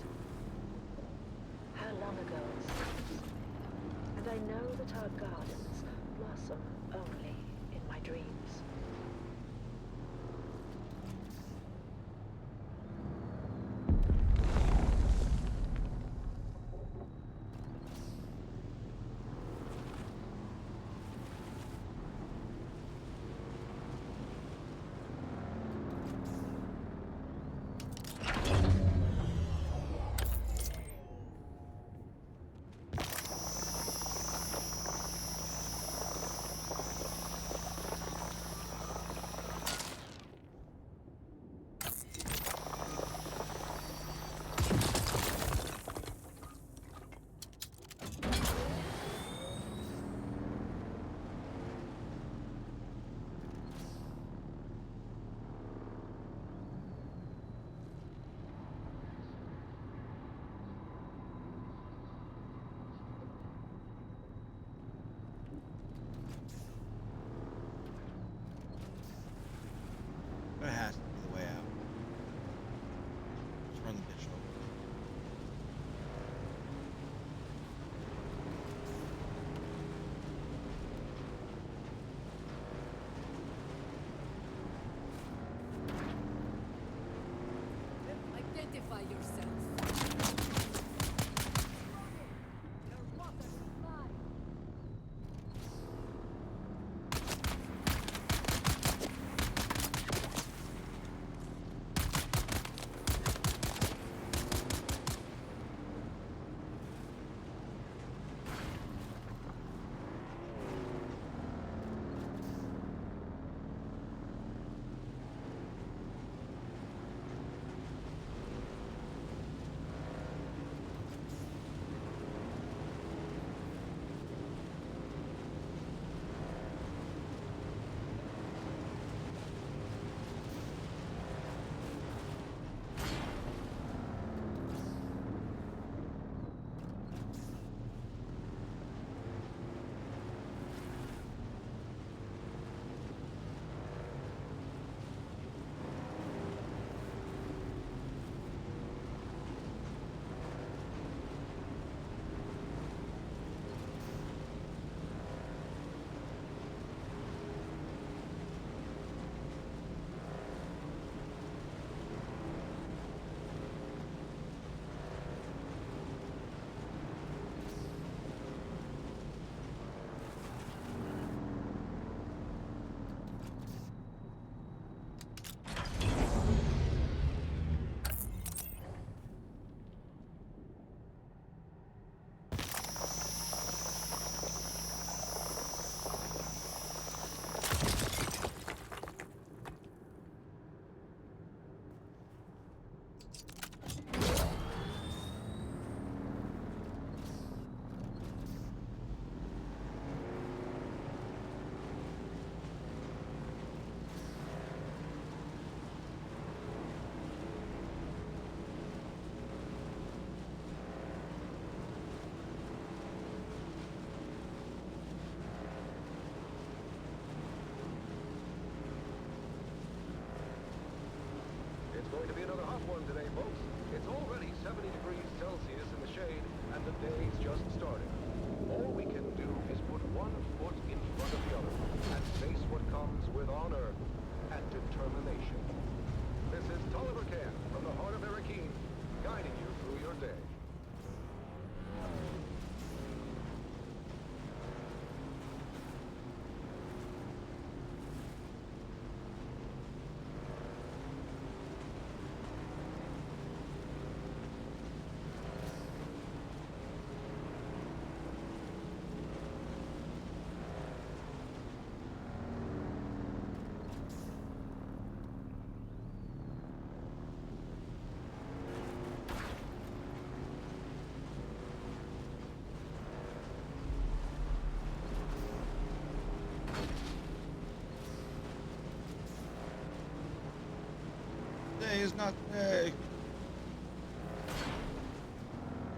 is not today.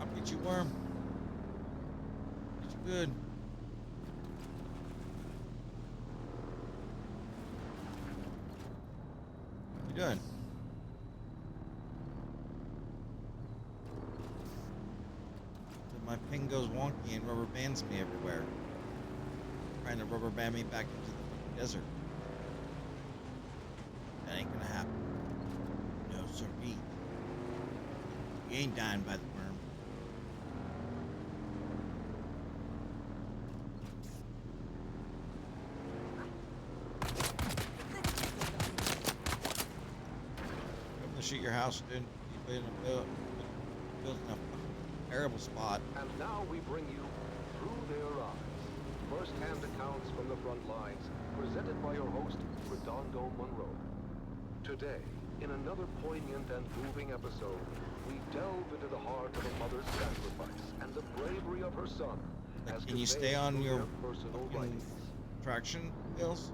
I'll get you, worm. Get you good. What you doing? My ping goes wonky and rubber bands me everywhere. Trying to rubber band me back into the desert. That ain't gonna happen. No, sirree. You ain't dying by the worm. I'm gonna shoot your house, dude. You building a terrible spot. And now we bring you Through Their Eyes, first-hand accounts from the front lines, presented by your host, Redondo Monroe. Today, in another poignant and moving episode, we delve into the heart of a mother's sacrifice and the bravery of her son. As Can you stay on conveyed your through their personal writings. traction wheels?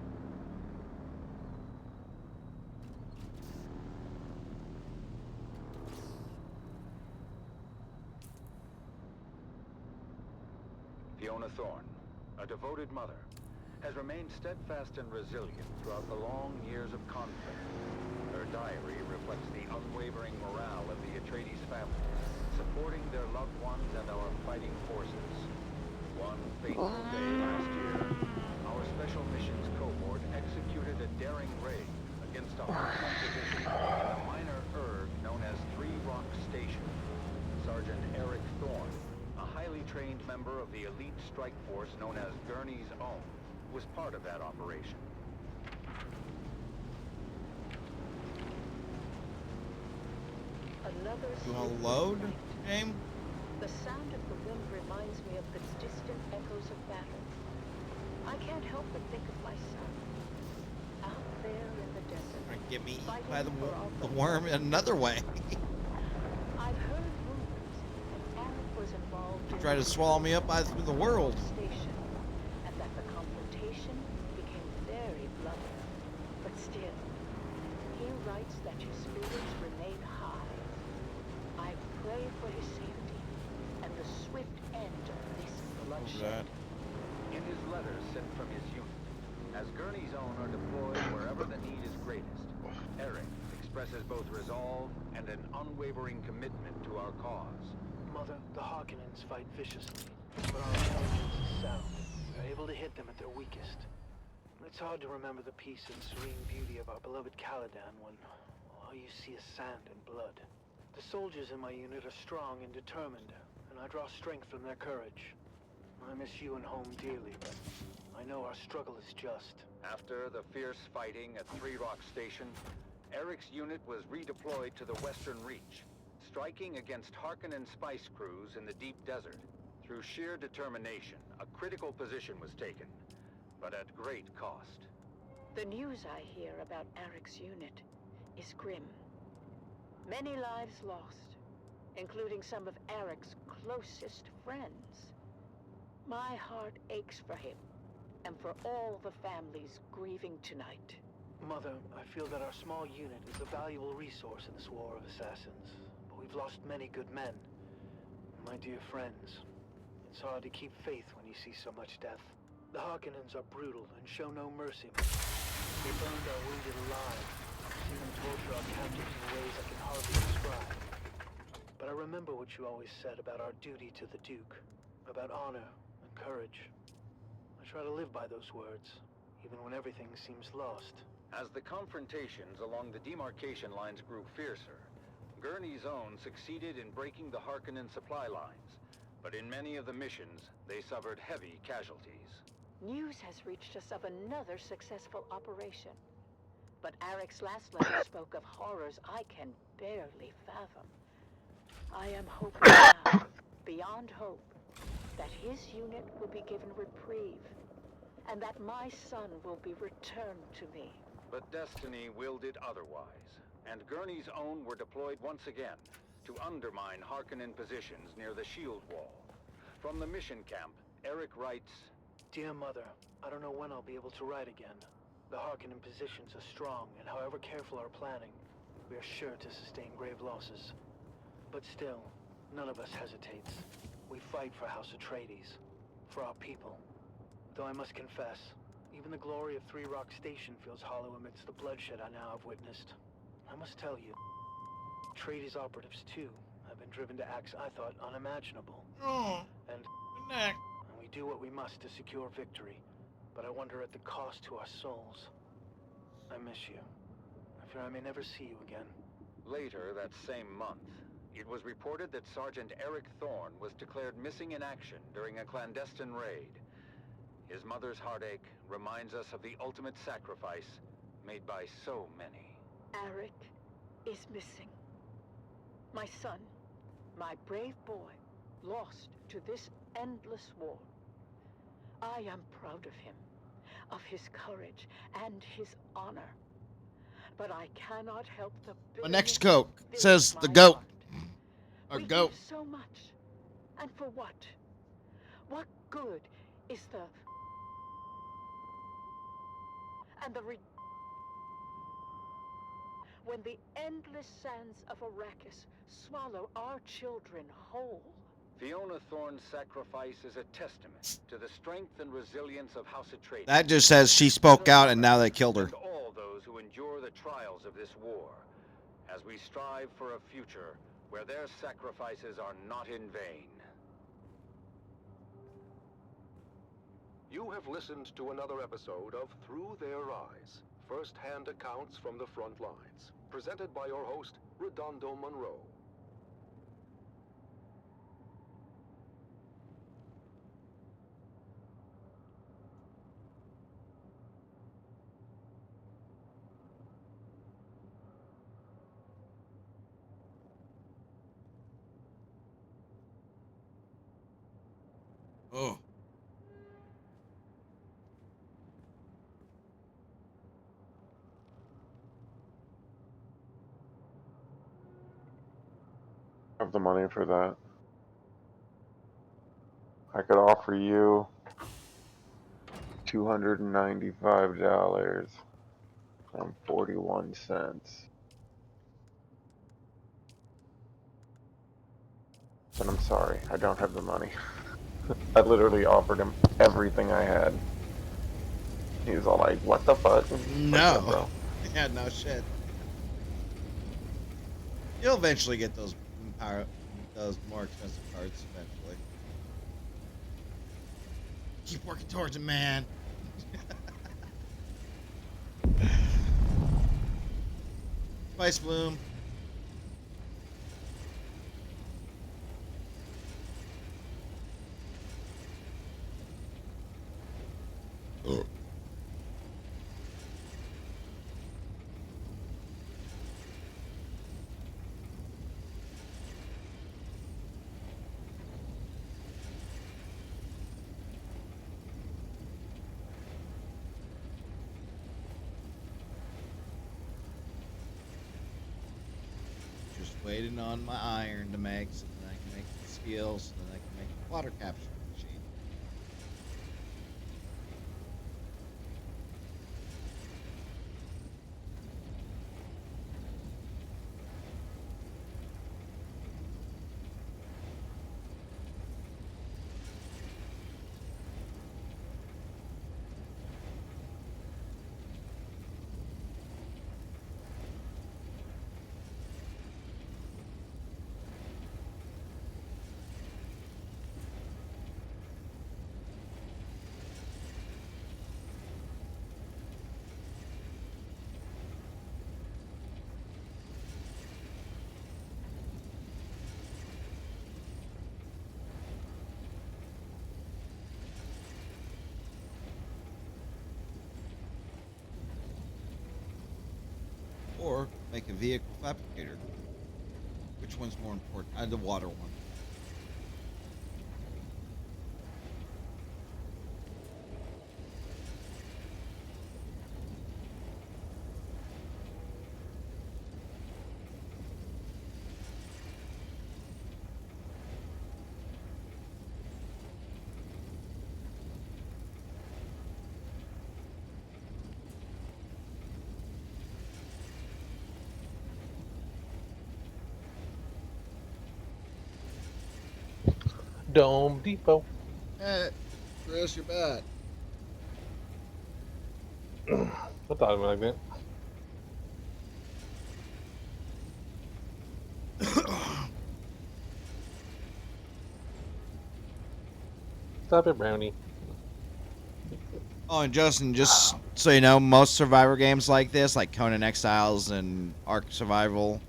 Fiona Thorne, a devoted mother, has remained steadfast and resilient throughout the long years of conflict. Her diary reflects the unwavering morale of the Atreides family, supporting their loved ones and our fighting forces. One fateful day last year, our Special Missions cohort executed a daring raid against a hostile position in the minor erg known as Three Rock Station. Sergeant Eric Thorne, a highly trained member of the elite strike force known as Gurney's Own, was part of that operation. Another You want sleepless to load, night. game? The sound of the wind reminds me of the distant echoes of battle. I can't help but think of my son, out there in the desert. Trying to get me eaten fighting by the for our worm in another way. I've heard rumors that Eric was involved in Try to swallow me up through the world. station, and that the confrontation became very bloody. But still, he writes that his spirits remain high. I pray for his safety and the swift end of this bloodshed. In his letters sent from his unit, as Gurney's Own are deployed wherever the need is greatest, Eric expresses both resolve and an unwavering commitment to our cause. Mother, the Harkonnens fight viciously, but our intelligence is sound. We're able to hit them at their weakest. It's hard to remember the peace and serene beauty of our beloved Caladan when all you see is sand and blood. The soldiers in my unit are strong and determined, and I draw strength from their courage. I miss you and home dearly, but I know our struggle is just. After the fierce fighting at Three Rock Station, Eric's unit was redeployed to the Western Reach, striking against Harkonnen spice crews in the deep desert. Through sheer determination, a critical position was taken, but at great cost. The news I hear about Eric's unit is grim. Many lives lost, including some of Eric's closest friends. My heart aches for him, and for all the families grieving tonight. Mother, I feel that our small unit is a valuable resource in this war of assassins, but we've lost many good men. My dear friends, it's hard to keep faith when you see so much death. The Harkonnens are brutal and show no mercy. They burned our wounded alive, see them torture our captives in ways I can hardly describe. But I remember what you always said about our duty to the Duke, about honor and courage. I try to live by those words, even when everything seems lost. As the confrontations along the demarcation lines grew fiercer, Gurney's Own succeeded in breaking the Harkonnen supply lines, but in many of the missions, they suffered heavy casualties. News has reached us of another successful operation. But Eric's last letter spoke of horrors I can barely fathom. I am hoping now, beyond hope, that his unit will be given reprieve, and that my son will be returned to me. But destiny willed it otherwise, and Gurney's Own were deployed once again to undermine Harkonnen positions near the shield wall. From the mission camp, Eric writes, Dear Mother, I don't know when I'll be able to write again. The Harkonnen positions are strong, and however careful our planning, we are sure to sustain grave losses. But still, none of us hesitates. We fight for House Atreides, for our people. Though I must confess, even the glory of Three Rock Station feels hollow amidst the bloodshed I now have witnessed. I must tell you, Atreides operatives too have been driven to acts I thought unimaginable. Oh, and neck. we do what we must to secure victory, but I wonder at the cost to our souls. I miss you. I fear I may never see you again. Later that same month, it was reported that Sergeant Eric Thorne was declared missing in action during a clandestine raid. His mother's heartache reminds us of the ultimate sacrifice made by so many. Eric is missing. My son, my brave boy, lost to this endless war. I am proud of him, of his courage and his honor. But I cannot help the My next bitterness Coke that says fills the my goat. heart. Or We goat. give so much. And for what? What good is the... And the when the endless sands of Arrakis swallow our children whole? Fiona Thorne's sacrifice is a testament to the strength and resilience of House Atreides. That just says she spoke out and now they killed her. And all those who endure the trials of this war, as we strive for a future where their sacrifices are not in vain. You have listened to another episode of Through Their Eyes, first-hand accounts from the front lines, presented by your host, Redondo Monroe. Oh. Have the money for that. I could offer you $295.41. But I'm sorry, I don't have the money. I literally offered him everything I had. He was all like, "What the fuck?" No. Bro. Yeah, no shit. You'll eventually get those more expensive cards eventually. Keep working towards it, man. Spice Bloom. Just waiting on my iron to make, so then I can make the steel, so then I can make the water capture machine. Or make a vehicle fabricator. Which one's more important? The water one. Dome Depot. Chris, you're bad. I thought of it like that. Stop it, Brownie. Oh, and Justin, just so you know, most Survivor games like this, like Conan Exiles and Ark Survival,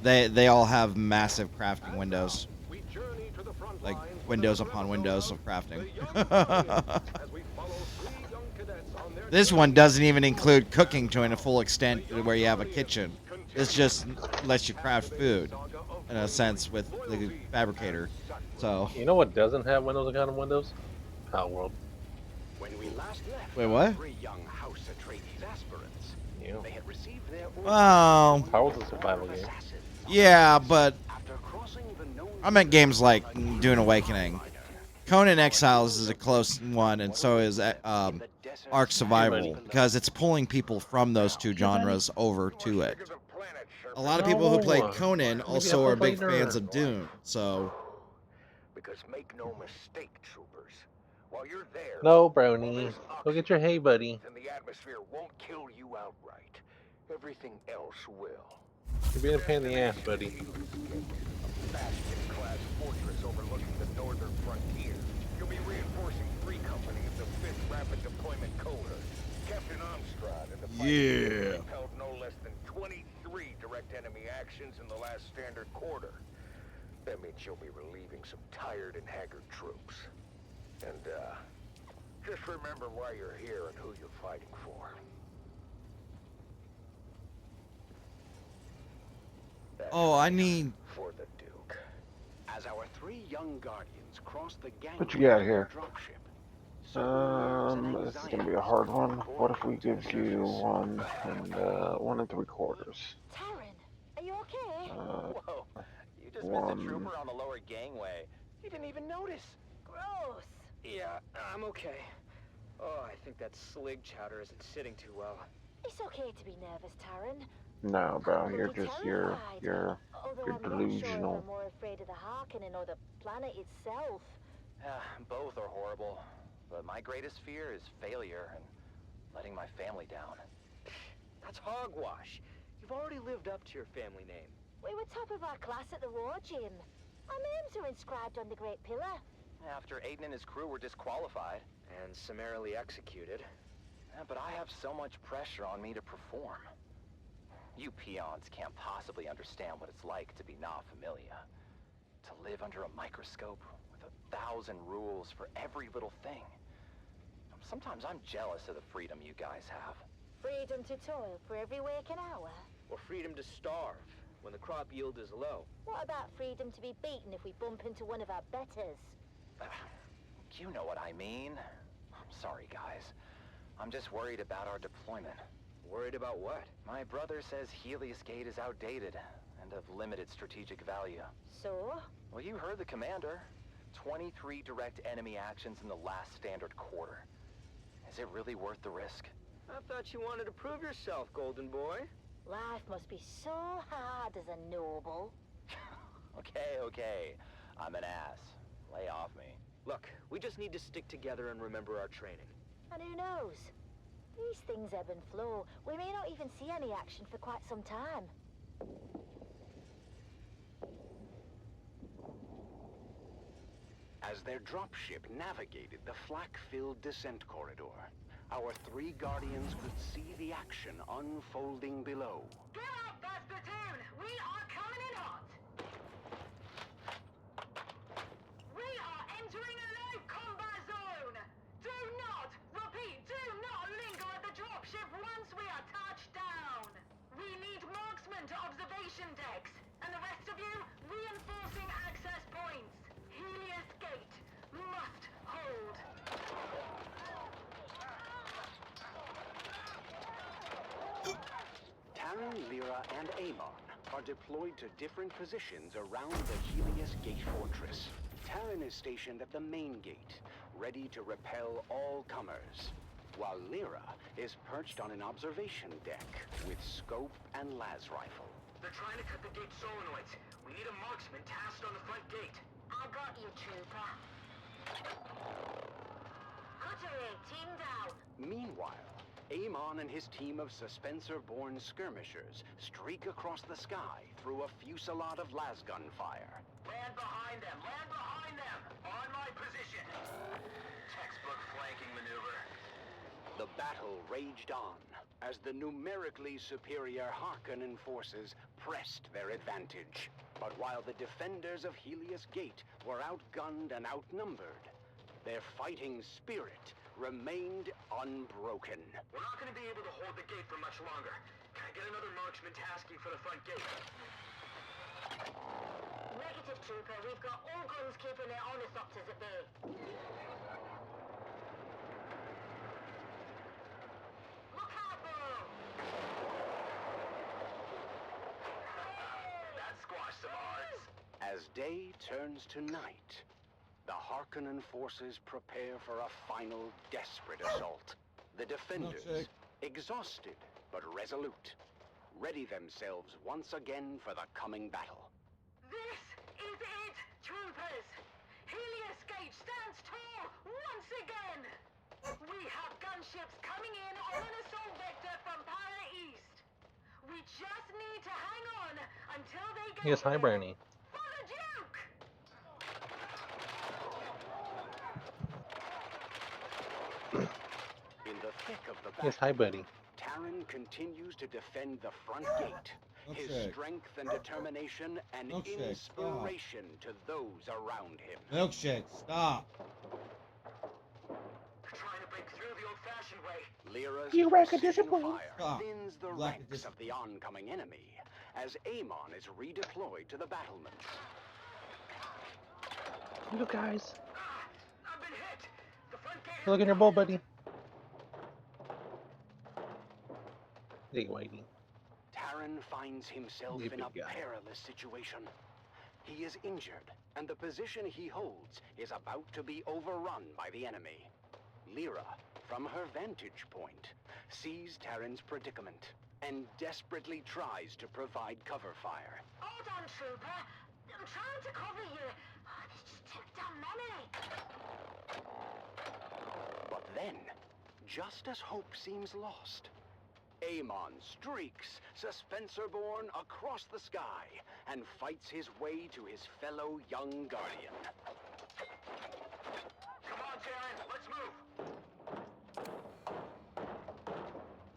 they all have massive crafting windows. Like windows upon windows of crafting. This one doesn't even include cooking to a full extent where you have a kitchen. This just lets you craft food, in a sense, with the fabricator. So. You know what doesn't have windows and kind of windows? Power World. When we last left Wait, what? 3 young House Atreides aspirants, Yeah. they had received their Well, Power World's a survival game. Yeah, but I meant games like Dune Awakening. Conan Exiles is a close one, and so is Ark Survival, because it's pulling people from those two genres over to it. A lot of people who played Conan also are big fans of Dune, so. Because make no mistake, troopers, while you're there, No, Brownie. Go get your hay, buddy. and the atmosphere won't kill you outright. Everything else will. You're being a pain in the ass, buddy. Bastion-class fortress overlooking the northern frontier. You'll be reinforcing 3 Company of the 5th Rapid Deployment Cohort. Captain Armstrong and the Yeah. repelled no less than 23 direct enemy actions in the last standard quarter. That means you'll be relieving some tired and haggard troops. And, just remember why you're here and who you're fighting for. Oh, I need. For the Duke. As our 3 young guardians crossed the gangway What you got of here? the dropship, This is gonna be a hard one. What if we give you 1 and 1 3/4? Taryn, are you okay? Whoa, you just missed a 1. trooper on the lower gangway. You didn't even notice. Gross. Yeah, I'm okay. Oh, I think that slig chowder isn't sitting too well. It's okay to be nervous, Taryn. No, bro, But you're be just terrified. Although you're I'm not sure if delusional. I'm more afraid of the Harkonnen or the planet itself. Both are horrible, but my greatest fear is failure and letting my family down. That's hogwash. You've already lived up to your family name. We were top of our class at the war gym. Our names are inscribed on the Great Pillar. After Aiden and his crew were disqualified. And summarily executed. But I have so much pressure on me to perform. You peons can't possibly understand what it's like to be not familiar. To live under a microscope with 1,000 rules for every little thing. Sometimes I'm jealous of the freedom you guys have. Freedom to toil for every waking hour. Or freedom to starve when the crop yield is low. What about freedom to be beaten if we bump into one of our betters? You know what I mean. I'm sorry, guys. I'm just worried about our deployment. Worried about what? My brother says Helios Gate is outdated and of limited strategic value. So? Well, you heard the commander. 23 direct enemy actions in the last standard quarter. Is it really worth the risk? I thought you wanted to prove yourself, Golden Boy. Life must be so hard as a noble. Okay. I'm an ass. Lay off me. Look, we just need to stick together and remember our training. And who knows? These things ebb and flow. We may not even see any action for quite some time. As their dropship navigated the flak-filled descent corridor, our 3 guardians could see the action unfolding below. Get up, Bastion! We are coming in hot! We are entering a live combat zone! Do not, repeat, do not linger at the dropship once we are touched down! We need marksmen to observation decks, and the rest of you, reinforcing access points. Helios Gate must hold. Taryn, Lyra, and Amon are deployed to different positions around the Helios Gate fortress. Taryn is stationed at the main gate, ready to repel all comers, while Lyra is perched on an observation deck with scope and las rifle. They're trying to cut the gate solenoids. We need a marksman tasked on the front gate. I got you, trooper. Cuttery, team down. Meanwhile, Amon and his team of Suspensor-born skirmishers streak across the sky through a fusillade of lasgun fire. Land behind them! Land behind them! On my position! Textbook flanking maneuver. The battle raged on as the numerically superior Harkonnen forces pressed their advantage. But while the defenders of Helios Gate were outgunned and outnumbered, their fighting spirit remained unbroken. We're not going to be able to hold the gate for much longer. Can I get another marksman tasking for the front gate? Negative, trooper. We've got all guns keeping their ornithopters at bay. Look out, Burrow! That squashed some odds. As day turns to night, the Harkonnen forces prepare for a final desperate assault. The defenders, exhausted but resolute, ready themselves once again for the coming battle. This is it, troopers! Helios Gate stands tall once again! We have gunships coming in on an assault vector from Para East. We just need to hang on until they get Yes, hi, here. Bernie. For the Duke! In the thick of the battle, Yes, hi, buddy. Taran continues to defend the front gate. His Milkshake. strength and determination an Milkshake, inspiration to those around him. Milkshake, stop. They're trying to break through the old-fashioned way. Lyra's You lack a precision discipline. fire Stop. thins the You lack a ranks of the oncoming enemy as Amon is redeployed to the battlements. You guys. I've been hit. The front gate. Look in your bowl, buddy. Hey, Whitey. Taran finds himself You in a big guy. perilous situation. He is injured, and the position he holds is about to be overrun by the enemy. Lyra, from her vantage point, sees Taran's predicament and desperately tries to provide cover fire. Hold on, trooper. I'm trying to cover you. Oh, this just took down memory. But then, just as hope seems lost, Amon streaks, Suspensor-born, across the sky and fights his way to his fellow young guardian. Come on, Taran. Let's move.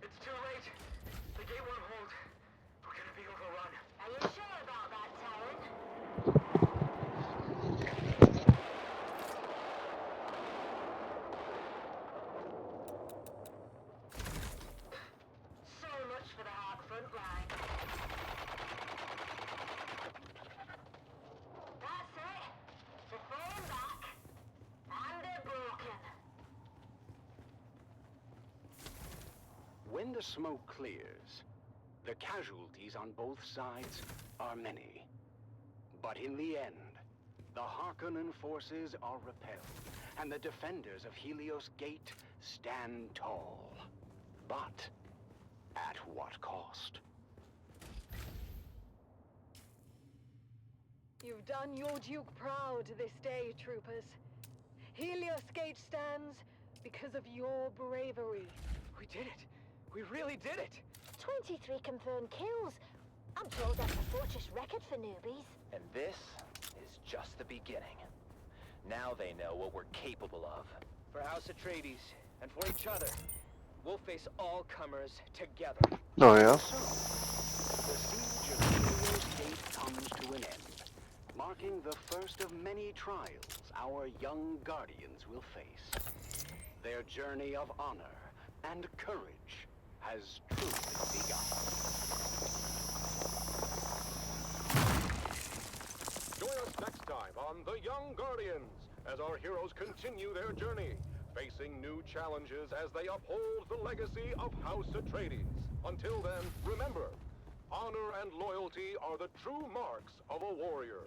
It's too late. The gate won't hold. We're gonna be overrun. Are you sure about that, Taran? So much for the hard front line. That's it. They're falling back. And they're broken. When the smoke clears, the casualties on both sides are many. But in the end, the Harkonnen forces are repelled, and the defenders of Helios Gate stand tall. But at what cost? You've done your Duke proud this day, troopers. Helios Gate stands because of your bravery. We did it. We really did it. 23 confirmed kills. I'm told that's a fortress record for newbies. And this is just the beginning. Now they know what we're capable of. For House Atreides, and for each other, we'll face all comers together. Oh, yeah? The siege of Helios Gate comes to an end, marking the first of many trials our young guardians will face. Their journey of honor and courage has truly begun. Join us next time on The Young Guardians as our heroes continue their journey, facing new challenges as they uphold the legacy of House Atreides. Until then, remember, honor and loyalty are the true marks of a warrior.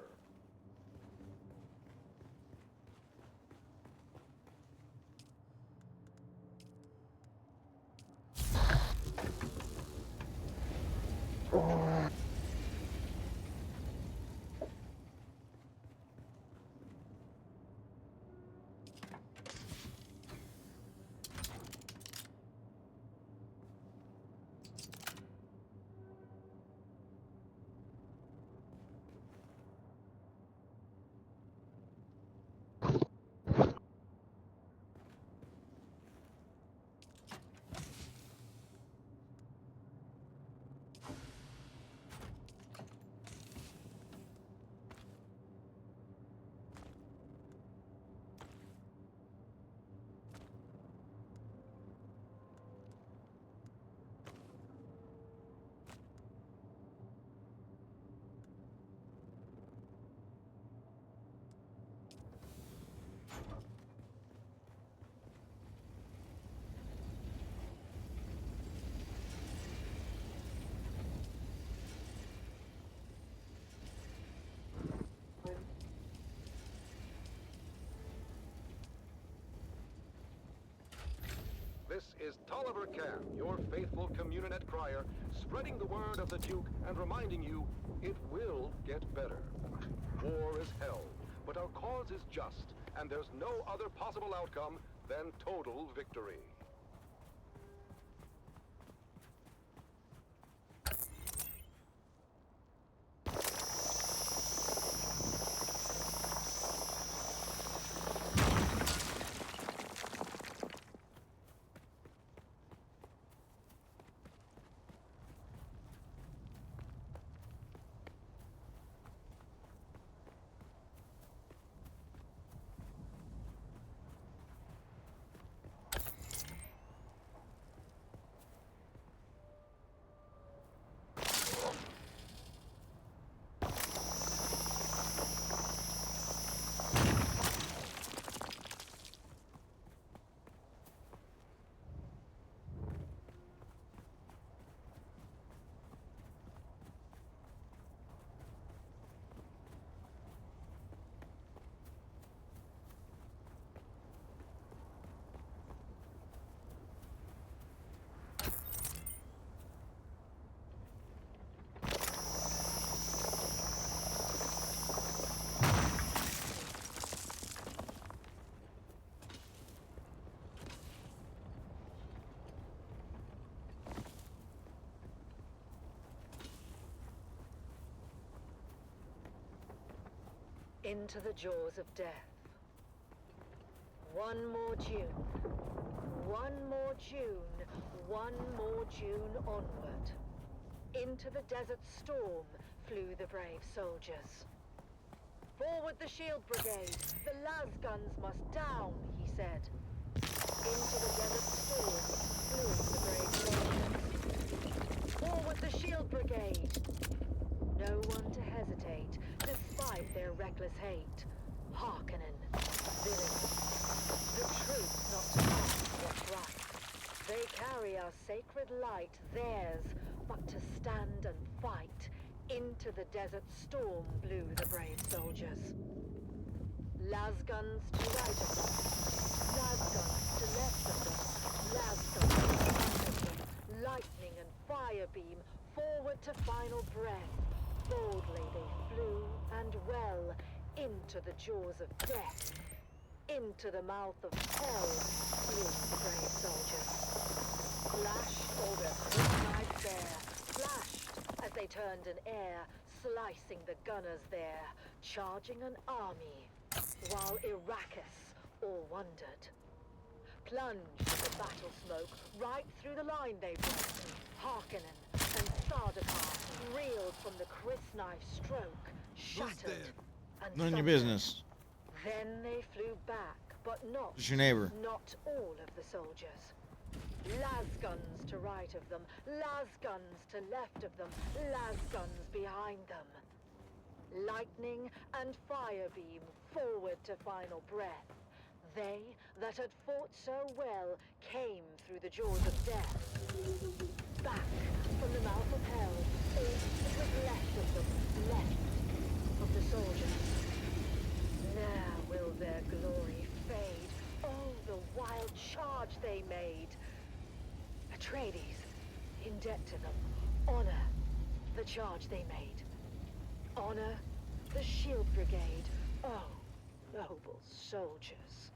This is Tolliver Cam, your faithful Communinet crier, spreading the word of the Duke and reminding you it will get better. War is hell, but our cause is just, and there's no other possible outcome than total victory. Into the jaws of death. One more June. One more June. One more June onward. Into the desert storm flew the brave soldiers. Forward the shield brigade! The las guns must down, he said. Into the desert storm flew the brave soldiers. Forward the shield brigade! No one to hesitate, despite their reckless hate. Harkonnen, villains. The truth not to ask what's right. They carry our sacred light, theirs, but to stand and fight. Into the desert storm blew the brave soldiers. Las guns to right of them. Las guns to left of them. Las guns to front of them. Lightning and fire beam, forward to final breath. Boldly they flew, and well, into the jaws of death. Into the mouth of hell flew the brave soldiers. Flashed all their quick knives bare, flashed as they turned in air, slicing the gunners there, charging an army, while Arrakis all wondered. Plunged in the battle smoke, right through the line they broke. Harkonnen and Sardaukar reeled from the crysknife stroke, shattered and None of your sundered. business. Then they flew back, but not Just your neighbor. not all of the soldiers. Las guns to right of them, las guns to left of them, las guns behind them. Lightning and fire beam forward to final breath. They that had fought so well came through the jaws of death. Back from the mouth of hell, all that was left of them, left of the soldiers. Ne'er will their glory fade. Oh, the wild charge they made. Atreides, in debt to them, honor the charge they made. Honor the shield brigade. Oh, noble soldiers.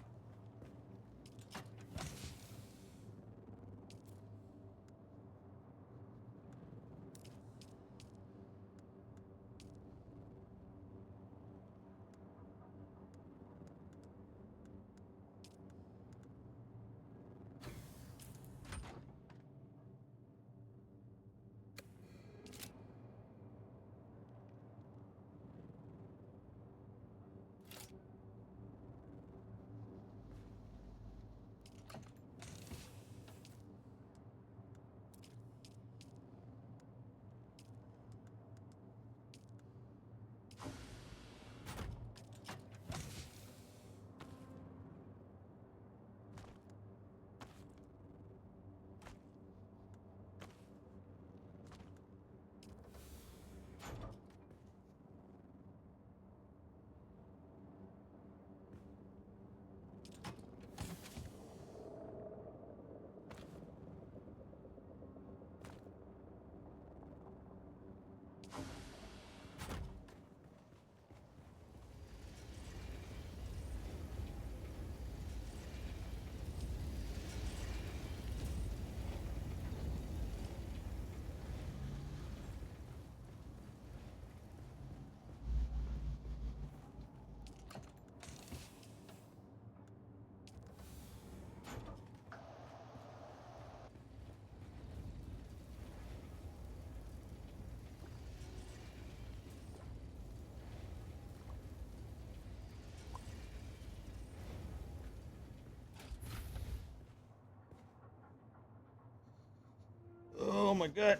my god.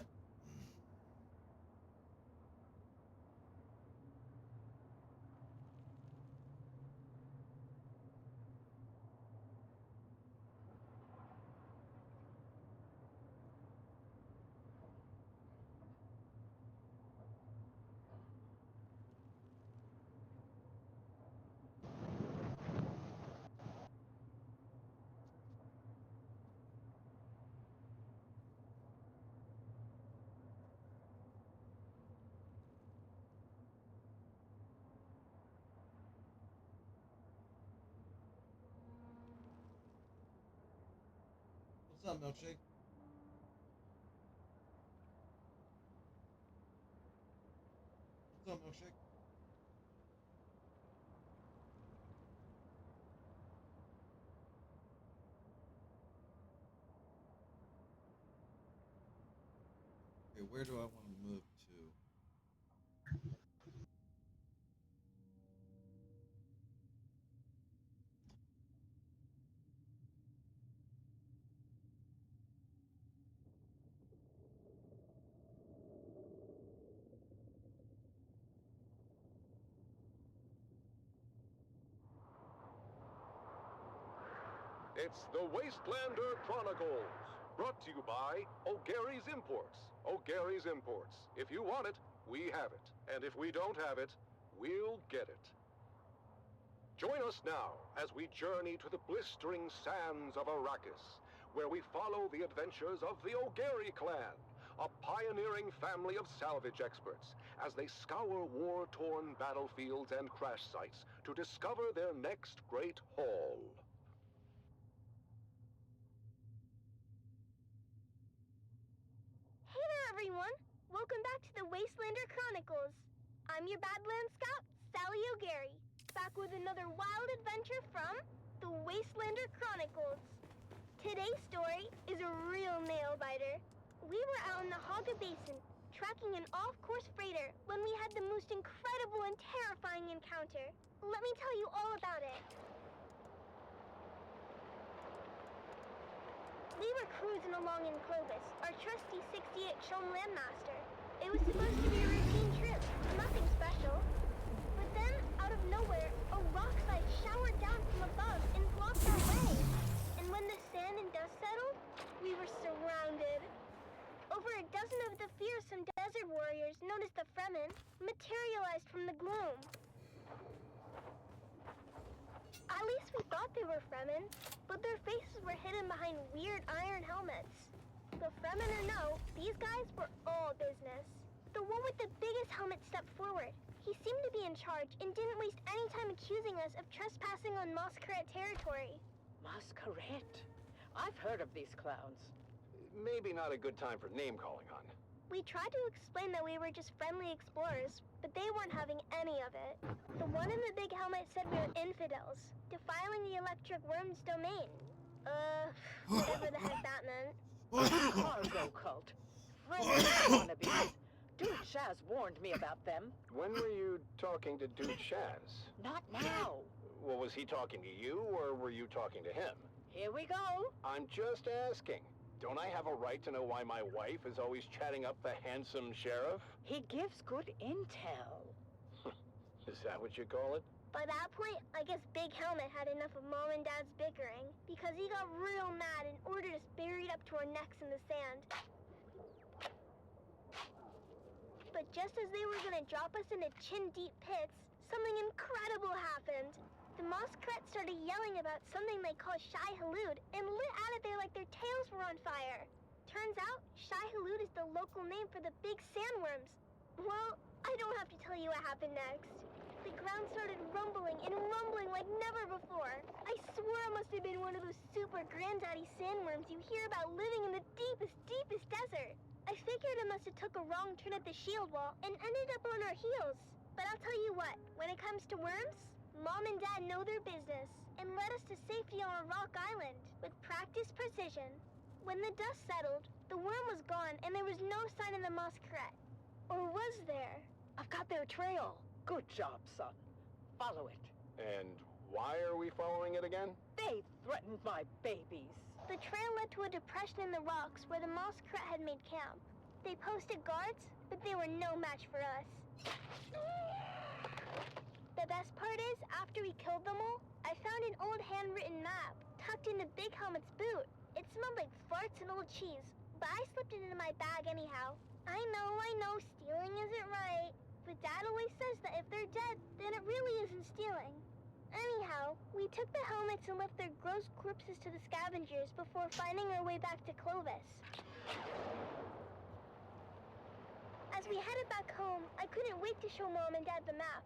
What's up, Milkshake? What's up, Milkshake? Okay, where do I want to move to? It's the Wastelander Chronicles, brought to you by O'Gary's Imports. O'Gary's Imports. If you want it, we have it. And if we don't have it, we'll get it. Join us now as we journey to the blistering sands of Arrakis, where we follow the adventures of the O'Gary clan, a pioneering family of salvage experts, as they scour war-torn battlefields and crash sites to discover their next great haul. Hey there, everyone! Welcome back to the Wastelander Chronicles. I'm your Badland Scout, Sally O'Gary, back with another wild adventure from the Wastelander Chronicles. Today's story is a real nail-biter. We were out in the Haga Basin, tracking an off-course freighter when we had the most incredible and terrifying encounter. Let me tell you all about it. We were cruising along in Clovis, our trusty 68 Shom Landmaster. It was supposed to be a routine trip, nothing special. But then, out of nowhere, a rock slide showered down from above and blocked our way. And when the sand and dust settled, we were surrounded. Over a dozen of the fearsome desert warriors, known as the Fremen, materialized from the gloom. At least we thought they were Fremen, but their faces were hidden behind weird iron helmets. The Fremen or no, these guys were all business. The one with the biggest helmet stepped forward. He seemed to be in charge and didn't waste any time accusing us of trespassing on Masquerade territory. Masquerade? I've heard of these clowns. Maybe not a good time for name-calling, hon. We tried to explain that we were just friendly explorers, but they weren't having any of it. The one in the big helmet said we were infidels, defiling the electric worm's domain. Whatever the heck that meant. Cargo cult. Friendly wannabes. Dude Shaz warned me about them. When were you talking to Dude Shaz? Not now. Well, was he talking to you, or were you talking to him? Here we go. I'm just asking. Don't I have a right to know why my wife is always chatting up the handsome sheriff? He gives good intel. Is that what you call it? By that point, I guess Big Helmet had enough of Mom and Dad's bickering, because he got real mad and ordered us buried up to our necks in the sand. But just as they were gonna drop us into chin-deep pits, something incredible happened. The Moskret started yelling about something they call Shai Halud and lit out of there like their tails were on fire. Turns out, Shai Halud is the local name for the big sandworms. Well, I don't have to tell you what happened next. The ground started rumbling and rumbling like never before. I swear it must have been one of those super granddaddy sandworms you hear about living in the deepest, deepest desert. I figured it must have took a wrong turn at the shield wall and ended up on our heels. But I'll tell you what, when it comes to worms, Mom and Dad know their business and led us to safety on a rock island with practiced precision. When the dust settled, the worm was gone and there was no sign of the Masquerade. Or was there? I've got their trail. Good job, son. Follow it. And why are we following it again? They threatened my babies. The trail led to a depression in the rocks where the Moskrat had made camp. They posted guards, but they were no match for us. The best part is, after we killed them all, I found an old handwritten map tucked into Big Helmet's boot. It smelled like farts and old cheese, but I slipped it into my bag anyhow. I know, stealing isn't right, but Dad always says that if they're dead, then it really isn't stealing. Anyhow, we took the helmets and left their gross corpses to the scavengers before finding our way back to Clovis. As we headed back home, I couldn't wait to show Mom and Dad the map.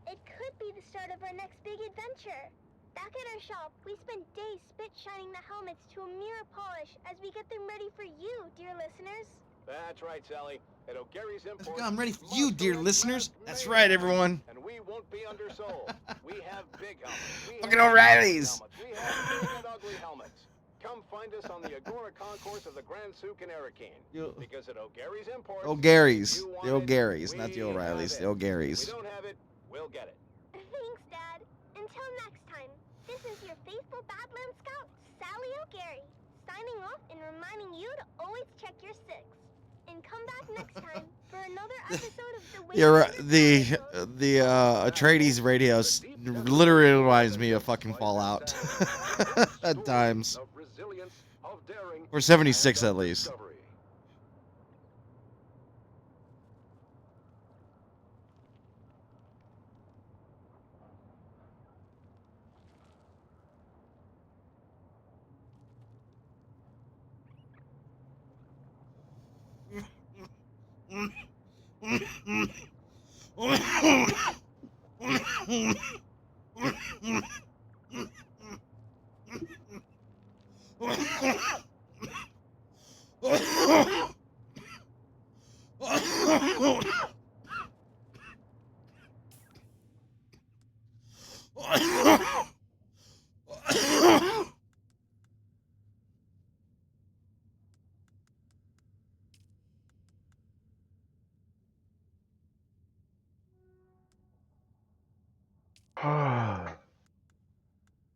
It could be the start of our next big adventure. Back at our shop, we spent days spit shining the helmets to a mirror polish as we get them ready for you, dear listeners. That's right, Sally. At O'Gary's Imports, I'm ready for you, dear listeners. That's right, everyone. And we won't be undersold. We have big helmets. Fucking O'Reilly's. We have big and ugly helmets. Come find us on the Agora Concourse of the Grand Souk in Arakeen. Because at O'Gary's Imports... O'Gary's. The O'Gary's, not the O'Reilly's. The O'Gary's. We don't have it, we'll get it. Thanks, Dad. Until next time, this is your faithful Badland Scout, Sally O'Gary, signing off and reminding you to always check your six. And come back next time for another episode of The Atreides radio literally reminds me of fucking Fallout at times. Or 76 at least.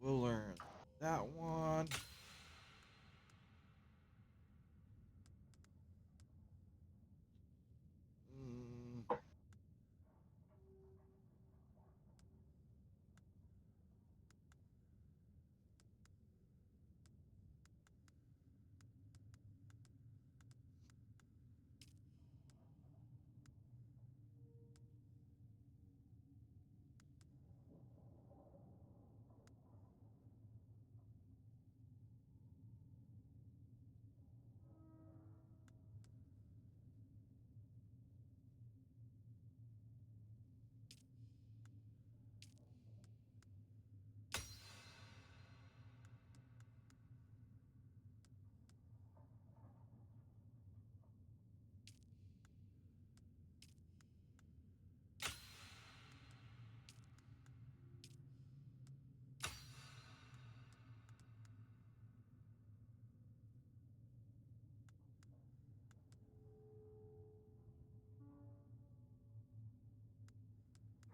We'll learn that one.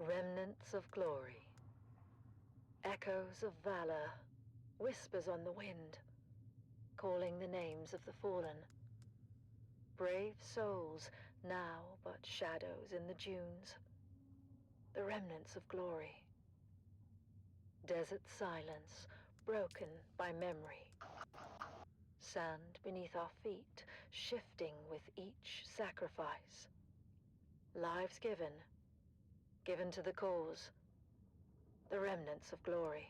Remnants of glory, echoes of valor, whispers on the wind, calling the names of the fallen. Brave souls, now but shadows in the dunes. The remnants of glory. Desert silence, broken by memory. Sand beneath our feet, shifting with each sacrifice. Lives given, given to the cause. The remnants of glory.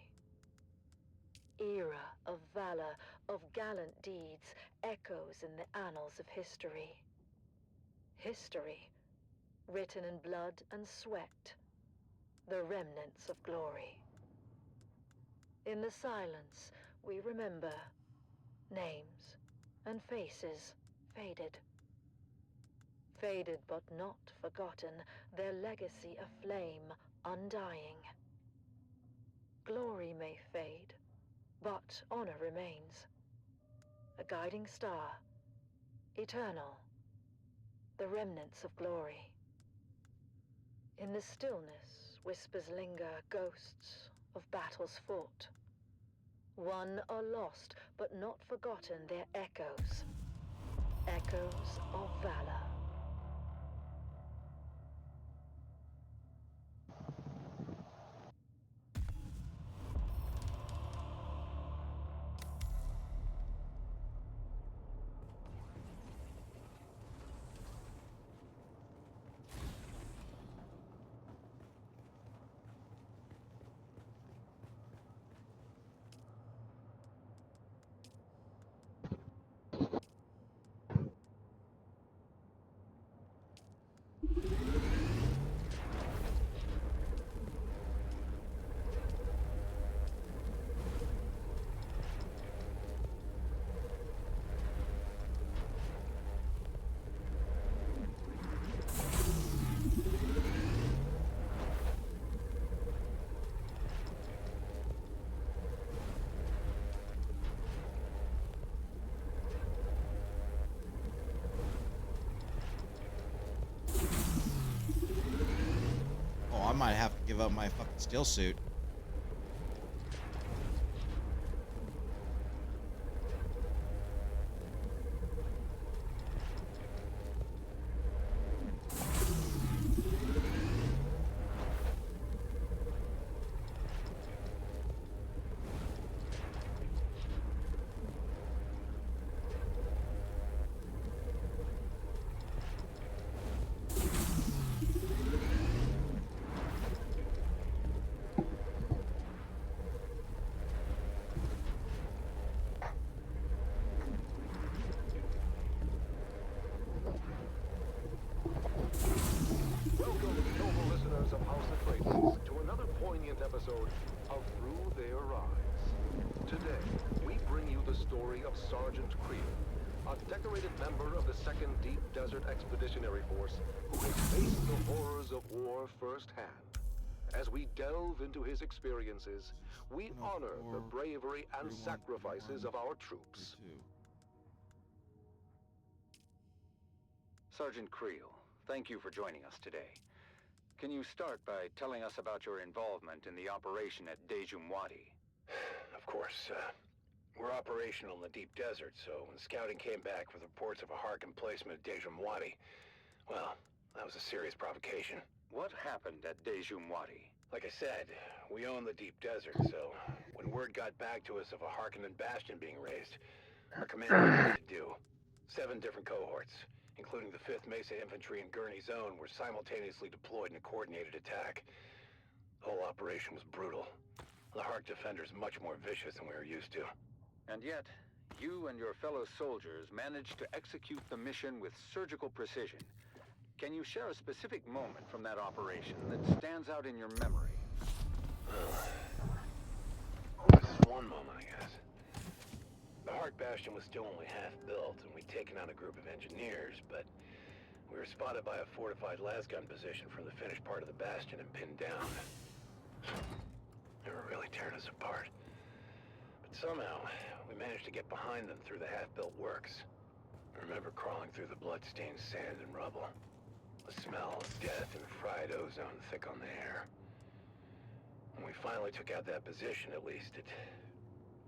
Era of valor, of gallant deeds, echoes in the annals of history. History, written in blood and sweat. The remnants of glory. In the silence, we remember names and faces faded. Faded but not forgotten, their legacy a flame undying. Glory may fade, but honor remains. A guiding star, eternal, the remnants of glory. In the stillness, whispers linger, ghosts of battles fought, Won or lost, but not forgotten, their echoes. Echoes of valor. Oh, I might have to give up my fucking steel suit. Welcome, noble listeners of House Atreides, to another poignant episode of Through Their Eyes. Today, we bring you the story of Sergeant Creel, a decorated member of the 2nd Deep Desert Expeditionary Force who has faced the horrors of war firsthand. As we delve into his experiences, we honor the bravery and sacrifices of our troops. Sergeant Creel, thank you for joining us today. Can you start by telling us about your involvement in the operation at Dejumwadi? Of course, we're operational in the deep desert, so when scouting came back with reports of a Hark emplacement at Dejumwadi, well, that was a serious provocation. What happened at Dejumwadi? Like I said, we own the deep desert, so when word got back to us of a Harkonnen bastion being raised, our command knew what to do. 7 different cohorts, including the 5th Mesa Infantry and Gurney Zone, were simultaneously deployed in a coordinated attack. The whole operation was brutal. The Hark defenders much more vicious than we were used to. And yet, you and your fellow soldiers managed to execute the mission with surgical precision. Can you share a specific moment from that operation that stands out in your memory? This is one moment, I guess. The Hark bastion was still only half built, and we'd taken out a group of engineers, but we were spotted by a fortified lasgun position from the finished part of the bastion and pinned down. They were really tearing us apart. But somehow, we managed to get behind them through the half-built works. I remember crawling through the blood-stained sand and rubble. The smell of death and fried ozone thick on the air. When we finally took out that position, at least, it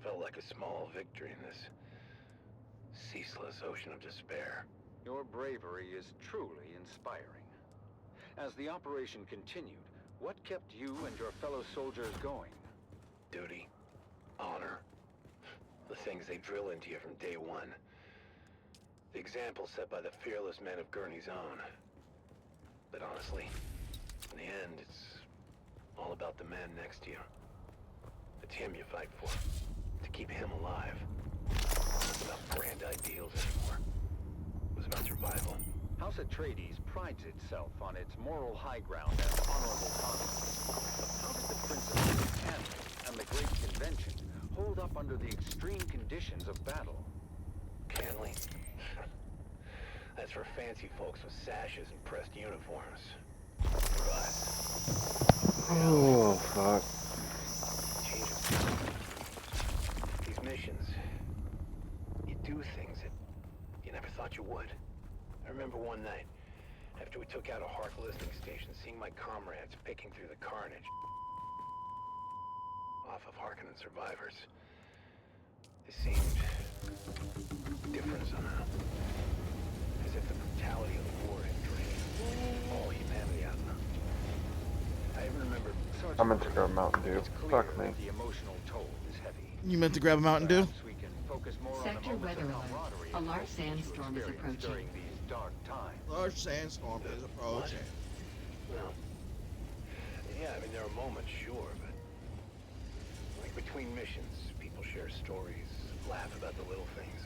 felt like a small victory in this ceaseless ocean of despair. Your bravery is truly inspiring. As the operation continued, what kept you and your fellow soldiers going? Duty, honor, the things they drill into you from day one. The example set by the fearless men of Gurney Zone. But honestly, in the end, it's all about the man next to you. It's him you fight for, to keep him alive. It's not about grand ideals anymore. It was about survival. House Atreides prides itself on its moral high ground and honorable conduct. But how did the principles of Canton and the Great Convention hold up under the extreme conditions of battle? Canley? That's for fancy folks with sashes and pressed uniforms. For us. Oh, fuck. These missions, you do things that you never thought you would. I remember one night, after we took out a Hark listening station, seeing my comrades picking through the carnage off of Harkonnen survivors. It seemed different somehow. As if the brutality of the war had drained all humanity out of them. I even remember I'm meant to grab Mountain Dew. Fuck me. the emotional toll is heavy. You meant to grab a Mountain Dew? We can focus more on the Sector moments weather of alert. camaraderie A and large hope that you sandstorm is experience approaching. during these dark times. Large sandstorm is approaching. Well, yeah, I mean, there are moments, sure, but like between missions, people share stories, laugh about the little things.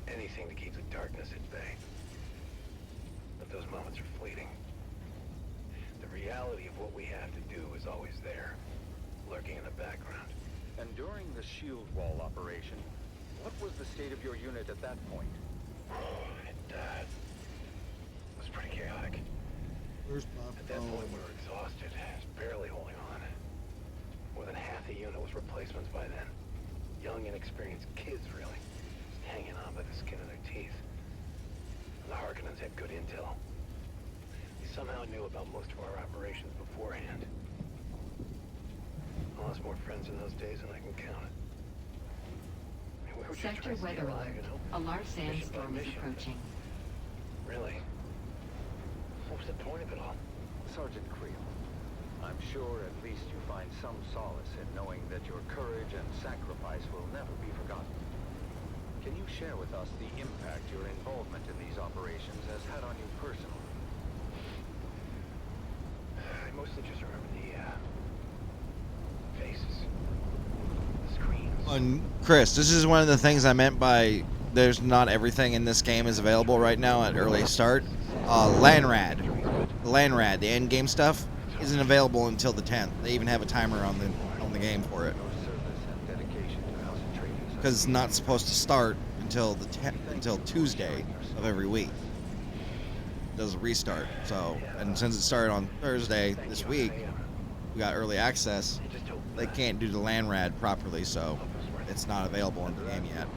Anything to keep the darkness at bay. But those moments are fleeting. The reality of what we have to do is always there, lurking in the background. And during the shield wall operation, what was the state of your unit at that point? It was pretty chaotic. At that point, we were exhausted, just barely holding on. More than half the unit was replacements by then. Young, inexperienced kids, really. Just hanging on by the skin of their teeth. And the Harkonnens had good intel. They somehow knew about most of our operations beforehand. I lost more friends in those days than I can count. I mean, we were just Sector trying to stay weather alive, alert. you know? A large Mission by sandstorm is mission. approaching. Really? What was the point of it all? Sergeant Creel, I'm sure at least you find some solace in knowing that your courage and sacrifice will never be forgotten. Can you share with us the impact your involvement in these operations has had on you personally? I mostly just remember the faces, the screams. Chris, this is one of the things I meant by there's not everything in this game is available right now at early start. LANRAD. The LANRAD, the end game stuff, isn't available until the 10th. They even have a timer on the game for it. Because it's not supposed to start until the 10th, until Tuesday of every week. It does a restart. So, and since it started on Thursday this week, we got early access. They can't do the LANRAD properly, so it's not available in the game yet.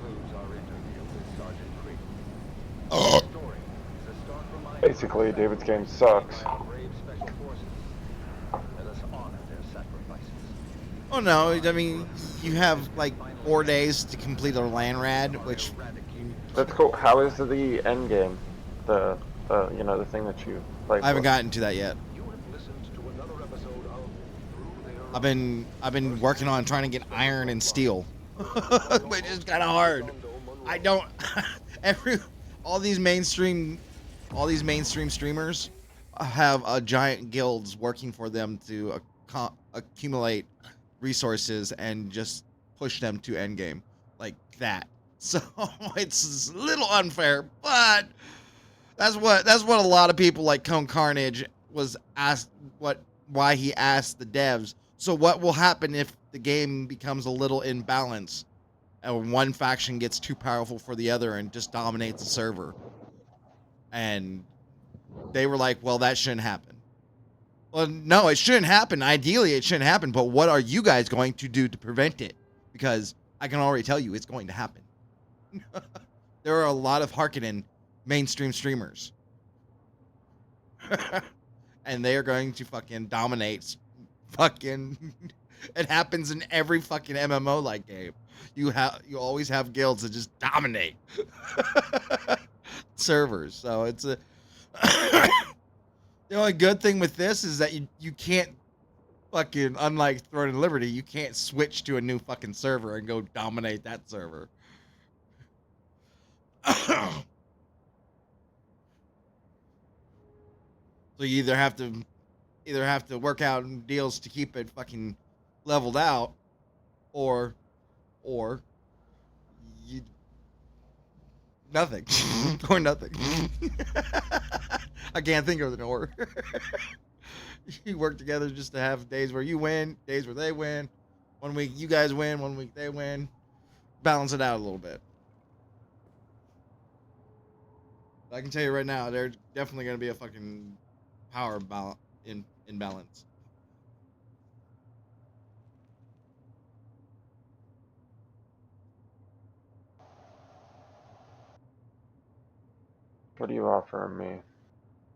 Basically, David's game sucks. Oh no, I mean, you have like 4 days to complete a LANRAD, which... That's cool. How is the end game? The you know, the thing that you play I haven't for? gotten to that yet. I've been working on trying to get iron and steel, which is kind of hard. I don't all these mainstream streamers have giant guilds working for them to accumulate resources and just push them to endgame like that. So it's a little unfair, but that's what a lot of people like Cone Carnage was asked why he asked the devs. So what will happen if the game becomes a little imbalanced and one faction gets too powerful for the other and just dominates the server? And they were like, well, that shouldn't happen. Well, no, it shouldn't happen. Ideally, it shouldn't happen. But what are you guys going to do to prevent it? Because I can already tell you it's going to happen. There are a lot of Harkonnen mainstream streamers. And they are going to fucking dominate fucking... It happens in every fucking MMO like game. You always have guilds that just dominate servers. So it's a... The only good thing with this is that you can't fucking, unlike Throne of Liberty, you can't switch to a new fucking server and go dominate that server. So you either have to work out deals to keep it fucking leveled out, or you nothing or nothing. I can't think of an or. You work together just to have days where you win, days where they win. 1 week you guys win, 1 week they win. Balance it out a little bit. I can tell you right now, there's definitely going to be a fucking power imbalance. What are you offering me?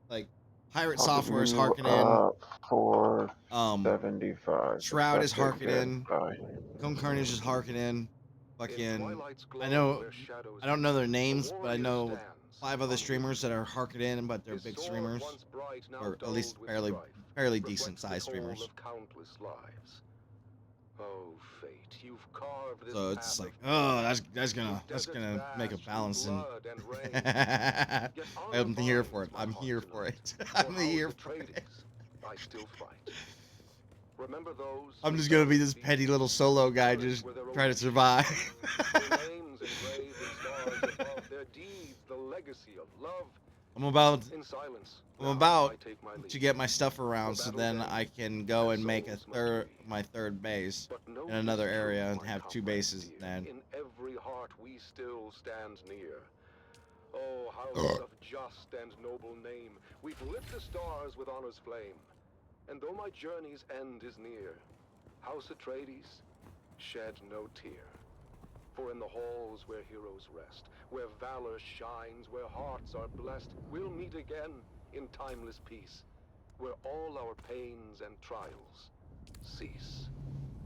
Like Pirate I'll Software is give you, Harkonnen. $4.75. Shroud is That's a good Harkonnen. buy. Cone Carnage is Harkonnen. fucking, I don't know their names, but I know 5 other streamers that are harking in, but they're big streamers, or at least fairly decent sized streamers. Oh, fate, you've carved this So it's path like, of oh, pain that's gonna make a through balance, and blood and rain. Yet honor I'm here binds for it. my I'm heart here for tonight. it. For I'm here House for it. Atreides, I still fight. Remember those I'm who just gonna fell be in this field, petty little solo guy, courage just were their trying only to survive. shield. Their names engraved in stars above, their deeds the legacy of love. I'm about In silence, I'm now about I take my leave. to get my stuff around, so battle's then end, I can go and make a souls my third base But know in another this area truth, and my have 2 comrades bases dear, then. in every heart we still stand near. Oh, house of just and noble name, we've lit the stars with honor's flame. And though my journey's end is near, House Atreides, shed no tear. For in the halls where heroes rest, where valor shines, where hearts are blessed, we'll meet again in timeless peace, where all our pains and trials cease.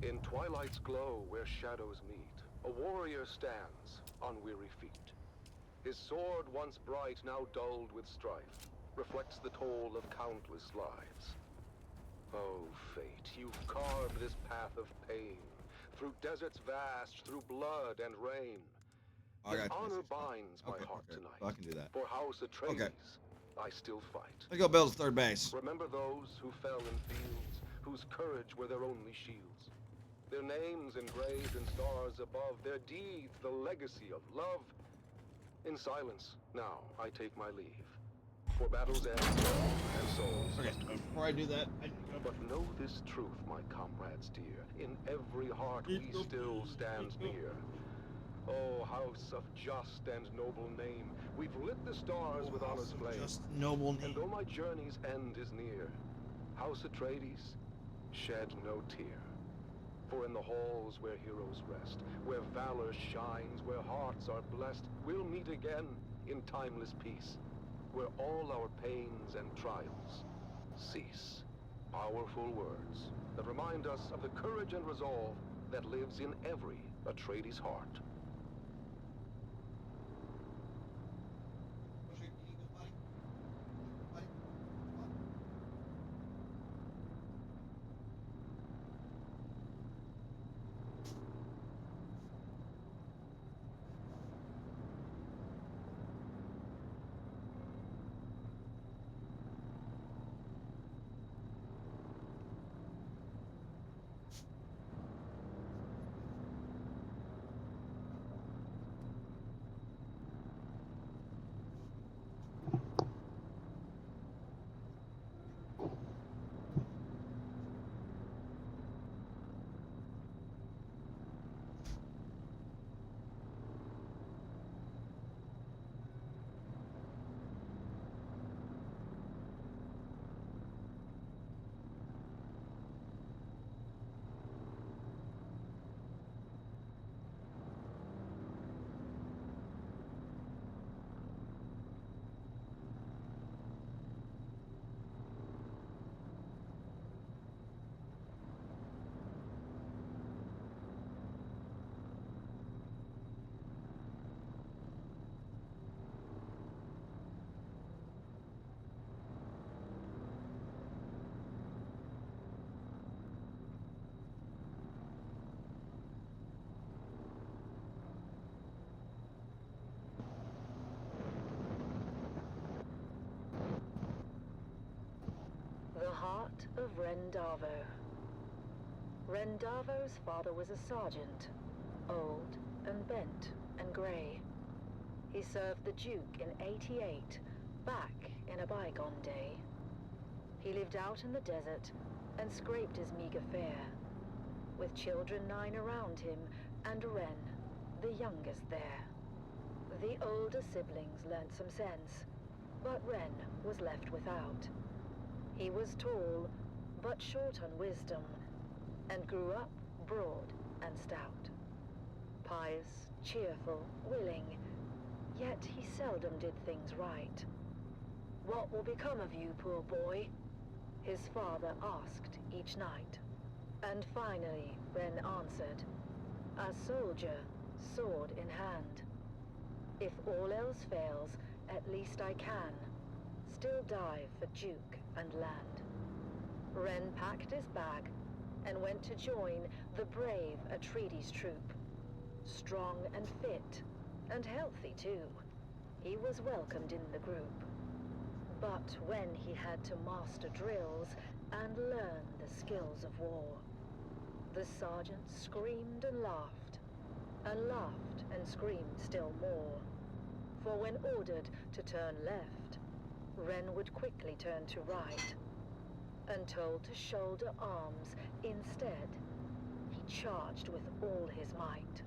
In twilight's glow where shadows meet, a warrior stands on weary feet. His sword once bright, now dulled with strife, reflects the toll of countless lives. Oh, fate, you've carved this path of pain, through deserts vast, through blood and rain. Yet honor binds my heart tonight. I can do that. For House Atreides, I still fight. Let's go build a third base. Remember those who fell in fields, whose courage were their only shields. Their names engraved in stars above, their deeds the legacy of love. In silence, now I take my leave. For battle's end, and souls must grieve. Before I do that, But know this truth, my comrades dear, in every heart we still stand near. Oh, house of just and noble name, we've lit the stars with honor's flame. Just noble name. And though my journey's end is near, House Atreides, shed no tear. For in the halls where heroes rest, where valor shines, where hearts are blessed, we'll meet again in timeless peace, where all our pains and trials cease. Powerful words that remind us of the courage and resolve that lives in every Atreides heart. The heart of Rendavo. Rendavo's father was a sergeant, old and bent and grey. He served the Duke in '88, back in a bygone day. He lived out in the desert and scraped his meager fare, with children 9 around him and Ren, the youngest there. The older siblings learnt some sense, but Ren was left without. He was tall, but short on wisdom, and grew up broad and stout. Pious, cheerful, willing, yet he seldom did things right. "What will become of you, poor boy?" his father asked each night. And finally, Ren answered, "A soldier, sword in hand. If all else fails, at least I can still dive for Duke and land. Ren packed his bag and went to join the brave Atreides troop. Strong and fit, and healthy too, he was welcomed in the group. But when he had to master drills and learn the skills of war, the sergeant screamed and laughed and screamed still more. For when ordered to turn left, Ren would quickly turn to right, and told to shoulder arms instead, he charged with all his might.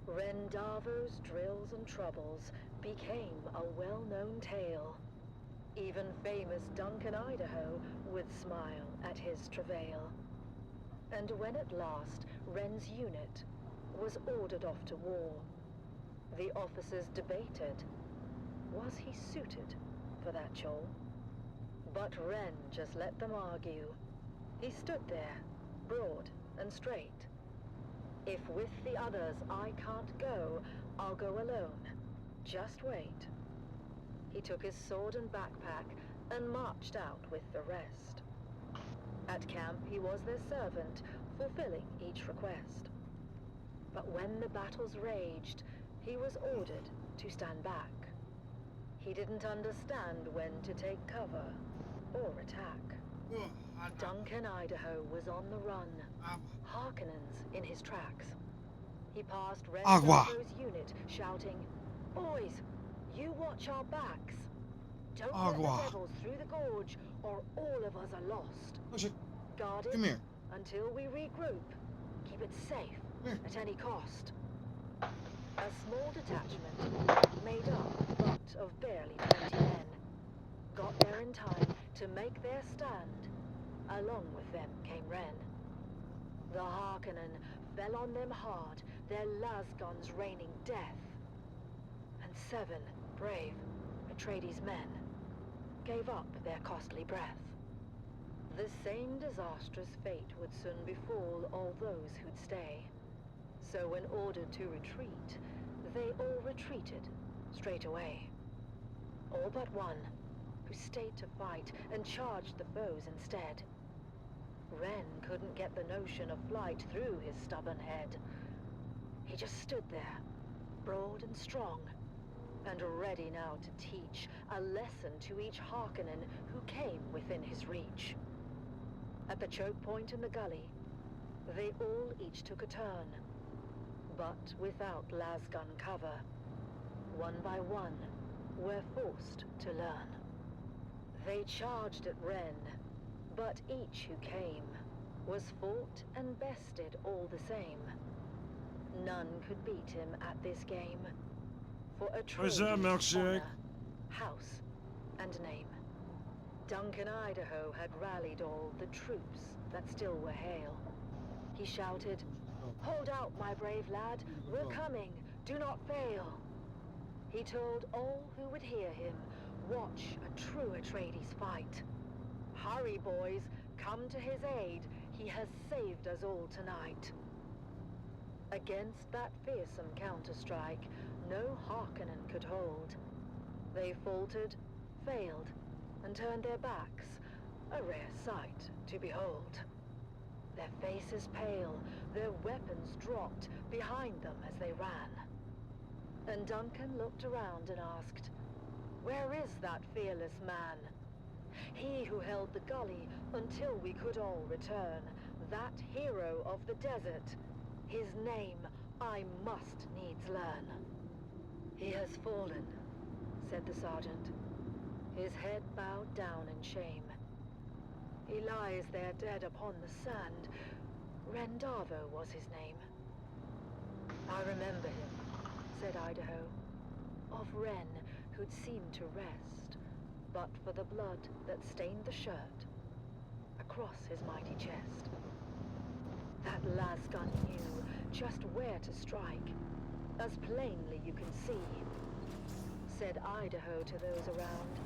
Ren Darvo's drills and troubles became a well-known tale. Even famous Duncan Idaho would smile at his travail. And when at last Ren's unit was ordered off to war, the officers debated, was he suited for that chore? But Ren just let them argue. He stood there, broad and straight. If with the others I can't go, I'll go alone. Just wait. He took his sword and backpack and marched out with the rest. At camp he was their servant, fulfilling each request. But when the battles raged, he was ordered to stand back. He didn't understand when to take cover or attack. Duncan Idaho was on the run, Harkonnens in his tracks. He passed Ren Darvo's unit, shouting, "Boys, you watch our backs. Don't let the devils through the gorge, or all of us are lost. Guard it until we regroup. Keep it safe at any cost." A small detachment, made up but of barely 20 men, got there in time to make their stand. Along with them came Ren. The Harkonnen fell on them hard, their lasguns raining death. And 7 brave Atreides men gave up their costly breath. The same disastrous fate would soon befall all those who'd stay. So when ordered to retreat, they all retreated straight away. All but one, who stayed to fight and charged the foes instead. Ren couldn't get the notion of flight through his stubborn head. He just stood there, broad and strong, and ready now to teach a lesson to each Harkonnen who came within his reach. At the choke point in the gully, they all each took a turn, but without lasgun cover. One by one, were forced to learn. They charged at Ren, but each who came was fought and bested all the same. None could beat him at this game, for Where's that Atreides' milkshake? honor, house, and name. Duncan Idaho had rallied all the troops that still were hale. He shouted, "Hold out, my brave lad, we're coming, do not fail." He told all who would hear him, watch a true Atreides fight. "Hurry, boys, come to his aid, he has saved us all tonight." Against that fearsome counter-strike, no Harkonnen could hold. They faltered, failed, and turned their backs, a rare sight to behold. Their faces pale, their weapons dropped behind them as they ran. And Duncan looked around and asked, "Where is that fearless man? He who held the gully until we could all return, that hero of the desert. His name I must needs learn." "He has fallen," said the sergeant, his head bowed down in shame. "He lies there dead upon the sand. Ren Darvo was his name." "I remember him," said Idaho, "of Ren who'd seemed to rest, but for the blood that stained the shirt across his mighty chest. That lasgun knew just where to strike, as plainly you can see," said Idaho to those around.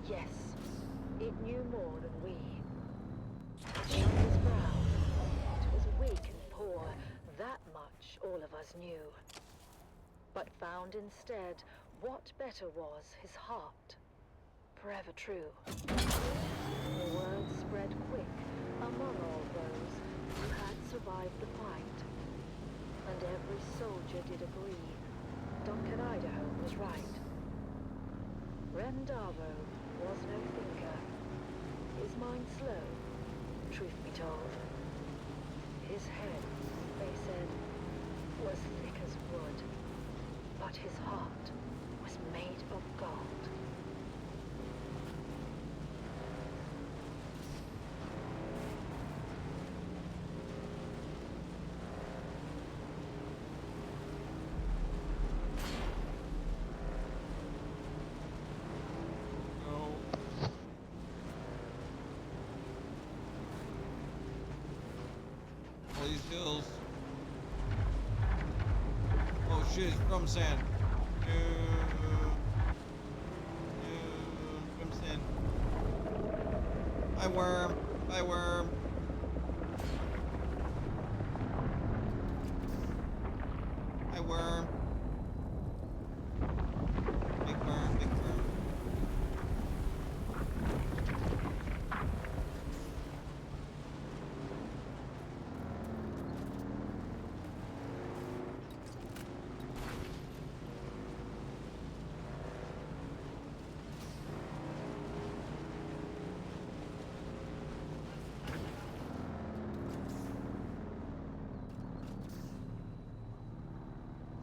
"Yes, it knew more than we." It shut his brow. It was weak and poor, that much which all of us knew, but found instead what better was his heart, forever true. The word spread quick among all those who had survived the fight, and every soldier did agree Duncan Idaho was right. Rendavo was no thinker, his mind slow, truth be told. His head, they said, was thick as wood, but his heart was made of gold. These hills. Oh shit, it's Crimson. Crimson. Hi worm. Hi worm. Hi worm. Big worm, big worm.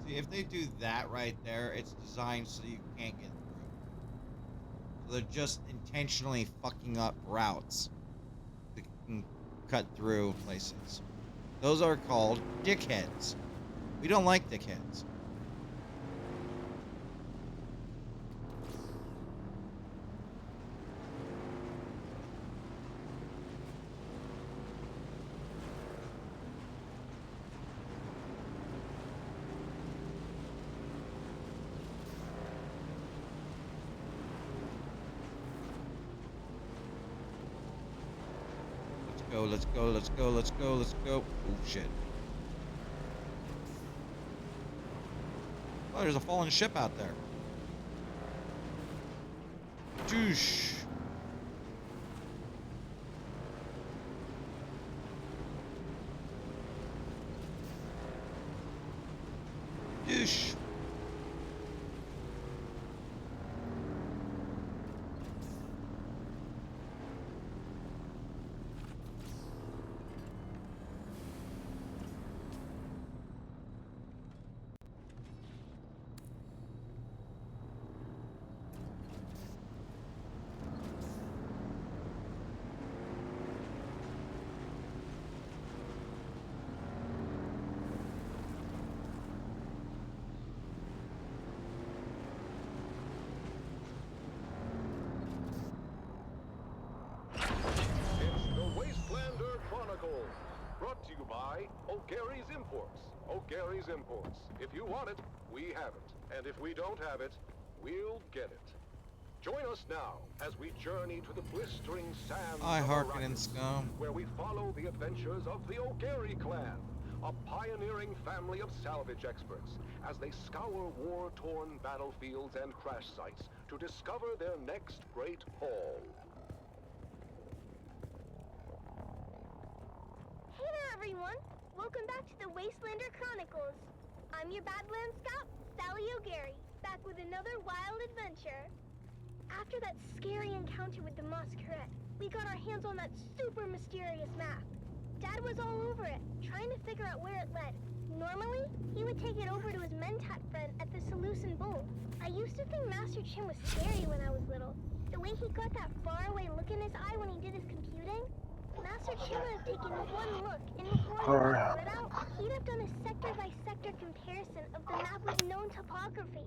See, if they do that right there, it's designed so you can't get through. So they're just intentionally fucking up routes to cut through places. Those are called dickheads. We don't like dickheads. Let's go, let's go, let's go, let's go. Oh shit. Oh, there's a fallen ship out there. Douche. Douche. Brought to you by O'Gary's Imports. O'Gary's Imports. If you want it, we have it. And if we don't have it, we'll get it. Join us now as we journey to the blistering sands I of hearken and Arrakis, scum. where we follow the adventures of the O'Gary clan, a pioneering family of salvage experts, as they scour war-torn battlefields and crash sites to discover their next great haul. Hey there, everyone! Welcome back to the Wastelander Chronicles. I'm your Badland Scout, Sally O'Gary, back with another wild adventure. After that scary encounter with the Masquerade, we got our hands on that super mysterious map. Dad was all over it, trying to figure out where it led. Normally, he would take it over to his Mentat friend at the Seleucid Bowl. I used to think Master Chin was scary when I was little. The way he got that faraway look in his eye when he did his computing. Master Chin would have taken one look, and before he got a word out, he'd have done a sector-by-sector comparison of the map with known topography.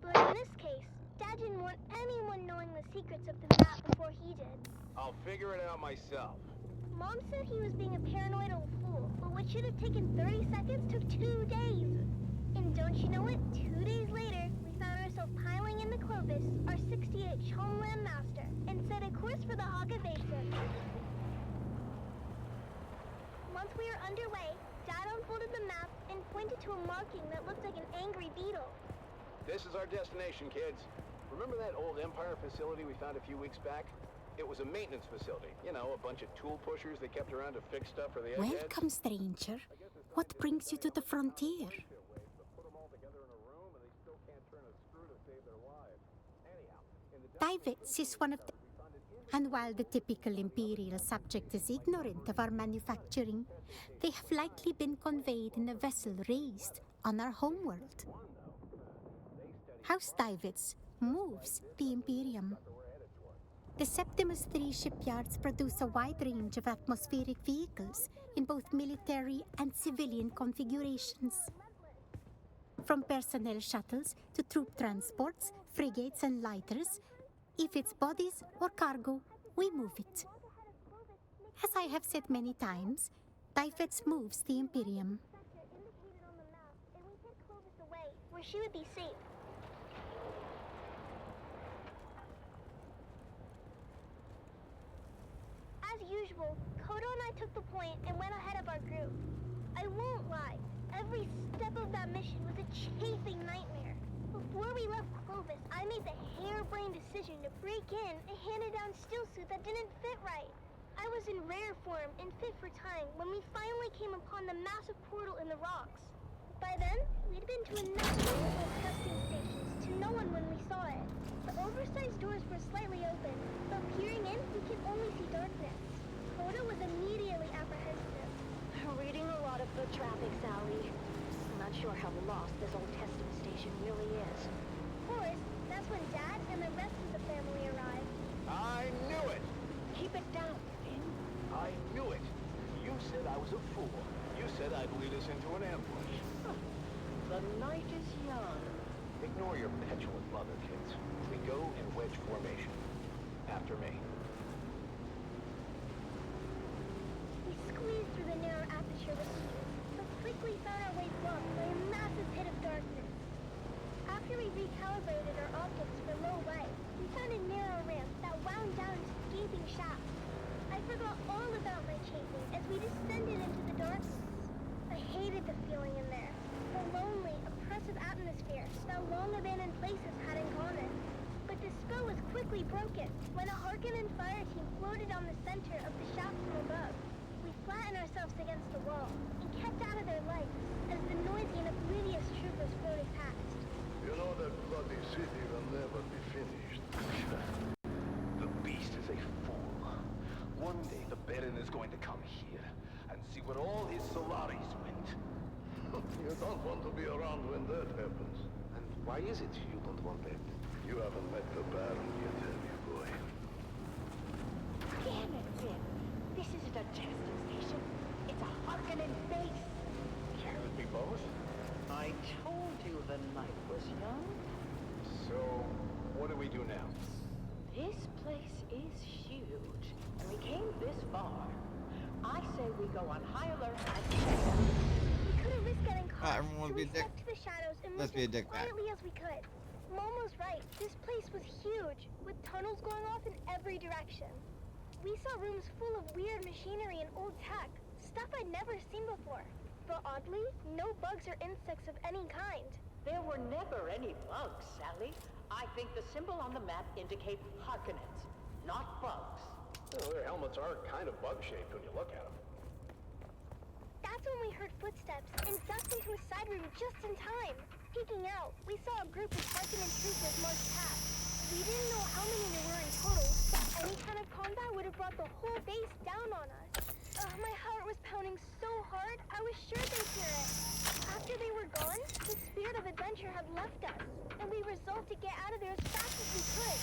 But in this case, Dad didn't want anyone knowing the secrets of the map before he did. I'll figure it out myself. Mom said he was being a paranoid old fool, but what should have taken 30 seconds took 2 days. And don't you know it, 2 days later, we found ourselves piling in the Clovis, our 68th Homeland Master, and set a course for the Hog of Asia. Once we were underway, Dad unfolded the map and pointed to a marking that looked like an angry beetle. This is our destination, kids. Remember that old Empire facility we found a few weeks back? It was a maintenance facility. You know, a bunch of tool pushers they kept around to fix stuff for the eggheads. Welcome, stranger. What brings you to the frontier? Divets is one of the... And while the typical Imperial subject is ignorant of our manufacturing, they have likely been conveyed in a vessel raised on our homeworld. House Divets moves the Imperium. The Septimus III shipyards produce a wide range of atmospheric vehicles in both military and civilian configurations. From personnel shuttles to troop transports, frigates and lighters, if it's bodies or cargo, we move it. As I have said many times, Divets moves the Imperium. Where she would be safe. As usual, Kodo and I took the point and went ahead of our group. I won't lie, every step of that mission was a chafing nightmare. Before we left Clovis, I made the harebrained decision to break in a handed-down steel suit that didn't fit right. I was in rare form and fit for time when we finally came upon the massive portal in the rocks. By then, we'd been to enough multiple testing stations to know when we saw it. The oversized doors were slightly open, but peering in, we could only see darkness. Kodo was immediately apprehensive. Reading a lot of foot traffic, Sally. I'm not sure how lost this old testing station really is. Of course, that's when Dad and the rest of the family arrived. I knew it! Keep it down, Finn. I knew it! You said I was a fool. You said I'd lead us into an ambush. The night is young. Ignore your petulant mother, kids. We go in wedge formation. After me. We squeezed through the narrow aperture with ease, but quickly found our way blocked by a massive pit of darkness. After we recalibrated our optics for low light, we found a narrow ramp that wound down to gaping shafts. I forgot all about my chafing as we descended into the darkness. I hated the feeling in there. The lonely, oppressive atmosphere that long abandoned places had in common. But the spell was quickly broken when a Harkonnen fire team floated on the center of the shaft from above. We flattened ourselves against the wall and kept out of their light as the noisy and oblivious troopers floated past. You know that bloody city will never be finished. The beast is a fool. One day the Baron is going to come here and see where all his Solaris went. You don't want to be around when that happens. And why is it you don't want that? You haven't met the Baron yet, have you, boy? Damn it, Finn. This isn't a testing station. It's a Harkonnen base. Can it be both? I told you the night was young. So, what do we do now? This place is huge, and we came this far. I say we go on high alert and We couldn't risk getting caught, everyone so be we a dick. stepped to the shadows and Let's moved be a as dick back. quietly as we could. Mom was right. This place was huge, with tunnels going off in every direction. We saw rooms full of weird machinery and old tech, stuff I'd never seen before. But oddly, no bugs or insects of any kind. there were never any bugs, Sally. I think the symbol on the map indicates Harkonnens, not bugs. Well, their helmets are kind of bug-shaped when you look at them. That's when we heard footsteps and ducked into a side room just in time. Peeking out, we saw a group of Harkonnen troopers march past. We didn't know how many there were in total, but any kind of combat would have brought the whole base down on us. My heart was pounding so hard, I was sure they'd hear it. After they were gone, the spirit of adventure had left us, and we resolved to get out of there as fast as we could.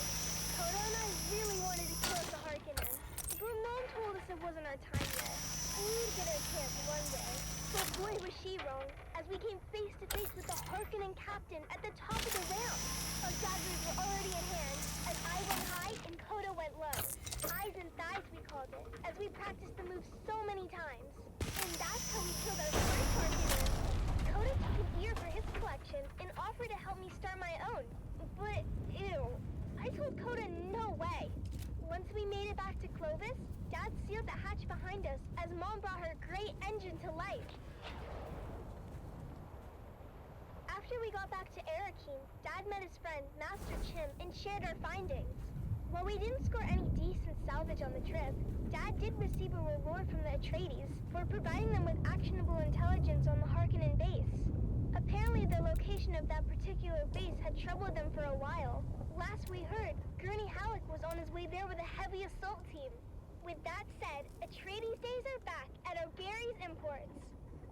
Kodo and I really wanted to kill the Harkonnen, but Mom told us it wasn't our time yet. We'd get our chance one day. But boy was she wrong, as we came face to face with the Harkonnen captain at the top of the ramp. Our daggers were already in hand, as I went high and Kodo went low. Eyes and thighs, we called it, as we practiced the move so many times. And that's how we killed our first Harkonnen. Kodo took an ear for his collection and offered to help me start my own. But, ew, I told Kodo no way. Once we made it back to Clovis, Dad sealed the hatch behind us as Mom brought her great engine to life. After we got back to Arakeen, Dad met his friend, Master Chim, and shared our findings. While we didn't score any decent salvage on the trip, Dad did receive a reward from the Atreides for providing them with actionable intelligence on the Harkonnen base. Apparently the location of that particular base had troubled them for a while. Last we heard, Gurney Halleck was on his way there with a heavy assault team. With that said, Atreides days are back at O'Gary's Imports.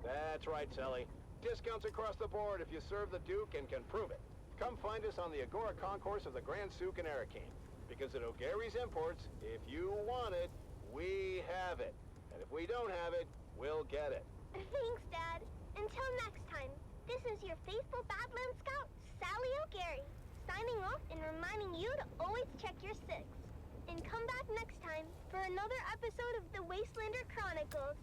That's right, Sally. Discounts across the board if you serve the Duke and can prove it. Come find us on the Agora Concourse of the Grand Souk in Arakeen. Because at O'Gary's Imports, if you want it, we have it. And if we don't have it, we'll get it. Thanks, Dad. Until next time, this is your faithful Badland Scout, Sally O'Gary, signing off and reminding you to always check your six. And come back next time for another episode of the Wastelander Chronicles.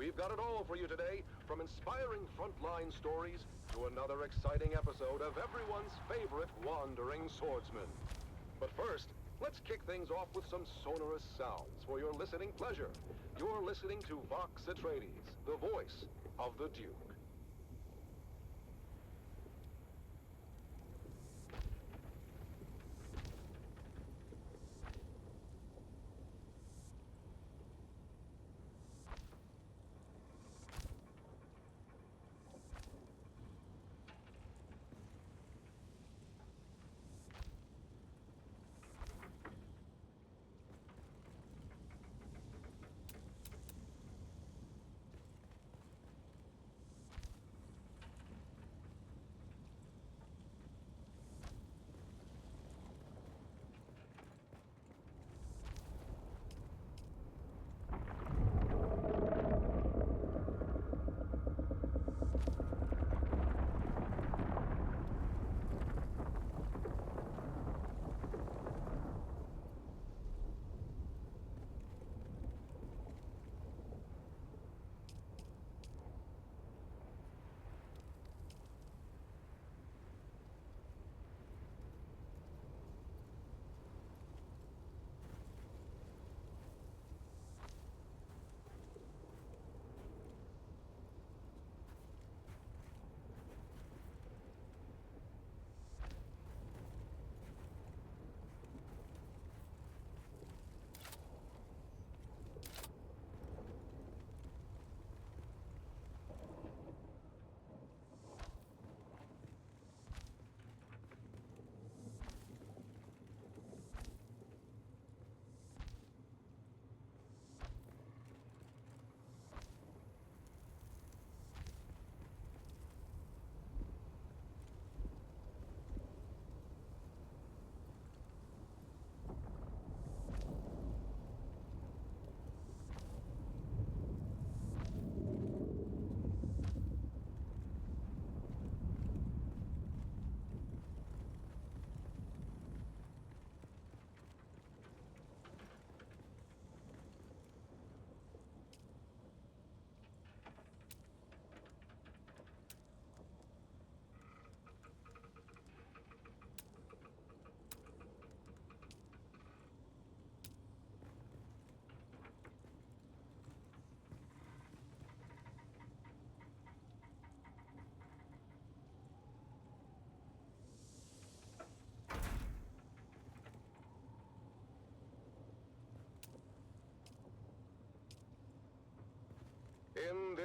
We've got it all for you today, from inspiring frontline stories to another exciting episode of everyone's favorite wandering swordsman. But first, let's kick things off with some sonorous sounds for your listening pleasure. You're listening to Vox Atreides, the voice of the Duke.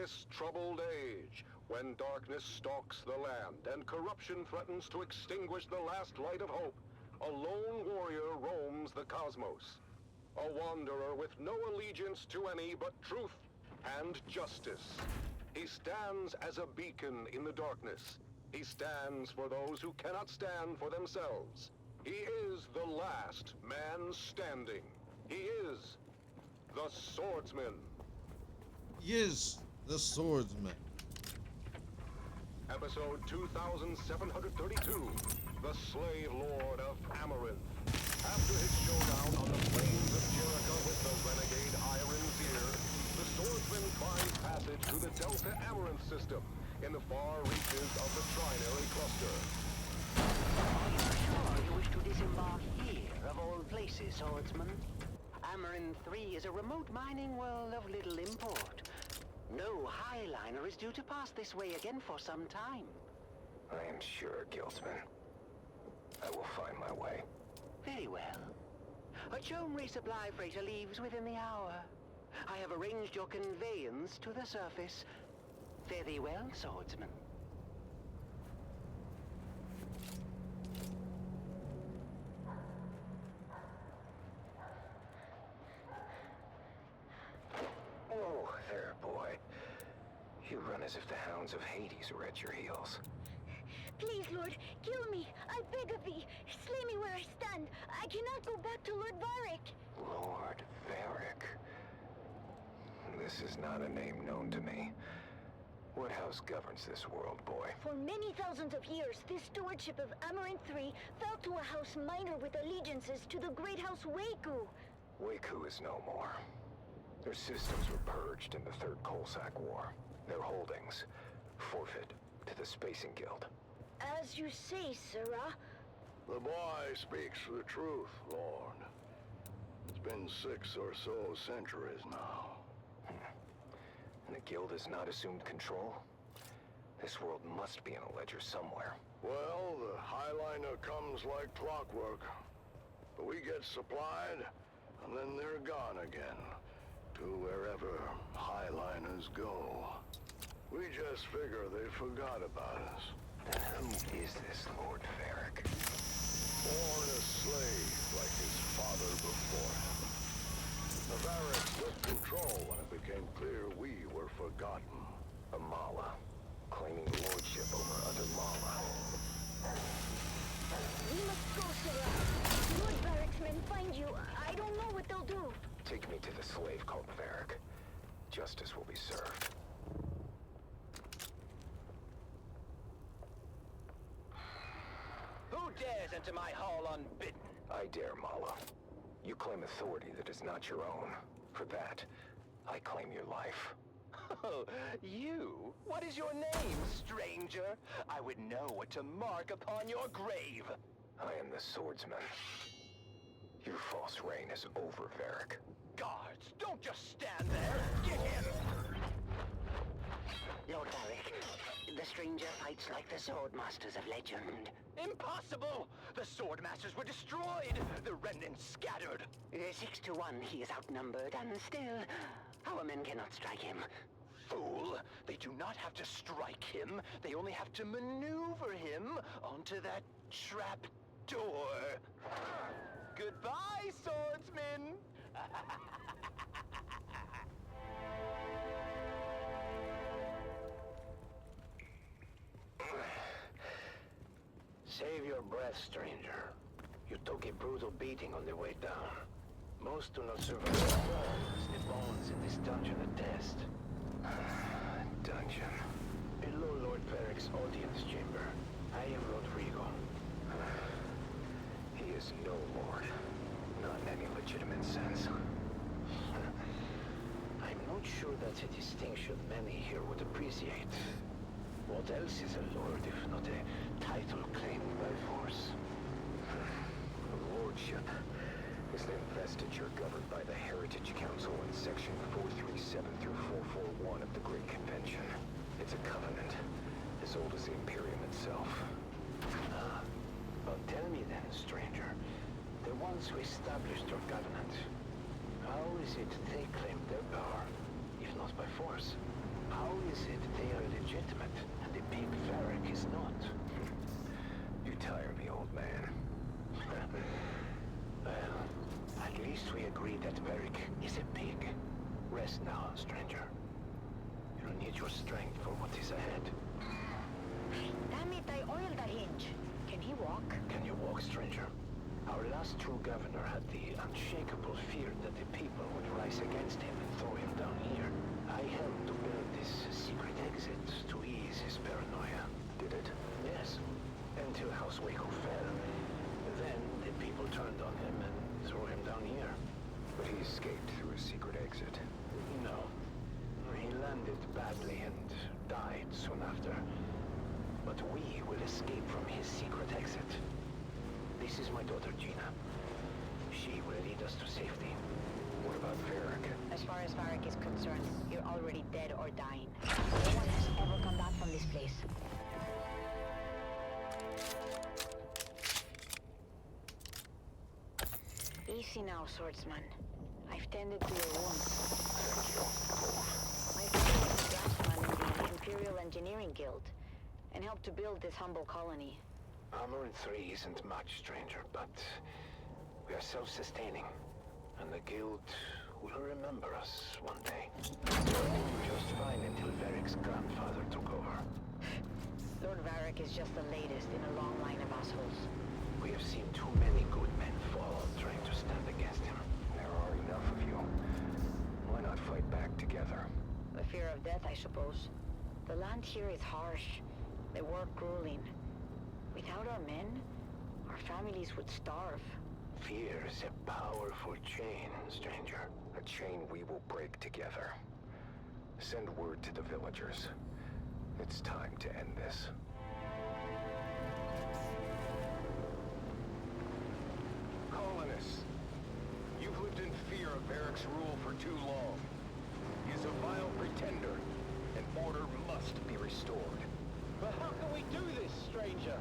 this troubled age, when darkness stalks the land and corruption threatens to extinguish the last light of hope, a lone warrior roams the cosmos. A wanderer with no allegiance to any but truth and justice. He stands as a beacon in the darkness. He stands for those who cannot stand for themselves. He is the last man standing. He is the swordsman. He is the swordsman. Episode 2732, The Slave Lord of Amaranth. After his showdown on the plains of Jericho with the renegade Iron Seer, the swordsman finds passage to the Delta Amaranth system in the far reaches of the Trinary Cluster. Are you sure you wish to disembark here, of all places, swordsman? Amaranth 3 is a remote mining world of little import. No highliner is due to pass this way again for some time. I am sure, Guildsman. I will find my way. Very well. A Chome resupply freighter leaves within the hour. I have arranged your conveyance to the surface. Fare thee well, swordsman. Oh, there, boy. You run as if the hounds of Hades were at your heels. Please, Lord, kill me. I beg of thee. Slay me where I stand. I cannot go back to Lord Varric. Lord Varric. This is not a name known to me. What house governs this world, boy? For many thousands of years, this stewardship of Amaranth 3 fell to a house minor with allegiances to the great house Waku. Waku is no more. Their systems were purged in the Third Coalsack War. Their holdings forfeit to the Spacing Guild. As you say, Sirrah. The boy speaks the truth, Lord. It's been 6 or so centuries now. And the Guild has not assumed control? This world must be in a ledger somewhere. Well, the Highliner comes like clockwork. But we get supplied, and then they're gone again. To wherever Highliners go. We just figure they forgot about us. Then who is this Lord Varric? Born a slave like his father before him. The Varric took control when it became clear we were forgotten. A Mala, claiming lordship over other Mala. We must go, Sirrah. Lord Varric's men find you. I don't know what they'll do. Take me to the slave called Varric. Justice will be served. Who dares enter my hall unbidden? I dare, Mala. You claim authority that is not your own. For that, I claim your life. Oh, you? What is your name, stranger? I would know what to mark upon your grave. I am the swordsman. Your false reign is over, Varric. Guards, don't just stand there. Get him! Lord Varric, the stranger fights like the swordmasters of legend. Impossible! The swordmasters were destroyed! The remnants scattered! 6 to 1, he is outnumbered, and still, our men cannot strike him. Fool! They do not have to strike him. They only have to maneuver him onto that trap door. Goodbye, swordsman! Save your breath, stranger. You took a brutal beating on the way down. Most do not survive at all, as the bones in this dungeon attest. Dungeon. Below Lord Varric's audience chamber, I am Rodrigo. He is no lord. Not in any legitimate sense. I'm not sure that's a distinction many here would appreciate. What else is a lord if not a title claimed by force? Lordship is an investiture governed by the Heritage Council in Section 437 through 441 of the Great Convention. It's a covenant, as old as the Imperium itself. Well, tell me then, stranger, the ones who established your covenant, how is it they claimed their power, if not by force? How is it they are legitimate and the pig Varric is not? You tire me, old man. Well, at least we agreed that Varric is a pig. Rest now, stranger. You'll need your strength for what is ahead. Damn it, I oiled the hinge. Can he walk? Can you walk, stranger? Our last true governor had the unshakable fear that the people would rise against him and throw him down here. I helped to build this secret exit to ease his paranoia. Did it? Yes. Until House Waco fell. Then the people turned on him and threw him down here. But he escaped through a secret exit. No. He landed badly and died soon after. But we will escape from his secret exit. This is my daughter, Gina. She will lead us to safety. What about Varric? As far as Varric is concerned, you're already dead or dying. No one has ever come back from this place. Easy now, swordsman. I've tended to your wounds. Thank you. My father was a draftsman in the Imperial Engineering Guild, and helped to build this humble colony. Armor in 3 isn't much, stranger, but we are self-sustaining, and the guild will remember us one day. Just fine until Varric's grandfather took over. Lord Varric is just the latest in a long line of assholes. We have seen too many good men fall trying to stand against him. There are enough of you. Why not fight back together? The fear of death, I suppose. The land here is harsh. They work grueling. Without our men, our families would starve. Fear is a powerful chain, stranger. A chain we will break together. Send word to the villagers. It's time to end this. Colonists, you've lived in fear of Varric's rule for too long. He is a vile pretender, and order must be restored. But how can we do this, stranger?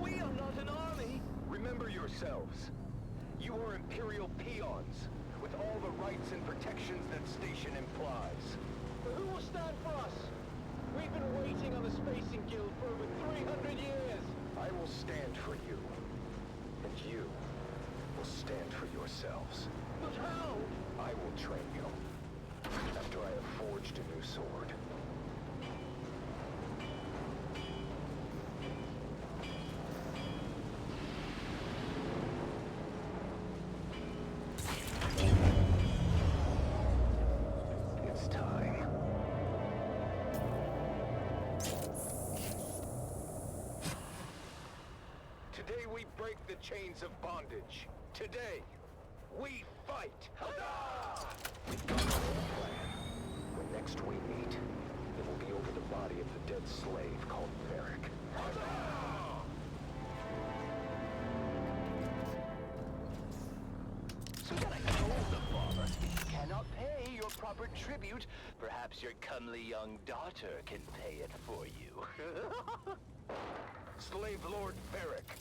We are not an army. Remember yourselves. You are Imperial peons, with all the rights and protections that station implies. But who will stand for us? We've been waiting on the Spacing Guild for over 300 years. I will stand for you, and you will stand for yourselves. But how? I will train you, after I have forged a new sword. It's time. Today we break the chains of bondage. Today, we fight. Huzzah! We've got a whole plan. When next we meet, it will be over the body of the dead slave called Varric. Huzzah! So that I told the father, you cannot pay your proper tribute. Perhaps your comely young daughter can pay it for you. Slave Lord Varric,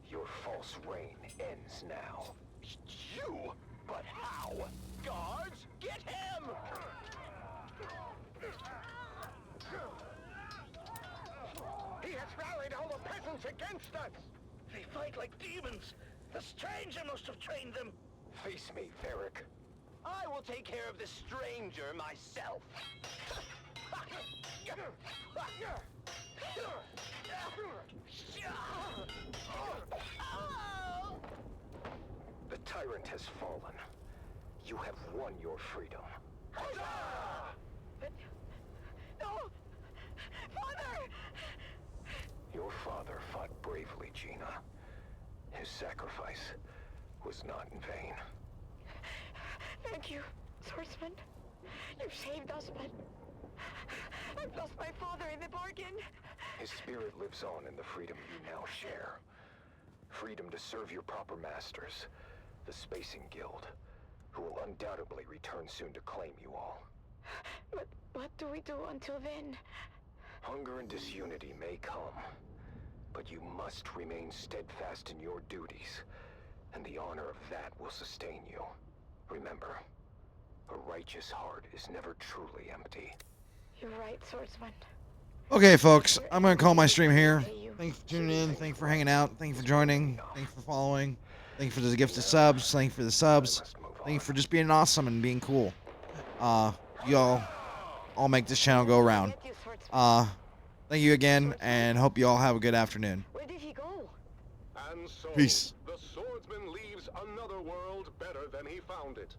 your false reign ends now. You? But how? Guards, get him! He has rallied all the peasants against us. They fight like demons. The stranger must have trained them. Face me, Varric. I will take care of the stranger myself. The tyrant has fallen. You have won your freedom. No! Father! Your father fought bravely, Gina. His sacrifice was not in vain. Thank you, swordsman. You've saved us, but I've lost my father in the bargain. His spirit lives on in the freedom you now share. Freedom to serve your proper masters, the Spacing Guild, who will undoubtedly return soon to claim you all. But what do we do until then? Hunger and disunity may come, but you must remain steadfast in your duties, and the honor of that will sustain you. Remember, a righteous heart is never truly empty. You're right, swordsman. Okay, folks, I'm gonna call my stream here. Thank you for tuning in. Thank you for hanging out. Thank you for joining. Thank you for following. Thank you for the gifted subs. Thank you for the subs. Thank you for just being awesome and being cool. Y'all all make this channel go around. Thank you again, and hope you all have a good afternoon. Where did he go? And so, Peace. the swordsman leaves another world better than he found it.